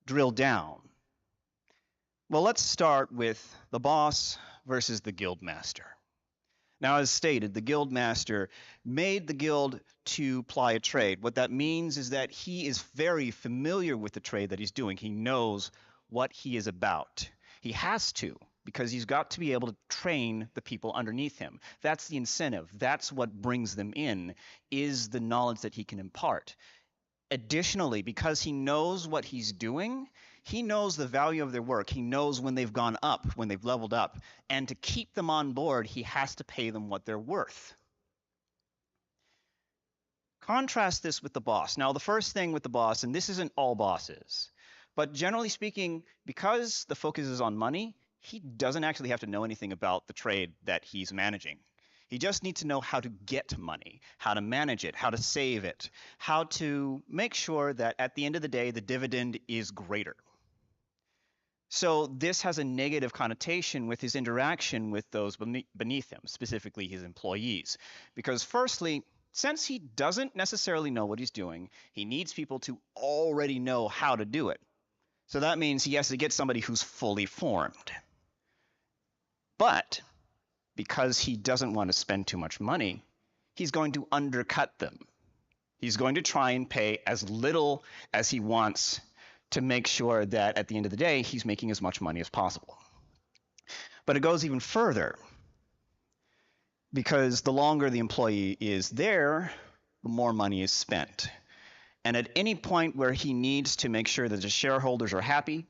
drill down? Well, let's start with the boss versus the guild master. Now, as stated, the guild master made the guild to ply a trade. What that means is that he is very familiar with the trade that he's doing. He knows what he is about. He has to, because he's got to be able to train the people underneath him. That's the incentive. That's what brings them in, is the knowledge that he can impart. Additionally, because he knows what he's doing, he knows the value of their work. He knows when they've gone up, when they've leveled up. And to keep them on board, he has to pay them what they're worth. Contrast this with the boss. Now, the first thing with the boss, and this isn't all bosses, but generally speaking, because the focus is on money, he doesn't actually have to know anything about the trade that he's managing. He just needs to know how to get money, how to manage it, how to save it, how to make sure that at the end of the day, the dividend is greater. So this has a negative connotation with his interaction with those beneath him, specifically his employees. Because firstly, since he doesn't necessarily know what he's doing, he needs people to already know how to do it. So that means he has to get somebody who's fully formed. But because he doesn't want to spend too much money, he's going to undercut them. He's going to try and pay as little as he wants to make sure that at the end of the day, he's making as much money as possible. But it goes even further, because the longer the employee is there, the more money is spent. And at any point where he needs to make sure that the shareholders are happy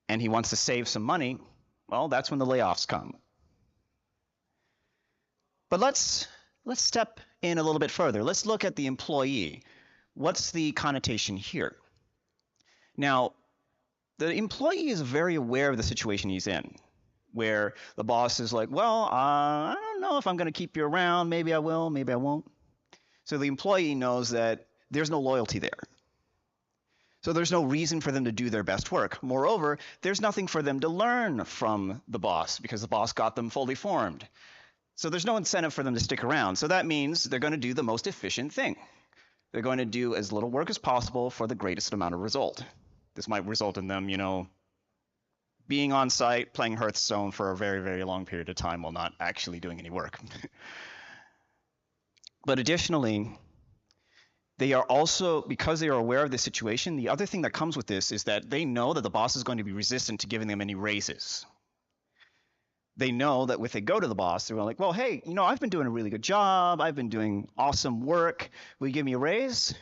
and he wants to save some money, well, that's when the layoffs come. But let's step in a little bit further. Let's look at the employee. What's the connotation here? Now, the employee is very aware of the situation he's in, where the boss is like, well, I don't know if I'm going to keep you around. Maybe I will, maybe I won't. So the employee knows that there's no loyalty there. So there's no reason for them to do their best work. Moreover, there's nothing for them to learn from the boss because the boss got them fully formed. So there's no incentive for them to stick around. So that means they're going to do the most efficient thing. They're going to do as little work as possible for the greatest amount of result. This might result in them, being on site, playing Hearthstone for a very, very long period of time while not actually doing any work. But additionally, they are also, because they are aware of the situation, the other thing that comes with this is that they know that the boss is going to be resistant to giving them any raises. They know that if they go to the boss, they're like, well, hey, I've been doing a really good job. I've been doing awesome work. Will you give me a raise?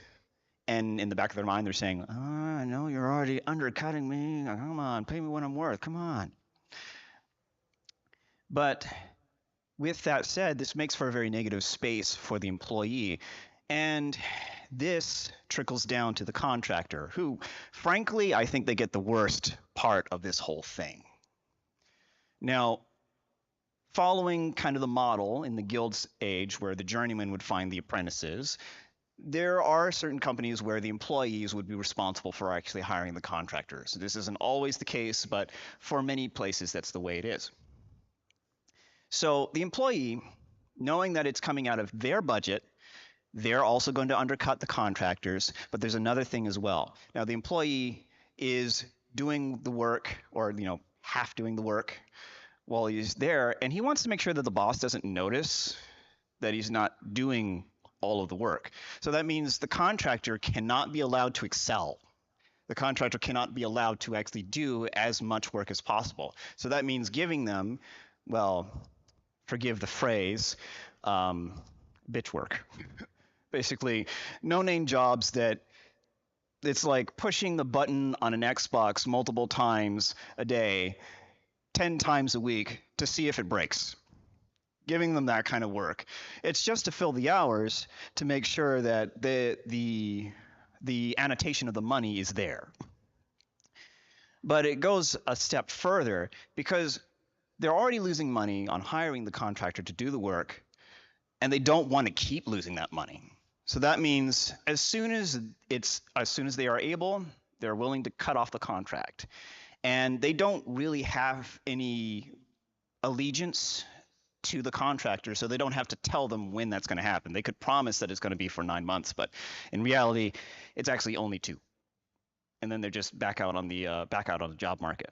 And in the back of their mind, they're saying, oh, I know you're already undercutting me. Come on, pay me what I'm worth. Come on. But with that said, this makes for a very negative space for the employee. And this trickles down to the contractor, who, frankly, I think they get the worst part of this whole thing. Now, following kind of the model in the guild's age where the journeyman would find the apprentices, there are certain companies where the employees would be responsible for actually hiring the contractors. This isn't always the case, but for many places, that's the way it is. So the employee, knowing that it's coming out of their budget, they're also going to undercut the contractors, but there's another thing as well. Now, the employee is doing the work, or half doing the work while he's there, and he wants to make sure that the boss doesn't notice that he's not doing all of the work. So that means the contractor cannot be allowed to excel. The contractor cannot be allowed to actually do as much work as possible. So that means giving them, well, forgive the phrase, bitch work. Basically, no-name jobs that it's like pushing the button on an Xbox multiple times a day, 10 times a week to see if it breaks. Giving them that kind of work. It's just to fill the hours to make sure that the annotation of the money is there. But it goes a step further because they're already losing money on hiring the contractor to do the work, and they don't want to keep losing that money. So that means as soon as they are able, they're willing to cut off the contract. And they don't really have any allegiance to the contractor, so they don't have to tell them when that's going to happen. They could promise that it's going to be for 9 months, but in reality, it's actually only 2. And then they're just back out on the job market.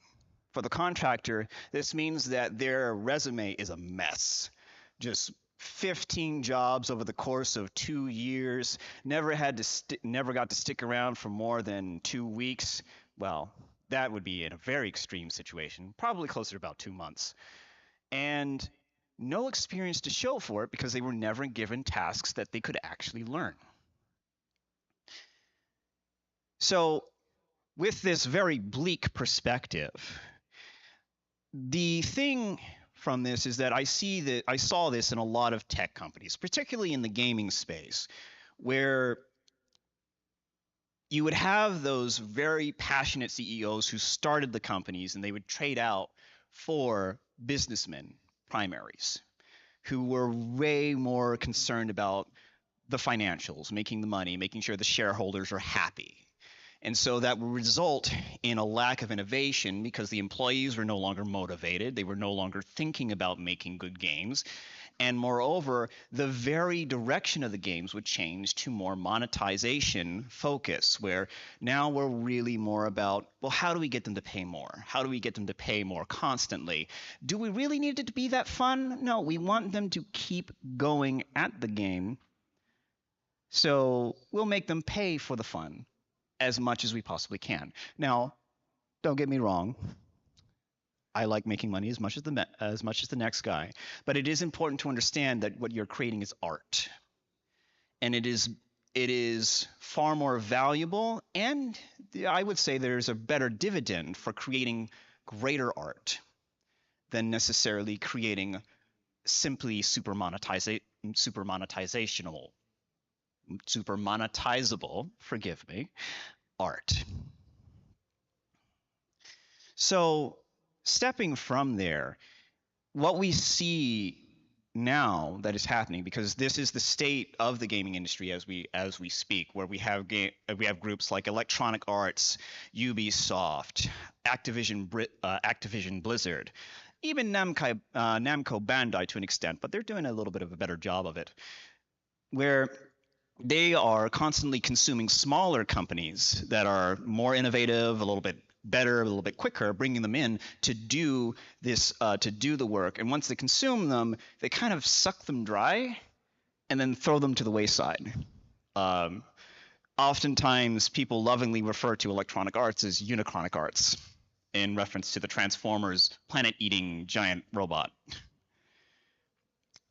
For the contractor, this means that their resume is a mess. Just 15 jobs over the course of 2 years, never got to stick around for more than 2 weeks. Well, that would be in a very extreme situation, probably closer to about 2 months. And no experience to show for it because they were never given tasks that they could actually learn. So with this very bleak perspective, the thing from this is that I saw this in a lot of tech companies, particularly in the gaming space, where you would have those very passionate CEOs who started the companies and they would trade out for businessmen, primaries, who were way more concerned about the financials, making the money, making sure the shareholders are happy. And so that would result in a lack of innovation because the employees were no longer motivated. They were no longer thinking about making good games. And moreover, the very direction of the games would change to more monetization focus, where now we're really more about, well, how do we get them to pay more? How do we get them to pay more constantly? Do we really need it to be that fun? No, we want them to keep going at the game. So we'll make them pay for the fun as much as we possibly can. Now, don't get me wrong. I like making money as much as the next guy, but it is important to understand that what you're creating is art, and it is far more valuable, and I would say there's a better dividend for creating greater art than necessarily creating simply super monetizable, forgive me, art. So stepping from there, what we see now that is happening, because this is the state of the gaming industry as we speak, where we have groups like Electronic Arts, Ubisoft, Activision Blizzard, even Namco Bandai to an extent, but they're doing a little bit of a better job of it, where they are constantly consuming smaller companies that are more innovative, a little bit better, a little bit quicker, bringing them in to do this, to do the work. And once they consume them, they kind of suck them dry and then throw them to the wayside. Oftentimes, people lovingly refer to Electronic Arts as Unicronic Arts in reference to the Transformers planet-eating giant robot.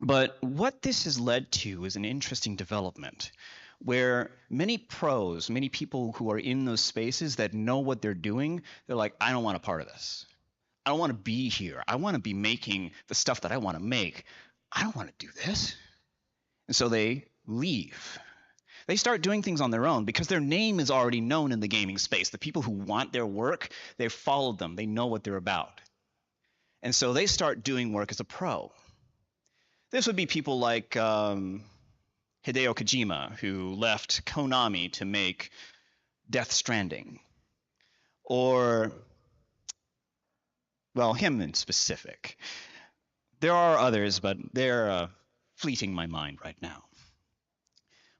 But what this has led to is an interesting development where many pros, many people who are in those spaces that know what they're doing, they're like, I don't want a part of this. I don't want to be here. I want to be making the stuff that I want to make. I don't want to do this. And so they leave. They start doing things on their own because their name is already known in the gaming space. The people who want their work, they've followed them. They know what they're about. And so they start doing work as a pro. This would be people like Hideo Kojima, who left Konami to make Death Stranding, or, well, him in specific. There are others, but they're fleeting my mind right now.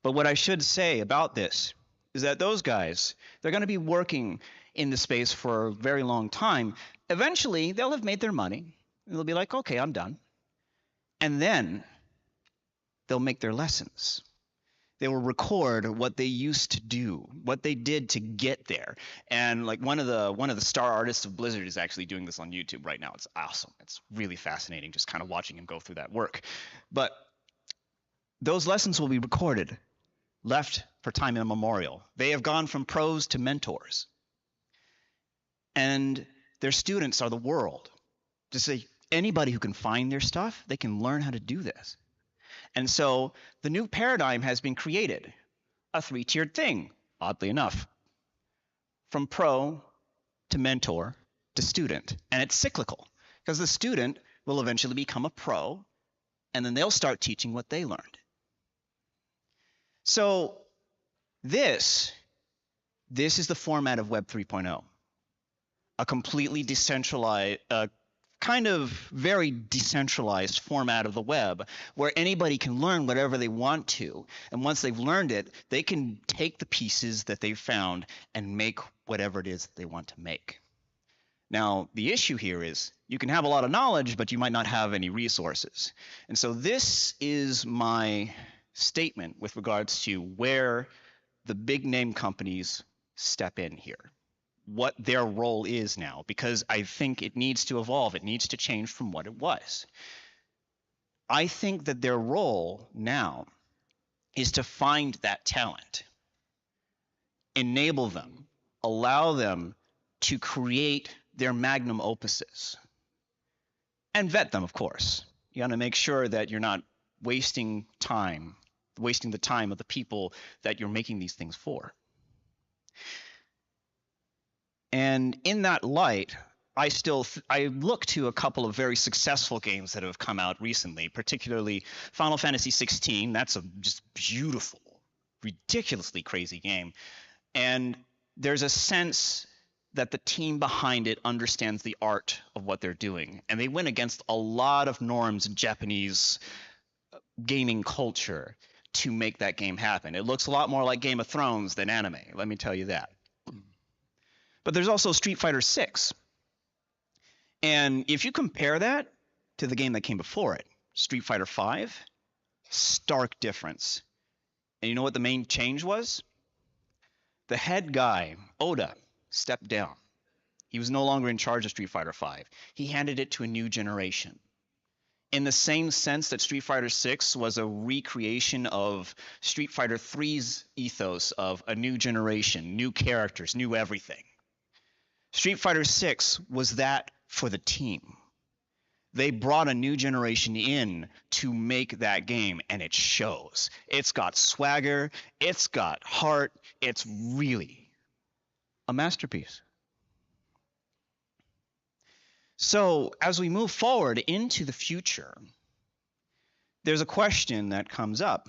But what I should say about this is that those guys, they're going to be working in the space for a very long time. Eventually, they'll have made their money, and they'll be like, okay, I'm done. And then they'll make their lessons. They will record what they used to do, what they did to get there. And like one of the star artists of Blizzard is actually doing this on YouTube right now. It's awesome. It's really fascinating just kind of watching him go through that work. But those lessons will be recorded, left for time immemorial. They have gone from pros to mentors. And their students are the world. Just say anybody who can find their stuff, they can learn how to do this. And so the new paradigm has been created, a 3-tiered thing, oddly enough, from pro to mentor to student. And it's cyclical because the student will eventually become a pro, and then they'll start teaching what they learned. So this is the format of Web 3.0, a completely decentralized, kind of very decentralized format of the web where anybody can learn whatever they want to. And once they've learned it, they can take the pieces that they've found and make whatever it is that they want to make. Now, the issue here is you can have a lot of knowledge, but you might not have any resources. And so this is my statement with regards to where the big name companies step in here, what their role is now, because I think it needs to evolve. It needs to change from what it was. I think that their role now is to find that talent, enable them, allow them to create their magnum opuses, and vet them, of course. You got to make sure that you're not wasting the time of the people that you're making these things for. And in that light, I look to a couple of very successful games that have come out recently, particularly Final Fantasy XVI. That's a just beautiful, ridiculously crazy game. And there's a sense that the team behind it understands the art of what they're doing. And they went against a lot of norms in Japanese gaming culture to make that game happen. It looks a lot more like Game of Thrones than anime, let me tell you that. But there's also Street Fighter 6. And if you compare that to the game that came before it, Street Fighter 5, stark difference. And you know what the main change was? The head guy, Oda, stepped down. He was no longer in charge of Street Fighter 5. He handed it to a new generation. In the same sense that Street Fighter 6 was a recreation of Street Fighter 3's ethos of a new generation, new characters, new everything. Street Fighter 6 was that for the team. They brought a new generation in to make that game, and it shows. It's got swagger, it's got heart, it's really a masterpiece. So as we move forward into the future, there's a question that comes up,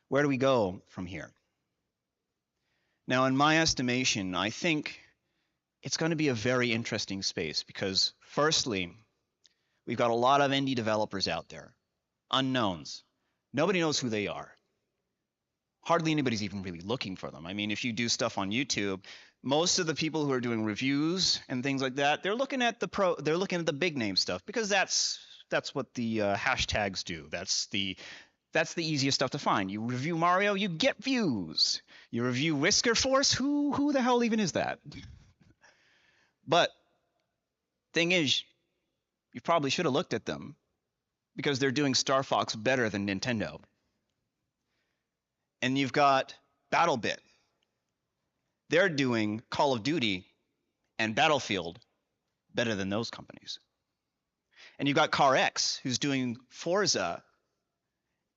where do we go from here? Now, in my estimation, I think it's going to be a very interesting space because, firstly, we've got a lot of indie developers out there, unknowns. Nobody knows who they are. Hardly anybody's even really looking for them. I mean, if you do stuff on YouTube, most of the people who are doing reviews and things like that, they're looking at the big name stuff because that's what the hashtags do. That's the easiest stuff to find. You review Mario, you get views. You review Whisker Force, who the hell even is that? But thing is, you probably should have looked at them because they're doing Star Fox better than Nintendo. And you've got BattleBit. They're doing Call of Duty and Battlefield better than those companies. And you've got CarX, who's doing Forza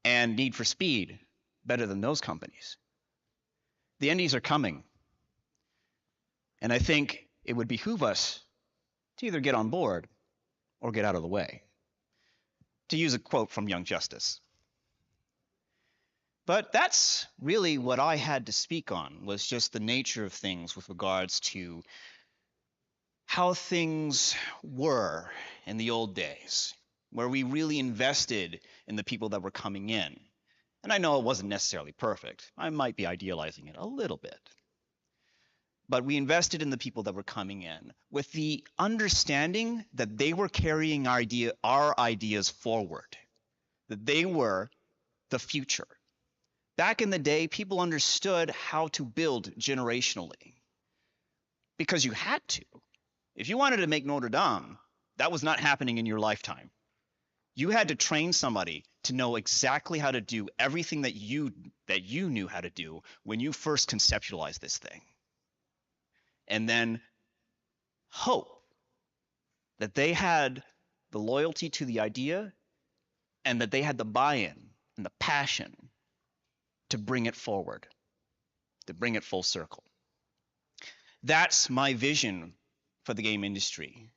and Need for Speed better than those companies. The indies are coming. And I think it would behoove us to either get on board or get out of the way. To use a quote from Young Justice. But that's really what I had to speak on, was just the nature of things with regards to how things were in the old days, where we really invested in the people that were coming in. And I know it wasn't necessarily perfect. I might be idealizing it a little bit. But we invested in the people that were coming in with the understanding that they were carrying our ideas forward, that they were the future. Back in the day, people understood how to build generationally because you had to. If you wanted to make Notre Dame, that was not happening in your lifetime. You had to train somebody to know exactly how to do everything that you knew how to do when you first conceptualized this thing. And then hope that they had the loyalty to the idea and that they had the buy-in and the passion to bring it forward, to bring it full circle. That's my vision for the game industry.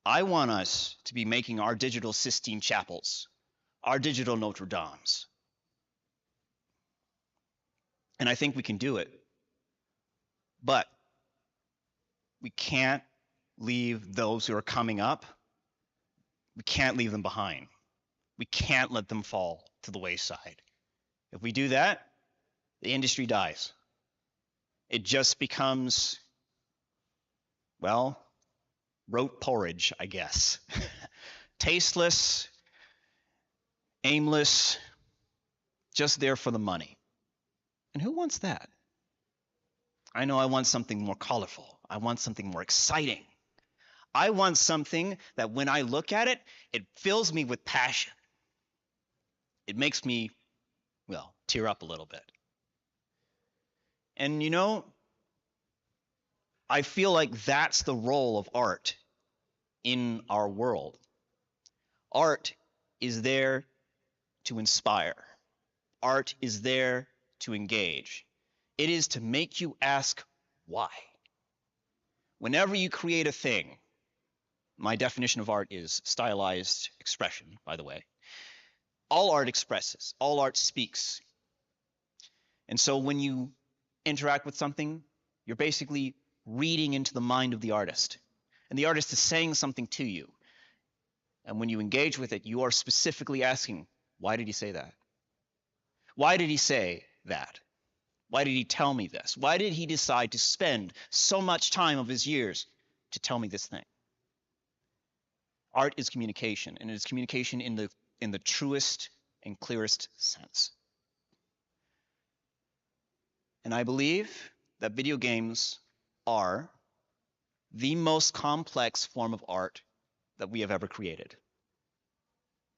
I want us to be making our digital Sistine Chapels, our digital Notre Dames. And I think we can do it. But we can't leave those who are coming up, we can't leave them behind. We can't let them fall to the wayside. If we do that, the industry dies. It just becomes, well, rote porridge, I guess. Tasteless, aimless, just there for the money. And who wants that? I know I want something more colorful. I want something more exciting. I want something that when I look at it, it fills me with passion. It makes me, well, tear up a little bit. And you know, I feel like that's the role of art in our world. Art is there to inspire. Art is there to engage. It is to make you ask why. Whenever you create a thing, my definition of art is stylized expression, by the way. All art expresses, all art speaks. And so when you interact with something, you're basically reading into the mind of the artist. And the artist is saying something to you. And when you engage with it, you are specifically asking, why did he say that? Why did he say that? Why did he tell me this? Why did he decide to spend so much time of his years to tell me this thing? Art is communication, and it is communication in the truest and clearest sense. And I believe that video games are the most complex form of art that we have ever created,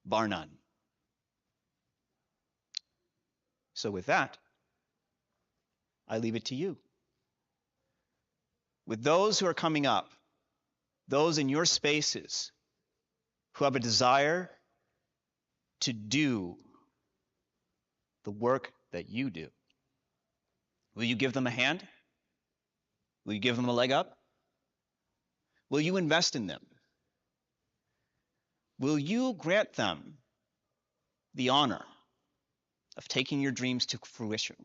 bar none. So with that, I leave it to you. With those who are coming up, those in your spaces who have a desire to do the work that you do, will you give them a hand? Will you give them a leg up? Will you invest in them? Will you grant them the honor of taking your dreams to fruition?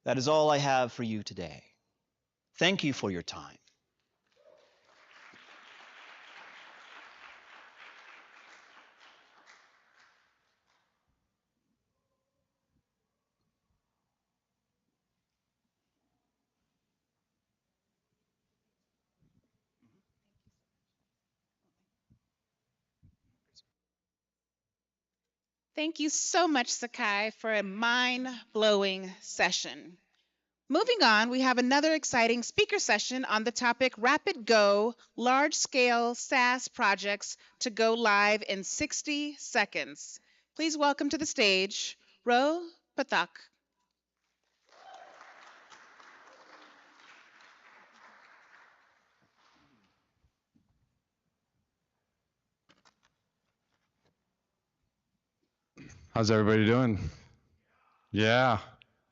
That is all I have for you today. Thank you for your time. Thank you so much, Sakai, for a mind-blowing session. Moving on, we have another exciting speaker session on the topic Rapid Go, large-scale SaaS projects to go live in 60 seconds. Please welcome to the stage, Ro Pathak. How's everybody doing? Yeah,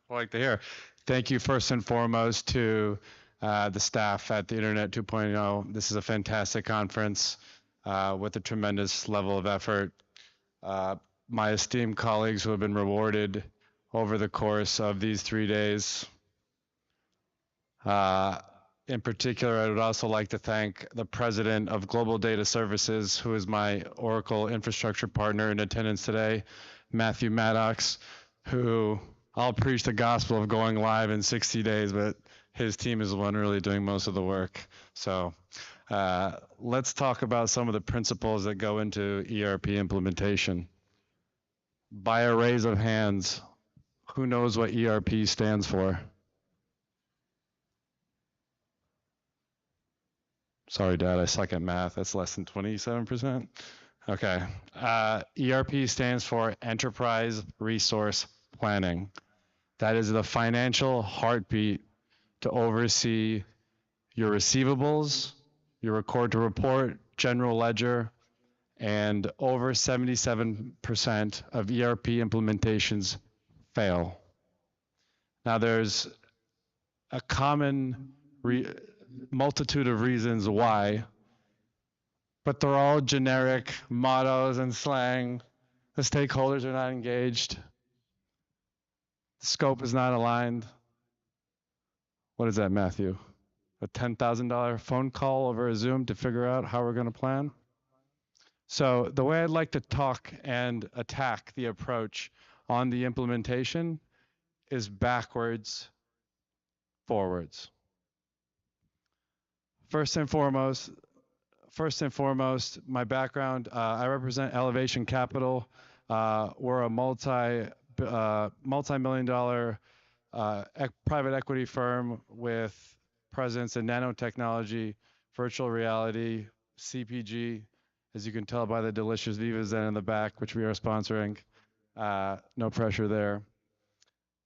I like to hear. Thank you first and foremost to the staff at the Internet 2.0. This is a fantastic conference. with a tremendous level of effort. My esteemed colleagues who have been rewarded over the course of these 3 days. In particular, I would also like to thank the president of Global Data Services, who is my Oracle infrastructure partner in attendance today, Matthew Maddox, who I'll preach the gospel of going live in 60 days, but his team is the one really doing most of the work. So let's talk about some of the principles that go into ERP implementation. By a raise of hands, who knows what ERP stands for? Sorry, Dad, I suck at math. That's less than 27%. Okay. ERP stands for Enterprise Resource Planning. That is the financial heartbeat to oversee your receivables, your record to report, general ledger, and over 77% of ERP implementations fail. Now, there's a common multitude of reasons why, but they're all generic mottos and slang. The stakeholders are not engaged. The scope is not aligned. What is that, Matthew? A $10,000 phone call over a Zoom to figure out how we're going to plan? So the way I'd like to talk and attack the approach on the implementation is backwards, forwards. First and foremost, my background, I represent Elevation Capital. We're a multi-million-dollar private equity firm with presence in nanotechnology, virtual reality, CPG, as you can tell by the delicious Viva Zen in the back, which we are sponsoring. No pressure there.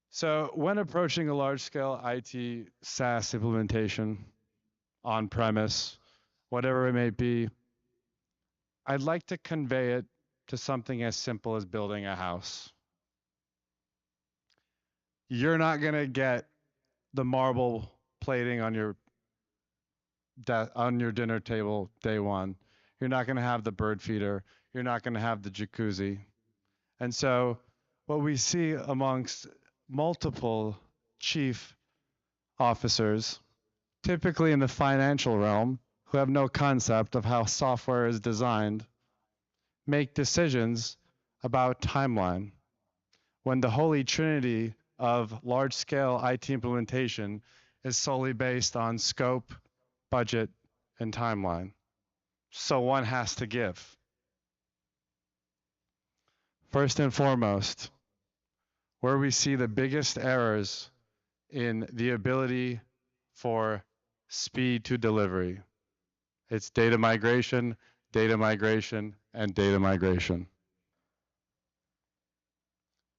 So when approaching a large-scale IT SaaS implementation, on-premise, whatever it may be, I'd like to convey it to something as simple as building a house. You're not going to get the marble plating on your dinner table day one. You're not going to have the bird feeder. You're not going to have the jacuzzi. And so what we see amongst multiple chief officers, typically in the financial realm, who have no concept of how software is designed, make decisions about timeline, when the holy trinity of large-scale IT implementation is solely based on scope, budget, and timeline. So one has to give. First and foremost, where we see the biggest errors in the ability for speed to delivery, it's data migration, and data migration.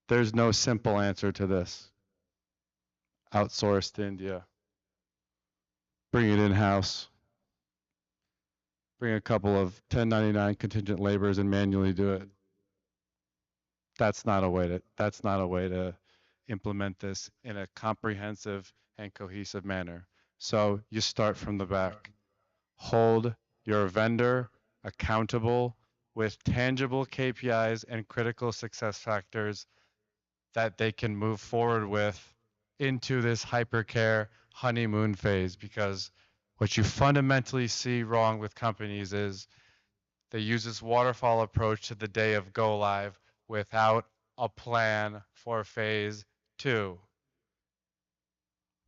There's no simple answer to this. Outsource to India. Bring it in-house. Bring a couple of 1099 contingent laborers and manually do it. That's not a way to implement this in a comprehensive and cohesive manner. So you start from the back. Hold your vendor accountable with tangible KPIs and critical success factors that they can move forward with into this hypercare honeymoon phase, because what you fundamentally see wrong with companies is they use this waterfall approach to the day of go live without a plan for phase 2.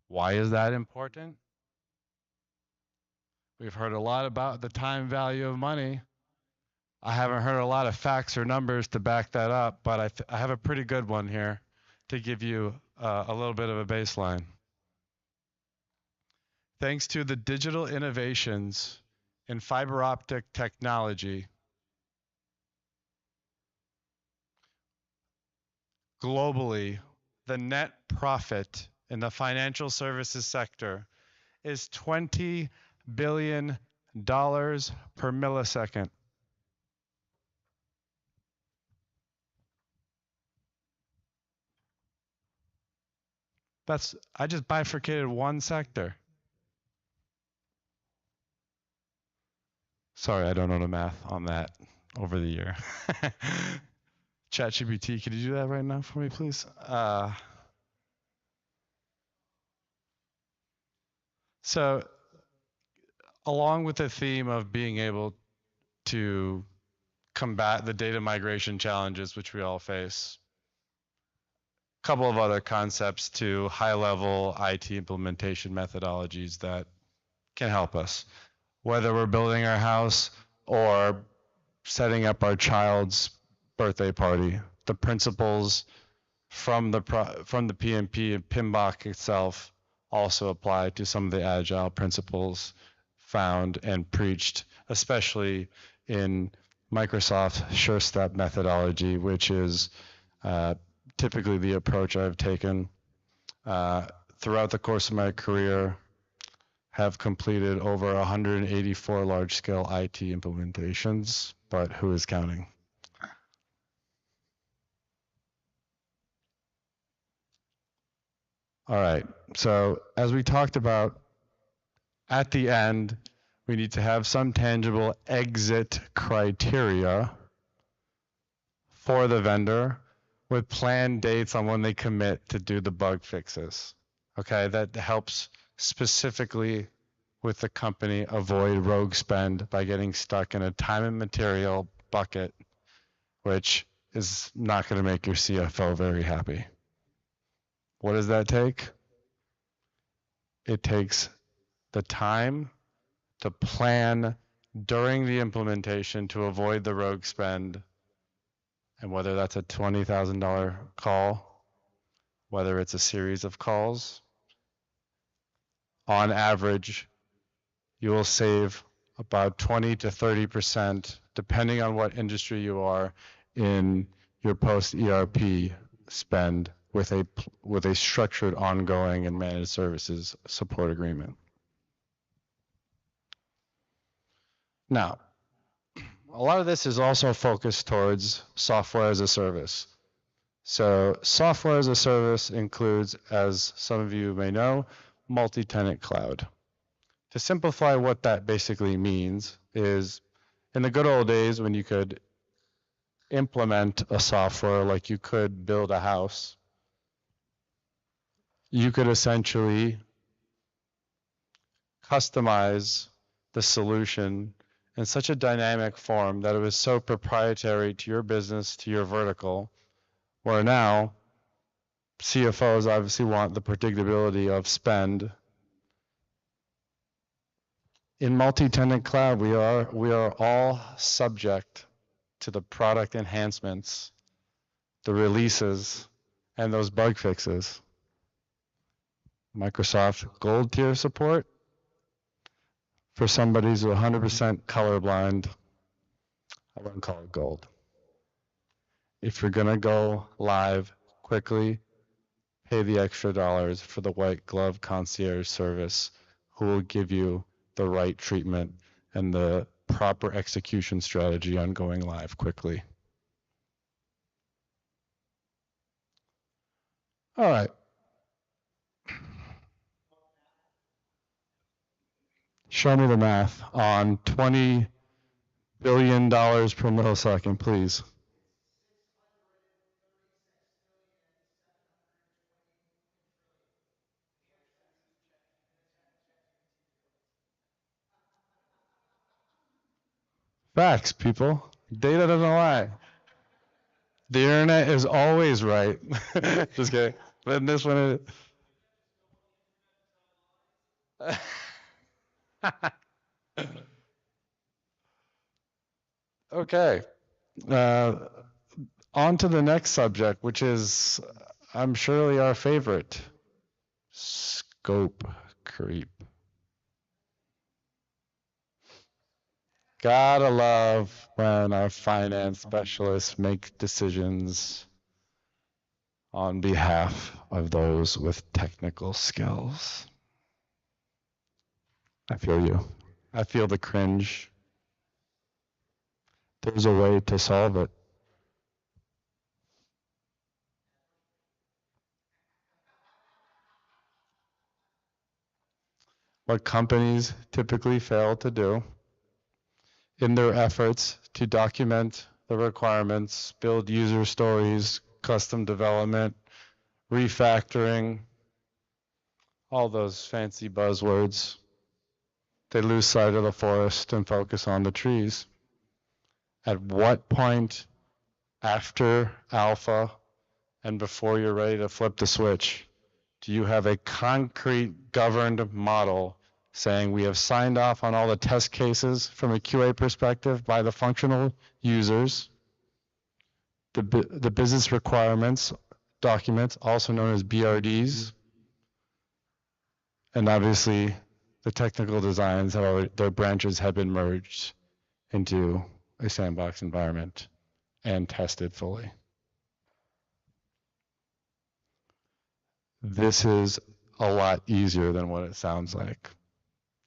Why is that important? We've heard a lot about the time value of money. I haven't heard a lot of facts or numbers to back that up, but I have a pretty good one here to give you a little bit of a baseline. Thanks to the digital innovations in fiber optic technology, globally, the net profit in the financial services sector is $20 billion per millisecond. I just bifurcated one sector. Sorry, I don't know the math on that over the year. ChatGPT, could you do that right now for me, please? So, along with the theme of being able to combat the data migration challenges which we all face, a couple of other concepts to high-level IT implementation methodologies that can help us, whether we're building our house or setting up our child's birthday party. The principles from the PMP and PMBOK itself also apply to some of the agile principles found and preached, especially in Microsoft's SureStep methodology, which is typically the approach I've taken throughout the course of my career. Have completed over 184 large-scale IT implementations, but who is counting? All right, so as we talked about, at the end, we need to have some tangible exit criteria for the vendor with planned dates on when they commit to do the bug fixes. Okay, that helps specifically with the company avoid rogue spend by getting stuck in a time and material bucket, which is not going to make your CFO very happy. What does that take? It takes the time to plan during the implementation to avoid the rogue spend, and whether that's a $20,000 call, whether it's a series of calls, on average, you will save about 20 to 30%, depending on what industry you are, in your post-ERP spend with a structured ongoing and managed services support agreement. Now, a lot of this is also focused towards software as a service. So software as a service includes, as some of you may know, multi-tenant cloud. To simplify what that basically means is, in the good old days when you could implement a software like you could build a house, you could essentially customize the solution in such a dynamic form that it was so proprietary to your business, to your vertical, where now CFOs obviously want the predictability of spend. In multi-tenant cloud, we are all subject to the product enhancements, the releases, and those bug fixes. Microsoft Gold tier support for somebody who's 100% colorblind. I wouldn't call it gold. If you're gonna go live quickly, pay the extra dollars for the white glove concierge service who will give you the right treatment and the proper execution strategy on going live quickly. All right. Show me the math on $20 billion per millisecond, please. Facts, people. Data doesn't lie. The internet is always right. Just kidding. But this one is... Okay. On to the next subject, which is, I'm surely our favorite, scope creep. Gotta love when our finance specialists make decisions on behalf of those with technical skills. I feel you. I feel the cringe. There's a way to solve it. What companies typically fail to do in their efforts to document the requirements, build user stories, custom development, refactoring, all those fancy buzzwords. They lose sight of the forest and focus on the trees. At what point after alpha and before you're ready to flip the switch, do you have a concrete governed model saying we have signed off on all the test cases from a QA perspective by the functional users, the business requirements documents, also known as BRDs, and obviously the technical designs have already, their branches have been merged into a sandbox environment and tested fully. This is a lot easier than what it sounds like.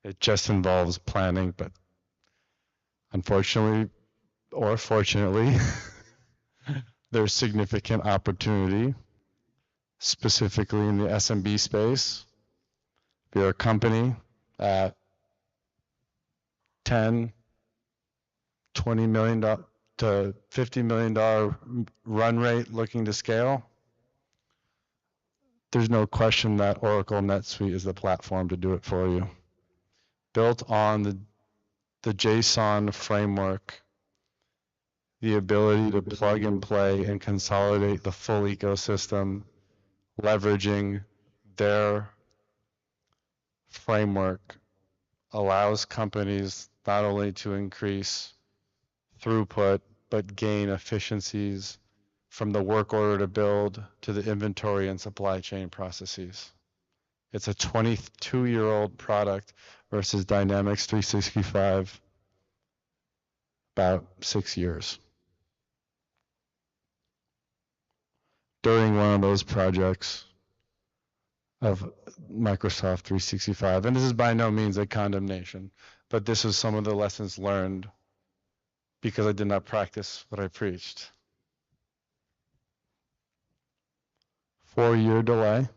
It just involves planning, but unfortunately or fortunately, there's significant opportunity, specifically in the SMB space. If you're a company at $10, $20 million to $50 million run rate looking to scale, there's no question that Oracle NetSuite is the platform to do it for you. Built on the JSON framework, the ability to plug and play and consolidate the full ecosystem, leveraging their framework allows companies not only to increase throughput, but gain efficiencies from the work order to build to the inventory and supply chain processes. It's a 22-year-old product versus Dynamics 365, about 6 years. During one of those projects of Microsoft 365, and this is by no means a condemnation, but this is some of the lessons learned because I did not practice what I preached. 4-year delay.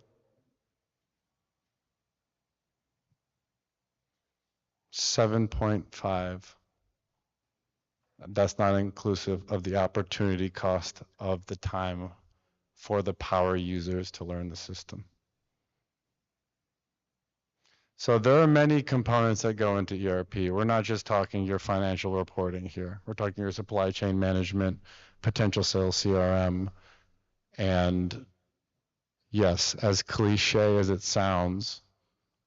7.5. That's not inclusive of the opportunity cost of the time for the power users to learn the system. So there are many components that go into ERP. We're not just talking your financial reporting here. We're talking your supply chain management, potential sales CRM, and yes, as cliche as it sounds,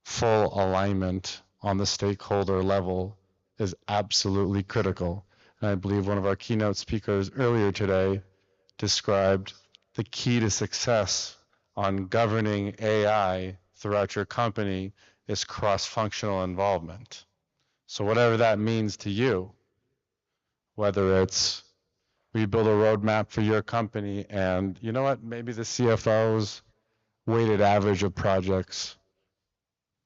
full alignment on the stakeholder level is absolutely critical. And I believe one of our keynote speakers earlier today described the key to success on governing AI throughout your company is cross-functional involvement. So whatever that means to you, whether it's we build a roadmap for your company and you know what, maybe the CFO's weighted average of projects,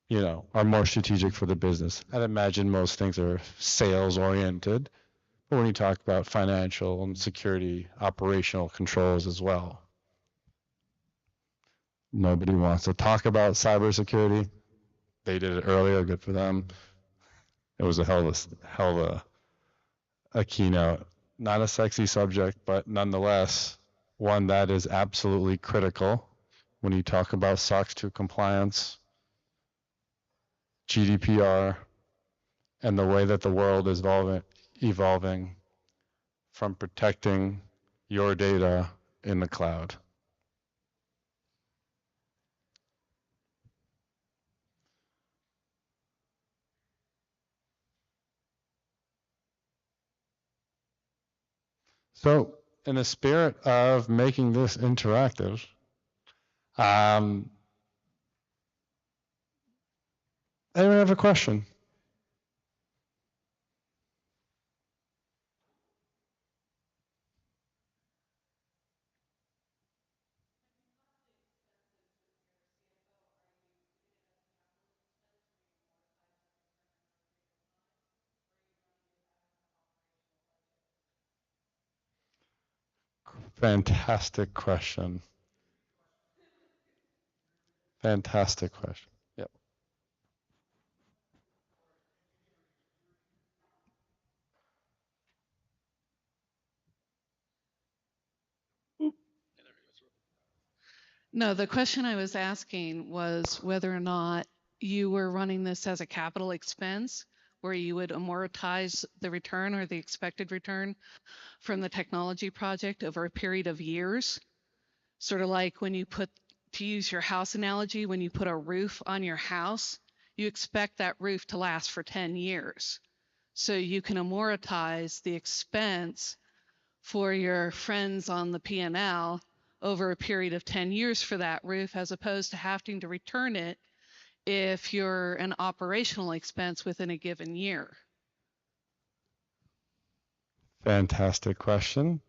you know, are more strategic for the business. I'd imagine most things are sales oriented, but when you talk about financial and security, operational controls as well. Nobody wants to talk about cybersecurity. They did it earlier, good for them. It was a hell of a keynote. Not a sexy subject, but nonetheless, one that is absolutely critical when you talk about SOX 2 compliance, GDPR, and the way that the world is evolving from protecting your data in the cloud. So, in the spirit of making this interactive, anyone have a question? Fantastic question. Fantastic question. Yep. No, the question I was asking was whether or not you were running this as a capital expense, where you would amortize the return or the expected return from the technology project over a period of years. Sort of like when you put, to use your house analogy, when you put a roof on your house, you expect that roof to last for 10 years. So you can amortize the expense for your friends on the P&L over a period of 10 years for that roof, as opposed to having to return it if you're an operational expense within a given year. Fantastic question.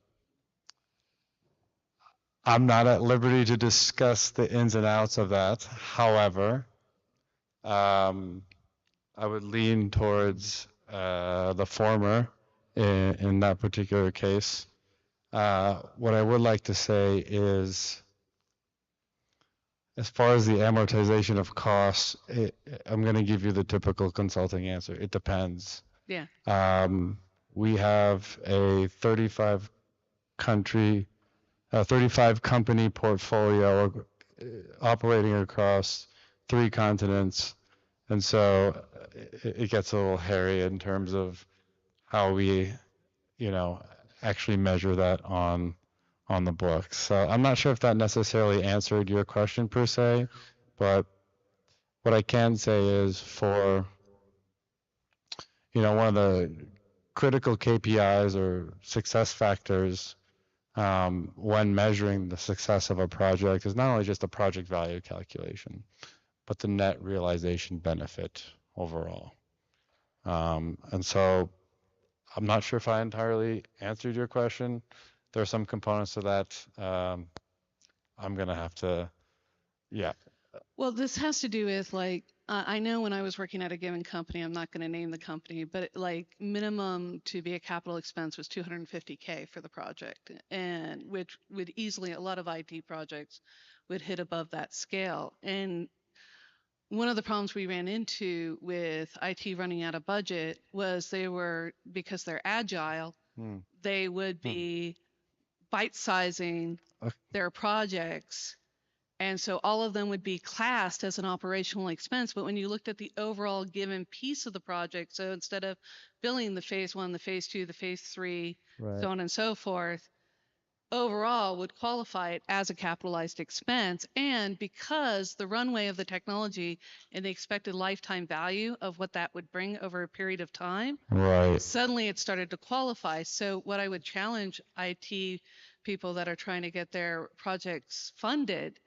I'm not at liberty to discuss the ins and outs of that. However, I would lean towards the former in that particular case. What I would like to say is, as far as the amortization of costs, I'm going to give you the typical consulting answer. It depends. Yeah. We have a 35 company portfolio operating across 3 continents. And so it gets a little hairy in terms of how we, actually measure that on the books. So I'm not sure if that necessarily answered your question per se, but what I can say is for, one of the critical KPIs or success factors when measuring the success of a project is not only just the project value calculation, but the net realization benefit overall. And so I'm not sure if I entirely answered your question. There are some components to that. I'm going to have to, yeah. Well, this has to do with I know when I was working at a given company, I'm not going to name the company, but minimum to be a capital expense was $250K for the project, and which would easily, a lot of IT projects would hit above that scale. And one of the problems we ran into with IT running out of budget was because they're agile, they would be bite-sizing their projects. And so all of them would be classed as an operational expense. But when you looked at the overall given piece of the project, so instead of billing the phase 1, the phase 2, the phase 3, so on and so forth, overall would qualify it as a capitalized expense. And because the runway of the technology and the expected lifetime value of what that would bring over a period of time, suddenly it started to qualify. So what I would challenge IT people that are trying to get their projects funded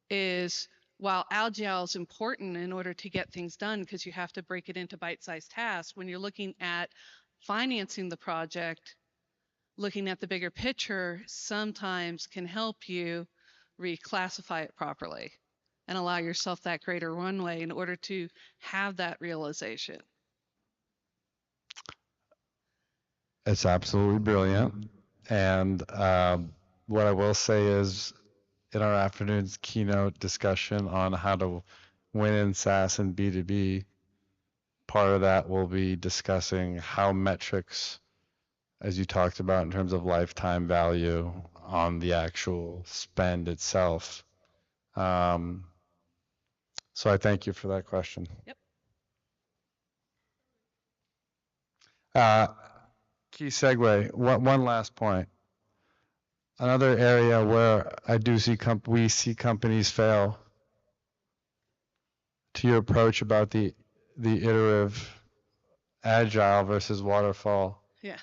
is, while agile is important in order to get things done because you have to break it into bite-sized tasks, when you're looking at financing the project, looking at the bigger picture sometimes can help you reclassify it properly and allow yourself that greater runway in order to have that realization. It's absolutely brilliant. And what I will say is, in our afternoon's keynote discussion on how to win in SaaS and B2B, part of that will be discussing how metrics, as you talked about in terms of lifetime value on the actual spend itself. So I thank you for that question. Yep. Key segue. One last point. Another area where I do see we see companies fail, to your approach about the iterative agile versus waterfall. Yeah.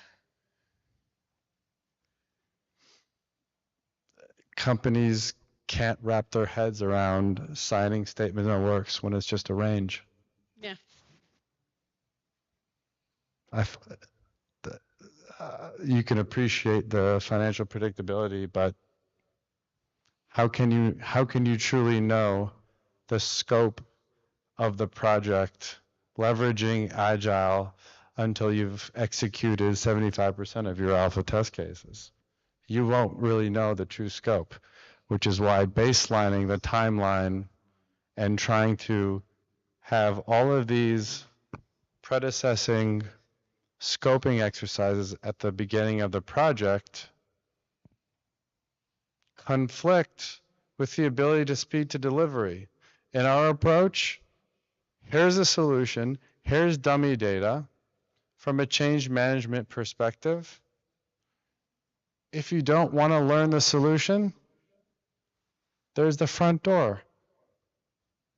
Companies can't wrap their heads around signing statement of works when it's just a range. Yeah. You can appreciate the financial predictability, but how can you truly know the scope of the project leveraging agile until you've executed 75% of your alpha test cases? You won't really know the true scope, which is why baselining the timeline and trying to have all of these predecessing scoping exercises at the beginning of the project conflict with the ability to speed to delivery. In our approach, here's a solution, here's dummy data from a change management perspective. If you don't want to learn the solution, there's the front door.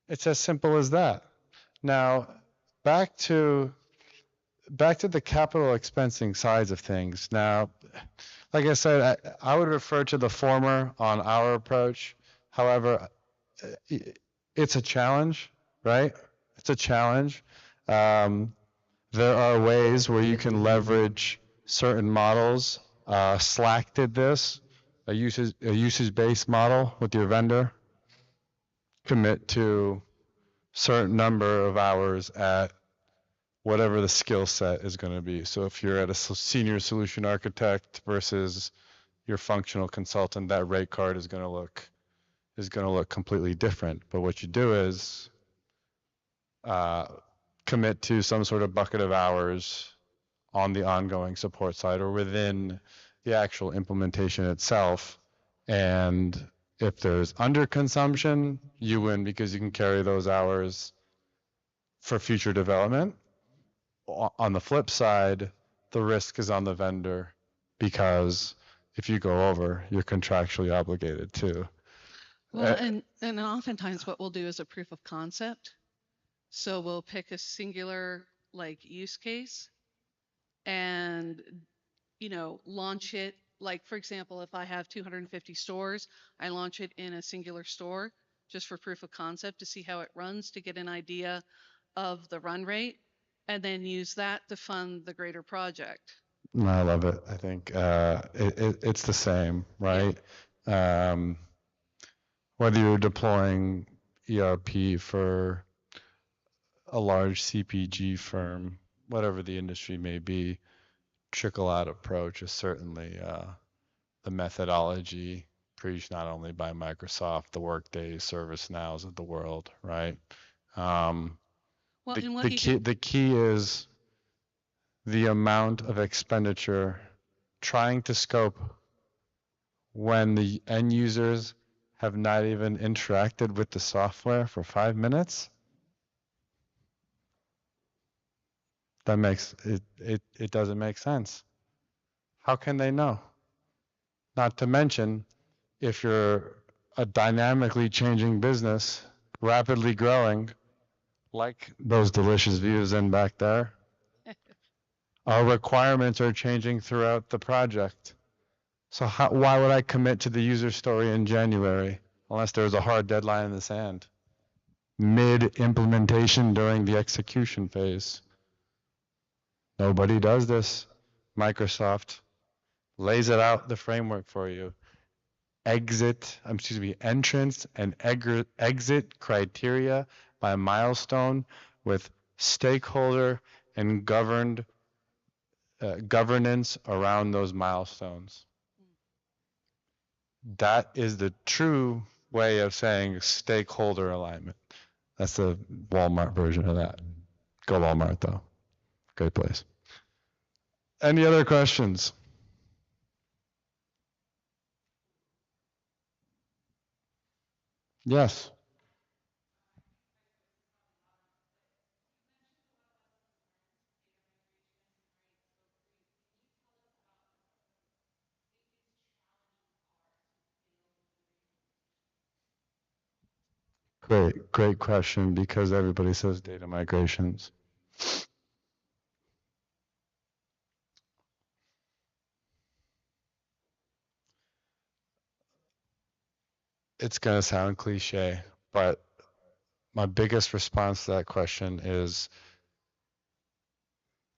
It's as simple as that. Now, back to the capital expensing sides of things. Now, like I said, I would refer to the former on our approach. However, it's a challenge, right? It's a challenge. There are ways where you can leverage certain models. Slack did this, a usage-based model with your vendor. Commit to certain number of hours at whatever the skill set is going to be. So if you're at a senior solution architect versus your functional consultant, that rate card is going to look completely different. But what you do is commit to some sort of bucket of hours on the ongoing support side or within the actual implementation itself. And if there's underconsumption, you win because you can carry those hours for future development. On the flip side, the risk is on the vendor because if you go over, you're contractually obligated to. Well, and oftentimes what we'll do is a proof of concept. So we'll pick a singular like use case and, you know, launch it. Like, for example, if I have 250 stores, I launch it in a singular store just for proof of concept to see how it runs, to get an idea of the run rate, and then use that to fund the greater project. I love it. I think it's the same, right? Whether you're deploying ERP for a large CPG firm, whatever the industry may be, trickle-out approach is certainly the methodology preached not only by Microsoft, the Workday, ServiceNows of the world, right? The key is the amount of expenditure trying to scope when the end users have not even interacted with the software for 5 minutes. That makes it doesn't make sense. How can they know? Not to mention, if you're a dynamically changing business, rapidly growing, like those delicious views in back there, our requirements are changing throughout the project. So why would I commit to the user story in January unless there's a hard deadline in the sand? Mid-implementation during the execution phase. Nobody does this. Microsoft lays it out, the framework for you. Entrance and exit criteria by milestone with stakeholder and governance around those milestones. That is the true way of saying stakeholder alignment. That's the Walmart version of that. Go Walmart, though. Great place. Any other questions? Yes. Great question, because everybody says data migrations. It's going to sound cliche, but my biggest response to that question is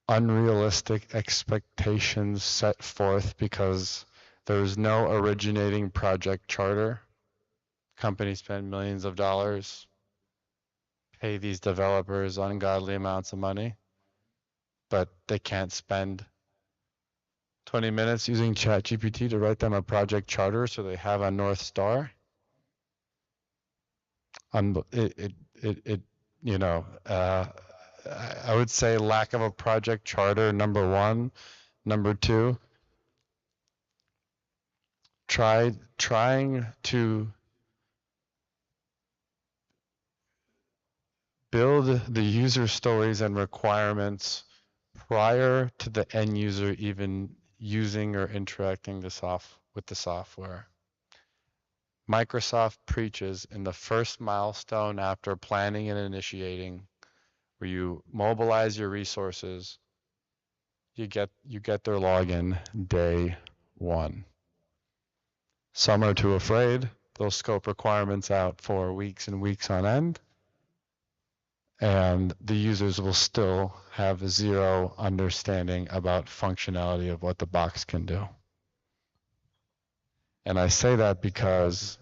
unrealistic expectations set forth because there's no originating project charter. Companies spend millions of dollars, pay these developers ungodly amounts of money, but they can't spend 20 minutes using ChatGPT to write them a project charter so they have a North Star. I would say lack of a project charter, number one. Number two, trying to build the user stories and requirements prior to the end user even using or interacting with the software. Microsoft preaches in the first milestone after planning and initiating, where you mobilize your resources, you get their login day one. Some are too afraid. They'll scope requirements out for weeks and weeks on end, and the users will still have zero understanding about functionality of what the box can do. And I say that because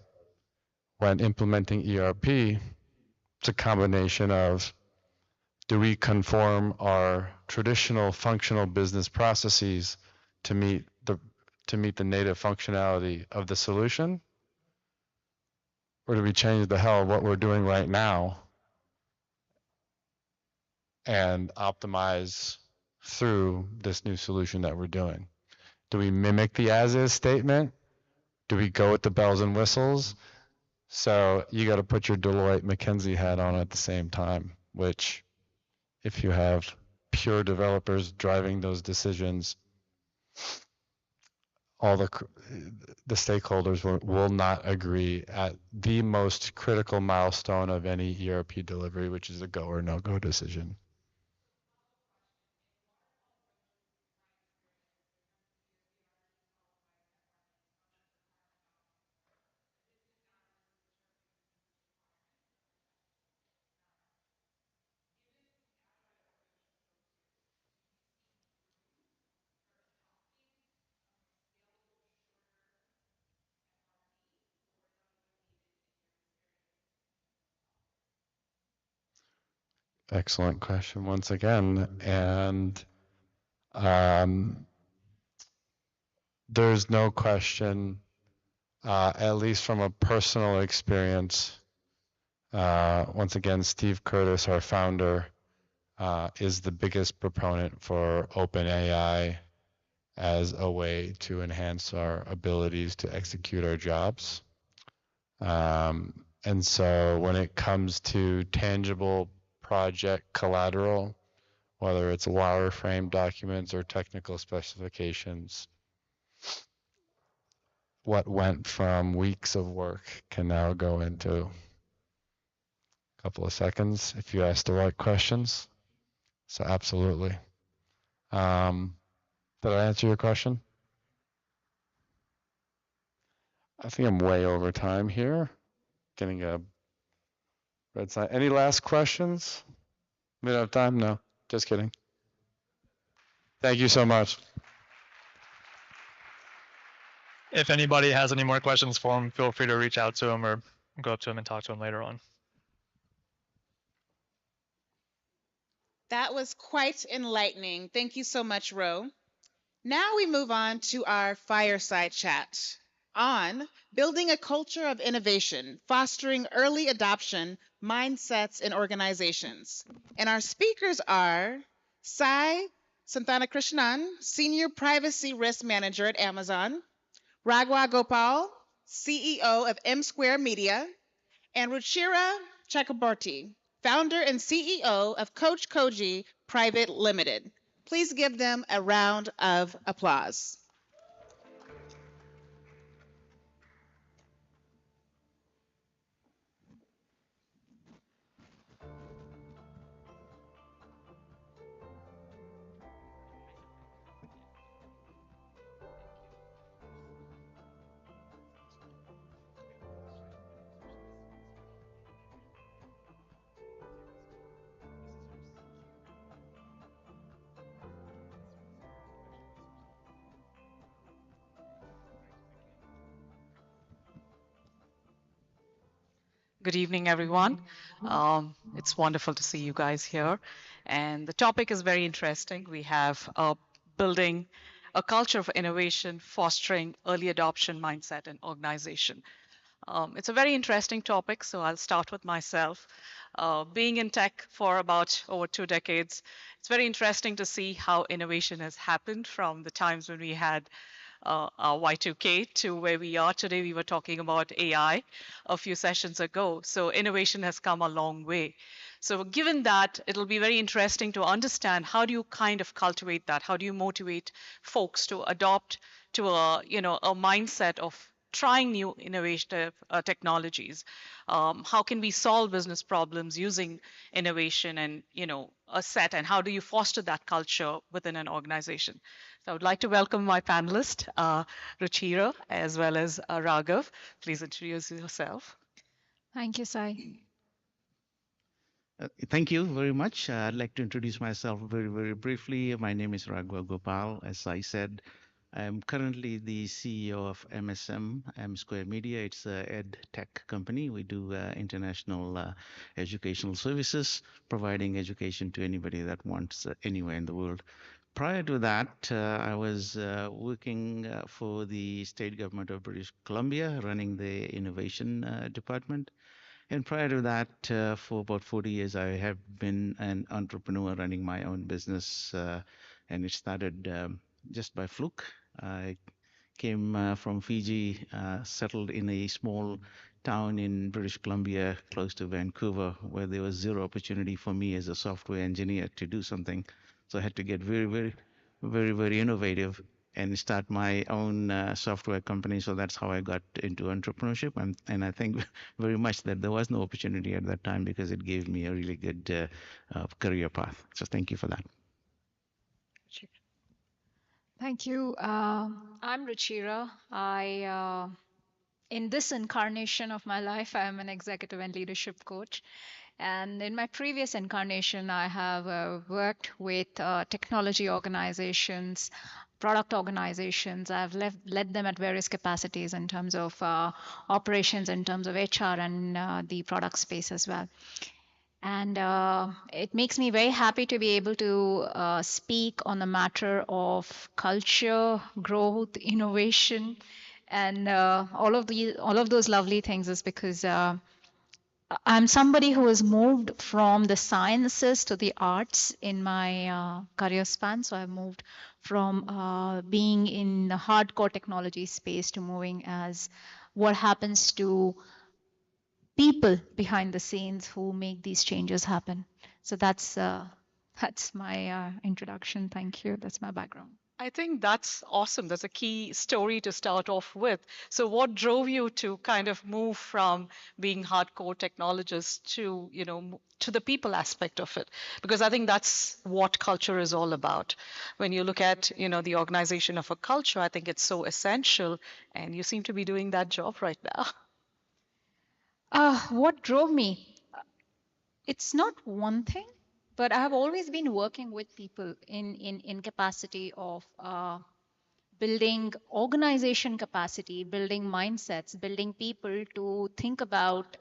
when implementing ERP, it's a combination of, do we conform our traditional functional business processes to meet the native functionality of the solution? Or do we change the hell of what we're doing right now and optimize through this new solution that we're doing? Do we mimic the as-is statement? Do we go with the bells and whistles? So you got to put your Deloitte McKinsey hat on at the same time, which if you have pure developers driving those decisions, all the stakeholders will not agree at the most critical milestone of any ERP delivery, which is a go or no go decision. Excellent question once again. And there's no question, at least from a personal experience, once again, Steve Curtis, our founder, is the biggest proponent for OpenAI as a way to enhance our abilities to execute our jobs. And so when it comes to tangible project collateral, whether it's wireframe documents or technical specifications, what went from weeks of work can now go into a couple of seconds if you ask the right questions. So absolutely. Did I answer your question? I think I'm way over time here. Getting a red sign. Any last questions? We don't have time? No, just kidding. Thank you so much. If anybody has any more questions for him, feel free to reach out to him or go up to him and talk to him later on. That was quite enlightening. Thank you so much, Ro. Now we move on to our fireside chat on building a culture of innovation, fostering early adoption mindsets in organizations. And our speakers are Sai Santanakrishnan, Senior Privacy Risk Manager at Amazon, Raghav Gopal, CEO of M Square Media, and Ruchira Chakraborty, founder and CEO of Coach Koji Private Limited. Please give them a round of applause. Good evening, everyone. It's wonderful to see you guys here. And the topic is very interesting. We have building a culture of innovation, fostering early adoption mindset in organization. It's a very interesting topic, so I'll start with myself. Being in tech for about over 2 decades, it's very interesting to see how innovation has happened from the times when we had our Y2K to where we are today. We were talking about AI a few sessions ago. So innovation has come a long way. So given that, it'll be very interesting to understand how do you kind of cultivate that? How do you motivate folks to adopt to a mindset of trying new innovative technologies? How can we solve business problems using innovation and a set, and how do you foster that culture within an organization? So I would like to welcome my panelist, Ruchira, as well as Raghav. Please introduce yourself. Thank you, Sai. Thank you very much. I'd like to introduce myself very, very briefly. My name is Raghav Gopal. As I said, I'm currently the CEO of MSM, M Square Media. It's an ed tech company. We do international educational services, providing education to anybody that wants anywhere in the world. Prior to that, I was working for the state government of British Columbia, running the innovation department. And prior to that, for about 40 years, I have been an entrepreneur running my own business. And it started just by fluke. I came from Fiji, settled in a small town in British Columbia, close to Vancouver, where there was zero opportunity for me as a software engineer to do something. So I had to get very innovative and start my own software company. So that's how I got into entrepreneurship. And I think very much that there was no opportunity at that time because it gave me a really good career path. So thank you for that. Thank you. I'm Ruchira. In this incarnation of my life, I am an executive and leadership coach. And in my previous incarnation, I have worked with technology organizations, product organizations. I've led them at various capacities in terms of operations, in terms of HR, and the product space as well. And it makes me very happy to be able to speak on the matter of culture, growth, innovation, and all of those lovely things is because I'm somebody who has moved from the sciences to the arts in my career span. So I've moved from being in the hardcore technology space to moving as what happens to people behind the scenes who make these changes happen. So that's my introduction. Thank you. That's my background. I think that's awesome. That's a key story to start off with. So what drove you to kind of move from being hardcore technologists to, to the people aspect of it? Because I think that's what culture is all about. When you look at, the organization of a culture, I think it's so essential, and you seem to be doing that job right now. What drove me? It's not one thing, but I have always been working with people in capacity of building organization capacity, building mindsets, building people to think about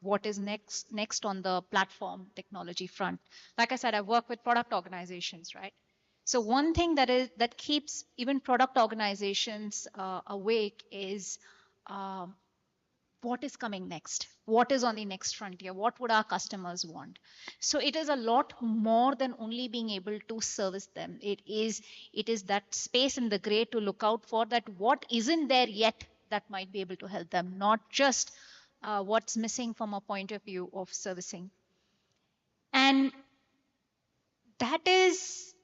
what is next on the platform technology front. Like I said, I work with product organizations, right? So one thing that keeps even product organizations awake is what is coming next? What is on the next frontier? What would our customers want? So it is a lot more than only being able to service them. It is that space in the gray to look out for that what isn't there yet that might be able to help them, not just what's missing from a point of view of servicing. And that is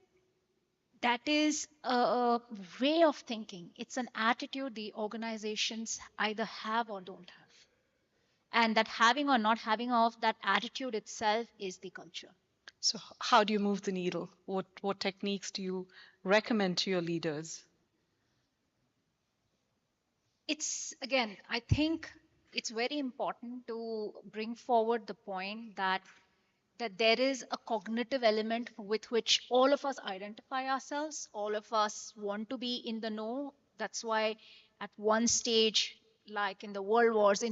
a way of thinking. It's an attitude the organizations either have or don't have. And that having or not having of that attitude itself is the culture. So how do you move the needle? What techniques do you recommend to your leaders? Again, I think it's very important to bring forward the point that there is a cognitive element with which all of us identify ourselves. All of us want to be in the know. That's why at one stage, like in the world wars,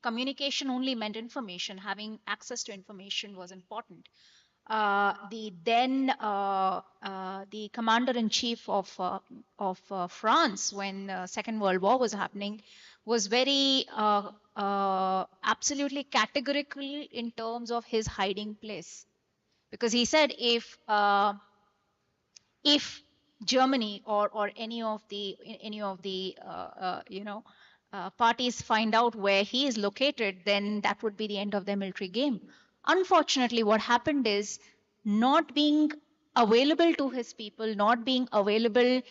communication only meant information. Having access to information was important. The commander-in-chief of France, when Second World War was happening, was very absolutely categorical in terms of his hiding place, because he said if Germany or any of the parties find out where he is located, then that would be the end of their military game. Unfortunately, what happened is not being available to his people, not being available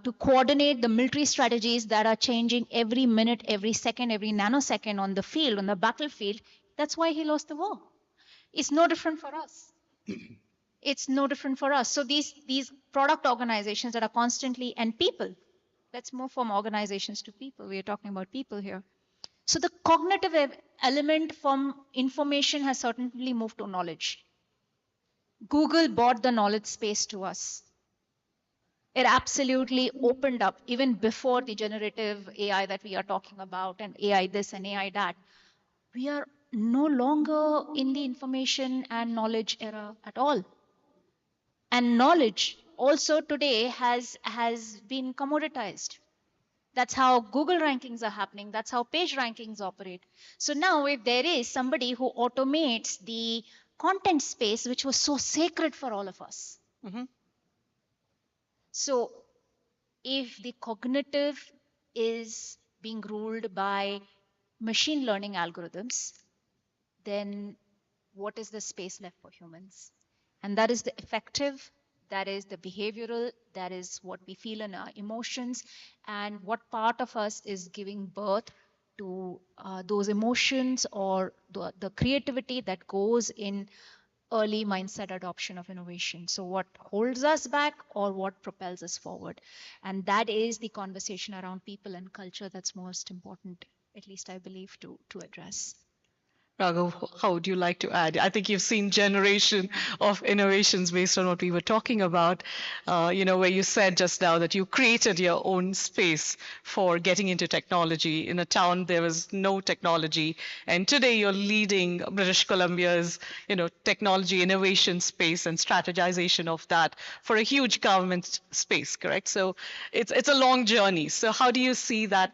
to coordinate the military strategies that are changing every minute, every second, every nanosecond on the field, on the battlefield. That's why he lost the war. It's no different for us. It's no different for us. So these product organizations that are constantly, and people, let's move from organizations to people. We are talking about people here. So the cognitive element from information has certainly moved to knowledge. Google bought the knowledge space to us. It absolutely opened up even before the generative AI that we are talking about and AI this and AI that. We are no longer in the information and knowledge era at all. And knowledge also today has been commoditized. That's how Google rankings are happening. That's how page rankings operate. So now if there is somebody who automates the content space, which was so sacred for all of us. So if the cognitive is being ruled by machine learning algorithms, then what is the space left for humans? And that is the affective, that is the behavioral, that is what we feel in our emotions, and what part of us is giving birth to those emotions or the creativity that goes in early mindset adoption of innovation. So what holds us back or what propels us forward? And that is the conversation around people and culture that's most important, at least I believe, to address. Raghav, how would you like to add? I think you've seen generation of innovations based on what we were talking about, where you said just now that you created your own space for getting into technology. In a town, there was no technology. And today you're leading British Columbia's, technology innovation space and strategization of that for a huge government space, correct? So it's a long journey. So how do you see that,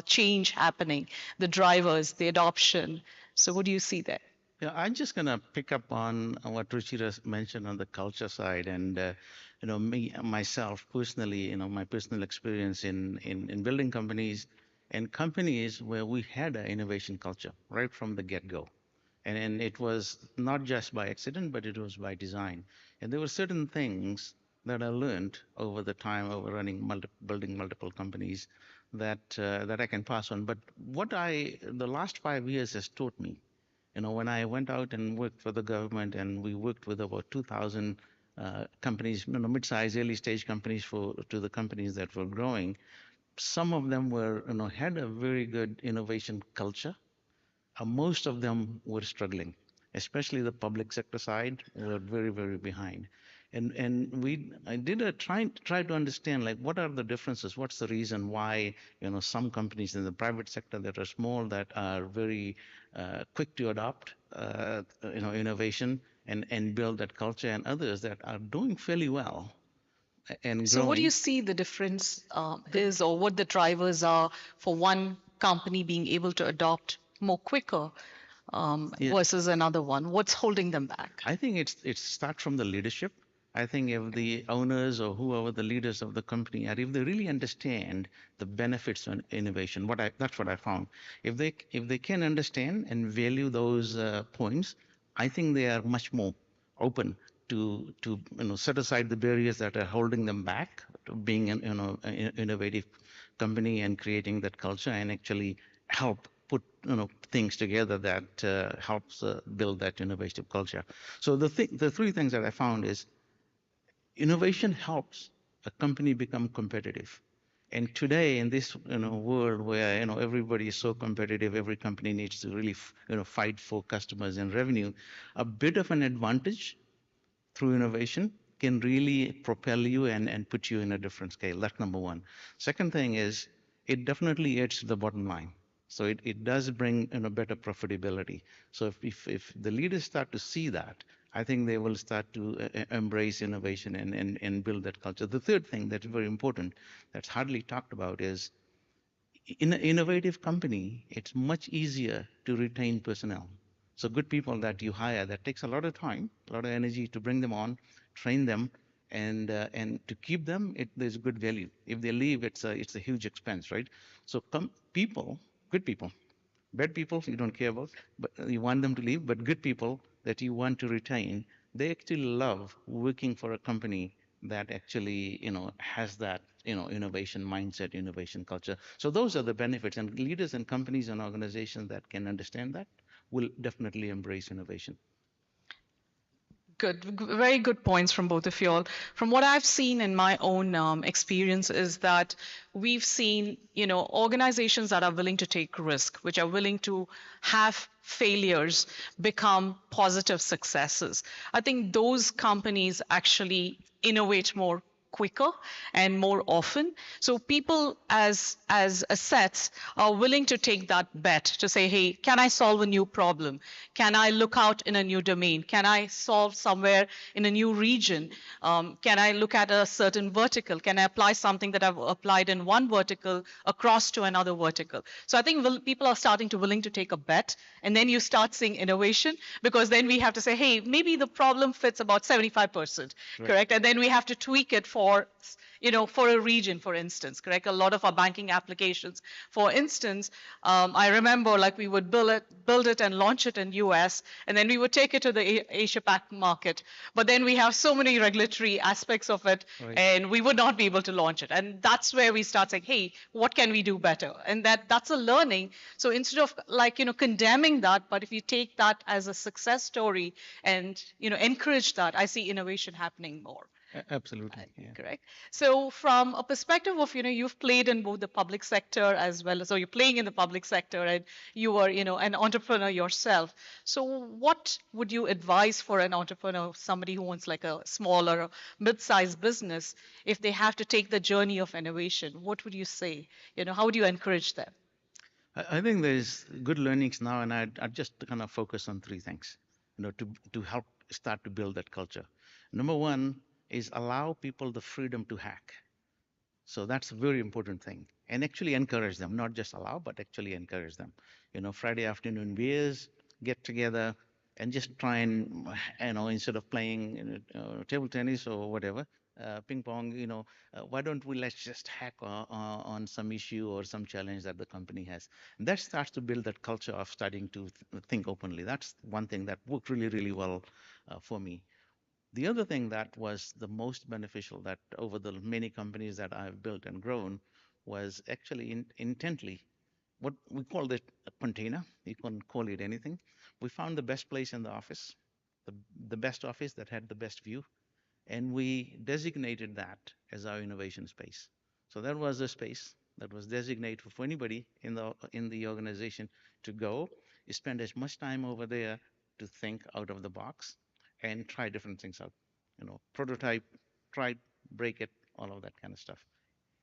change happening, the drivers, the adoption? So what do you see there? Yeah, I'm just going to pick up on what Ruchira mentioned on the culture side. And, myself personally, my personal experience in building companies and companies where we had an innovation culture right from the get-go. And it was not just by accident, but it was by design. And there were certain things that I learned over the time of building multiple companies that I can pass on. But the last 5 years has taught me, when I went out and worked for the government, and we worked with about 2,000 companies, mid-sized, early-stage companies to the companies that were growing. Some of them had a very good innovation culture. Most of them were struggling, especially the public sector side were very, very behind. And I did try to understand, like, what are the differences? What's the reason why some companies in the private sector that are small, that are very quick to adopt innovation and build that culture, and others that are doing fairly well and So what do growing. you see the difference is, or what the drivers are for one company being able to adopt more quicker Yeah. versus another one? What's holding them back? I think it's start from the leadership. I think if the owners or whoever the leaders of the company are, if they really understand the benefits of innovation, that's what I found. If they can understand and value those points, I think they are much more open to set aside the barriers that are holding them back to being an innovative company and creating that culture, and actually help put things together that helps build that innovative culture. So the three things that I found is innovation helps a company become competitive. And today, in this world where everybody is so competitive, every company needs to really fight for customers and revenue. A bit of an advantage through innovation can really propel you and put you in a different scale. That's number one. Second thing is, it definitely adds to the bottom line. So it does bring better profitability. So if the leaders start to see that, I think they will start to embrace innovation and build that culture. The third thing that's very important, that's hardly talked about, is in an innovative company, it's much easier to retain personnel. So good people that you hire, that takes a lot of time, a lot of energy to bring them on, train them, and to keep them, there's good value. If they leave, it's a huge expense, right? So people, good people, bad people you don't care about, but you want them to leave. But good people that you want to retain, they actually love working for a company that actually has that innovation mindset, innovation culture. So those are the benefits, and leaders and companies and organizations that can understand that will definitely embrace innovation. Good, very good points from both of you all. From what I've seen in my own experience is that we've seen, organizations that are willing to take risk, which are willing to have failures become positive successes. I think those companies actually innovate more quicker and more often. So people as assets are willing to take that bet to say, hey, can I solve a new problem? Can I look out in a new domain? Can I solve somewhere in a new region? Can I look at a certain vertical? Can I apply something that I've applied in one vertical across to another vertical? So I think people are starting to willing to take a bet, and then you start seeing innovation, because then we have to say, hey, maybe the problem fits about 75%, correct? And then we have to tweak it for a region, for instance, correct? A lot of our banking applications, for instance, I remember like we would build it and launch it in US, and then we would take it to the Asia Pac market. But then we have so many regulatory aspects of it, and we would not be able to launch it. And that's where we start saying, hey, what can we do better? And that's a learning. So instead of condemning that, but if you take that as a success story and encourage that, I see innovation happening more. Absolutely. Yeah. Correct. So from a perspective of, you've played in both the public sector as well as, so you're playing in the public sector, and you are, an entrepreneur yourself. So what would you advise for an entrepreneur, somebody who owns like a small or a mid-sized business, if they have to take the journey of innovation? What would you say? How would you encourage them? I think there's good learnings now, and I'd just kind of focus on three things, to help start to build that culture. Number one is allow people the freedom to hack. So that's a very important thing. And actually encourage them, not just allow, but actually encourage them. Friday afternoon beers, get together and just try and, instead of playing table tennis or whatever, ping pong, why don't let's just hack on some issue or some challenge that the company has. And that starts to build that culture of starting to think openly. That's one thing that worked really, really well for me. The other thing that was the most beneficial that over the many companies that I've built and grown was actually intently, what we called it a container. You can call it anything. We found the best place in the office, the best office that had the best view, and we designated that as our innovation space. So that was a space that was designated for anybody in the organization to go, spend as much time over there to think out of the box and try different things out, prototype, try, break it, all of that kind of stuff.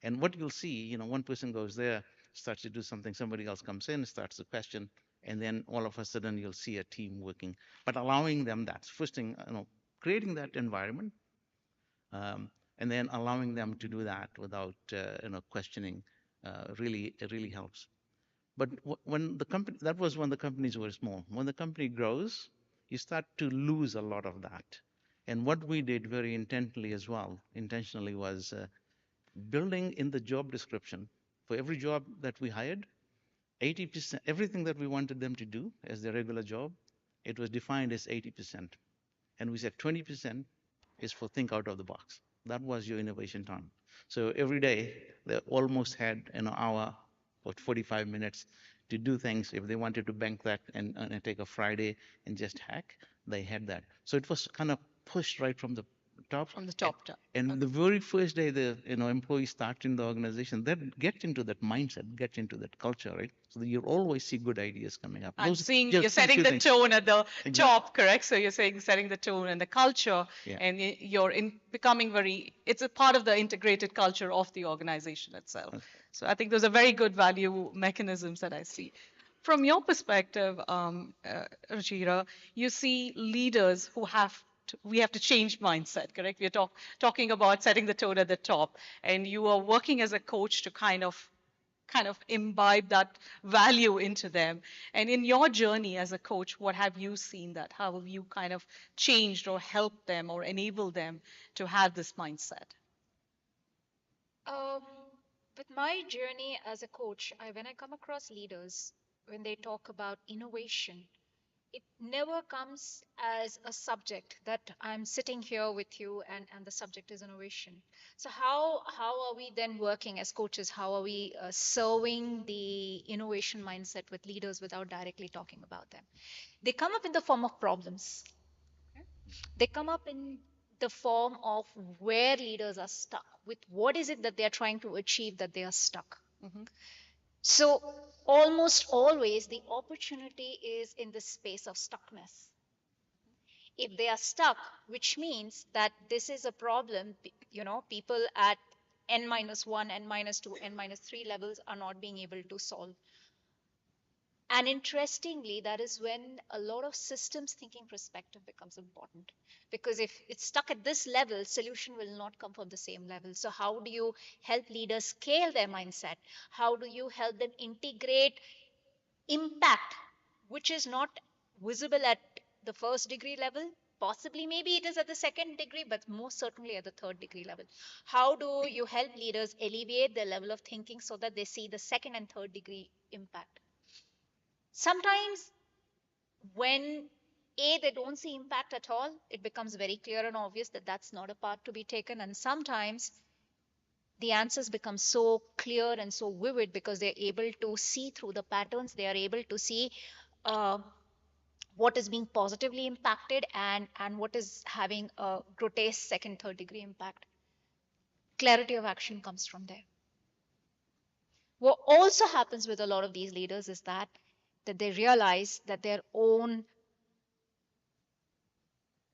And what you'll see, one person goes there, starts to do something, somebody else comes in, starts to question, and then all of a sudden you'll see a team working. But allowing them that, first thing, creating that environment, and then allowing them to do that without, questioning, really helps. But when the company, that was when the companies were small. When the company grows, you start to lose a lot of that. And what we did very intentionally was building in the job description for every job that we hired, 80%, everything that we wanted them to do as their regular job, it was defined as 80%. And we said 20% is for think out of the box. That was your innovation time. So every day they almost had an hour or 45 minutes to do things. If they wanted to bank that and take a Friday and just hack, they had that. So it was kind of pushed right from the top. From the top. And the very first day the employees start in the organization, then get into that mindset, get into that culture, right? So that you always see good ideas coming up. I'm seeing you're setting the tone at the top, correct? So you're saying setting the tone and the culture, and you're becoming it's a part of the integrated culture of the organization itself. Okay. So I think those are very good value mechanisms that I see. From your perspective, Ruchira, you see leaders who we have to change mindset, correct? We're talking about setting the tone at the top, and you are working as a coach to kind of kind of imbibe that value into them. And in your journey as a coach, what have you seen that? How have you kind of changed or helped them or enabled them to have this mindset? Um, with my journey as a coach, when I come across leaders, when they talk about innovation, it never comes as a subject that I'm sitting here with you and the subject is innovation. So how are we then working as coaches? How are we serving the innovation mindset with leaders without directly talking about them? They come up in the form of problems. They come up in the form of where leaders are stuck with what is it that they are trying to achieve that they are stuck. So almost always the opportunity is in the space of stuckness. If they are stuck, which means that this is a problem, people at n-1, n-2, n-3 levels are not being able to solve. And interestingly, that is when a lot of systems thinking perspective becomes important. Because if it's stuck at this level, solution will not come from the same level. So how do you help leaders scale their mindset? How do you help them integrate impact, which is not visible at the first degree level? Possibly, maybe it is at the second degree, but most certainly at the third degree level. How do you help leaders elevate their level of thinking so that they see the second and third degree impact? Sometimes when they don't see impact at all, it becomes very clear and obvious that that's not a path to be taken. And sometimes the answers become so clear and so vivid because they're able to see through the patterns. They are able to see what is being positively impacted and what is having a grotesque second, third degree impact. Clarity of action comes from there. What also happens with a lot of these leaders is that they realize that their own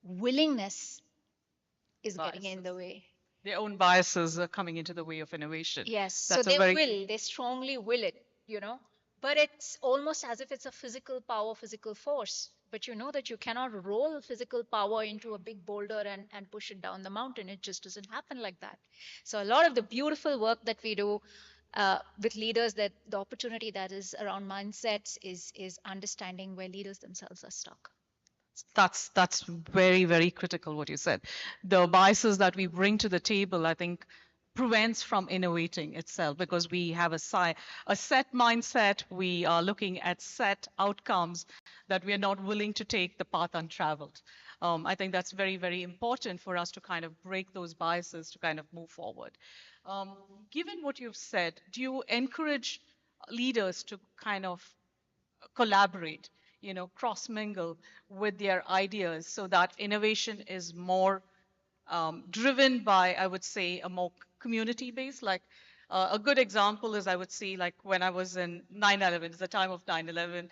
willingness is getting in the way. Their own biases are coming into the way of innovation. Yes, so That's they strongly will it, but it's almost as if it's a physical power, physical force. But you know that you cannot roll physical power into a big boulder and push it down the mountain. It just doesn't happen like that. So a lot of the beautiful work that we do with leaders, that the opportunity that is around mindsets is understanding where leaders themselves are stuck. That's very, very critical what you said. The biases that we bring to the table, I think, prevents from innovating itself because we have a set mindset. We are looking at set outcomes that we are not willing to take the path untraveled. I think that's very, very important for us to kind of break those biases to kind of move forward. Given what you've said, do you encourage leaders to kind of collaborate, cross-mingle with their ideas so that innovation is more driven by, I would say, a more community-based? Like a good example is, I would say, like when I was in 9/11, it's the time of 9/11,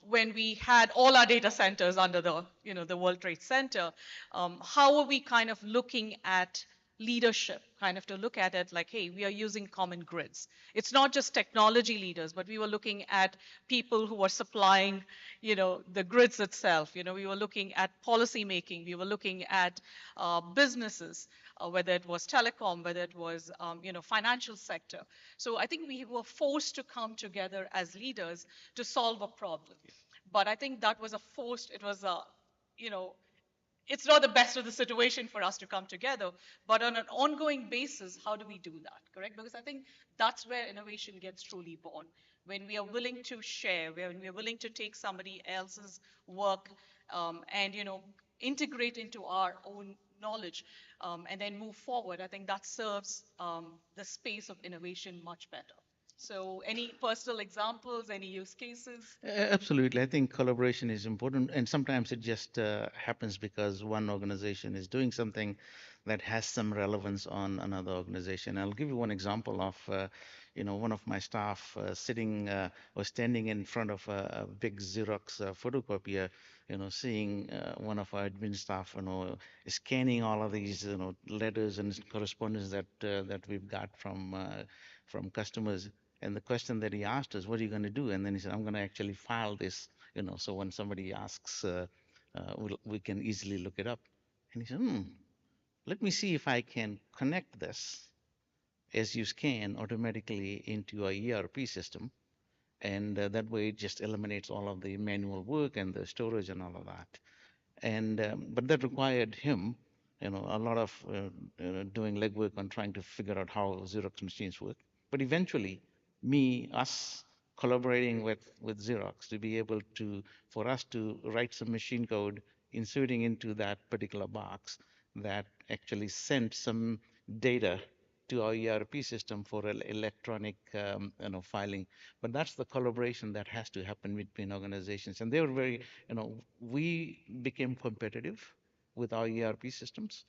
when we had all our data centers under the World Trade Center. How are we kind of looking at leadership, kind of to look at it like, hey, we are using common grids. It's not just technology leaders, but we were looking at people who are supplying, the grids itself. We were looking at policy making. We were looking at businesses, whether it was telecom, whether it was, financial sector. So I think we were forced to come together as leaders to solve a problem. But I think that was it was a, it's not the best of the situation for us to come together, but on an ongoing basis, how do we do that, correct? Because I think that's where innovation gets truly born. When we are willing to share, when we are willing to take somebody else's work and, integrate into our own knowledge and then move forward, I think that serves the space of innovation much better. So any personal examples, any use cases? Absolutely. I think collaboration is important. And sometimes it just happens because one organization is doing something that has some relevance on another organization. I'll give you one example of, one of my staff sitting or standing in front of a big Xerox photocopier, seeing one of our admin staff, scanning all of these, letters and correspondence that we've got from customers. And the question that he asked us, what are you going to do? And then he said, I'm going to actually file this, so when somebody asks, we can easily look it up. And he said, let me see if I can connect this as you scan automatically into a ERP system. And that way it just eliminates all of the manual work and the storage and all of that. And but that required him, a lot of doing legwork on trying to figure out how Xerox machines work. But eventually, us collaborating with Xerox to be able to, for us to write some machine code, inserting into that particular box that actually sent some data to our ERP system for electronic filing. But that's the collaboration that has to happen between organizations. And they were very, we became competitive with our ERP systems,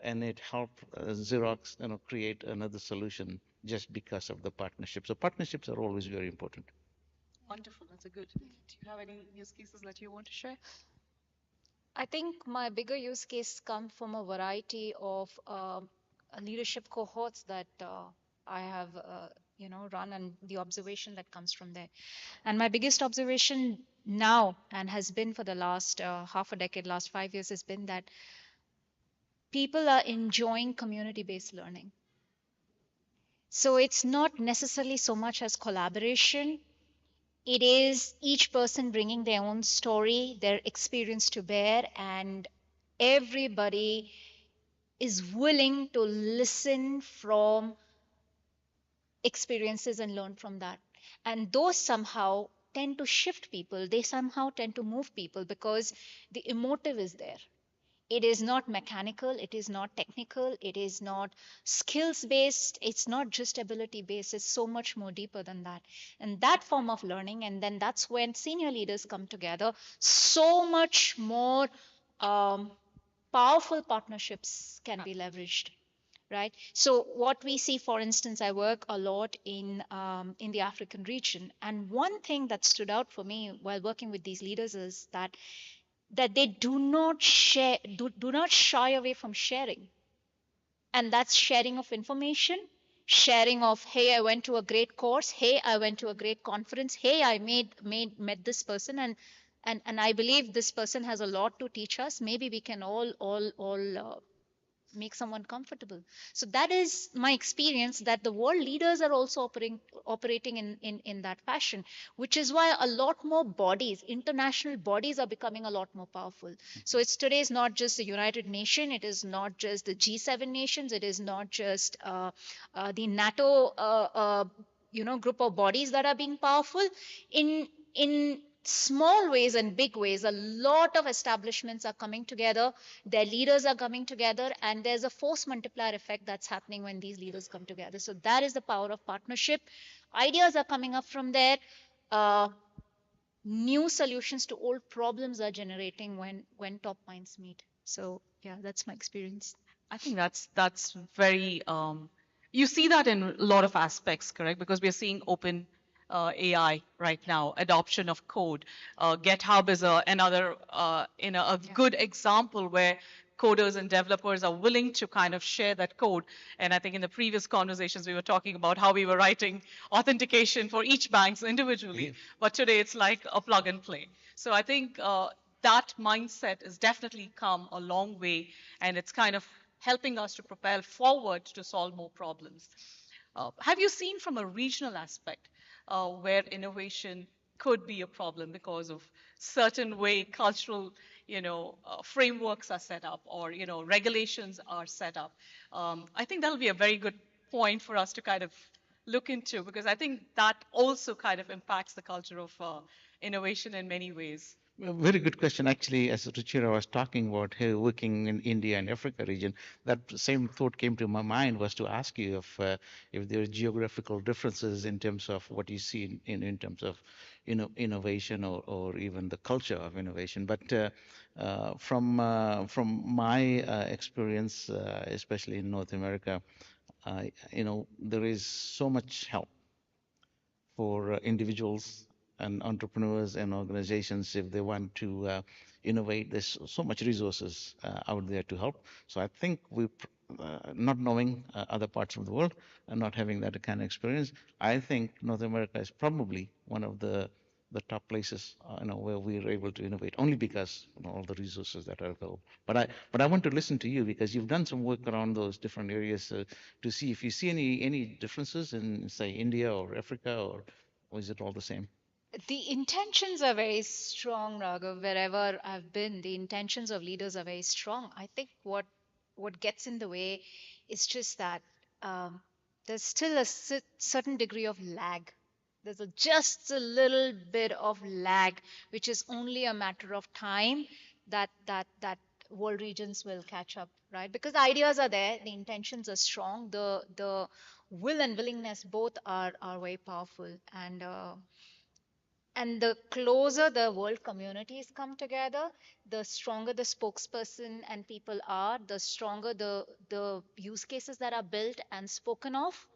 and it helped Xerox, create another solution just because of the partnership. So partnerships are always very important. Wonderful. That's a good. Do you have any use cases that you want to share? I think my bigger use case come from a variety of leadership cohorts that I have, run, and the observation that comes from there. And my biggest observation now, and has been for the last half a decade, last 5 years, has been that people are enjoying community-based learning. So it's not necessarily so much as collaboration. It is each person bringing their own story, their experience to bear, and everybody is willing to listen from experiences and learn from that. And those somehow tend to shift people. They somehow tend to move people because the emotive is there. It is not mechanical, it is not technical, it is not skills based, it's not just ability based, it's so much more deeper than that. And that form of learning, and then that's when senior leaders come together, so much more powerful partnerships can be leveraged. Right. So what we see, for instance, I work a lot in the African region, and one thing that stood out for me while working with these leaders is that they do not share, do not shy away from sharing, and that's sharing of information, sharing of, hey, I went to a great course, hey, I went to a great conference, hey, I met this person, and I believe this person has a lot to teach us. Maybe we can all make someone comfortable. So that is my experience, that the world leaders are also operating in that fashion, which is why a lot more bodies, international bodies, are becoming a lot more powerful. So it's today is not just the United Nations, it is not just the G7 nations, it is not just the NATO group of bodies that are being powerful. In small ways and big ways, a lot of establishments are coming together, their leaders are coming together, and there's a force multiplier effect that's happening when these leaders come together. So that is the power of partnership. Ideas are coming up from there. New solutions to old problems are generating when top minds meet. So yeah, that's my experience. I think that's very. You see that in a lot of aspects, correct? Because we are seeing open AI right now, adoption of code. GitHub is another a good example where coders and developers are willing to kind of share that code. And I think in the previous conversations we were talking about how we were writing authentication for each banks individually, but today it's like a plug and play. So I think that mindset has definitely come a long way, and it's kind of helping us to propel forward to solve more problems. Have you seen from a regional aspect where innovation could be a problem because of certain way cultural, frameworks are set up, or regulations are set up? I think that'll be a very good point for us to kind of look into, because I think that also kind of impacts the culture of innovation in many ways. Very good question. Actually, as Ruchira was talking about her working in India and Africa region, that same thought came to my mind, was to ask you if there are geographical differences in terms of what you see in terms of innovation or even the culture of innovation. But from my experience, especially in North America, there is so much help for individuals and entrepreneurs and organizations if they want to innovate. There's so much resources out there to help. So I think we, not knowing other parts of the world and not having that kind of experience, I think North America is probably one of the the top places, where we're able to innovate, only because all the resources that are available. But I want to listen to you because you've done some work around those different areas to see if you see any differences in, say, India or Africa, or is it all the same? The intentions are very strong, Raghav. Wherever I've been, the intentions of leaders are very strong. I think what gets in the way is just that there's still a certain degree of lag. There's just a little bit of lag, which is only a matter of time that world regions will catch up, right? Because the ideas are there, the intentions are strong, the will and willingness both are very powerful, and the closer the world communities come together, the stronger the spokesperson and people are, the stronger the use cases that are built and spoken of,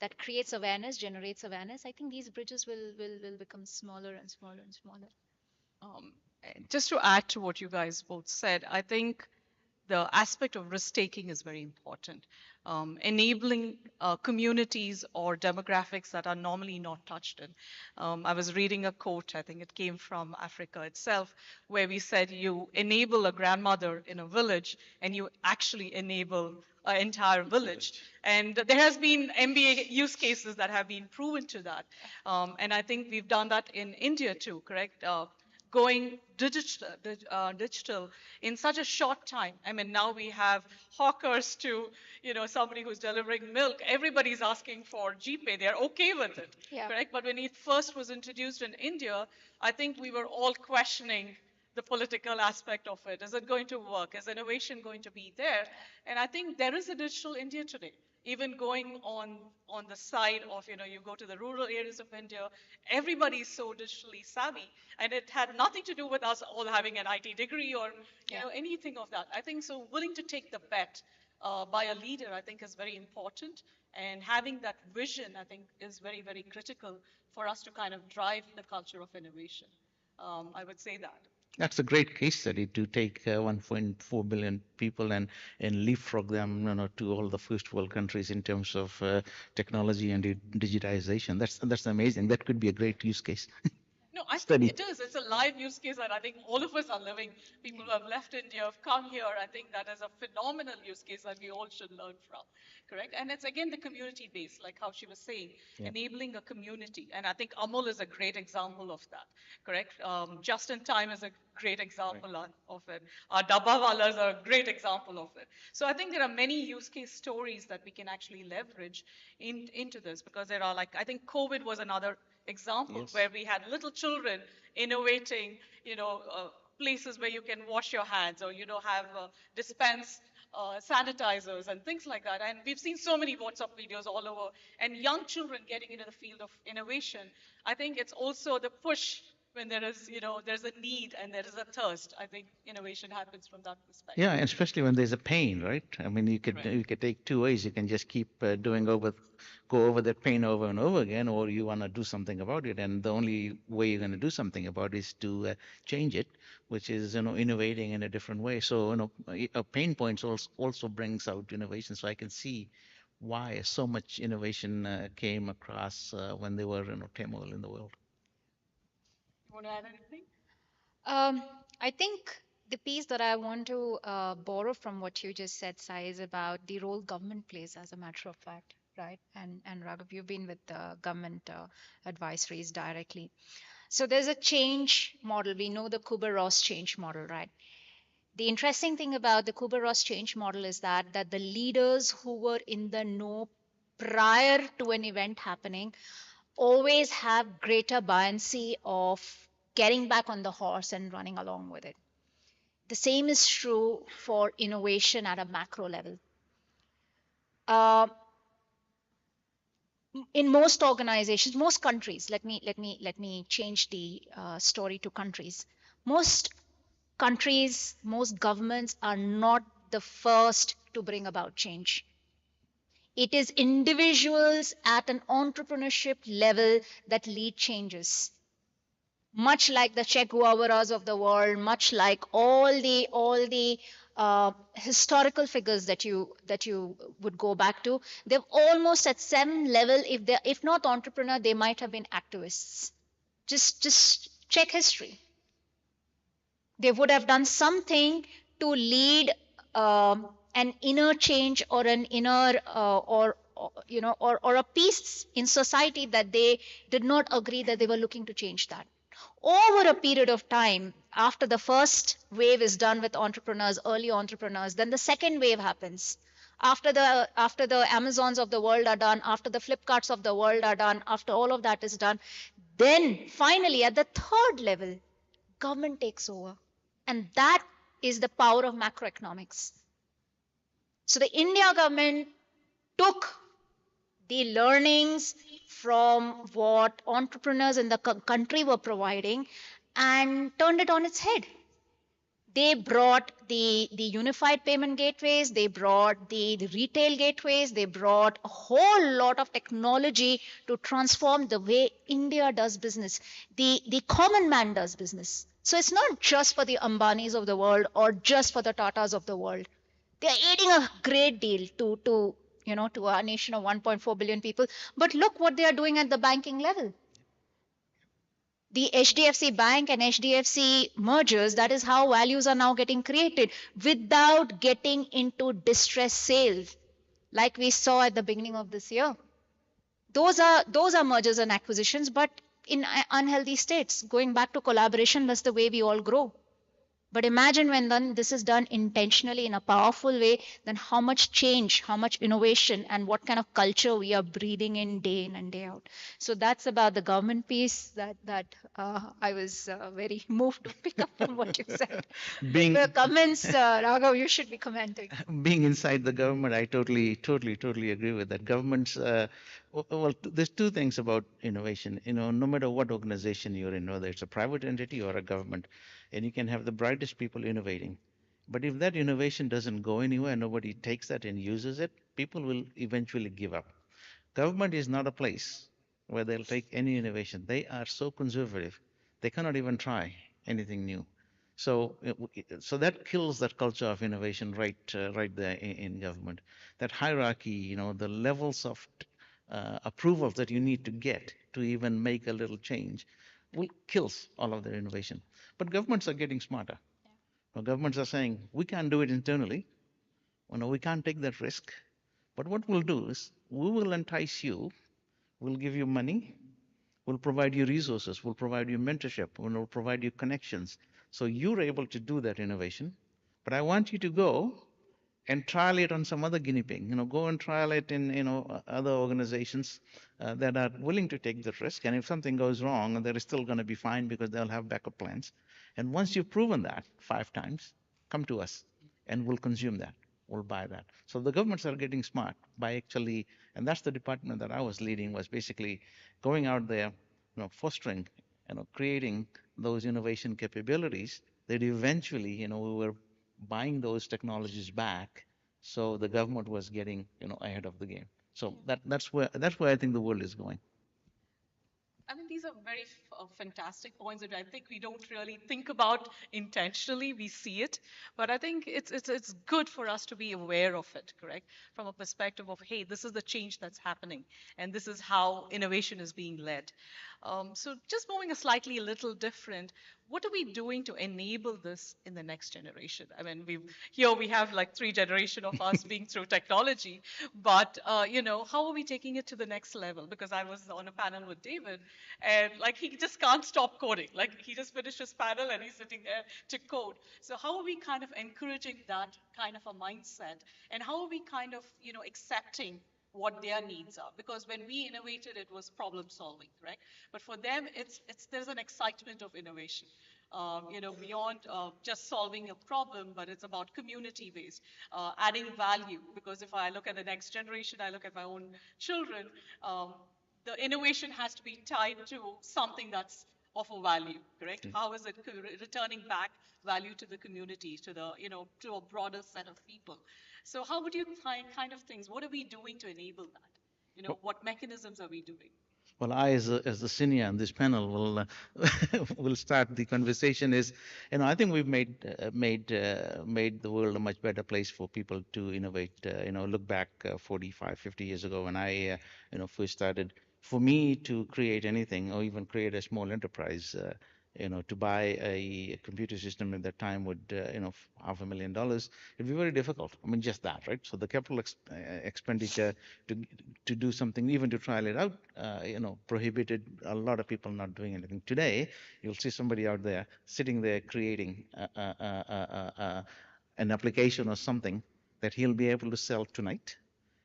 that creates awareness, generates awareness. I think these bridges will become smaller and smaller and smaller. Just to add to what you guys both said, I think the aspect of risk taking is very important. Enabling communities or demographics that are normally not touched in. I was reading a quote, I think it came from Africa itself, where we said you enable a grandmother in a village and you actually enable an entire village. And there has been MBA use cases that have been proven to that. And I think we've done that in India too, correct? Going digital in such a short time. I mean, now we have hawkers to, somebody who's delivering milk. Everybody's asking for GPay. They're okay with it, correct? But when it first was introduced in India, I think we were all questioning the political aspect of it. Is it going to work? Is innovation going to be there? And I think there is a digital India today. Even going on the side of, you go to the rural areas of India, everybody is so digitally savvy, and it had nothing to do with us all having an IT degree or anything of that. I think so willing to take the bet by a leader, I think, is very important, and having that vision, I think, is very, very critical for us to kind of drive the culture of innovation. I would say that. That's a great case study to take 1.4 billion people and leapfrog them, to all the first world countries in terms of technology and digitization. That's amazing. That could be a great use case. No, I think it is. It's a live use case that I think all of us are living. People who have left India have come here. I think that is a phenomenal use case that we all should learn from, correct? And it's again the community base, like how she was saying, enabling a community. And I think Amul is a great example of that, correct? Just in time is a great example of it. Our Dabbawalas are a great example of it. So I think there are many use case stories that we can actually leverage into this, because there are, like, I think COVID was another example where we had little children innovating, places where you can wash your hands, or have dispense sanitizers and things like that. And we've seen so many WhatsApp videos all over, and young children getting into the field of innovation. I think it's also the push when there is, there's a need and there is a thirst. I think innovation happens from that perspective. Yeah, and especially when there's a pain, right? I mean, you could take two ways. You can just keep go over that pain over and over again, or you want to do something about it. And the only way you're going to do something about it is to change it, which is, innovating in a different way. So, a pain points also brings out innovation. So I can see why so much innovation came across when there were, turmoil in the world. You want to add anything? I think the piece that I want to borrow from what you just said, Sai, is about the role government plays, as a matter of fact, right? And Raghav, you've been with the government advisories directly. So there's a change model. We know the Kubler-Ross change model, right? The interesting thing about the Kubler-Ross change model is that the leaders who were in the know prior to an event happening always have greater buoyancy of getting back on the horse and running along with it. The same is true for innovation at a macro level. In most organizations, most countries, let me change the story to countries. Most countries, most governments are not the first to bring about change. It is individuals at an entrepreneurship level that lead changes. Much like the Che Guevaras of the world, much like all the historical figures that you would go back to, they've almost at some level, if not entrepreneur, they might have been activists. Just check history. They would have done something to lead an inner change or an inner or a peace in society that they did not agree that they were looking to change that. Over a period of time, after the first wave is done with entrepreneurs, early entrepreneurs, then the second wave happens. After the Amazons of the world are done, after the Flipkarts of the world are done, after all of that is done, then finally at the third level, government takes over. And that is the power of macroeconomics. So the India government took the learnings from what entrepreneurs in the country were providing and turned it on its head. They brought the unified payment gateways, they brought the retail gateways, they brought a whole lot of technology to transform the way India does business, the common man does business. So it's not just for the Ambanis of the world or just for the Tatas of the world. They are aiding a great deal to our nation of 1.4 billion people. But look what they are doing at the banking level. The HDFC Bank and HDFC mergers, that is how values are now getting created without getting into distress sales like we saw at the beginning of this year. Those are mergers and acquisitions, but in unhealthy states. Going back to collaboration, that's the way we all grow. But imagine when this is done intentionally in a powerful way, then how much change, how much innovation, and what kind of culture we are breathing in day in and day out. So that's about the government piece that I was very moved to pick up from what you said. The comments, Raghav, you should be commenting. Being inside the government, I totally agree with that. Governments, there's two things about innovation. No matter what organization you're in, whether it's a private entity or a government, and you can have the brightest people innovating. But if that innovation doesn't go anywhere, nobody takes that and uses it, people will eventually give up. Government is not a place where they'll take any innovation. They are so conservative, they cannot even try anything new. So that kills that culture of innovation right there in government. That hierarchy, the levels of approval that you need to get to even make a little change, kills all of their innovation. But governments are getting smarter. Governments are saying, we can't do it internally. We can't take that risk. But what we'll do is, we will entice you, we'll give you money, we'll provide you resources, we'll provide you mentorship, we'll provide you connections. So you're able to do that innovation. But I want you to go and trial it on some other guinea pig. Go and trial it in other organizations that are willing to take the risk. And if something goes wrong, they're still going to be fine because they'll have backup plans. And once you've proven that 5 times, come to us and we'll consume that. We'll buy that. So the governments are getting smart by actually, and that's the department that I was leading, was basically going out there, fostering, creating those innovation capabilities that eventually, we were buying those technologies back, so the government was getting ahead of the game. So that's where I think the world is going. I mean, these are very fantastic points that I think we don't really think about intentionally. We see it, but I think it's good for us to be aware of it, correct? From a perspective of, hey, this is the change that's happening, and this is how innovation is being led. So just moving a little different, what are we doing to enable this in the next generation? I mean, we have like 3 generations of us being through technology, but how are we taking it to the next level? Because I was on a panel with David, and like he just can't stop coding. Like he just finished his panel and he's sitting there to code. So how are we kind of encouraging that kind of a mindset, and how are we kind of accepting what their needs are? Because when we innovated, it was problem solving, right? But for them, there's an excitement of innovation, beyond just solving a problem, but it's about community based, adding value. Because if I look at the next generation, I look at my own children, the innovation has to be tied to something that's of a value, correct? How is it returning back value to the community, to to a broader set of people? So how would you kind of things? What are we doing to enable that? What mechanisms are we doing? Well, I, as the senior on this panel, will start the conversation. I think we've made the world a much better place for people to innovate. Look back 45, 50 years ago when I first started for me to create anything or even create a small enterprise, to buy a computer system at that time would, $500,000, it'd be very difficult. I mean, just that, right? So the capital expenditure to do something, even to trial it out, prohibited a lot of people not doing anything. Today, you'll see somebody out there sitting there creating an application or something that he'll be able to sell tonight.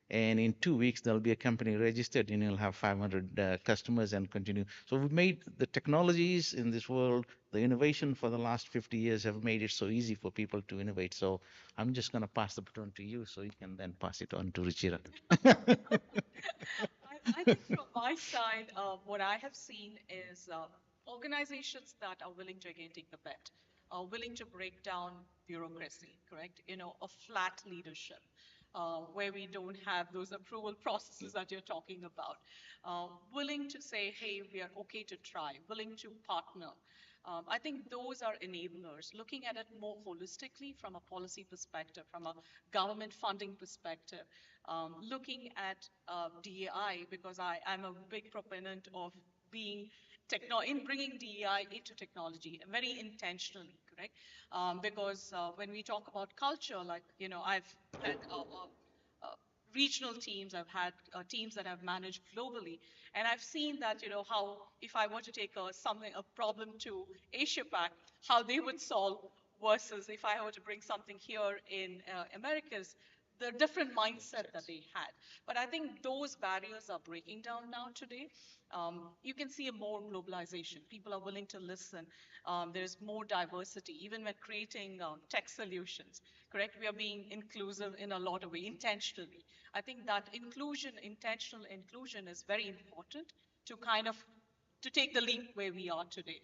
And in 2 weeks, there'll be a company registered and you'll have 500 customers and continue. So we've made the technologies in this world, the innovation for the last 50 years have made it so easy for people to innovate. So I'm just going to pass the baton to you so you can then pass it on to Ruchira. I think from my side, what I have seen is organizations that are willing to again take the bet, are willing to break down bureaucracy, correct? A flat leadership. Where we don't have those approval processes that you're talking about. Willing to say, hey, we are okay to try, willing to partner. I think those are enablers. Looking at it more holistically from a policy perspective, from a government funding perspective, looking at DEI, because I'm a big proponent of being in bringing DEI into technology very intentionally, correct? Because when we talk about culture, like, I've had regional teams, I've had teams that I've managed globally, and I've seen that, how if I were to take a problem to Asia Pac, how they would solve versus if I were to bring something here in Americas, the different mindset that they had. But I think those barriers are breaking down now today. You can see a more globalization. People are willing to listen. There's more diversity, even when creating tech solutions, correct? We are being inclusive in a lot of ways, intentionally. I think that intentional inclusion is very important to to take the leap where we are today.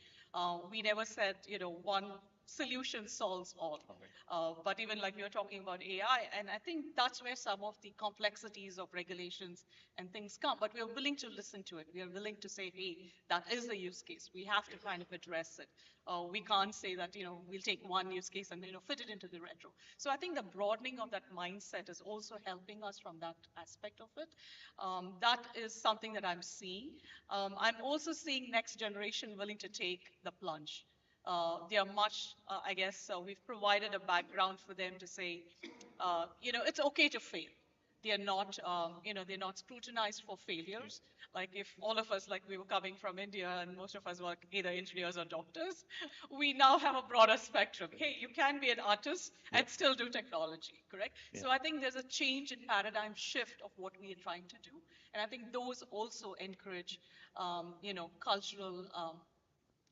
We never said, one solution solves all. But even like we were talking about AI, and I think that's where some of the complexities of regulations and things come. But we are willing to listen to it. We are willing to say, hey, that is the use case. We have to address it. We can't say that, we'll take one use case and, fit it into the retro. So I think the broadening of that mindset is also helping us from that aspect of it. That is something that I'm seeing. I'm also seeing next generation willing to take the plunge. They are much, we've provided a background for them to say, it's okay to fail. They're not scrutinized for failures. Like if all of us, like we were coming from India and most of us were either engineers or doctors, we now have a broader spectrum. Hey, you can be an artist and still do technology, correct? Yeah. So I think there's a change in paradigm shift of what we are trying to do. And I think those also encourage, cultural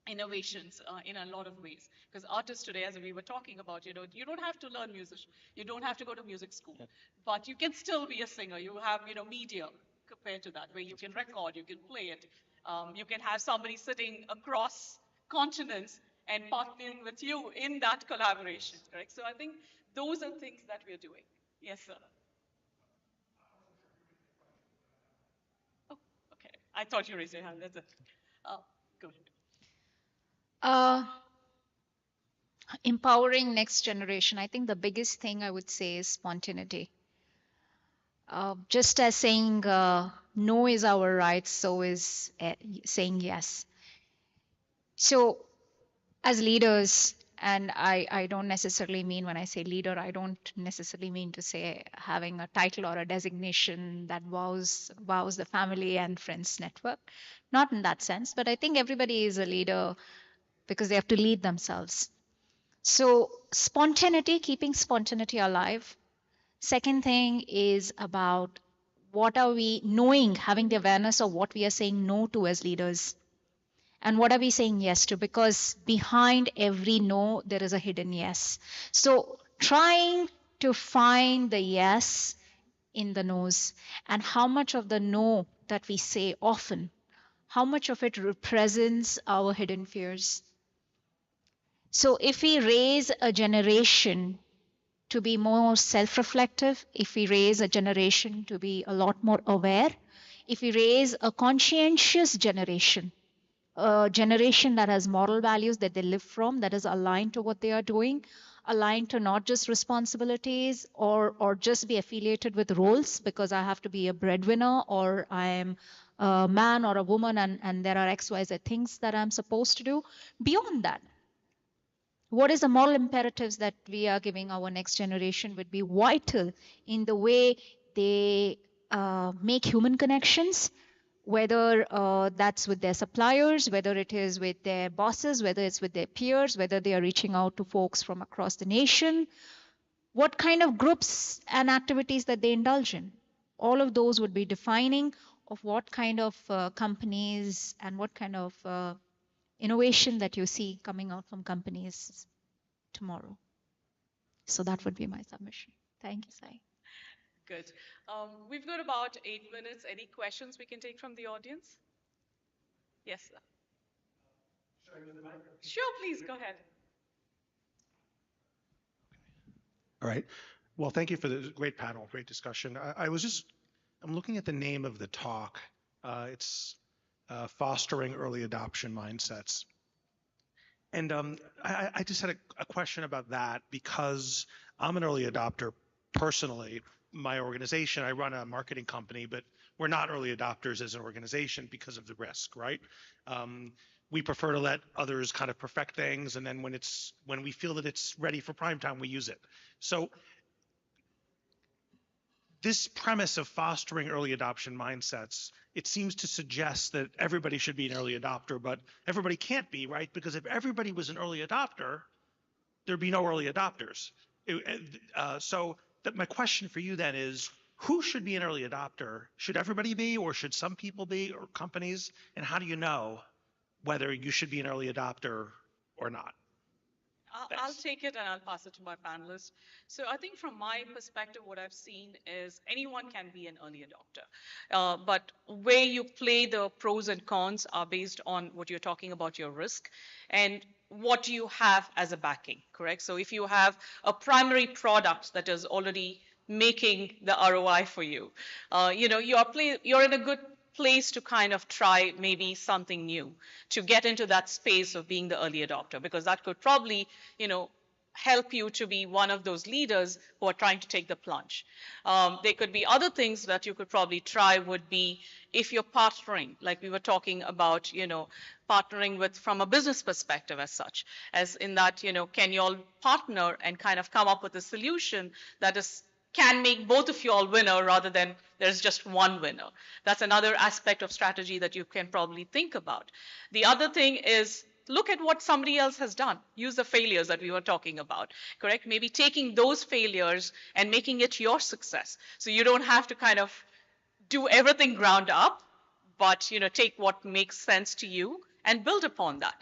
innovations in a lot of ways. Because artists today, as we were talking about, you don't have to learn music. You don't have to go to music school. Yeah. But you can still be a singer. You have, media compared to that, where you can record, you can play it. You can have somebody sitting across continents and partnering with you in that collaboration, correct? So I think those are things that we're doing. Yes, sir. Oh, okay. I thought you raised your hand. That's it. Go ahead. Empowering next generation. I think the biggest thing I would say is spontaneity. Just as saying no is our right, so is saying yes. So as leaders, and I don't necessarily mean when I say leader, I don't necessarily mean to say having a title or a designation that wows the family and friends network. Not in that sense, but I think everybody is a leader because they have to lead themselves. So spontaneity, keeping spontaneity alive. Second thing is about what are we knowing, having the awareness of what we are saying no to as leaders. And what are we saying yes to? Because behind every no, there is a hidden yes. So trying to find the yes in the no's, and how much of the no that we say often, how much of it represents our hidden fears. So if we raise a generation to be more self-reflective, if we raise a generation to be a lot more aware, if we raise a conscientious generation, a generation that has moral values that they live from, that is aligned to what they are doing, aligned to not just responsibilities or just be affiliated with roles because I have to be a breadwinner or I am a man or a woman and there are XYZ things that I'm supposed to do. Beyond that, what is the moral imperatives that we are giving our next generation would be vital in the way they make human connections, whether that's with their suppliers, whether it is with their bosses, whether it's with their peers, whether they are reaching out to folks from across the nation, what kind of groups and activities that they indulge in. All of those would be defining of what kind of companies and what kind of innovation that you see coming out from companies tomorrow. So that would be my submission. Thank you, Sai. Good. We've got about 8 minutes. Any questions we can take from the audience? Yes, sir. Sure, please go ahead. All right. Well, thank you for the great panel, great discussion. I'm looking at the name of the talk. It's Fostering Early Adoption Mindsets. And I just had a question about that because I'm an early adopter personally. My organization, I run a marketing company, but we're not early adopters as an organization because of the risk, right? We prefer to let others kind of perfect things, and then when we feel that it's ready for prime time, we use it. So this premise of fostering early adoption mindsets, it seems to suggest that everybody should be an early adopter, but everybody can't be, right? Because if everybody was an early adopter, there'd be no early adopters. My question for you then is, who should be an early adopter? Should everybody be, or should some people be, or companies? And how do you know whether you should be an early adopter or not? I'll take it and I'll pass it to my panelists. So I think from my perspective, what I've seen is anyone can be an early adopter. But where you play the pros and cons are based on what you're talking about, your risk and what you have as a backing, correct? So if you have a primary product that is already making the ROI for you, you're in a good place to kind of try maybe something new to get into that space of being the early adopter, because that could probably, help you to be one of those leaders who are trying to take the plunge. There could be other things that you could probably try would be if you're partnering, like we were talking about, partnering with from a business perspective as such, as in that, can you all partner and kind of come up with a solution that can make both of you all winner rather than there's just one winner. That's another aspect of strategy that you can probably think about. The other thing is look at what somebody else has done. Use the failures that we were talking about, correct? Maybe taking those failures and making it your success. So you don't have to kind of do everything ground up, but take what makes sense to you and build upon that.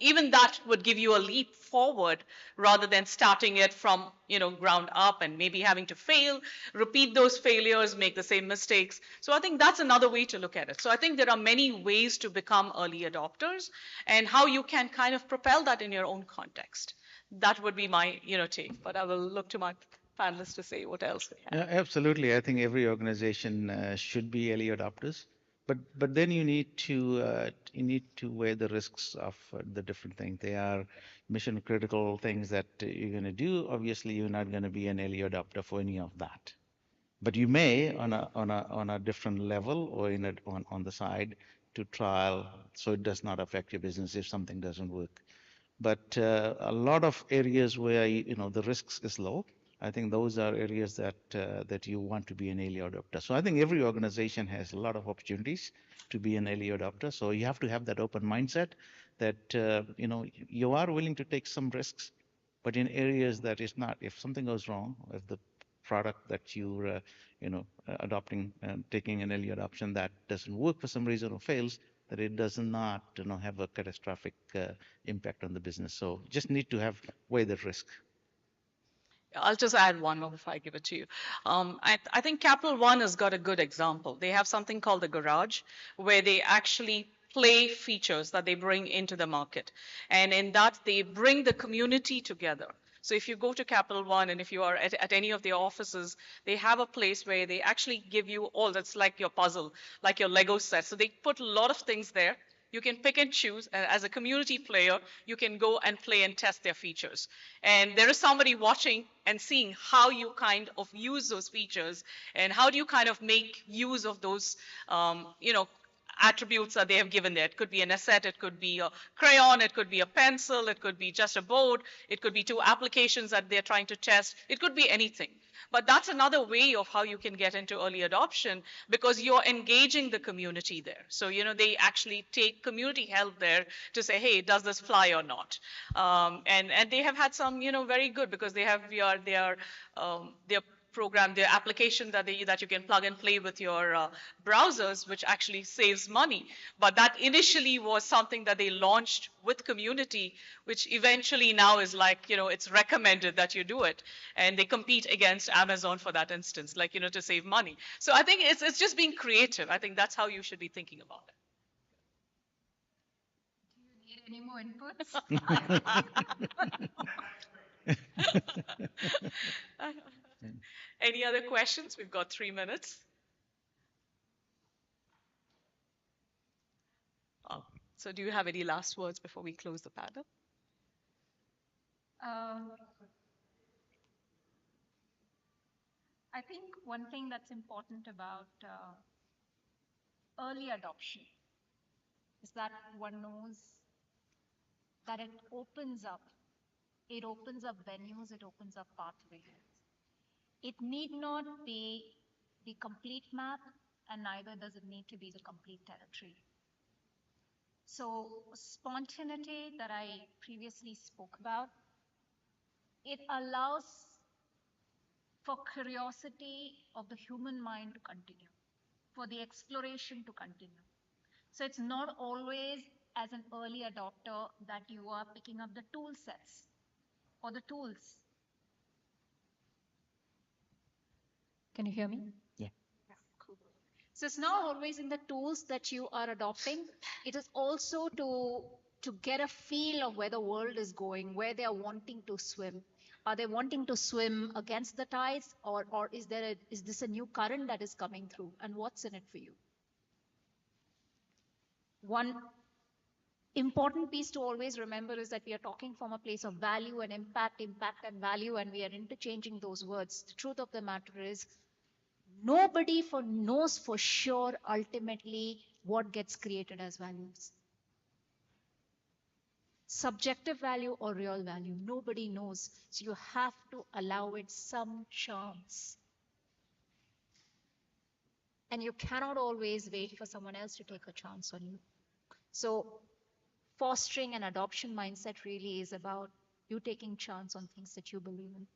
Even that would give you a leap forward rather than starting it from ground up and maybe having to fail, repeat those failures, make the same mistakes. So I think that's another way to look at it. So I think there are many ways to become early adopters and how you can kind of propel that in your own context. That would be my take, but I will look to my panelists to say what else they have. Absolutely. I think every organization should be early adopters. But then you need to weigh the risks of the different things. They are mission critical things that you're going to do. Obviously, you're not going to be an early adopter for any of that. But you may on a different level or on the side to trial, so it does not affect your business if something doesn't work. But a lot of areas where the risks is low, I think those are areas that you want to be an early adopter. So I think every organization has a lot of opportunities to be an early adopter. So you have to have that open mindset that you are willing to take some risks, but in areas that is not. If something goes wrong, if the product that you're adopting and taking an early adoption that doesn't work for some reason or fails, that it does not have a catastrophic impact on the business. So just need to weigh the risk. I'll just add one more before I give it to you. I think Capital One has got a good example. They have something called the Garage, where they actually play features that they bring into the market. And in that, they bring the community together. So if you go to Capital One and if you are at any of their offices, they have a place where they actually give you all, that's like your puzzle, like your Lego set. So they put a lot of things there. You can pick and choose, and as a community player, you can go and play and test their features. And there is somebody watching and seeing how you kind of use those features and how do you kind of make use of those, attributes that they have given there. It could be an asset, it could be a crayon, it could be a pencil, it could be just a board, it could be 2 applications that they're trying to test, it could be anything. But that's another way of how you can get into early adoption because you're engaging the community there. So, they actually take community help there to say, hey, does this fly or not? And they have had some, very good because they have their program, their application that you can plug and play with your browsers, which actually saves money. But that initially was something that they launched with community, which eventually now is like, it's recommended that you do it. And they compete against Amazon for that instance, like, to save money. So I think it's just being creative. I think that's how you should be thinking about it. Need any more inputs? Any other questions? We've got 3 minutes. So do you have any last words before we close the panel? I think one thing that's important about early adoption is that one knows that it opens up venues, it opens up pathways. It need not be the complete map, and neither does it need to be the complete territory. So spontaneity that I previously spoke about, it allows for curiosity of the human mind to continue, for the exploration to continue. So it's not always as an early adopter that you are picking up the tool sets or the tools. Can you hear me? Yeah. Cool. So it's not always in the tools that you are adopting. It is also to get a feel of where the world is going, where they are wanting to swim. Are they wanting to swim against the tides, or is this a new current that is coming through, and what's in it for you? One important piece to always remember is that we are talking from a place of value and impact and value, and we are interchanging those words. The truth of the matter is, nobody knows for sure ultimately what gets created as values. Subjective value or real value, nobody knows. So you have to allow it some chance. And you cannot always wait for someone else to take a chance on you. So fostering an adoption mindset really is about you taking chance on things that you believe in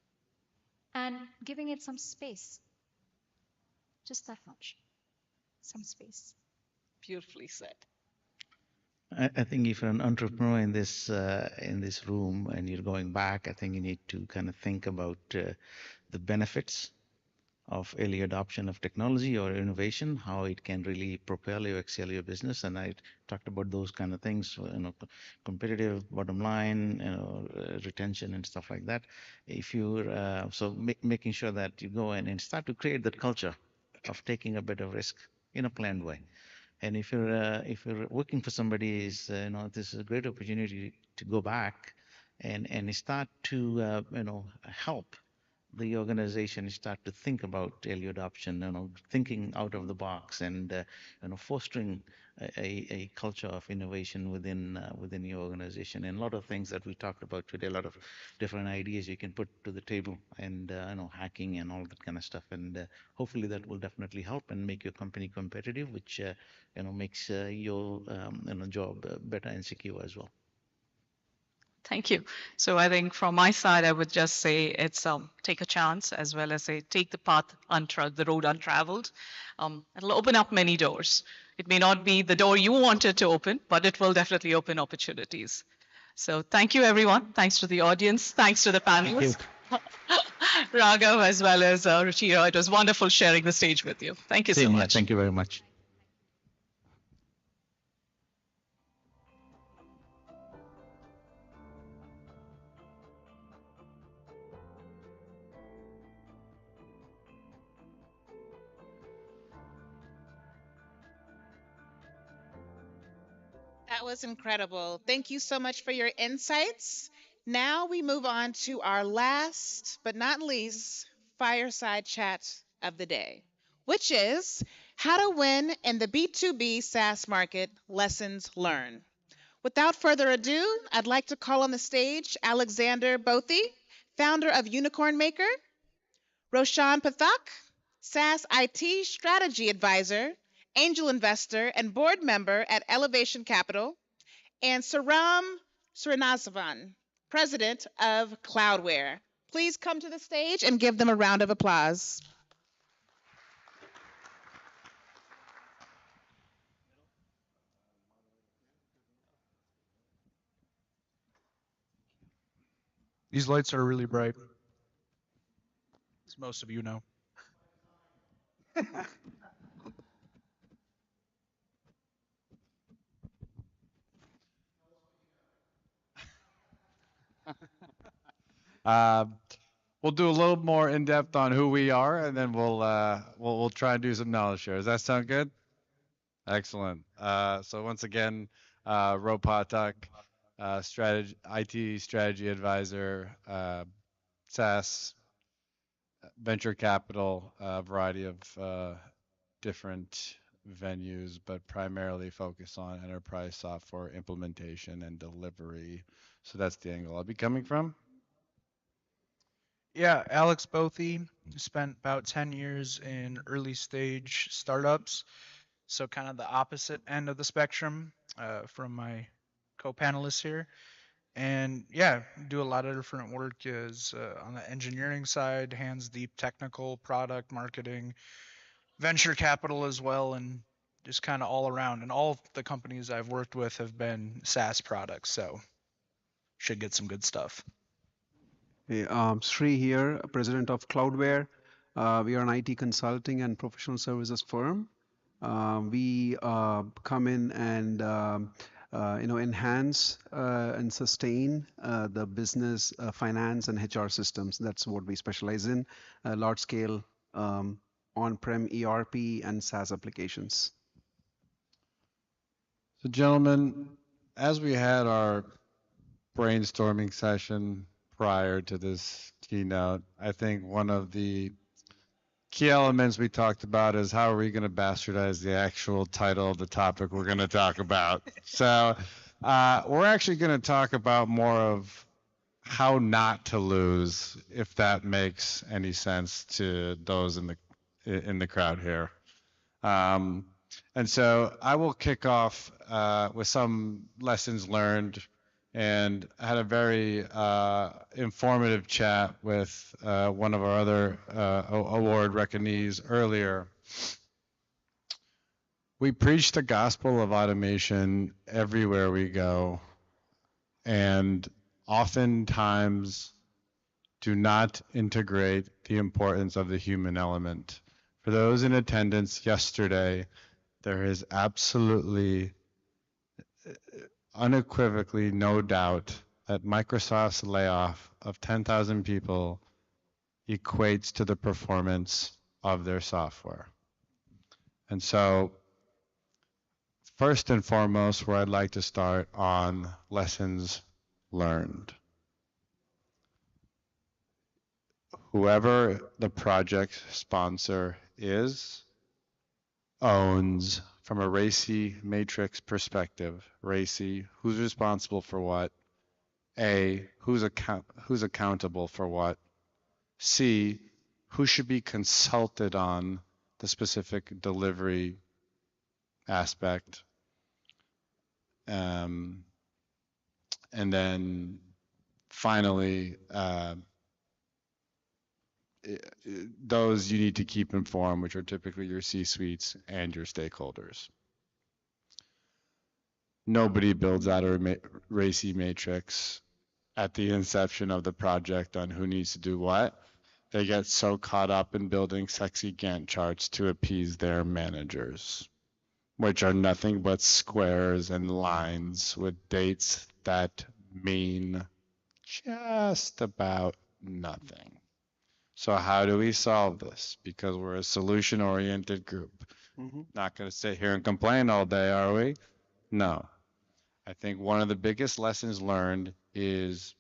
and giving it some space. Just that much. Some space. Beautifully said. I think if you're an entrepreneur in this room and you're going back, I think you need to kind of think about the benefits of early adoption of technology or innovation, how it can really propel you, excel your business. And I talked about those kind of things, competitive bottom line, retention and stuff like that. If you're making sure that you go in and start to create that culture of taking a bit of risk in a planned way. And if you're working for somebody, this is a great opportunity to go back and start to help the organization start to think about early adoption, thinking out of the box, and fostering a culture of innovation within your organization. And a lot of things that we talked about today, a lot of different ideas you can put to the table, and hacking and all that kind of stuff. And hopefully that will definitely help and make your company competitive, which makes your job better and secure as well. Thank you. So I think from my side, I would just say it's take a chance, as well as say take the road untraveled. It'll open up many doors. It may not be the door you wanted to open, but it will definitely open opportunities. So thank you, everyone. Thanks to the audience. Thanks to the panelists. Raghav, as well as Ruchira. It was wonderful sharing the stage with you. Thank you so much. Thank you very much. That was incredible. Thank you so much for your insights. Now we move on to our last but not least fireside chat of the day. which is How to Win in the B2B SaaS Market Lessons Learned. Without further ado, I'd like to call on the stage Alexander Bothy, founder of Unicorn Maker, Roshan Pathak, SaaS IT strategy advisor, angel investor, and board member at Elevation Capital, and Saram Srinasavan, president of Cloudware. Please come to the stage and give them a round of applause. These lights are really bright, as most of you know. We'll do a little more in depth on who we are, and then we'll try and do some knowledge share. Does that sound good? Excellent. So once again, Ro Pathak, IT strategy advisor, SaaS, venture capital, a variety of different venues, but primarily focus on enterprise software implementation and delivery. So that's the angle I'll be coming from. Yeah, Alex Bothy spent about 10 years in early stage startups. So kind of the opposite end of the spectrum from my co-panelists here. And yeah, do a lot of different work as on the engineering side, hands deep technical, product, marketing, venture capital as well, and just kind of all around. And all of the companies I've worked with have been SaaS products, so should get some good stuff. Hey, Sri here, president of Cloudware. We are an IT consulting and professional services firm. We come in and enhance and sustain the business, finance, and HR systems. That's what we specialize in, large-scale on-prem ERP and SaaS applications. So gentlemen, as we had our brainstorming session prior to this keynote, I think one of the key elements we talked about is how are we going to bastardize the actual title of the topic we're going to talk about. So we're actually going to talk about more of how not to lose, if that makes any sense to those in the crowd here. And so I will kick off with some lessons learned, and I had a very informative chat with one of our other award recognees earlier. We preach the gospel of automation everywhere we go, and oftentimes do not integrate the importance of the human element. For those in attendance yesterday, there is absolutely, unequivocally no doubt that Microsoft's layoff of 10,000 people equates to the performance of their software. And so, first and foremost, where I'd like to start on lessons learned. Whoever the project sponsor is, owns, from a RACI matrix perspective, RACI, who's responsible for what? A, who's accountable for what? C, who should be consulted on the specific delivery aspect? And then finally, those you need to keep informed, which are typically your C-suites and your stakeholders. Nobody builds out a RACI matrix at the inception of the project on who needs to do what. They get so caught up in building sexy Gantt charts to appease their managers, which are nothing but squares and lines with dates that mean just about nothing. So how do we solve this? Because we're a solution-oriented group. Not going to sit here and complain all day, are we? No. I think one of the biggest lessons learned is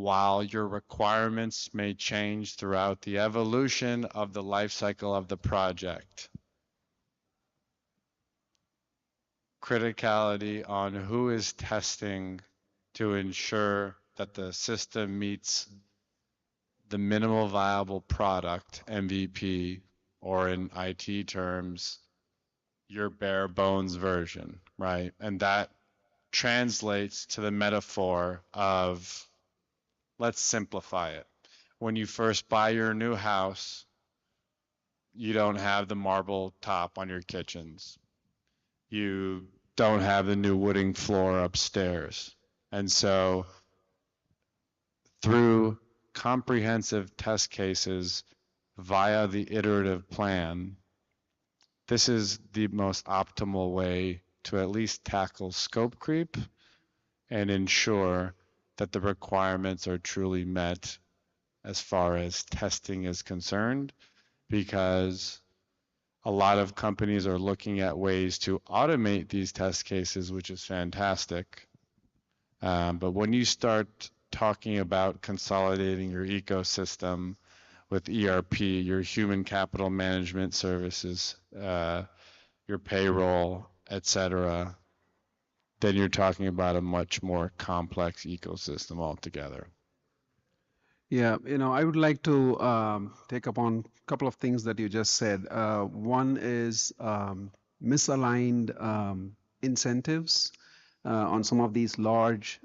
while your requirements may change throughout the evolution of the life cycle of the project. Criticality on who is testing to ensure that the system meets the minimal viable product, MVP, or in IT terms, your bare bones version, right? And that translates to the metaphor of, let's simplify it. When you first buy your new house, you don't have the marble top on your kitchens. You don't have the new wooden floor upstairs. And so through comprehensive test cases via the iterative plan, this is the most optimal way to at least tackle scope creep and ensure that the requirements are truly met as far as testing is concerned, because a lot of companies are looking at ways to automate these test cases, which is fantastic. But when you start talking about consolidating your ecosystem with ERP, your human capital management services, your payroll, etc., then you're talking about a much more complex ecosystem altogether. Yeah, I would like to take up on a couple of things that you just said. One is misaligned incentives on some of these large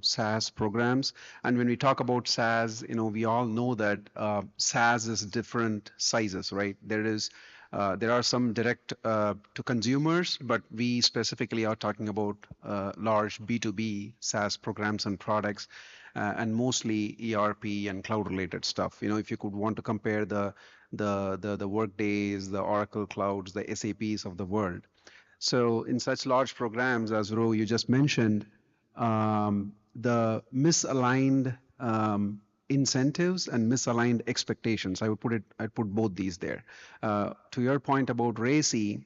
SaaS programs. And when we talk about SaaS, we all know that SaaS is different sizes, right? There are some direct to consumers, but we specifically are talking about large B2B SaaS programs and products, and mostly ERP and cloud-related stuff. If you could want to compare the Workdays, the Oracle Clouds, the SAPs of the world. So in such large programs, as Ro, you just mentioned, the misaligned incentives and misaligned expectations, I'd put both these there. To your point about RACI,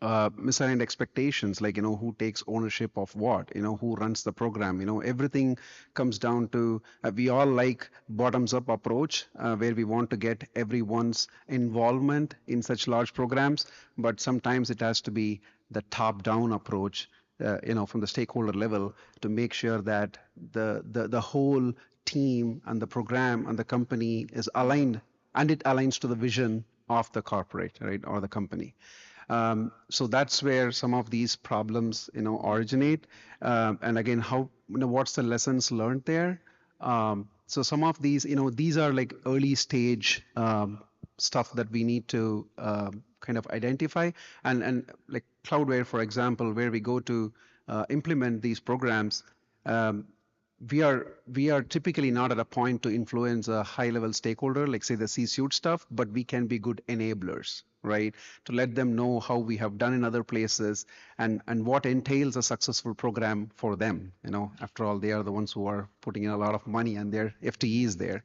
misaligned expectations, like, who takes ownership of what, who runs the program, everything comes down to, we all like bottoms up approach, where we want to get everyone's involvement in such large programs, but sometimes it has to be the top down approach, from the stakeholder level, to make sure that the whole team and the program and the company is aligned, and it aligns to the vision of the corporate, right, or the company. So that's where some of these problems, originate. And again, what's the lessons learned there? So some of these, these are like early stage stuff that we need to kind of identify. And like Cloudware, for example, where we go to implement these programs, we are typically not at a point to influence a high-level stakeholder, like say the C-suite stuff, but we can be good enablers, right? To let them know how we have done in other places and what entails a successful program for them. After all, they are the ones who are putting in a lot of money and their FTEs there.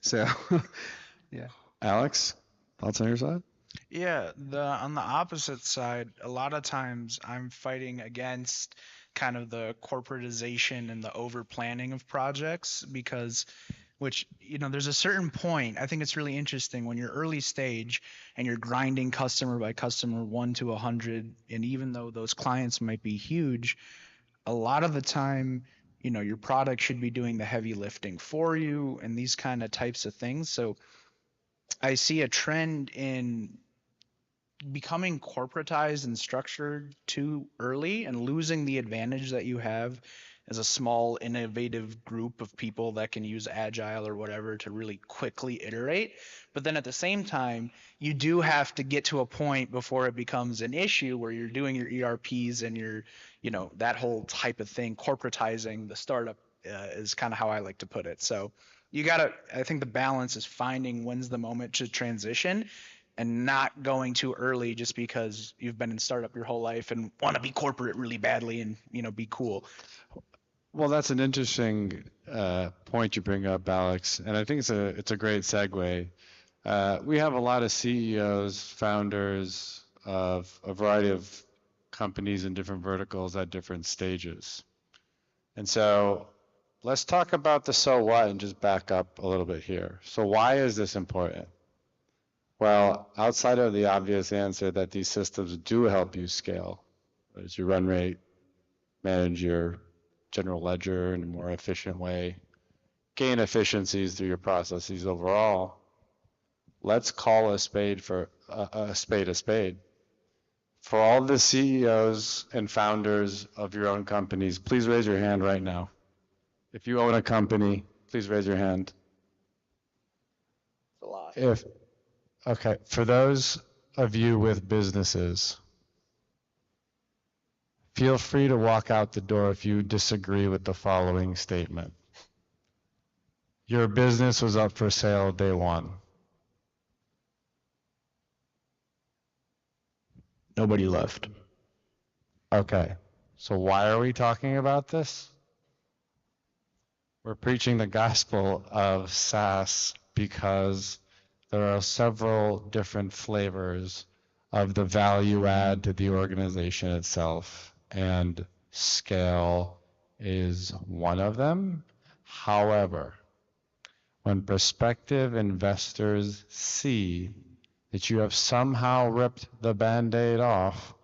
So, yeah. Alex, thoughts on your side? Yeah, on the opposite side, a lot of times I'm fighting against kind of the corporatization and the over planning of projects, because there's a certain point. I think it's really interesting when you're early stage and you're grinding customer by customer 1 to 100, and even though those clients might be huge, a lot of the time, your product should be doing the heavy lifting for you and these kind of types of things. So I see a trend in becoming corporatized and structured too early and losing the advantage that you have as a small innovative group of people that can use agile or whatever to really quickly iterate. But then at the same time, you do have to get to a point before it becomes an issue where you're doing your ERPs and you're, that whole type of thing. Corporatizing the startup is kind of how I like to put it. So I think the balance is finding when's the moment to transition and not going too early just because you've been in startup your whole life and want to be corporate really badly and, be cool. Well, that's an interesting point you bring up, Alex, and I think it's a great segue. We have a lot of CEOs, founders of a variety of companies in different verticals at different stages. And so let's talk about the so what and just back up a little bit here. So why is this important? Well, outside of the obvious answer that these systems do help you scale, as your run rate, manage your general ledger in a more efficient way, gain efficiencies through your processes overall, let's call a spade a spade a spade. For all the CEOs and founders of your own companies, please raise your hand right now. If you own a company, please raise your hand. It's a lot. Okay, for those of you with businesses, feel free to walk out the door if you disagree with the following statement. Your business was up for sale day one. Nobody left. Okay, so why are we talking about this? We're preaching the gospel of SaaS because there are several different flavors of the value add to the organization itself, and scale is one of them. However, when prospective investors see that you have somehow ripped the Band-Aid off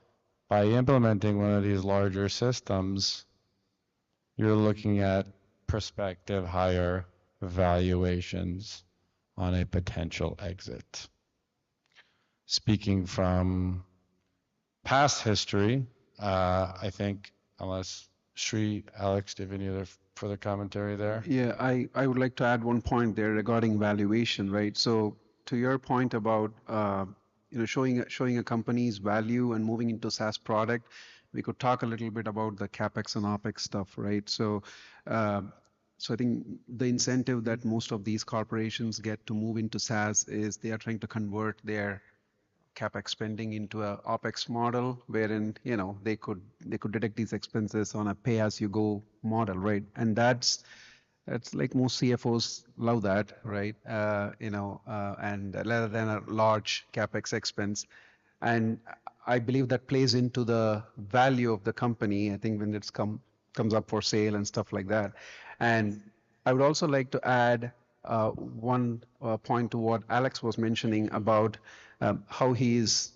by implementing one of these larger systems, you're looking at prospective higher valuations on a potential exit. Speaking from past history, I think, unless Sri, Alex, do you have any other further commentary there? Yeah, I would like to add one point there regarding valuation, right? So to your point about showing a company's value and moving into SaaS product, we could talk a little bit about the CapEx and OpEx stuff, right? So I think the incentive that most of these corporations get to move into SaaS is they are trying to convert their CapEx spending into a OpEx model, wherein they could detect these expenses on a pay-as-you-go model, right? And that's like most CFOs love that, right? And rather than a large CapEx expense, and I believe that plays into the value of the company. I think when it's comes up for sale and stuff like that. And I would also like to add one point to what Alex was mentioning about how he is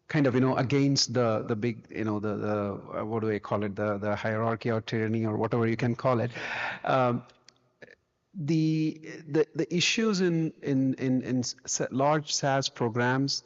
kind of against the big the what do I call it, the hierarchy or tyranny or whatever you can call it. The issues in large SaaS programs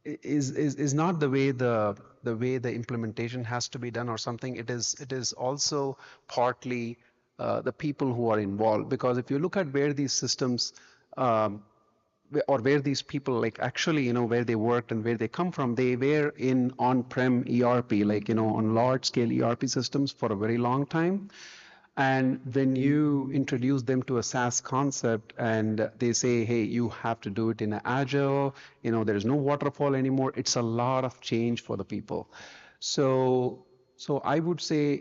is not the way the implementation has to be done or something. It is also partly the people who are involved, because if you look at where these systems or where these people actually where they worked and where they come from, they were in on-prem ERP, on large scale ERP systems for a very long time. And when you introduce them to a SaaS concept and they say, hey, you have to do it in an agile, there is no waterfall anymore, it's a lot of change for the people. So I would say,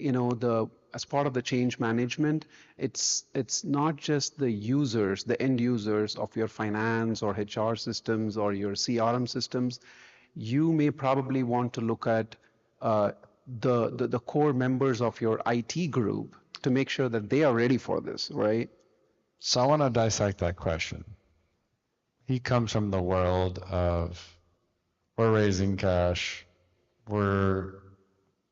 as part of the change management, it's not just the users, the end users of your finance or HR systems or your CRM systems. You may probably want to look at the core members of your IT group to make sure that they are ready for this, right? So I want to dissect that question. He comes from the world of, we're raising cash, we're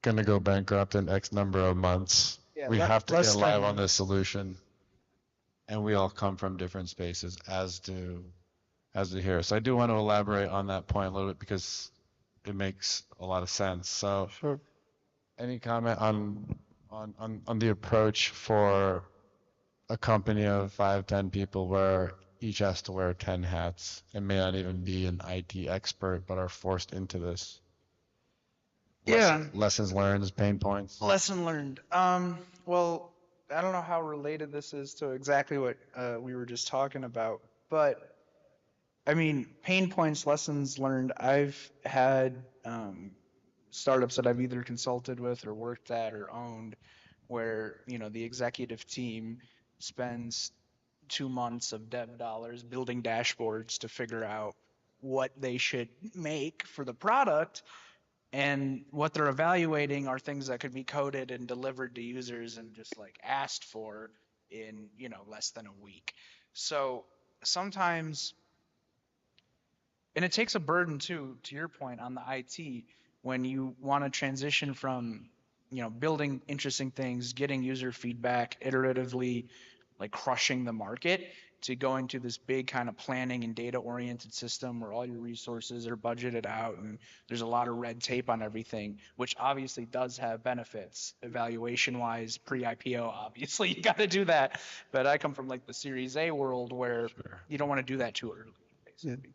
going to go bankrupt in X number of months, we have to get live on this solution. And we all come from different spaces, as do here. So I do want to elaborate on that point a little bit because it makes a lot of sense. So sure. Any comment on the approach for a company of 5-10 people where each has to wear 10 hats and may not even be an IT expert but are forced into this? Yeah. Lessons learned, pain points. Lesson learned. Well, I don't know how related this is to exactly what we were just talking about, but I mean, pain points, lessons learned. I've had startups that I've either consulted with or worked at or owned where, the executive team spends 2 months of dev dollars building dashboards to figure out what they should make for the product. And what they're evaluating are things that could be coded and delivered to users and just like asked for in, less than a week. So sometimes, and it takes a burden too, to your point on the IT, when you want to transition from, building interesting things, getting user feedback, iteratively like crushing the market, to going to this big kind of planning and data oriented system where all your resources are budgeted out and there's a lot of red tape on everything, which obviously does have benefits evaluation wise. Pre-IPO, obviously you got to do that, but I come from like the Series A world where you don't want to do that too early, basically.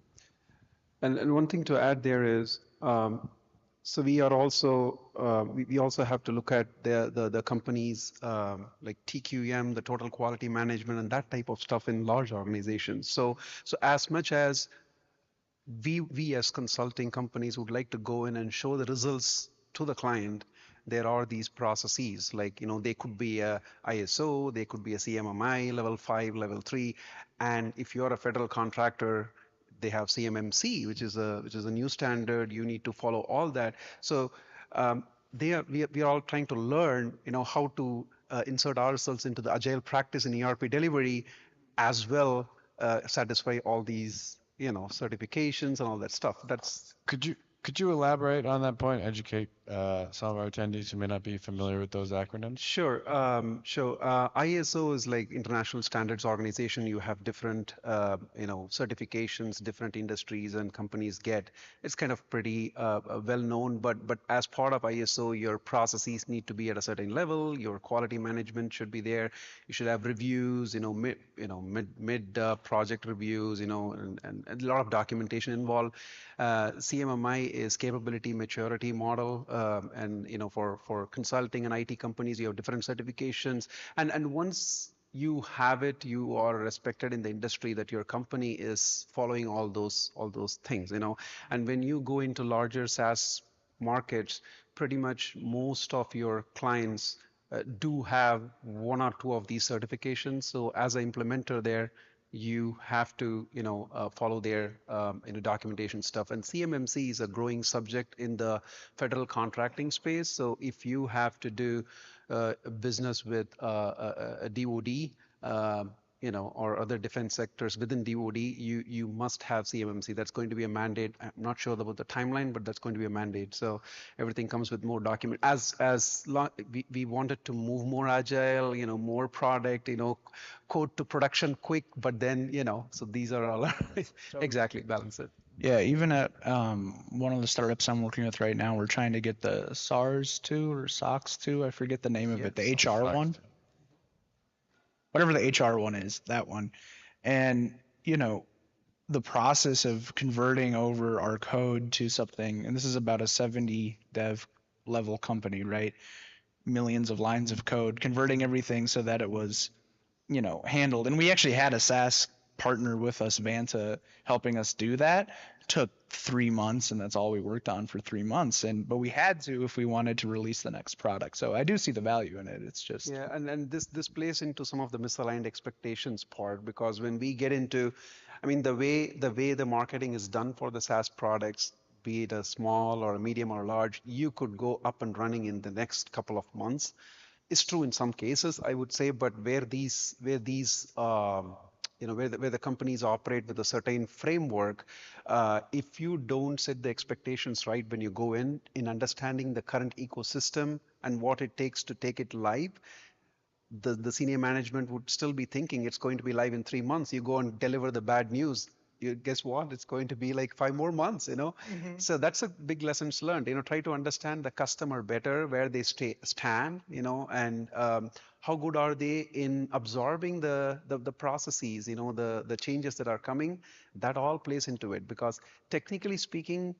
And one thing to add there is, so we are also we also have to look at the companies like TQM, the total quality management, and that type of stuff in large organizations. So as much as we as consulting companies would like to go in and show the results to the client, there are these processes, like they could be a ISO, they could be a CMMI level 5, level 3, and if you're a federal contractor, they have CMMC, which is a new standard. You need to follow all that. So we are all trying to learn, how to insert ourselves into the agile practice in ERP delivery, as well satisfy all these, certifications and all that stuff. That's Could you elaborate on that point? Educate some of our attendees who may not be familiar with those acronyms. Sure. ISO is like International Standards Organization. You have different, certifications, different industries and companies get. It's kind of pretty well known. But as part of ISO, your processes need to be at a certain level. Your quality management should be there. You should have reviews. Mid project reviews. And a lot of documentation involved. CMMI is capability maturity model, and for consulting and IT companies, you have different certifications, and once you have it, you are respected in the industry that your company is following all those things, and when you go into larger SaaS markets, pretty much most of your clients do have one or two of these certifications. So as an implementer there, you have to follow their documentation stuff. And CMMC is a growing subject in the federal contracting space. So if you have to do business with a DoD, or other defense sectors within DoD, you must have CMMC. That's going to be a mandate. I'm not sure about the timeline, but that's going to be a mandate. So everything comes with more document. We wanted to move more agile, more product, code to production quick, but then, so these are all exactly balance it. Yeah, even at one of the startups I'm working with right now, we're trying to get the SARS 2 or SOX 2. I forget the name of it, the HR one. Whatever the HR one is, that one. And, the process of converting over our code to something, and this is about a 70 dev level company, right? Millions of lines of code, converting everything so that it was, handled. And we actually had a SaaS partner with us, Vanta, helping us do that. Took 3 months, and that's all we worked on for 3 months. But we had to if we wanted to release the next product. So I do see the value in it. It's just and this plays into some of the misaligned expectations part, because when we get into, the way the marketing is done for the SaaS products, be it a small or a medium or large, you could go up and running in the next couple of months. It's true in some cases, I would say, but where the companies operate with a certain framework, if you don't set the expectations right when you go in understanding the current ecosystem and what it takes to take it live, the senior management would still be thinking it's going to be live in 3 months. You go and deliver the bad news. Guess what? It's going to be like 5 more months, Mm-hmm. So that's a big lessons learned. Try to understand the customer better, where they stand, and how good are they in absorbing the processes, the changes that are coming. That all plays into it, because technically speaking,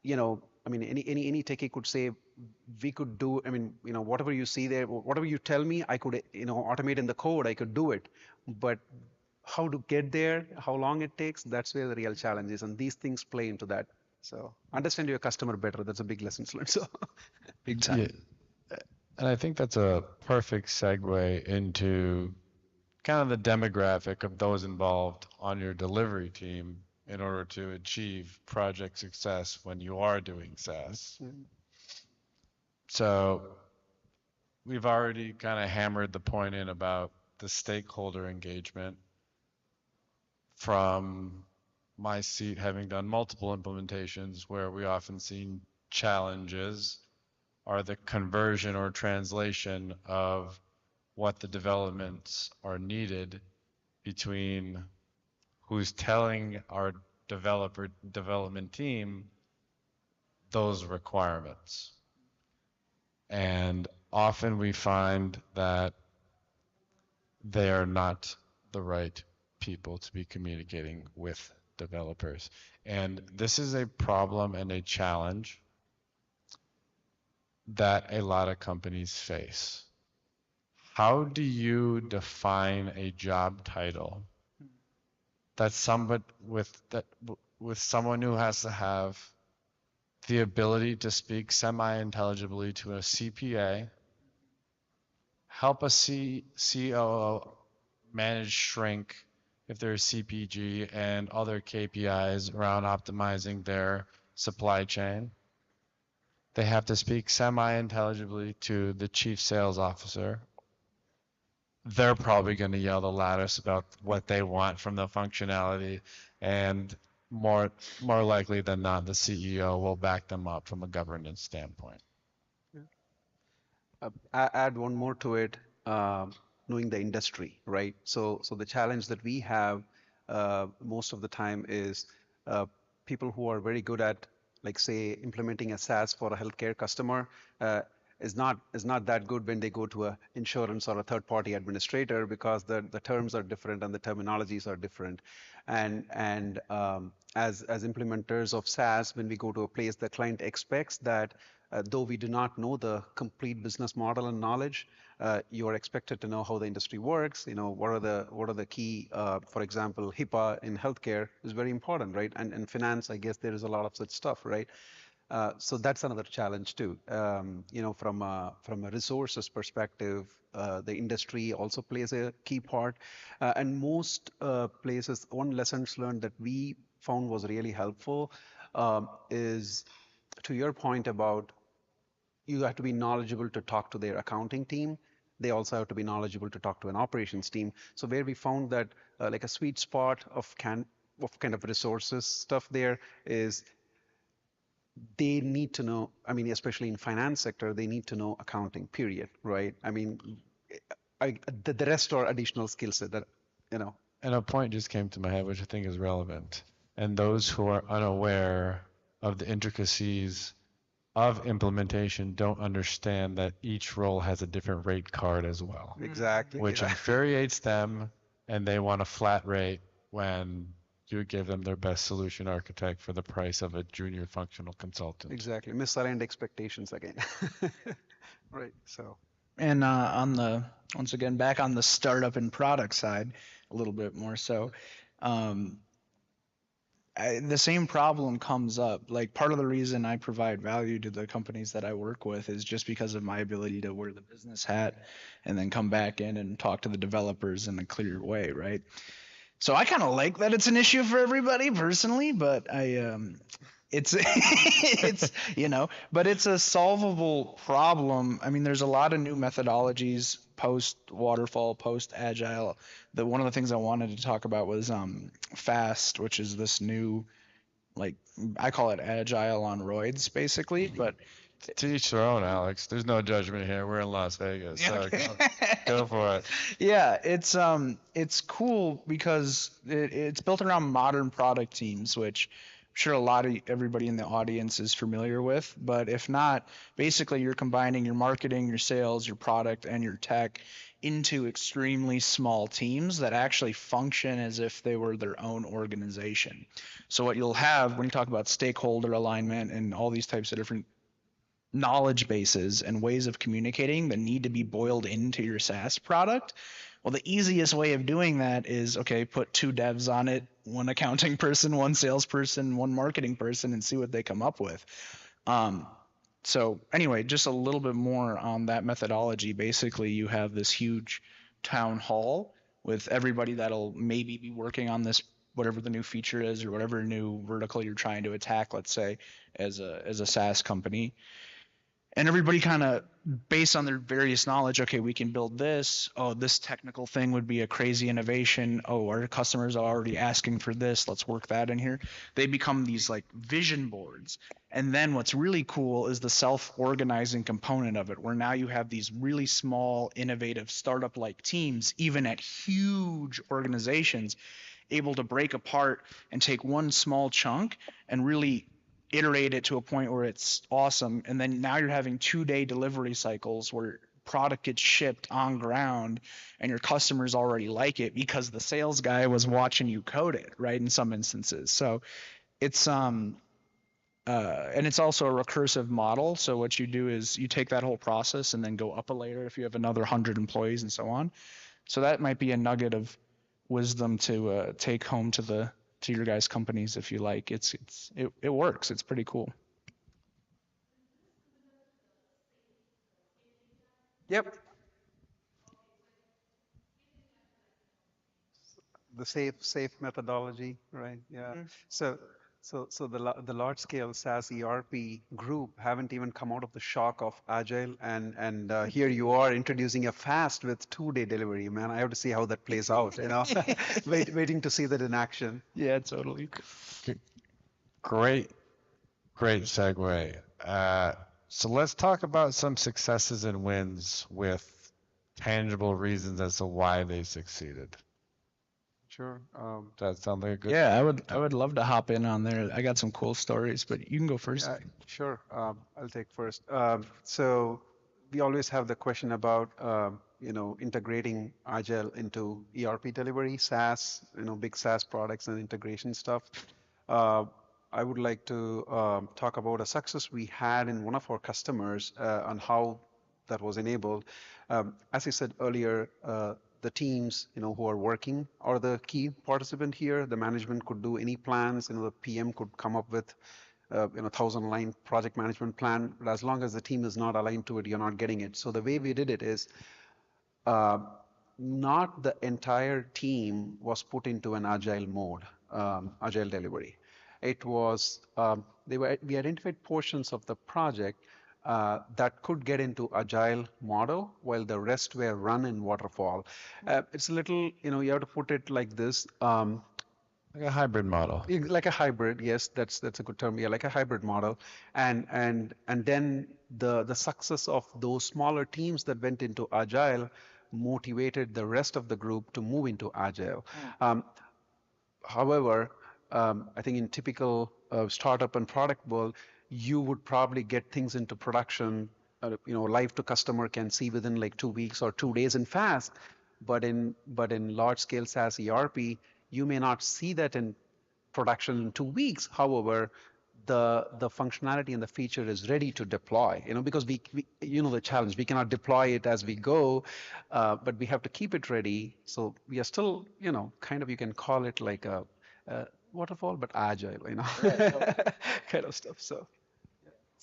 any techie could say we could do, whatever you see there, whatever you tell me, I could, automate in the code, I could do it. But how to get there, how long it takes, that's where the real challenge is. And these things play into that. So understand your customer better. That's a big lesson learned. So big time. Yeah. And I think that's a perfect segue into kind of the demographic of those involved on your delivery team in order to achieve project success when you are doing SaaS. So we've already kind of hammered the point in about the stakeholder engagement. From my seat, having done multiple implementations, where we often see challenges are the conversion or translation of what the developments are needed between who's telling our development team those requirements. And often we find that they are not the right people to be communicating with developers. And this is a problem and a challenge that a lot of companies face. How do you define a job title that somebody with someone who has to have the ability to speak semi-intelligibly to a CPA, help a COO manage shrink if they're a CPG and other KPIs around optimizing their supply chain? They have to speak semi-intelligibly to the chief sales officer. They're probably going to yell the loudest about what they want from the functionality, and more likely than not, the CEO will back them up from a governance standpoint. Add one more to it, knowing the industry, right? So the challenge that we have most of the time is people who are very good at, like, say, implementing a SaaS for a healthcare customer is not that good when they go to a insurance or a third-party administrator, because the terms are different and the terminologies are different. And as implementers of SaaS, when we go to a place, the client expects that though we do not know the complete business model and knowledge, you are expected to know how the industry works. You know, what are the key, for example, HIPAA in healthcare is very important, right? And in finance, I guess there is a lot of such stuff, right? So that's another challenge too. You know, from a resources perspective, the industry also plays a key part. And most places, one lessons learned that we found was really helpful is, to your point about, you have to be knowledgeable to talk to their accounting team. They also have to be knowledgeable to talk to an operations team. So where we found that like a sweet spot of kind of resources stuff there is, they need to know, I mean, especially in finance sector, they need to know accounting, period, right? I mean, the rest are additional skill set that, you know. And a point just came to my head, which I think is relevant. And those who are unaware of the intricacies of implementation don't understand that each role has a different rate card as well. Exactly. Which infuriates them, and they want a flat rate when you give them their best solution architect for the price of a junior functional consultant. Exactly. Misaligned expectations again. Right. So. And once again, back on the startup and product side, a little bit more so, the same problem comes up. Like, part of the reason I provide value to the companies that I work with is just because of my ability to wear the business hat and then come back in and talk to the developers in a clear way, right? So I kind of like that it's an issue for everybody personally, but it's but it's a solvable problem. I mean, there's a lot of new methodologies post waterfall, post agile. One of the things I wanted to talk about was FAST, which is this new, like, I call it agile on roids, basically. But to each their own, Alex. There's no judgment here. We're in Las Vegas, so go for it. Yeah, it's cool because it's built around modern product teams, which I'm sure everybody in the audience is familiar with. But if not, basically you're combining your marketing, your sales, your product, and your tech into extremely small teams that actually function as if they were their own organization. So what you'll have when you talk about stakeholder alignment and all these types of different knowledge bases and ways of communicating that need to be boiled into your SaaS product, well, the easiest way of doing that is, okay, put 2 devs on it, 1 accounting person, 1 salesperson, 1 marketing person, and see what they come up with. So anyway, just a little bit more on that methodology. Basically, you have this huge town hall with everybody that'll maybe be working on this whatever the new feature is or whatever new vertical you're trying to attack, let's say, as a SaaS company. And everybody kind of, based on their various knowledge, okay, we can build this. Oh, this technical thing would be a crazy innovation. Oh, our customers are already asking for this. Let's work that in here. They become these like vision boards. And then what's really cool is the self-organizing component of it, where now you have these really small, innovative startup-like teams, even at huge organizations, able to break apart and take one small chunk and really iterate it to a point where it's awesome. And then now you're having 2-day delivery cycles where product gets shipped on ground and your customers already like it because the sales guy was watching you code it, right? In some instances. So it's and it's also a recursive model. So what you do is you take that whole process and then go up a layer if you have another 100 employees and so on. So that might be a nugget of wisdom to take home to your guys' companies if you like. It works. It's pretty cool. Yep. The safe methodology, right? Yeah. So the large scale SaaS ERP group haven't even come out of the shock of agile, and here you are introducing a fast with 2-day delivery. Man, I have to see how that plays out. Waiting to see that in action. Yeah, totally. Great segue. So let's talk about some successes and wins with tangible reasons as to why they succeeded. Sure. That sounds like a good. Yeah, I would love to hop in on there. I got some cool stories, but you can go first. Sure. I'll take first. So we always have the question about integrating agile into ERP delivery, SaaS, big SaaS products and integration stuff. I would like to talk about a success we had in one of our customers on how that was enabled. As I said earlier, the teams who are working are the key participant here. The management could do any plans. The PM could come up with 1,000-line project management plan, but as long as the team is not aligned to it, you're not getting it. So the way we did it is not the entire team was put into an agile mode, agile delivery. It was we identified portions of the project that could get into agile model while the rest were run in waterfall. It's a little, you have to put it like this. Like a hybrid model. Like a hybrid, yes, that's a good term. Yeah, like a hybrid model. And then the success of those smaller teams that went into agile motivated the rest of the group to move into agile. However, I think in typical startup and product world, you would probably get things into production, live to customer can see within like 2 weeks or 2 days in fast. But in large scale SaaS ERP, you may not see that in production in 2 weeks. However, the functionality and the feature is ready to deploy, because we the challenge, we cannot deploy it as we go, but we have to keep it ready. So we are still, kind of, you can call it like a waterfall, but agile, kind of stuff.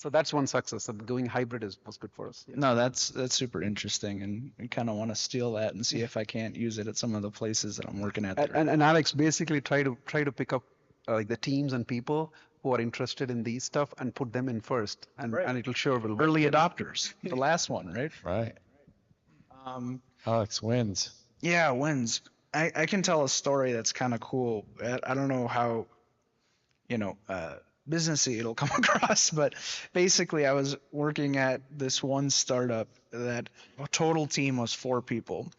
So that's one success. Going hybrid was good for us. No, that's super interesting, and I kind of want to steal that and see if I can't use it at some of the places that I'm working at. And Alex, basically try to pick up like the teams and people who are interested in these stuff and put them in first, and it'll sure will. Early adopters, the last one, right? Right. Alex, wins. Yeah, wins. I can tell a story that's kind of cool. I don't know how, businessy it'll come across, but basically I was working at this one startup that a total team was 4 people,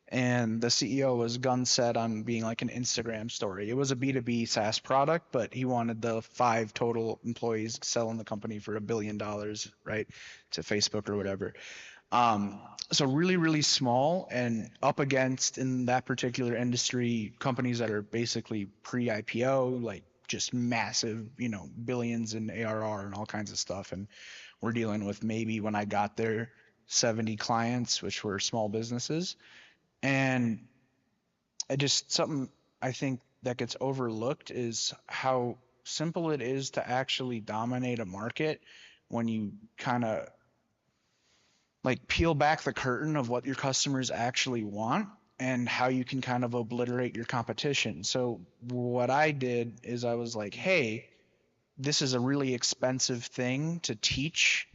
and the CEO was gun set on being like an Instagram story. It was a B2B SaaS product, but he wanted the 5 total employees selling the company for $1 billion, right, to Facebook or whatever. So really, really small, and up against, in that particular industry, companies that are basically pre-IPO, like just massive, billions in ARR and all kinds of stuff. And we're dealing with, maybe when I got there, 70 clients, which were small businesses. And something I think that gets overlooked is how simple it is to actually dominate a market when you kind of like peel back the curtain of what your customers actually want and how you can kind of obliterate your competition. So what I did is I was like, hey, this is a really expensive thing to teach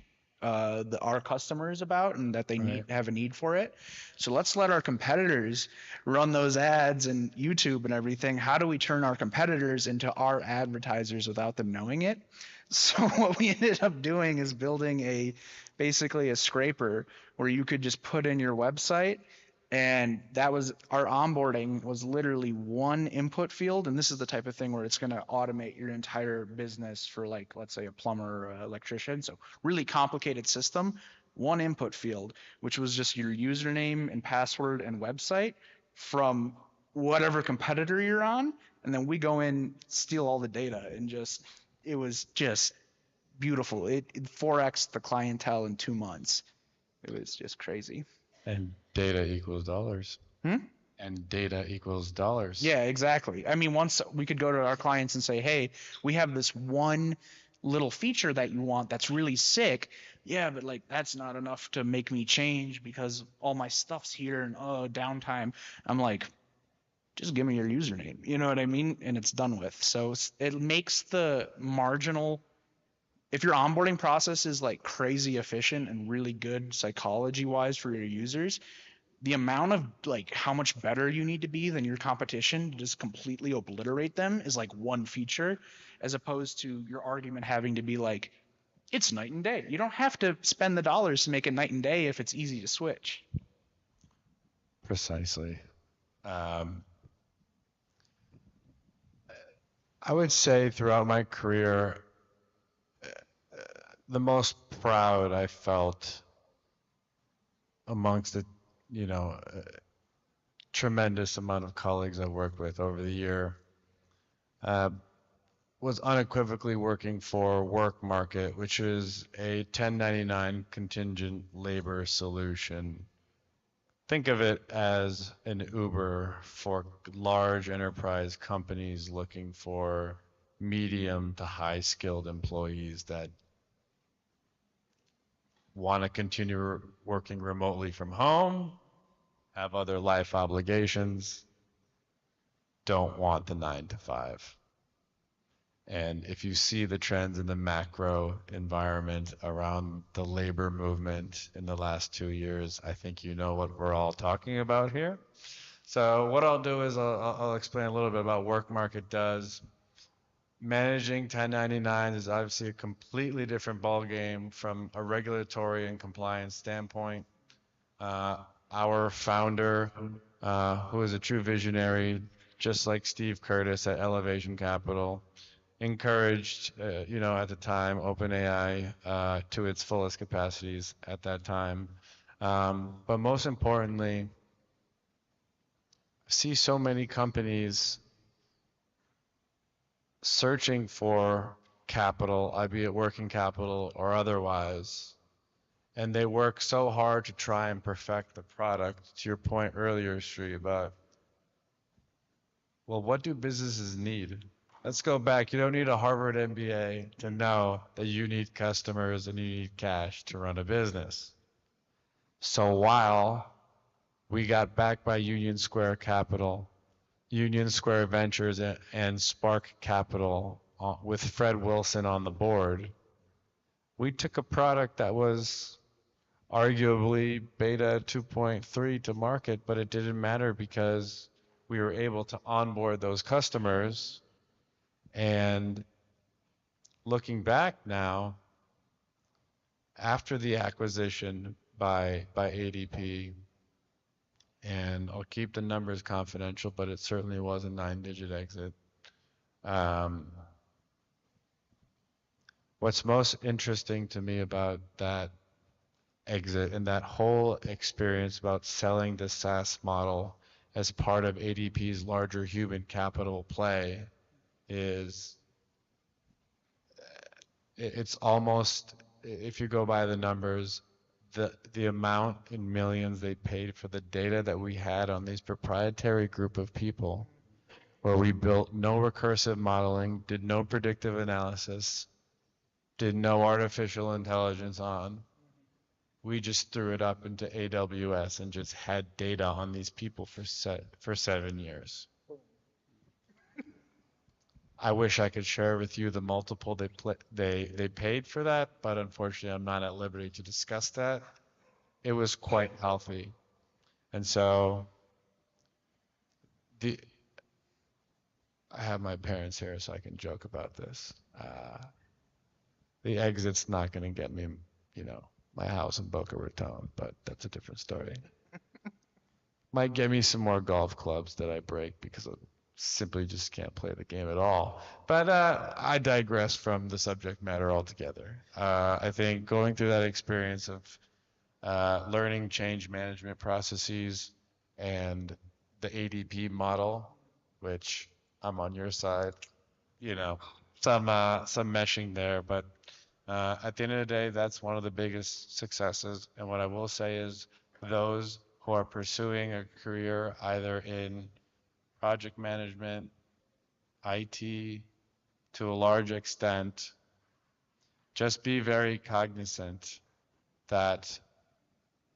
our customers about, and that they have a need for it. So let's let our competitors run those ads and YouTube and everything. How do we turn our competitors into our advertisers without them knowing it? So what we ended up doing is building basically a scraper where you could just put in your website, and that was our onboarding was literally one input field. And this is the type of thing where it's going to automate your entire business for, like, let's say a plumber or electrician. So really complicated system, one input field, which was just your username and password and website from whatever competitor you're on. And then we go in, steal all the data, and it was just beautiful. It 4x the clientele in 2 months. It was just crazy. And data equals dollars. And data equals dollars. Yeah, exactly. I mean, once we could go to our clients and say, hey, we have this one little feature that you want that's really sick. Yeah, but like that's not enough to make me change because all my stuff's here and downtime. I'm like, just give me your username. You know what I mean? And it's done with. So it makes the marginal, if your onboarding process is like crazy efficient and really good psychology wise for your users, the amount of like how much better you need to be than your competition to just completely obliterate them is like one feature, as opposed to your argument having to be like, it's night and day. You don't have to spend the dollars to make it night and day if it's easy to switch. Precisely. I would say throughout my career, the most proud I felt amongst the, tremendous amount of colleagues I've worked with over the year was unequivocally working for Work Market, which is a 1099 contingent labor solution. Think of it as an Uber for large enterprise companies looking for medium to high skilled employees that want to continue working remotely from home, have other life obligations, don't want the 9 to 5. And if you see the trends in the macro environment around the labor movement in the last 2 years, I think you know what we're all talking about here. So what I'll do is I'll explain a little bit about Work Market does. Managing 1099 is obviously a completely different ballgame from a regulatory and compliance standpoint. Our founder, who is a true visionary, just like Steve Curtis at Elevation Capital, encouraged, at the time, OpenAI to its fullest capacities at that time. But most importantly, I see so many companies searching for capital, albeit working capital or otherwise, and they work so hard to try and perfect the product. To your point earlier, Sri, about, well, what do businesses need? Let's go back. You don't need a Harvard MBA to know that you need customers and you need cash to run a business. So while we got backed by Union Square Capital, Union Square Ventures, and Spark Capital with Fred Wilson on the board, we took a product that was arguably beta 2.3 to market, but it didn't matter because we were able to onboard those customers. And looking back now, after the acquisition by ADP, and I'll keep the numbers confidential, but it certainly was a 9-digit exit. What's most interesting to me about that exit and that whole experience about selling the SaaS model as part of ADP's larger human capital play is it's almost, if you go by the numbers, the amount in millions they paid for the data that we had on these proprietary group of people, where we built no recursive modeling, did no predictive analysis, did no artificial intelligence on, we just threw it up into AWS and just had data on these people for 7 years. I wish I could share with you the multiple they paid for that, but unfortunately I'm not at liberty to discuss that. It was quite healthy. And so I have my parents here so I can joke about this. The exit's not going to get me, my house in Boca Raton, but that's a different story. Might get me some more golf clubs that I break because I simply just can't play the game at all. But I digress from the subject matter altogether. I think going through that experience of learning change management processes and the ADP model, which I'm on your side, some meshing there, but at the end of the day, that's one of the biggest successes. And what I will say is those who are pursuing a career either in project management, IT, to a large extent, just be very cognizant that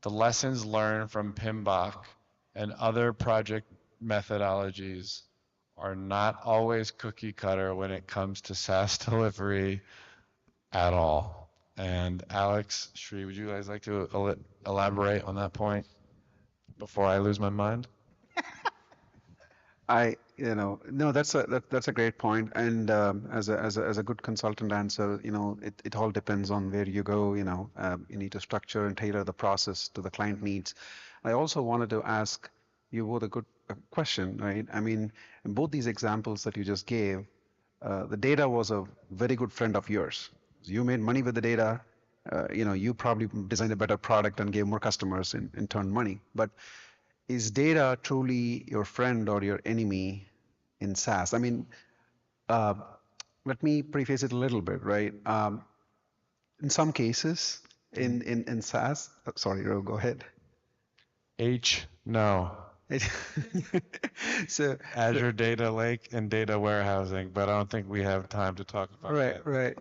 the lessons learned from PMBOK and other project methodologies are not always cookie cutter when it comes to SaaS delivery at all. And Alex, Shri, would you guys like to elaborate on that point before I lose my mind? No, that's a great point. And as a good consultant answer, it all depends on where you go. You need to structure and tailor the process to the client needs. I also wanted to ask you both a good question, right? I mean, in both these examples that you just gave, the data was a very good friend of yours. You made money with the data. You probably designed a better product and gave more customers in turn money. But is data truly your friend or your enemy in SaaS? I mean, let me preface it a little bit, right? In some cases, in SaaS, sorry, Ro, go ahead. No. So Azure Data Lake and data warehousing, but I don't think we have time to talk about that. Right.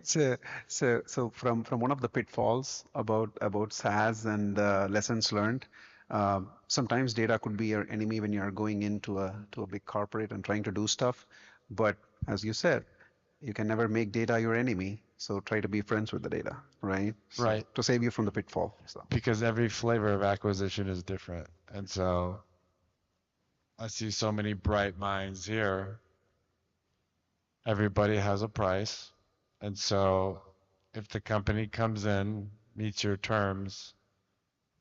So from one of the pitfalls about SaaS and lessons learned, sometimes data could be your enemy when you're going into a big corporate and trying to do stuff. But as you said, you can never make data your enemy. So try to be friends with the data, right? Right. To save you from the pitfall. So. Because every flavor of acquisition is different. And so I see so many bright minds here. Everybody has a price. And so if the company comes in, meets your terms,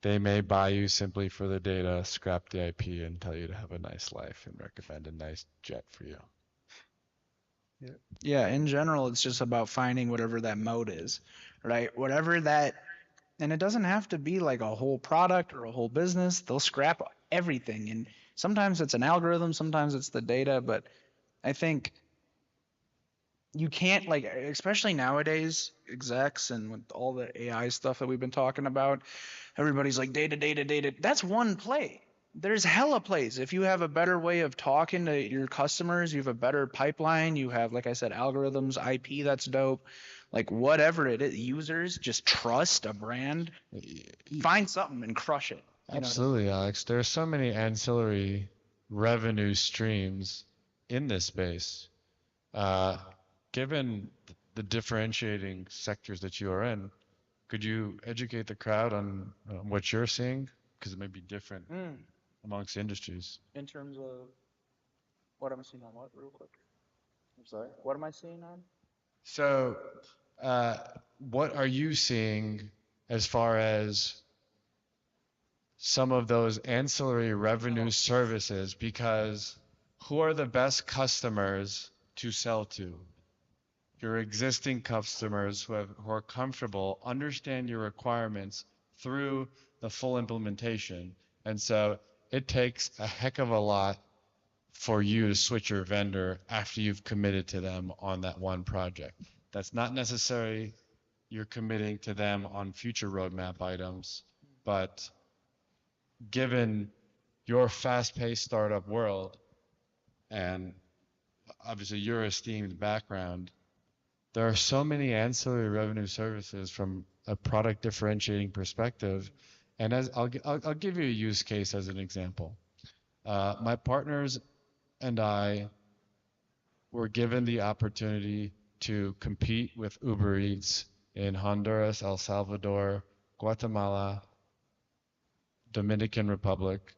they may buy you simply for the data, scrap the IP, and tell you to have a nice life and recommend a nice jet for you. Yeah, in general, it's just about finding whatever that mode is, right? Whatever that, and it doesn't have to be like a whole product or a whole business. They'll scrap everything. And sometimes it's an algorithm, sometimes it's the data, but I think you can't, like, especially nowadays, execs and with all the AI stuff that we've been talking about, everybody's like data. That's one play. There's hella plays. If you have a better way of talking to your customers, you have a better pipeline, you have, like I said, algorithms, IP, that's dope. Like whatever it is, users just trust a brand, find something and crush it. Absolutely, Alex. There are so many ancillary revenue streams in this space. Given the differentiating sectors that you are in, could you educate the crowd on what you're seeing? Because it may be different amongst industries. In terms of what I'm seeing on what, real quick? I'm sorry. What am I seeing on? So, what are you seeing as far as some of those ancillary revenue services? Because who are the best customers to sell to? Your existing customers who are comfortable, understand your requirements through the full implementation. And so it takes a heck of a lot for you to switch your vendor after you've committed to them on that one project. That's not necessarily you're committing to them on future roadmap items, but given your fast-paced startup world and obviously your esteemed background, there are so many ancillary revenue services from a product differentiating perspective. And as I'll give you a use case as an example. My partners and I were given the opportunity to compete with Uber Eats in Honduras, El Salvador, Guatemala, Dominican Republic,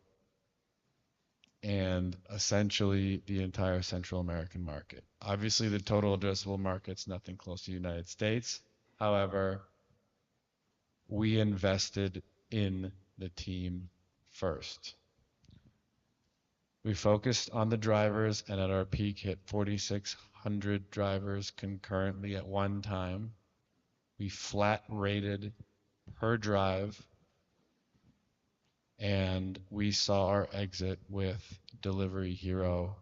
and essentially the entire Central American market. Obviously, the total addressable market's nothing close to the United States. However, we invested in the team first. We focused on the drivers, and at our peak hit 4,600 drivers concurrently at one time. We flat rated per drive, and we saw our exit with Delivery Hero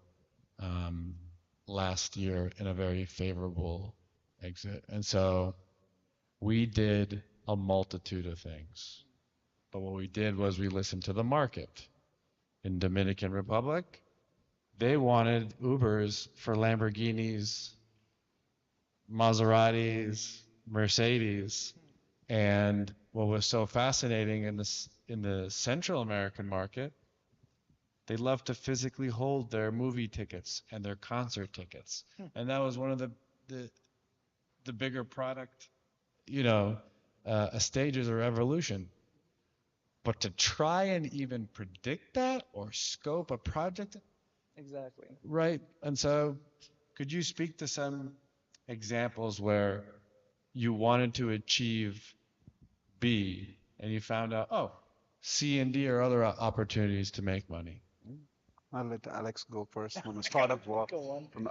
last year in a very favorable exit. And so we did a multitude of things. But what we did was we listened to the market. In Dominican Republic, they wanted Ubers for Lamborghinis, Maseratis, Mercedes. And what was so fascinating in the Central American market, they love to physically hold their movie tickets and their concert tickets. And that was one of the bigger product, stages of evolution. But to try and even predict that or scope a project, Exactly. right? And so could you speak to some examples where you wanted to achieve B and you found out, oh, C and D are other opportunities to make money? I'll let Alex go first from a startup world.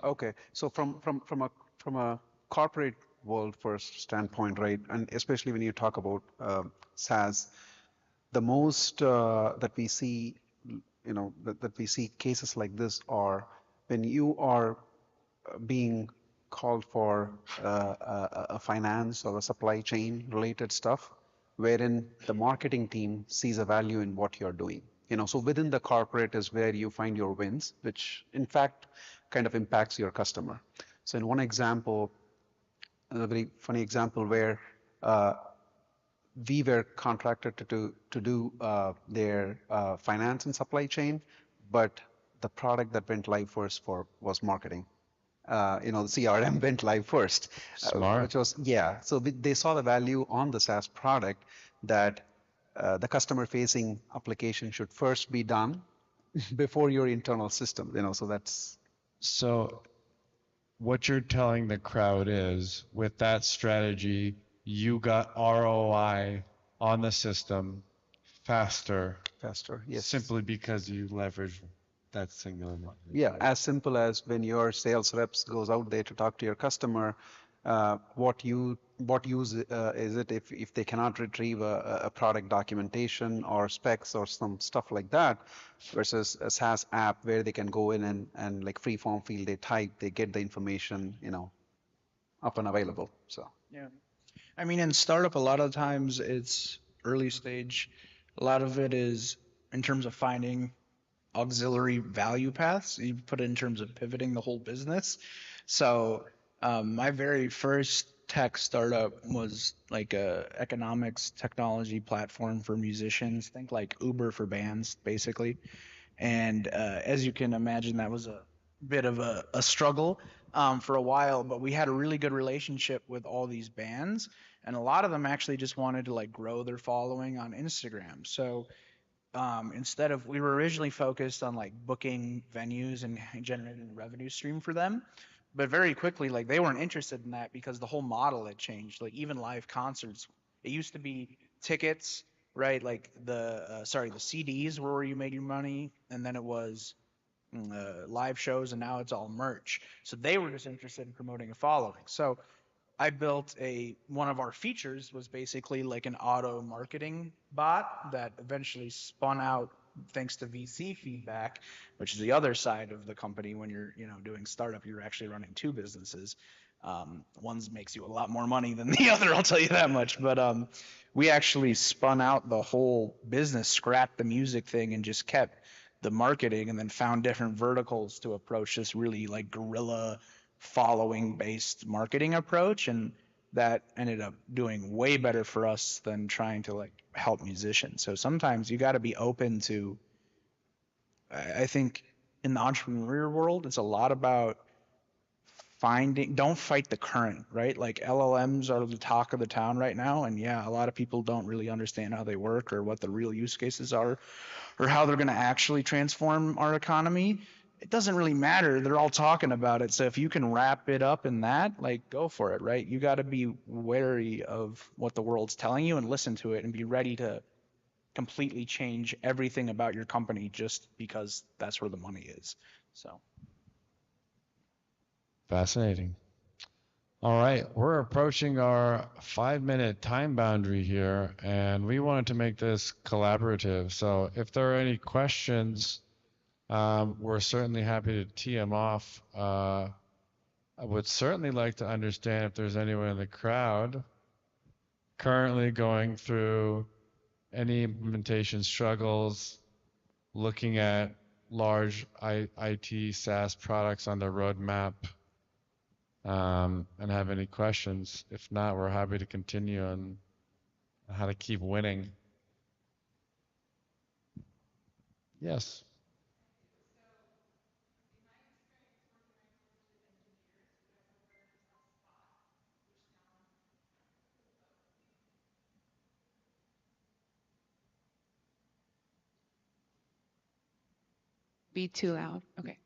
Okay, so from a corporate world first standpoint, right, and especially when you talk about SaaS, the most that we see, that we see cases like this are when you are being called for a finance or a supply chain related stuff, wherein the marketing team sees a value in what you're doing. So within the corporate is where you find your wins, which in fact kind of impacts your customer. So in one example, a very funny example where we were contracted to do their finance and supply chain, but the product that went live first was marketing. The CRM went live first. Smart. Which was, yeah. So they saw the value on the SaaS product that the customer-facing application should first be done before your internal system. So that's. So what you're telling the crowd is, with that strategy, you got ROI on the system faster. Faster, yes. Simply because you leverage that singular market. Yeah, as simple as when your sales reps goes out there to talk to your customer, what use is it if they cannot retrieve a product documentation or specs or some stuff like that, versus a SaaS app where they can go in and like free form field, they type, they get the information, up and available. So yeah. I mean, in startup, a lot of times it's early stage. A lot of it is in terms of finding auxiliary value paths. You put it in terms of pivoting the whole business. So my very first tech startup was like a economics technology platform for musicians. Think like Uber for bands, basically. And as you can imagine, that was a bit of a struggle for a while, but we had a really good relationship with all these bands, and a lot of them actually just wanted to like grow their following on Instagram. So instead of, we were originally focused on like booking venues and generating a revenue stream for them, but very quickly, like they weren't interested in that because the whole model had changed. Like even live concerts, it used to be tickets, right? Like the CDs were where you made your money, and then it was live shows, and now it's all merch. So they were just interested in promoting a following. So I built one of our features was basically like an auto marketing bot that eventually spun out thanks to VC feedback, which is the other side of the company. When you're doing startup, you're actually running two businesses. One makes you a lot more money than the other, I'll tell you that much. But we actually spun out the whole business, scrapped the music thing, and just kept the marketing, and then found different verticals to approach this really like guerrilla following based marketing approach. And that ended up doing way better for us than trying to like help musicians. So sometimes you got to be open to, I think in the entrepreneur world, it's a lot about don't fight the current, right? Like LLMs are the talk of the town right now. And yeah, a lot of people don't really understand how they work or what the real use cases are or how they're going to actually transform our economy. It doesn't really matter. They're all talking about it. So if you can wrap it up in that, like go for it, right? You got to be wary of what the world's telling you and listen to it and be ready to completely change everything about your company just because that's where the money is. So. Fascinating. All right, we're approaching our 5-minute time boundary here, and we wanted to make this collaborative. So if there are any questions, we're certainly happy to tee them off. I would certainly like to understand if there's anyone in the crowd currently going through any implementation struggles, looking at large IT SaaS products on their roadmap, and have any questions. If not, we're happy to continue on how to keep winning. Yes. Be too loud. Okay.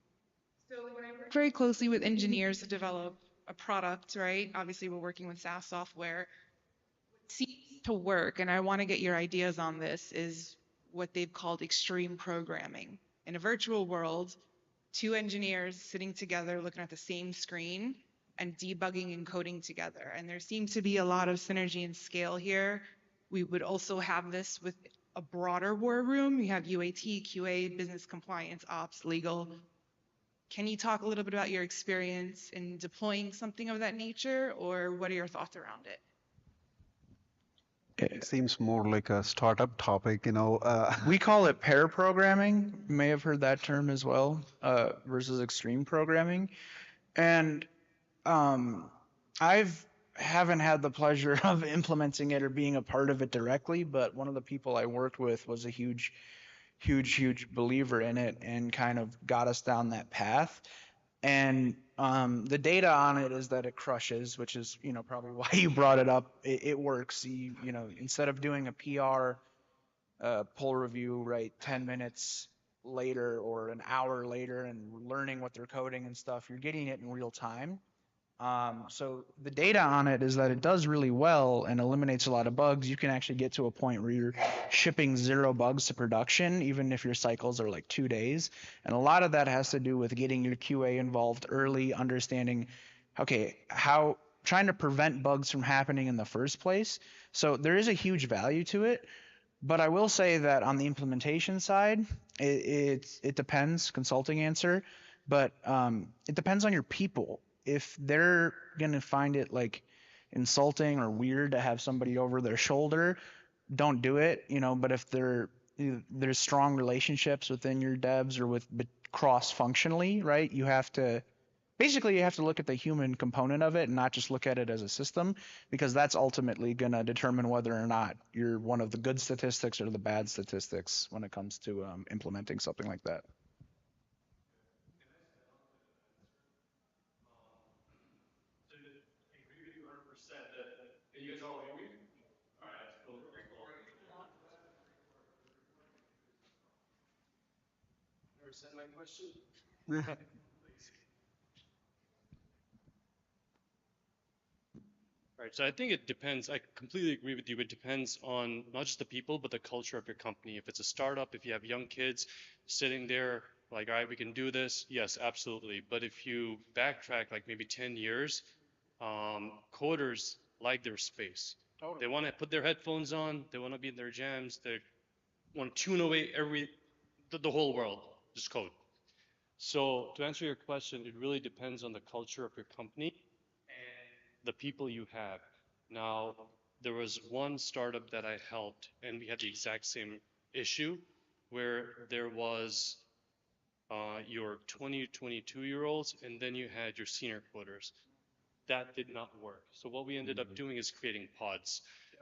So when I work very closely with engineers to develop a product, right? Obviously, we're working with SaaS software. What seems to work, and I want to get your ideas on this, is what they've called extreme programming. In a virtual world, two engineers sitting together looking at the same screen and debugging and coding together. And there seems to be a lot of synergy and scale here. We would also have this with a broader war room. You have UAT, QA, business compliance, ops, legal. Can you talk a little bit about your experience in deploying something of that nature, or what are your thoughts around it? It seems more like a startup topic, We call it pair programming. You may have heard that term as well, versus extreme programming. And haven't had the pleasure of implementing it or being a part of it directly, but one of the people I worked with was a huge believer in it and kind of got us down that path. And the data on it is that it crushes, which is probably why you brought it up. It works. Instead of doing a PR pull review, right, 10 minutes later or an hour later and learning what they're coding and stuff, you're getting it in real time. So the data on it is that it does really well and eliminates a lot of bugs. You can actually get to a point where you're shipping 0 bugs to production, even if your cycles are like 2 days. And a lot of that has to do with getting your QA involved early, understanding, okay, how trying to prevent bugs from happening in the first place. So there is a huge value to it. But I will say that on the implementation side, it depends, consulting answer, but it depends on your people. If they're going to find it like insulting or weird to have somebody over their shoulder, don't do it, but if there's strong relationships within your devs or cross-functionally, right? You have to look at the human component of it and not just look at it as a system, because that's ultimately going to determine whether or not you're one of the good statistics or the bad statistics when it comes to implementing something like that. My question. Right, so I think it depends. I completely agree with you. It depends on not just the people, but the culture of your company. If it's a startup, if you have young kids sitting there like, all right, we can do this, yes, absolutely. But if you backtrack like maybe 10 years, coders like their space. Totally. They want to put their headphones on. They want to be in their jams. They want to tune away the whole world, just code. So to answer your question, it really depends on the culture of your company and the people you have. Now, there was one startup that I helped, and we had the exact same issue where there was your 20 to 22-year-olds, and then you had your senior coders. that did not work. So what we ended up doing is creating pods.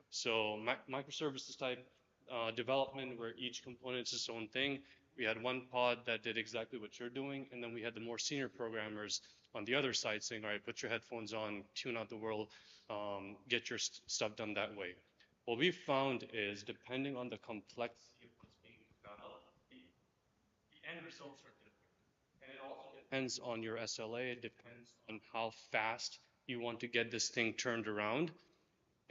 So microservices type development where each component is its own thing. We had one pod that did exactly what you're doing, and then we had the more senior programmers on the other side saying, all right, put your headphones on, tune out the world, get your stuff done that way. What we found is depending on the complexity of what's being developed, the end results are different. And it also depends on your SLA, it depends on how fast you want to get this thing turned around,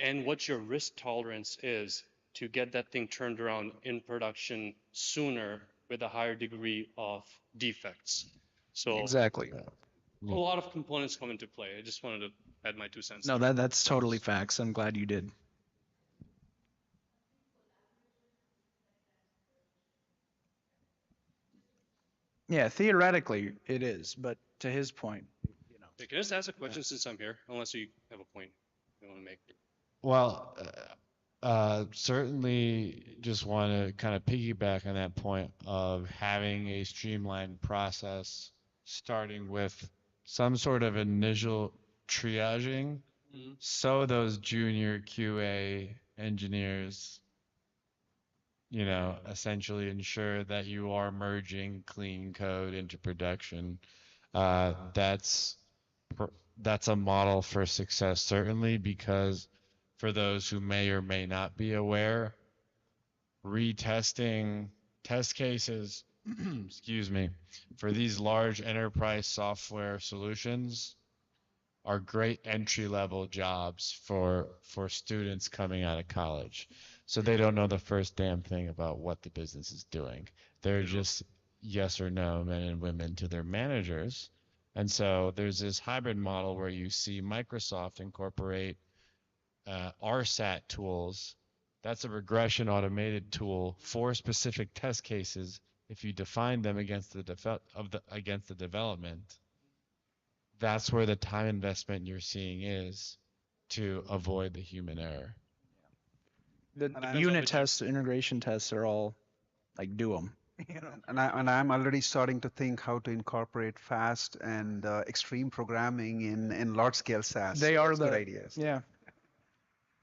and what your risk tolerance is to get that thing turned around in production sooner with a higher degree of defects. So Exactly. a lot of components come into play. I just wanted to add my 2 cents. No, that's totally facts. I'm glad you did. Yeah, theoretically it is, but to his point, Hey, can I just ask a question since I'm here? Unless you have a point you want to make. Well, certainly just want to kind of piggyback on that point of having a streamlined process, starting with some sort of initial triaging, so those junior QA engineers, essentially ensure that you are merging clean code into production. That's a model for success, certainly, because for those who may or may not be aware, retesting test cases, excuse me, for these large enterprise software solutions are great entry-level jobs for students coming out of college. So they don't know the first damn thing about what the business is doing. They're just yes or no men and women to their managers. And so there's this hybrid model where you see Microsoft incorporate RSAT tools. That's a regression automated tool for specific test cases. If you define them against the development, that's where the time investment you're seeing is to avoid the human error. The unit tests, integration tests are all like do them. And I'm already starting to think how to incorporate fast and extreme programming in large scale SaaS. They are That's the good ideas. Yeah.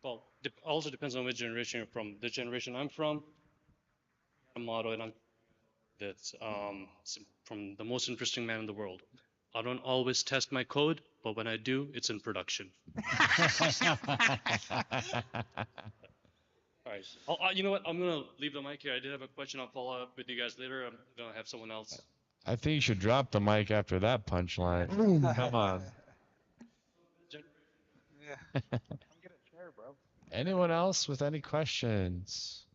Well, also depends on which generation you're from. The generation I'm from, a model, and that's from the most interesting man in the world. I don't always test my code, but when I do, it's in production. All right. You know what? I'm going to leave the mic here. I did have a question. I'll follow up with you guys later. I'm going to have someone else. I think you should drop the mic after that punchline. Come on. Yeah. Come get a chair, bro. Anyone else with any questions?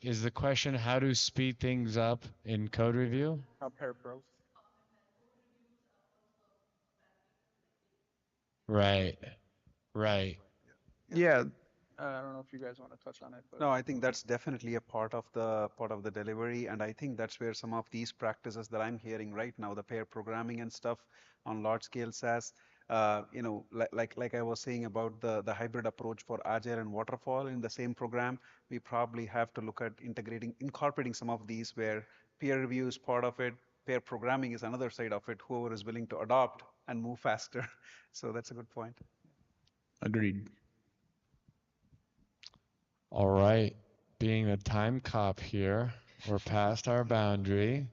Is the question how to speed things up in code review? Pair growth. Right. Yeah. I don't know if you guys want to touch on it. But. No, I think that's definitely a part of the delivery, and I think that's where some of these practices that I'm hearing right now, the pair programming and stuff on large scale SaaS, like I was saying about the hybrid approach for Agile and Waterfall in the same program, we probably have to look at incorporating some of these where peer review is part of it, pair programming is another side of it, whoever is willing to adopt and move faster. So that's a good point. Agreed. All right. Being the time cop here, we're past our boundary.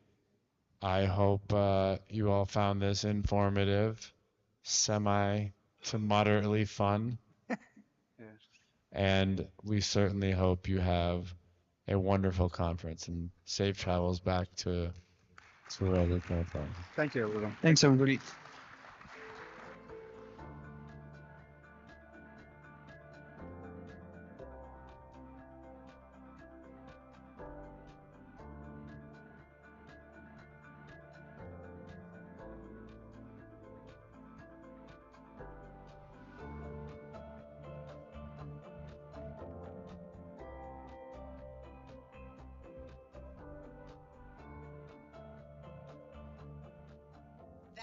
I hope you all found this informative, semi to moderately fun. Yes. And we certainly hope you have a wonderful conference and safe travels back to where they came from. Thank you, everyone. Thanks, everybody.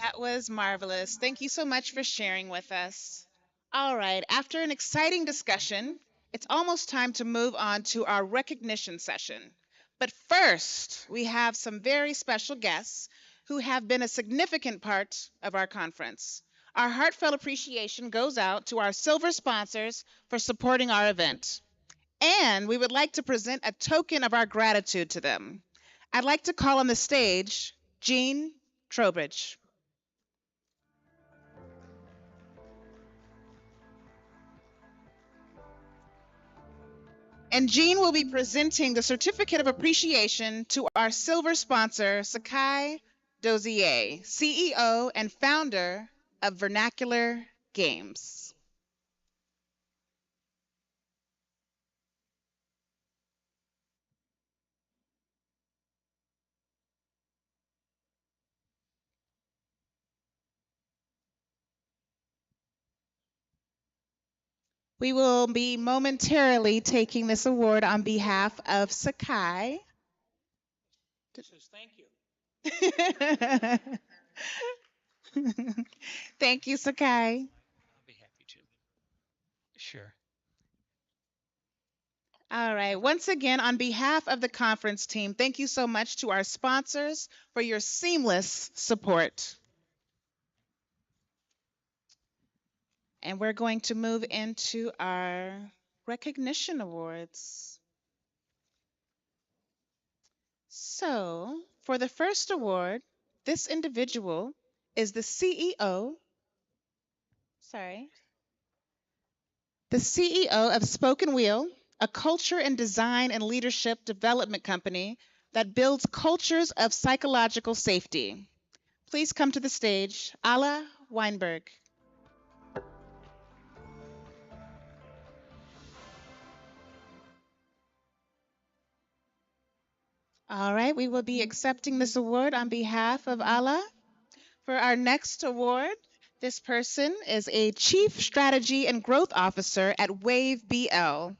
That was marvelous. Thank you so much for sharing with us. All right, after an exciting discussion, it's almost time to move on to our recognition session. But first, we have some very special guests who have been a significant part of our conference. Our heartfelt appreciation goes out to our silver sponsors for supporting our event. And we would like to present a token of our gratitude to them. I'd like to call on the stage Jean Trowbridge. And Jean will be presenting the certificate of appreciation to our silver sponsor, Sakai Dozier, CEO and founder of Vernacular Games. We will be momentarily taking this award on behalf of Sakai. Thank you. Thank you, Sakai. I'll be happy to. Sure. All right. Once again, on behalf of the conference team, thank you so much to our sponsors for your seamless support. And we're going to move into our recognition awards. So, for the first award, this individual is the CEO of Spoken Wheel, a culture and design and leadership development company that builds cultures of psychological safety. Please come to the stage, Ala Weinberg. All right, we will be accepting this award on behalf of Ala. For our next award, this person is a Chief Strategy and Growth Officer at Wave BL.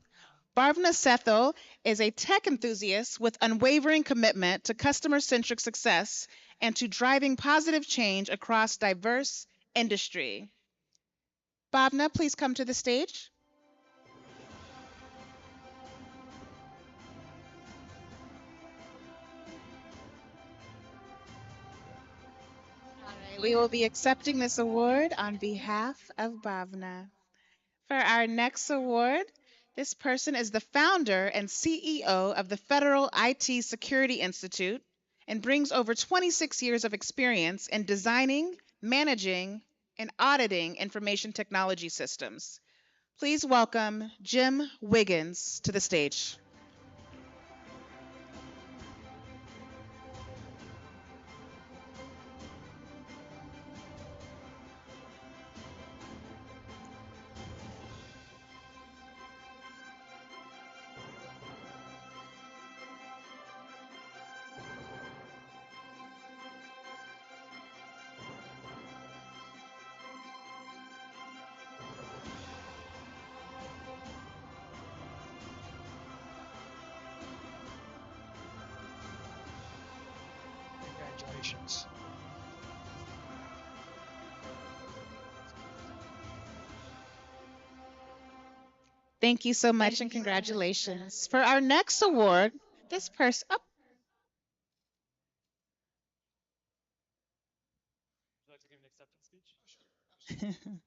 Bhavna Sethel is a tech enthusiast with unwavering commitment to customer-centric success and to driving positive change across diverse industry. Bhavna, please come to the stage. We will be accepting this award on behalf of Bhavna. For our next award, this person is the founder and CEO of the Federal IT Security Institute and brings over 26 years of experience in designing, managing, and auditing information technology systems. Please welcome Jim Wiggins to the stage. Congratulations. Thank you so much and congratulations. For our next award, this person. Oh. Would you like to give an acceptance speech?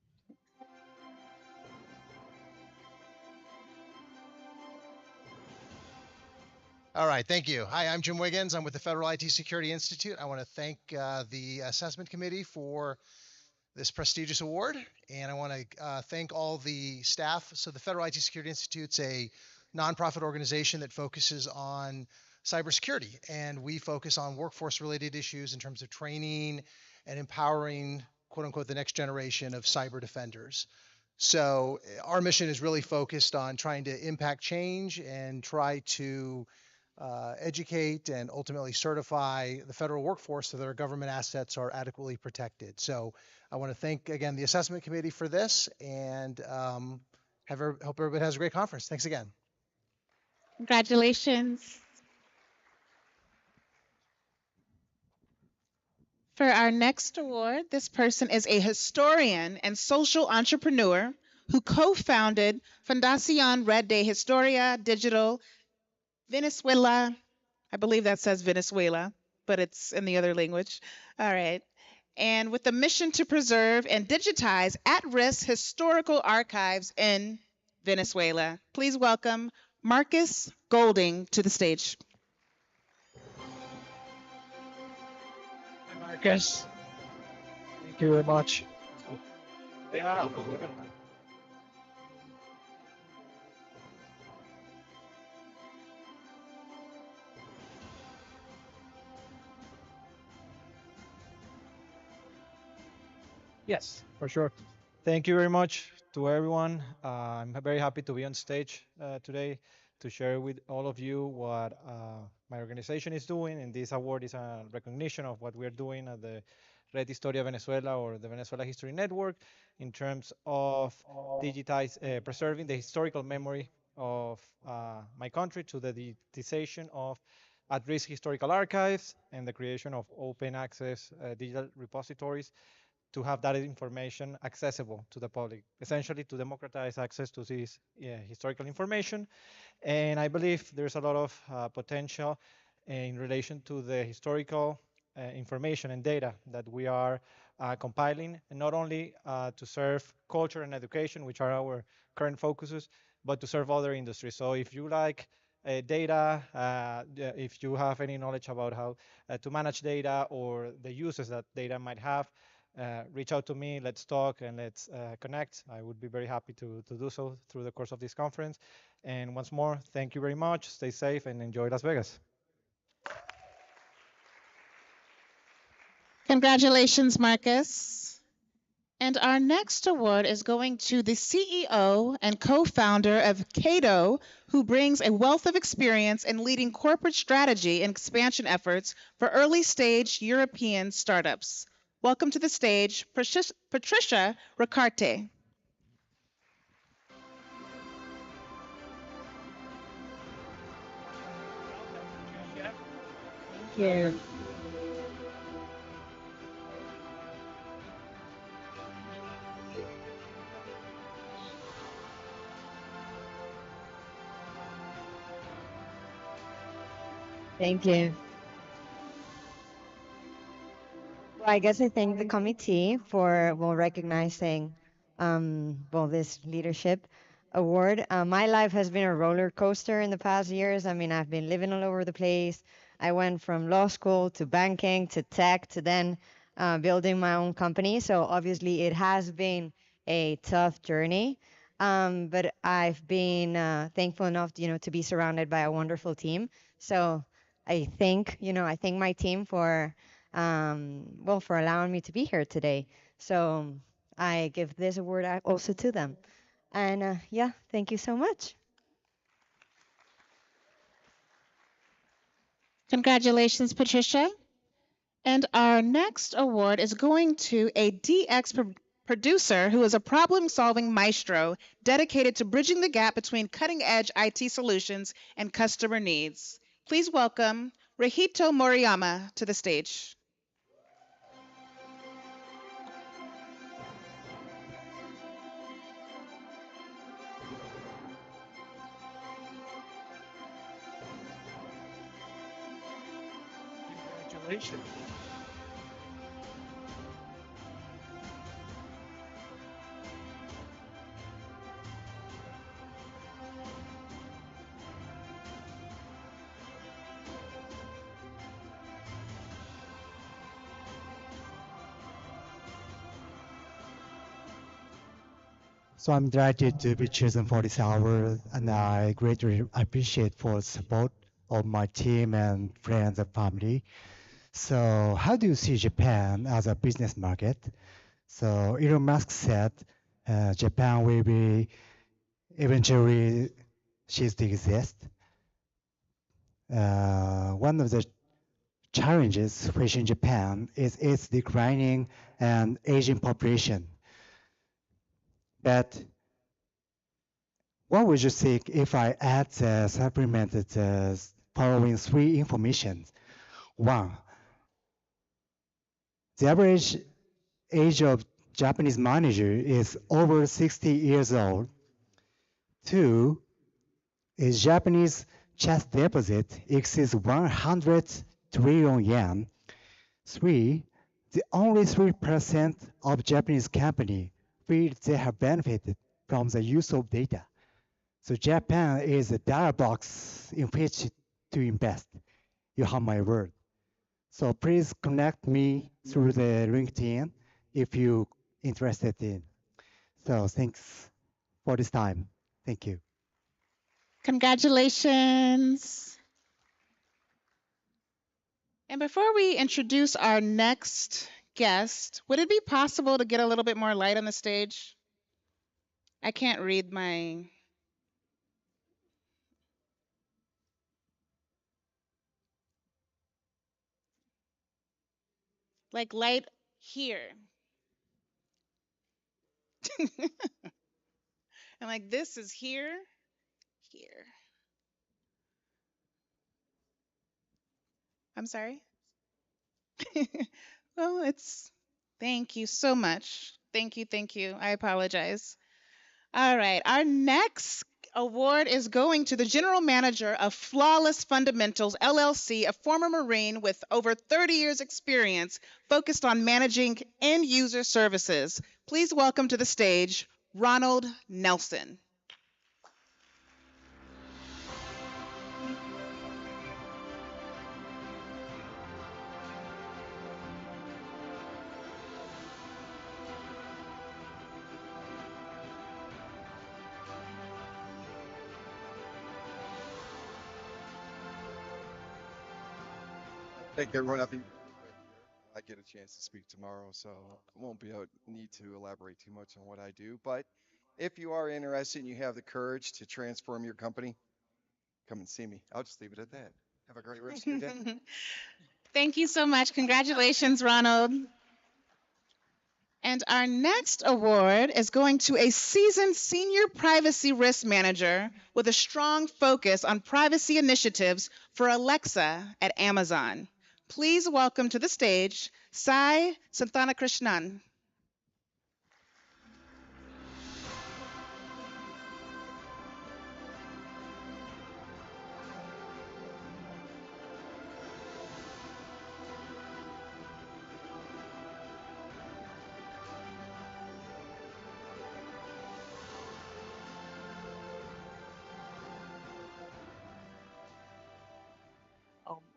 All right, thank you. Hi, I'm Jim Wiggins. I'm with the Federal IT Security Institute. I want to thank the assessment committee for this prestigious award, and I want to thank all the staff. So the Federal IT Security Institute's a nonprofit organization that focuses on cybersecurity, and we focus on workforce-related issues in terms of training and empowering, quote unquote, the next generation of cyber defenders. So our mission is really focused on trying to impact change and try to educate and ultimately certify the federal workforce so that our government assets are adequately protected. So I want to thank, again, the assessment committee for this, and hope everybody has a great conference. Thanks again. Congratulations. For our next award, this person is a historian and social entrepreneur who co-founded Fundación Red de Historia Digital Venezuela I believe that says Venezuela, but it's in the other language. All right. And with the mission to preserve and digitize at-risk historical archives in Venezuela. Please welcome Marcus Golding to the stage. Hi, Marcus. Thank you very much. Yeah. Yes, for sure. Thank you very much to everyone. I'm very happy to be on stage today to share with all of you what my organization is doing. And this award is a recognition of what we're doing at the Red Historia Venezuela or the Venezuela History Network in terms of preserving the historical memory of my country to the digitization of at-risk historical archives and the creation of open access digital repositories to have that information accessible to the public, essentially to democratize access to this historical information. And I believe there's a lot of potential in relation to the historical information and data that we are compiling, and not only to serve culture and education, which are our current focuses, but to serve other industries. So if you like data, if you have any knowledge about how to manage data or the uses that data might have, reach out to me, let's talk and let's connect. I would be very happy to do so through the course of this conference. And once more, thank you very much. Stay safe and enjoy Las Vegas. Congratulations, Marcus. And our next award is going to the CEO and co-founder of Cato, who brings a wealth of experience in leading corporate strategy and expansion efforts for early stage European startups. Welcome to the stage, Patricia Ricarte. Thank you. Thank you. Well, I guess I thank the committee for recognizing this leadership award. My life has been a roller coaster in the past years. I mean, I've been living all over the place. I went from law school to banking to tech to then building my own company. So obviously, it has been a tough journey. But I've been thankful enough, to be surrounded by a wonderful team. So I thank my team for for allowing me to be here today. So I give this award also to them. And yeah, thank you so much. Congratulations, Patricia. And our next award is going to a DX producer who is a problem-solving maestro dedicated to bridging the gap between cutting-edge IT solutions and customer needs. Please welcome Rahito Moriyama to the stage. Congratulations. So I'm delighted to be chosen for this award, and I greatly appreciate for the support of my team and friends and family. So how do you see Japan as a business market? So Elon Musk said Japan will be eventually cease to exist. One of the challenges facing Japan is its declining and aging population. But what would you think if I supplemented the following three information? One, the average age of Japanese manager is over 60 years old. Two, is Japanese chest deposit exceeds 100 trillion yen. 3. The only 3% of Japanese company feel they have benefited from the use of data. So Japan is a data box in which to invest. You have my word. So please connect me through the LinkedIn if you interested in. So thanks for this time. Thank you. Congratulations. And before we introduce our next guest, would it be possible to get a little bit more light on the stage? I can't read my. Like light here. And like this is here, here. I'm sorry. Well, thank you so much. Thank you, thank you. I apologize. All right, our next award is going to the General Manager of Flawless Fundamentals, LLC, a former Marine with over 30 years experience focused on managing end user services. Please welcome to the stage, Ronald Nelson. Thank everyone. I get a chance to speak tomorrow, so I won't need to elaborate too much on what I do. But if you are interested and you have the courage to transform your company, come and see me. I'll just leave it at that. Have a great rest of your day. Thank you so much. Congratulations, Ronald. And our next award is going to a seasoned senior privacy risk manager with a strong focus on privacy initiatives for Alexa at Amazon. Please welcome to the stage, Sai Santanakrishnan.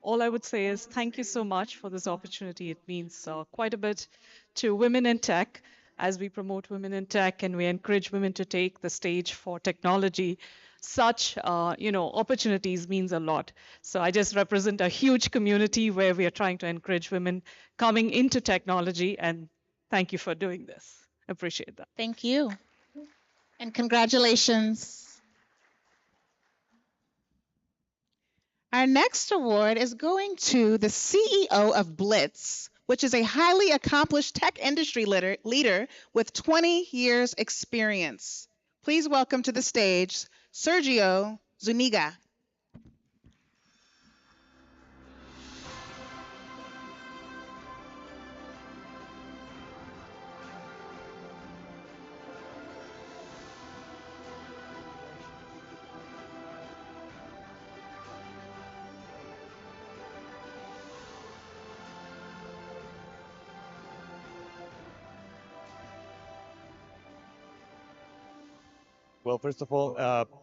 All I would say is thank you so much for this opportunity. It means quite a bit to women in tech as we promote women in tech and we encourage women to take the stage for technology. Such opportunities means a lot. So I just represent a huge community where we are trying to encourage women coming into technology, and thank you for doing this. Appreciate that. Thank you. And congratulations. Our next award is going to the CEO of Blitz, which is a highly accomplished tech industry leader with 20 years experience. Please welcome to the stage, Sergio Zuniga. Well, first of all,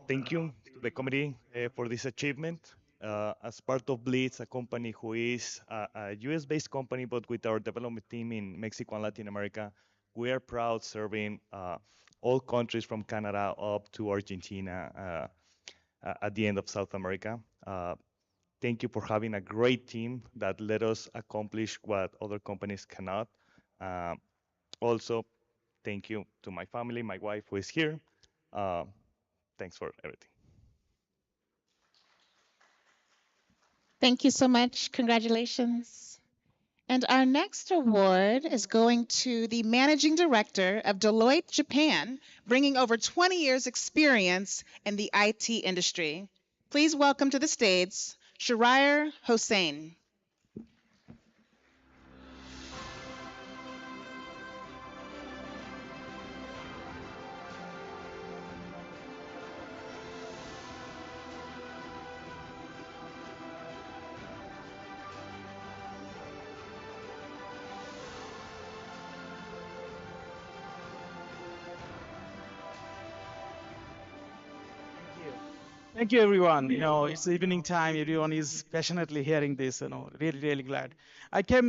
thank you to the committee for this achievement. As part of Blitz, a company who is a US-based company, but with our development team in Mexico and Latin America, we are proud serving all countries from Canada up to Argentina at the end of South America. Thank you for having a great team that let us accomplish what other companies cannot. Also, thank you to my family, my wife who is here. Thanks for everything. Thank you so much. Congratulations. And our next award is going to the Managing Director of Deloitte Japan, bringing over 20 years experience in the IT industry. Please welcome to the stage, Shahryar Hossain. Thank you, everyone. It's evening time. Everyone is passionately hearing this. Really, really glad.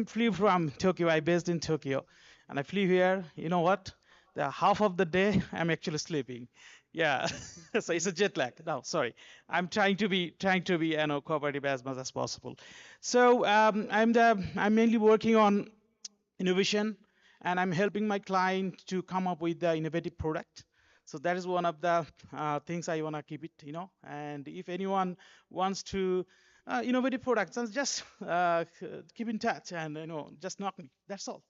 Flew from Tokyo. I based in Tokyo, and I flew here. You know what? The half of the day I'm actually sleeping. Yeah, so it's a jet lag. No, sorry. I'm trying to be cooperative as much as possible. So I'm mainly working on innovation, and I'm helping my client to come up with the innovative product. So that is one of the things I want to keep it. And if anyone wants to innovative products, then just keep in touch and just knock me. That's all.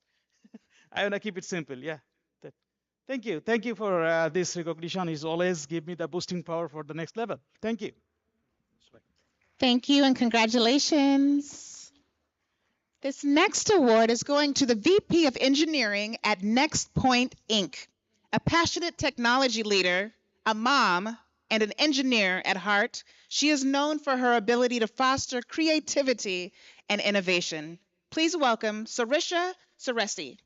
I want to keep it simple. Yeah. That- Thank you for this recognition. Is always give me the boosting power for the next level. Thank you. Thank you and congratulations. This next award is going to the VP of Engineering at NextPoint Inc., a passionate technology leader, a mom, and an engineer at heart. She is known for her ability to foster creativity and innovation. Please welcome Sarisha Saresi.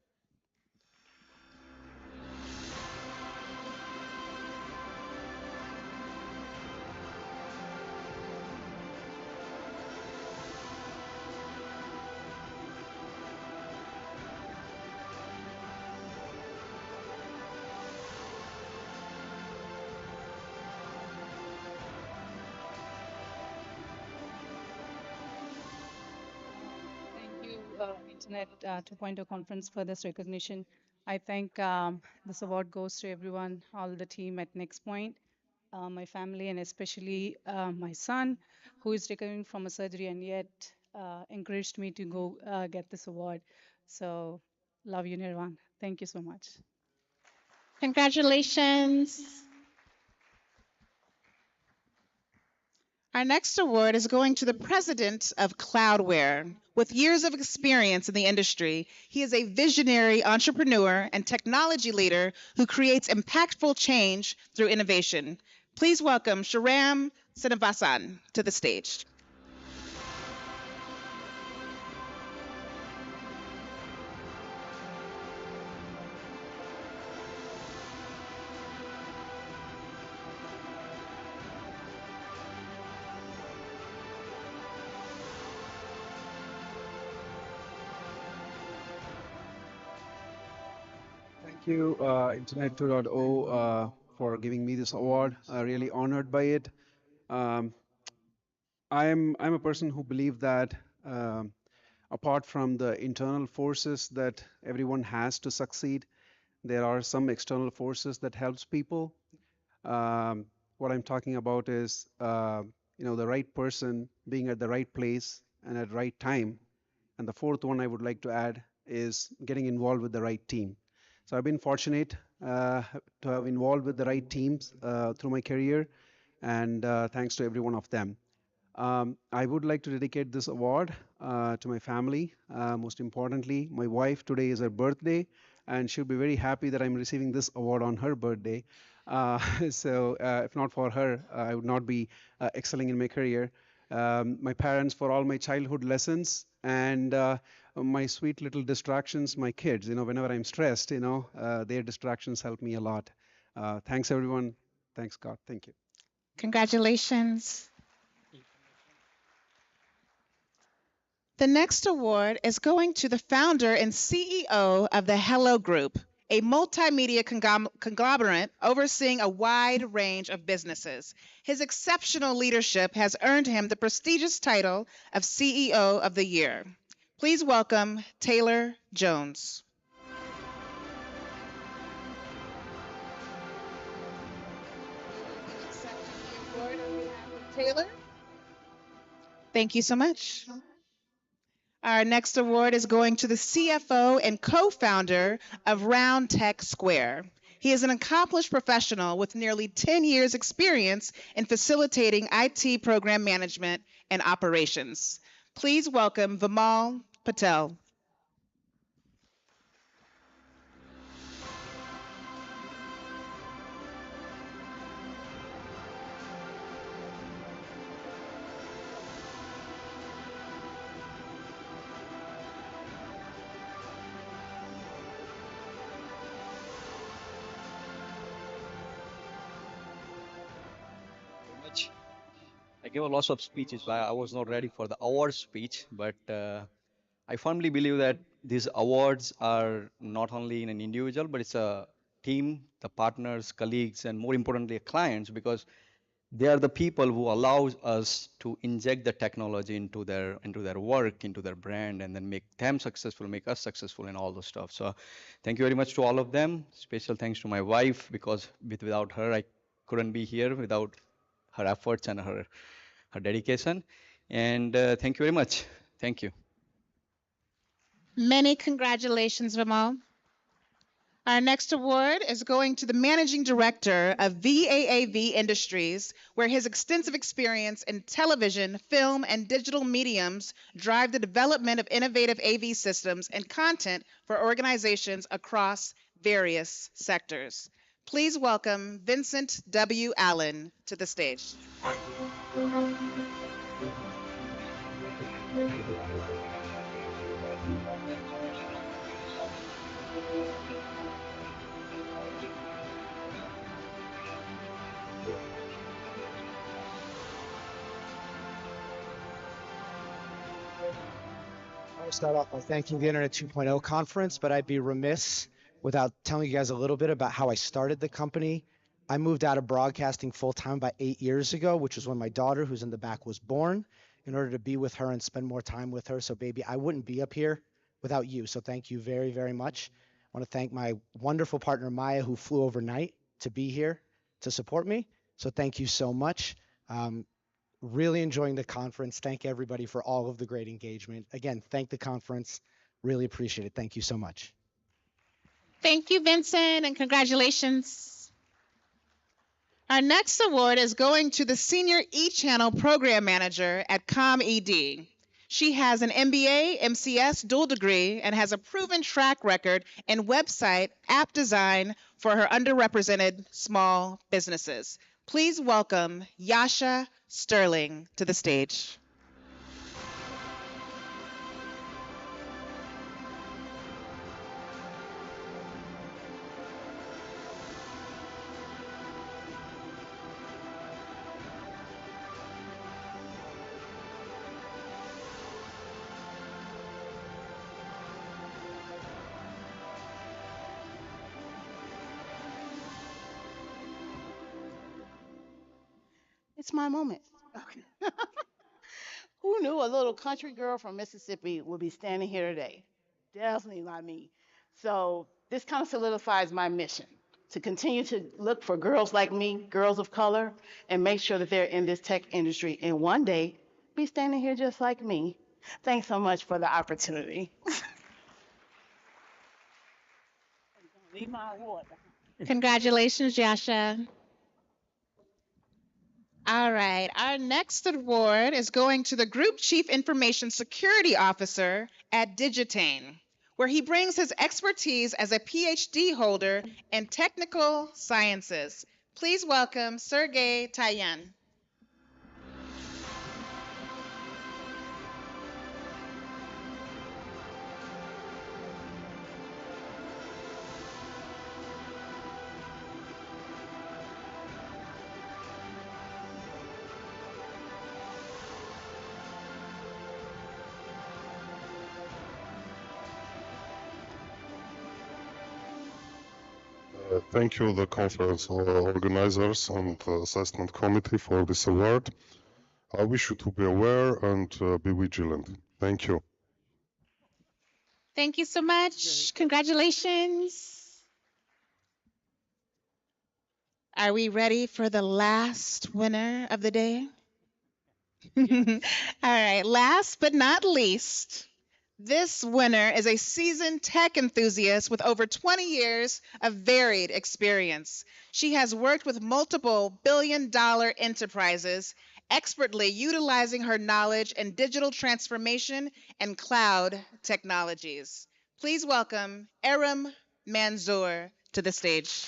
Thank you, Internet 2.0 conference, for this recognition. I think this award goes to everyone, all the team at NextPoint, my family, and especially my son, who is recovering from a surgery and yet encouraged me to go get this award. So, love you, Nirvan. Thank you so much. Congratulations. Our next award is going to the president of Cloudware. With years of experience in the industry, he is a visionary entrepreneur and technology leader who creates impactful change through innovation. Please welcome Sharam Srinivasan to the stage. Thank you, Internet 2.0, for giving me this award. Really honored by it. Um, I'm a person who believes that apart from the internal forces that everyone has to succeed, there are some external forces that helps people. What I'm talking about is, the right person being at the right place and at the right time. And the fourth one I would like to add is getting involved with the right team. So I've been fortunate to have involved with the right teams through my career, and thanks to every one of them. I would like to dedicate this award to my family. Most importantly, my wife. Today is her birthday, and she'll be very happy that I'm receiving this award on her birthday. So if not for her, I would not be excelling in my career. My parents for all my childhood lessons, and my sweet little distractions, my kids. Whenever I'm stressed, their distractions help me a lot. Thanks, everyone. Thanks, God. Thank you. Congratulations. The next award is going to the founder and CEO of the Hello Group, a multimedia conglomerate overseeing a wide range of businesses. His exceptional leadership has earned him the prestigious title of CEO of the Year. Please welcome Taylor Jones. Taylor? Thank you so much. Our next award is going to the CFO and co-founder of Round Tech Square. He is an accomplished professional with nearly 10 years experience in facilitating IT program management and operations. Please welcome Vimal Patel. I gave a lot of speeches, but I was not ready for the award speech. But I firmly believe that these awards are not only in an individual, but it's a team, the partners, colleagues, and more importantly, clients, because they are the people who allows us to inject the technology into their work, into their brand, and then make them successful, make us successful, and all the stuff. So, thank you very much to all of them. Special thanks to my wife, because without her, I couldn't be here without her efforts and her dedication. And thank you very much. Thank you. Many congratulations, Vimal. Our next award is going to the Managing Director of VAAV Industries, where his extensive experience in television, film, and digital mediums drive the development of innovative AV systems and content for organizations across various sectors. Please welcome Vincent W. Allen to the stage. I want to start off by thanking the Internet 2.0 conference, but I'd be remiss without telling you guys a little bit about how I started the company. I moved out of broadcasting full-time about 8 years ago, which was when my daughter, who's in the back, was born, in order to be with her and spend more time with her. So, baby, I wouldn't be up here without you. So thank you very, very much. I want to thank my wonderful partner, Maya, who flew overnight to be here to support me. So thank you so much. Really enjoying the conference. Thank everybody for all of the great engagement. Again, thank the conference. Really appreciate it. Thank you so much. Thank you, Vincent, and congratulations. Our next award is going to the Senior E-Channel Program Manager at ComED. She has an MBA, MCS dual degree, and has a proven track record in website app design for her underrepresented small businesses. Please welcome Yasha Sterling to the stage. It's my moment. Who knew a little country girl from Mississippi would be standing here today? Definitely not me. So this kind of solidifies my mission to continue to look for girls like me, girls of color, and make sure that they're in this tech industry and one day be standing here just like me. Thanks so much for the opportunity. Leave my award. Congratulations, Yasha. All right, our next award is going to the Group Chief Information Security Officer at Digitane, where he brings his expertise as a PhD holder in technical sciences. Please welcome Sergey Tayan. Thank you, the conference organizers and assessment committee for this award. I wish you to be aware and be vigilant. Thank you. Thank you so much. Congratulations. Are we ready for the last winner of the day? All right, last but not least, this winner is a seasoned tech enthusiast with over 20 years of varied experience. She has worked with multiple billion-dollar enterprises, expertly utilizing her knowledge in digital transformation and cloud technologies. Please welcome Aram Manzoor to the stage.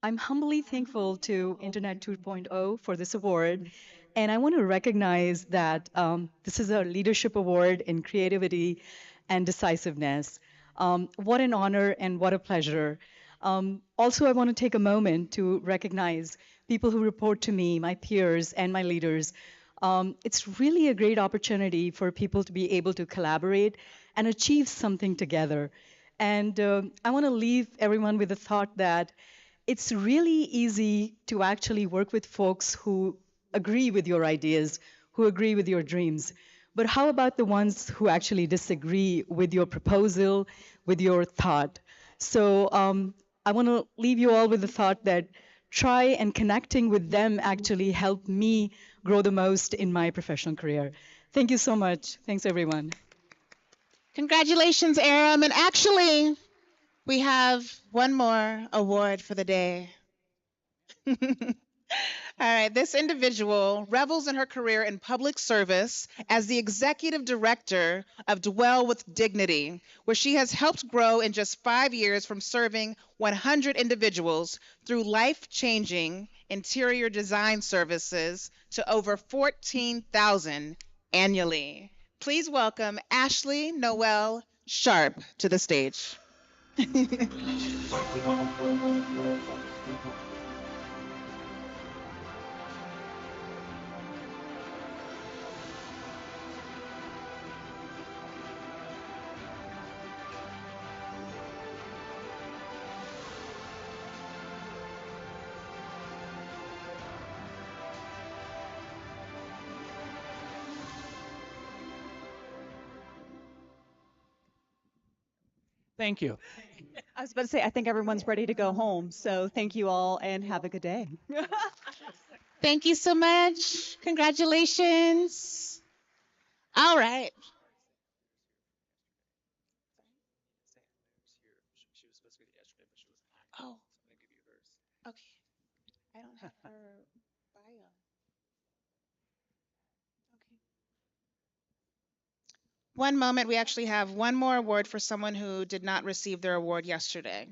I'm humbly thankful to Internet 2.0 for this award. And I want to recognize that this is a leadership award in creativity and decisiveness. What an honor and what a pleasure. Also, I want to take a moment to recognize people who report to me, my peers, and my leaders. It's really a great opportunity for people to be able to collaborate and achieve something together. And I want to leave everyone with the thought that it's really easy to actually work with folks who agree with your ideas, who agree with your dreams. But how about the ones who actually disagree with your proposal, with your thought? So I want to leave you all with the thought that try and connecting with them actually helped me grow the most in my professional career. Thank you so much. Thanks, everyone. Congratulations, Aram. And actually, we have one more award for the day. All right, this individual revels in her career in public service as the executive director of Dwell with Dignity, where she has helped grow in just 5 years from serving 100 individuals through life-changing interior design services to over 14,000 annually. Please welcome Ashley Noel Sharp to the stage. Thank you. I was about to say, I think everyone's ready to go home. So thank you all and have a good day. Thank you so much. Congratulations. All right. Oh, okay. I don't have her bio. Okay. One moment, we actually have one more award for someone who did not receive their award yesterday.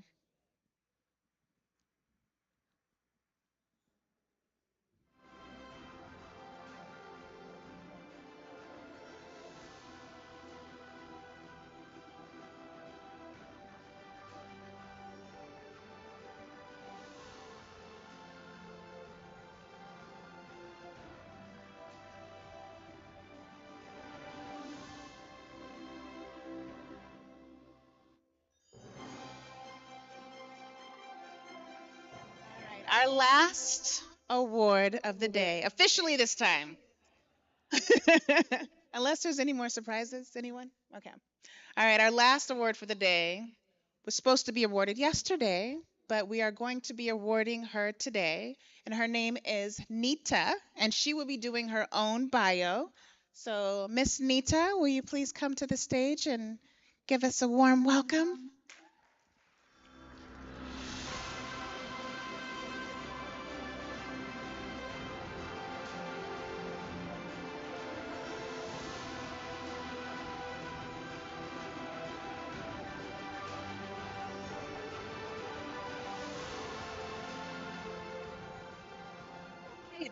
Our last award of the day, officially this time. Unless there's any more surprises, anyone? Okay. All right, our last award for the day was supposed to be awarded yesterday, but we are going to be awarding her today. And her name is Nita, and she will be doing her own bio. So, Miss Nita, will you please come to the stage and give us a warm welcome?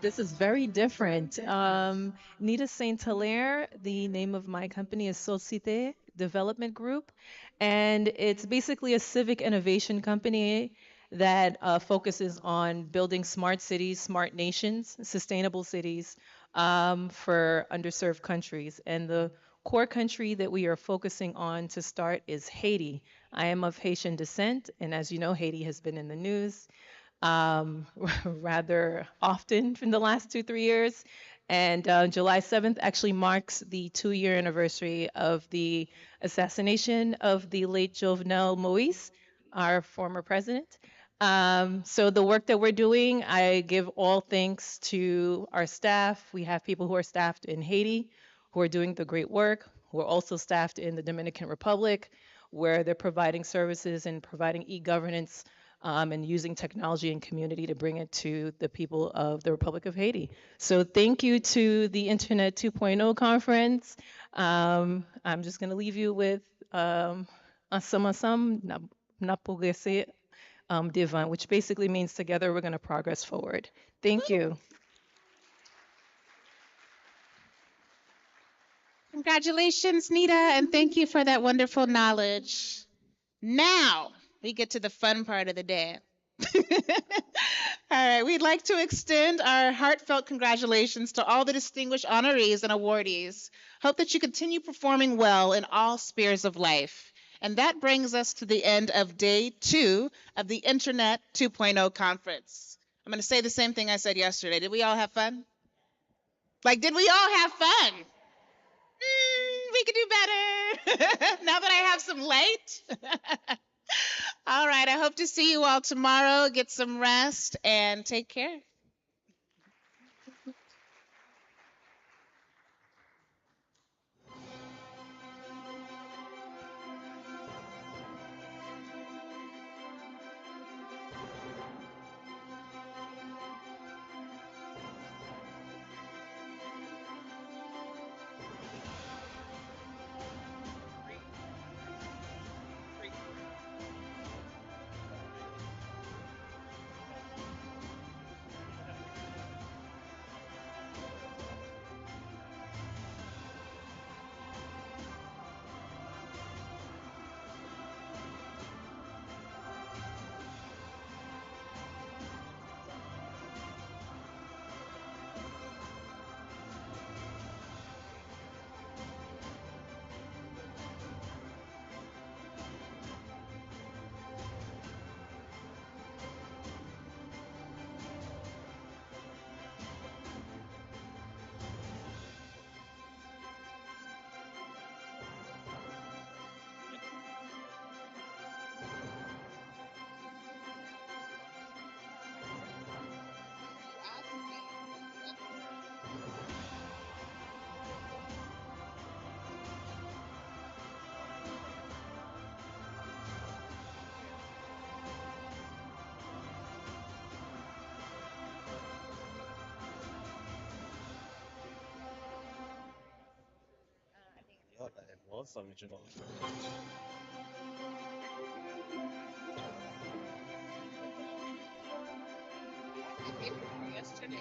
This is very different. Nita Saint Hilaire, the name of my company is Societe Development Group, and it's basically a civic innovation company that focuses on building smart cities, smart nations, sustainable cities for underserved countries. And the core country that we are focusing on to start is Haiti. I am of Haitian descent, and as you know, Haiti has been in the news rather often in the last 2-3 years. And July 7th actually marks the 2-year anniversary of the assassination of the late Jovenel Moïse, our former president. So the work that we're doing, I give all thanks to our staff. We have people who are staffed in Haiti who are doing the great work, who are also staffed in the Dominican Republic, where they're providing services and providing e-governance and using technology and community to bring it to the people of the Republic of Haiti. So thank you to the Internet 2.0 conference. I'm just going to leave you with Asam Asam, Napogese the event, which basically means together we're going to progress forward. Thank you. Congratulations, Nita, and thank you for that wonderful knowledge. Now we get to the fun part of the day. All right, we'd like to extend our heartfelt congratulations to all the distinguished honorees and awardees. Hope that you continue performing well in all spheres of life. And that brings us to the end of day 2 of the Internet 2.0 conference. I'm going to say the same thing I said yesterday. Did we all have fun? Did we all have fun? We could do better now that I have some light. All right, I hope to see you all tomorrow. Get some rest and take care. It was original. Yesterday.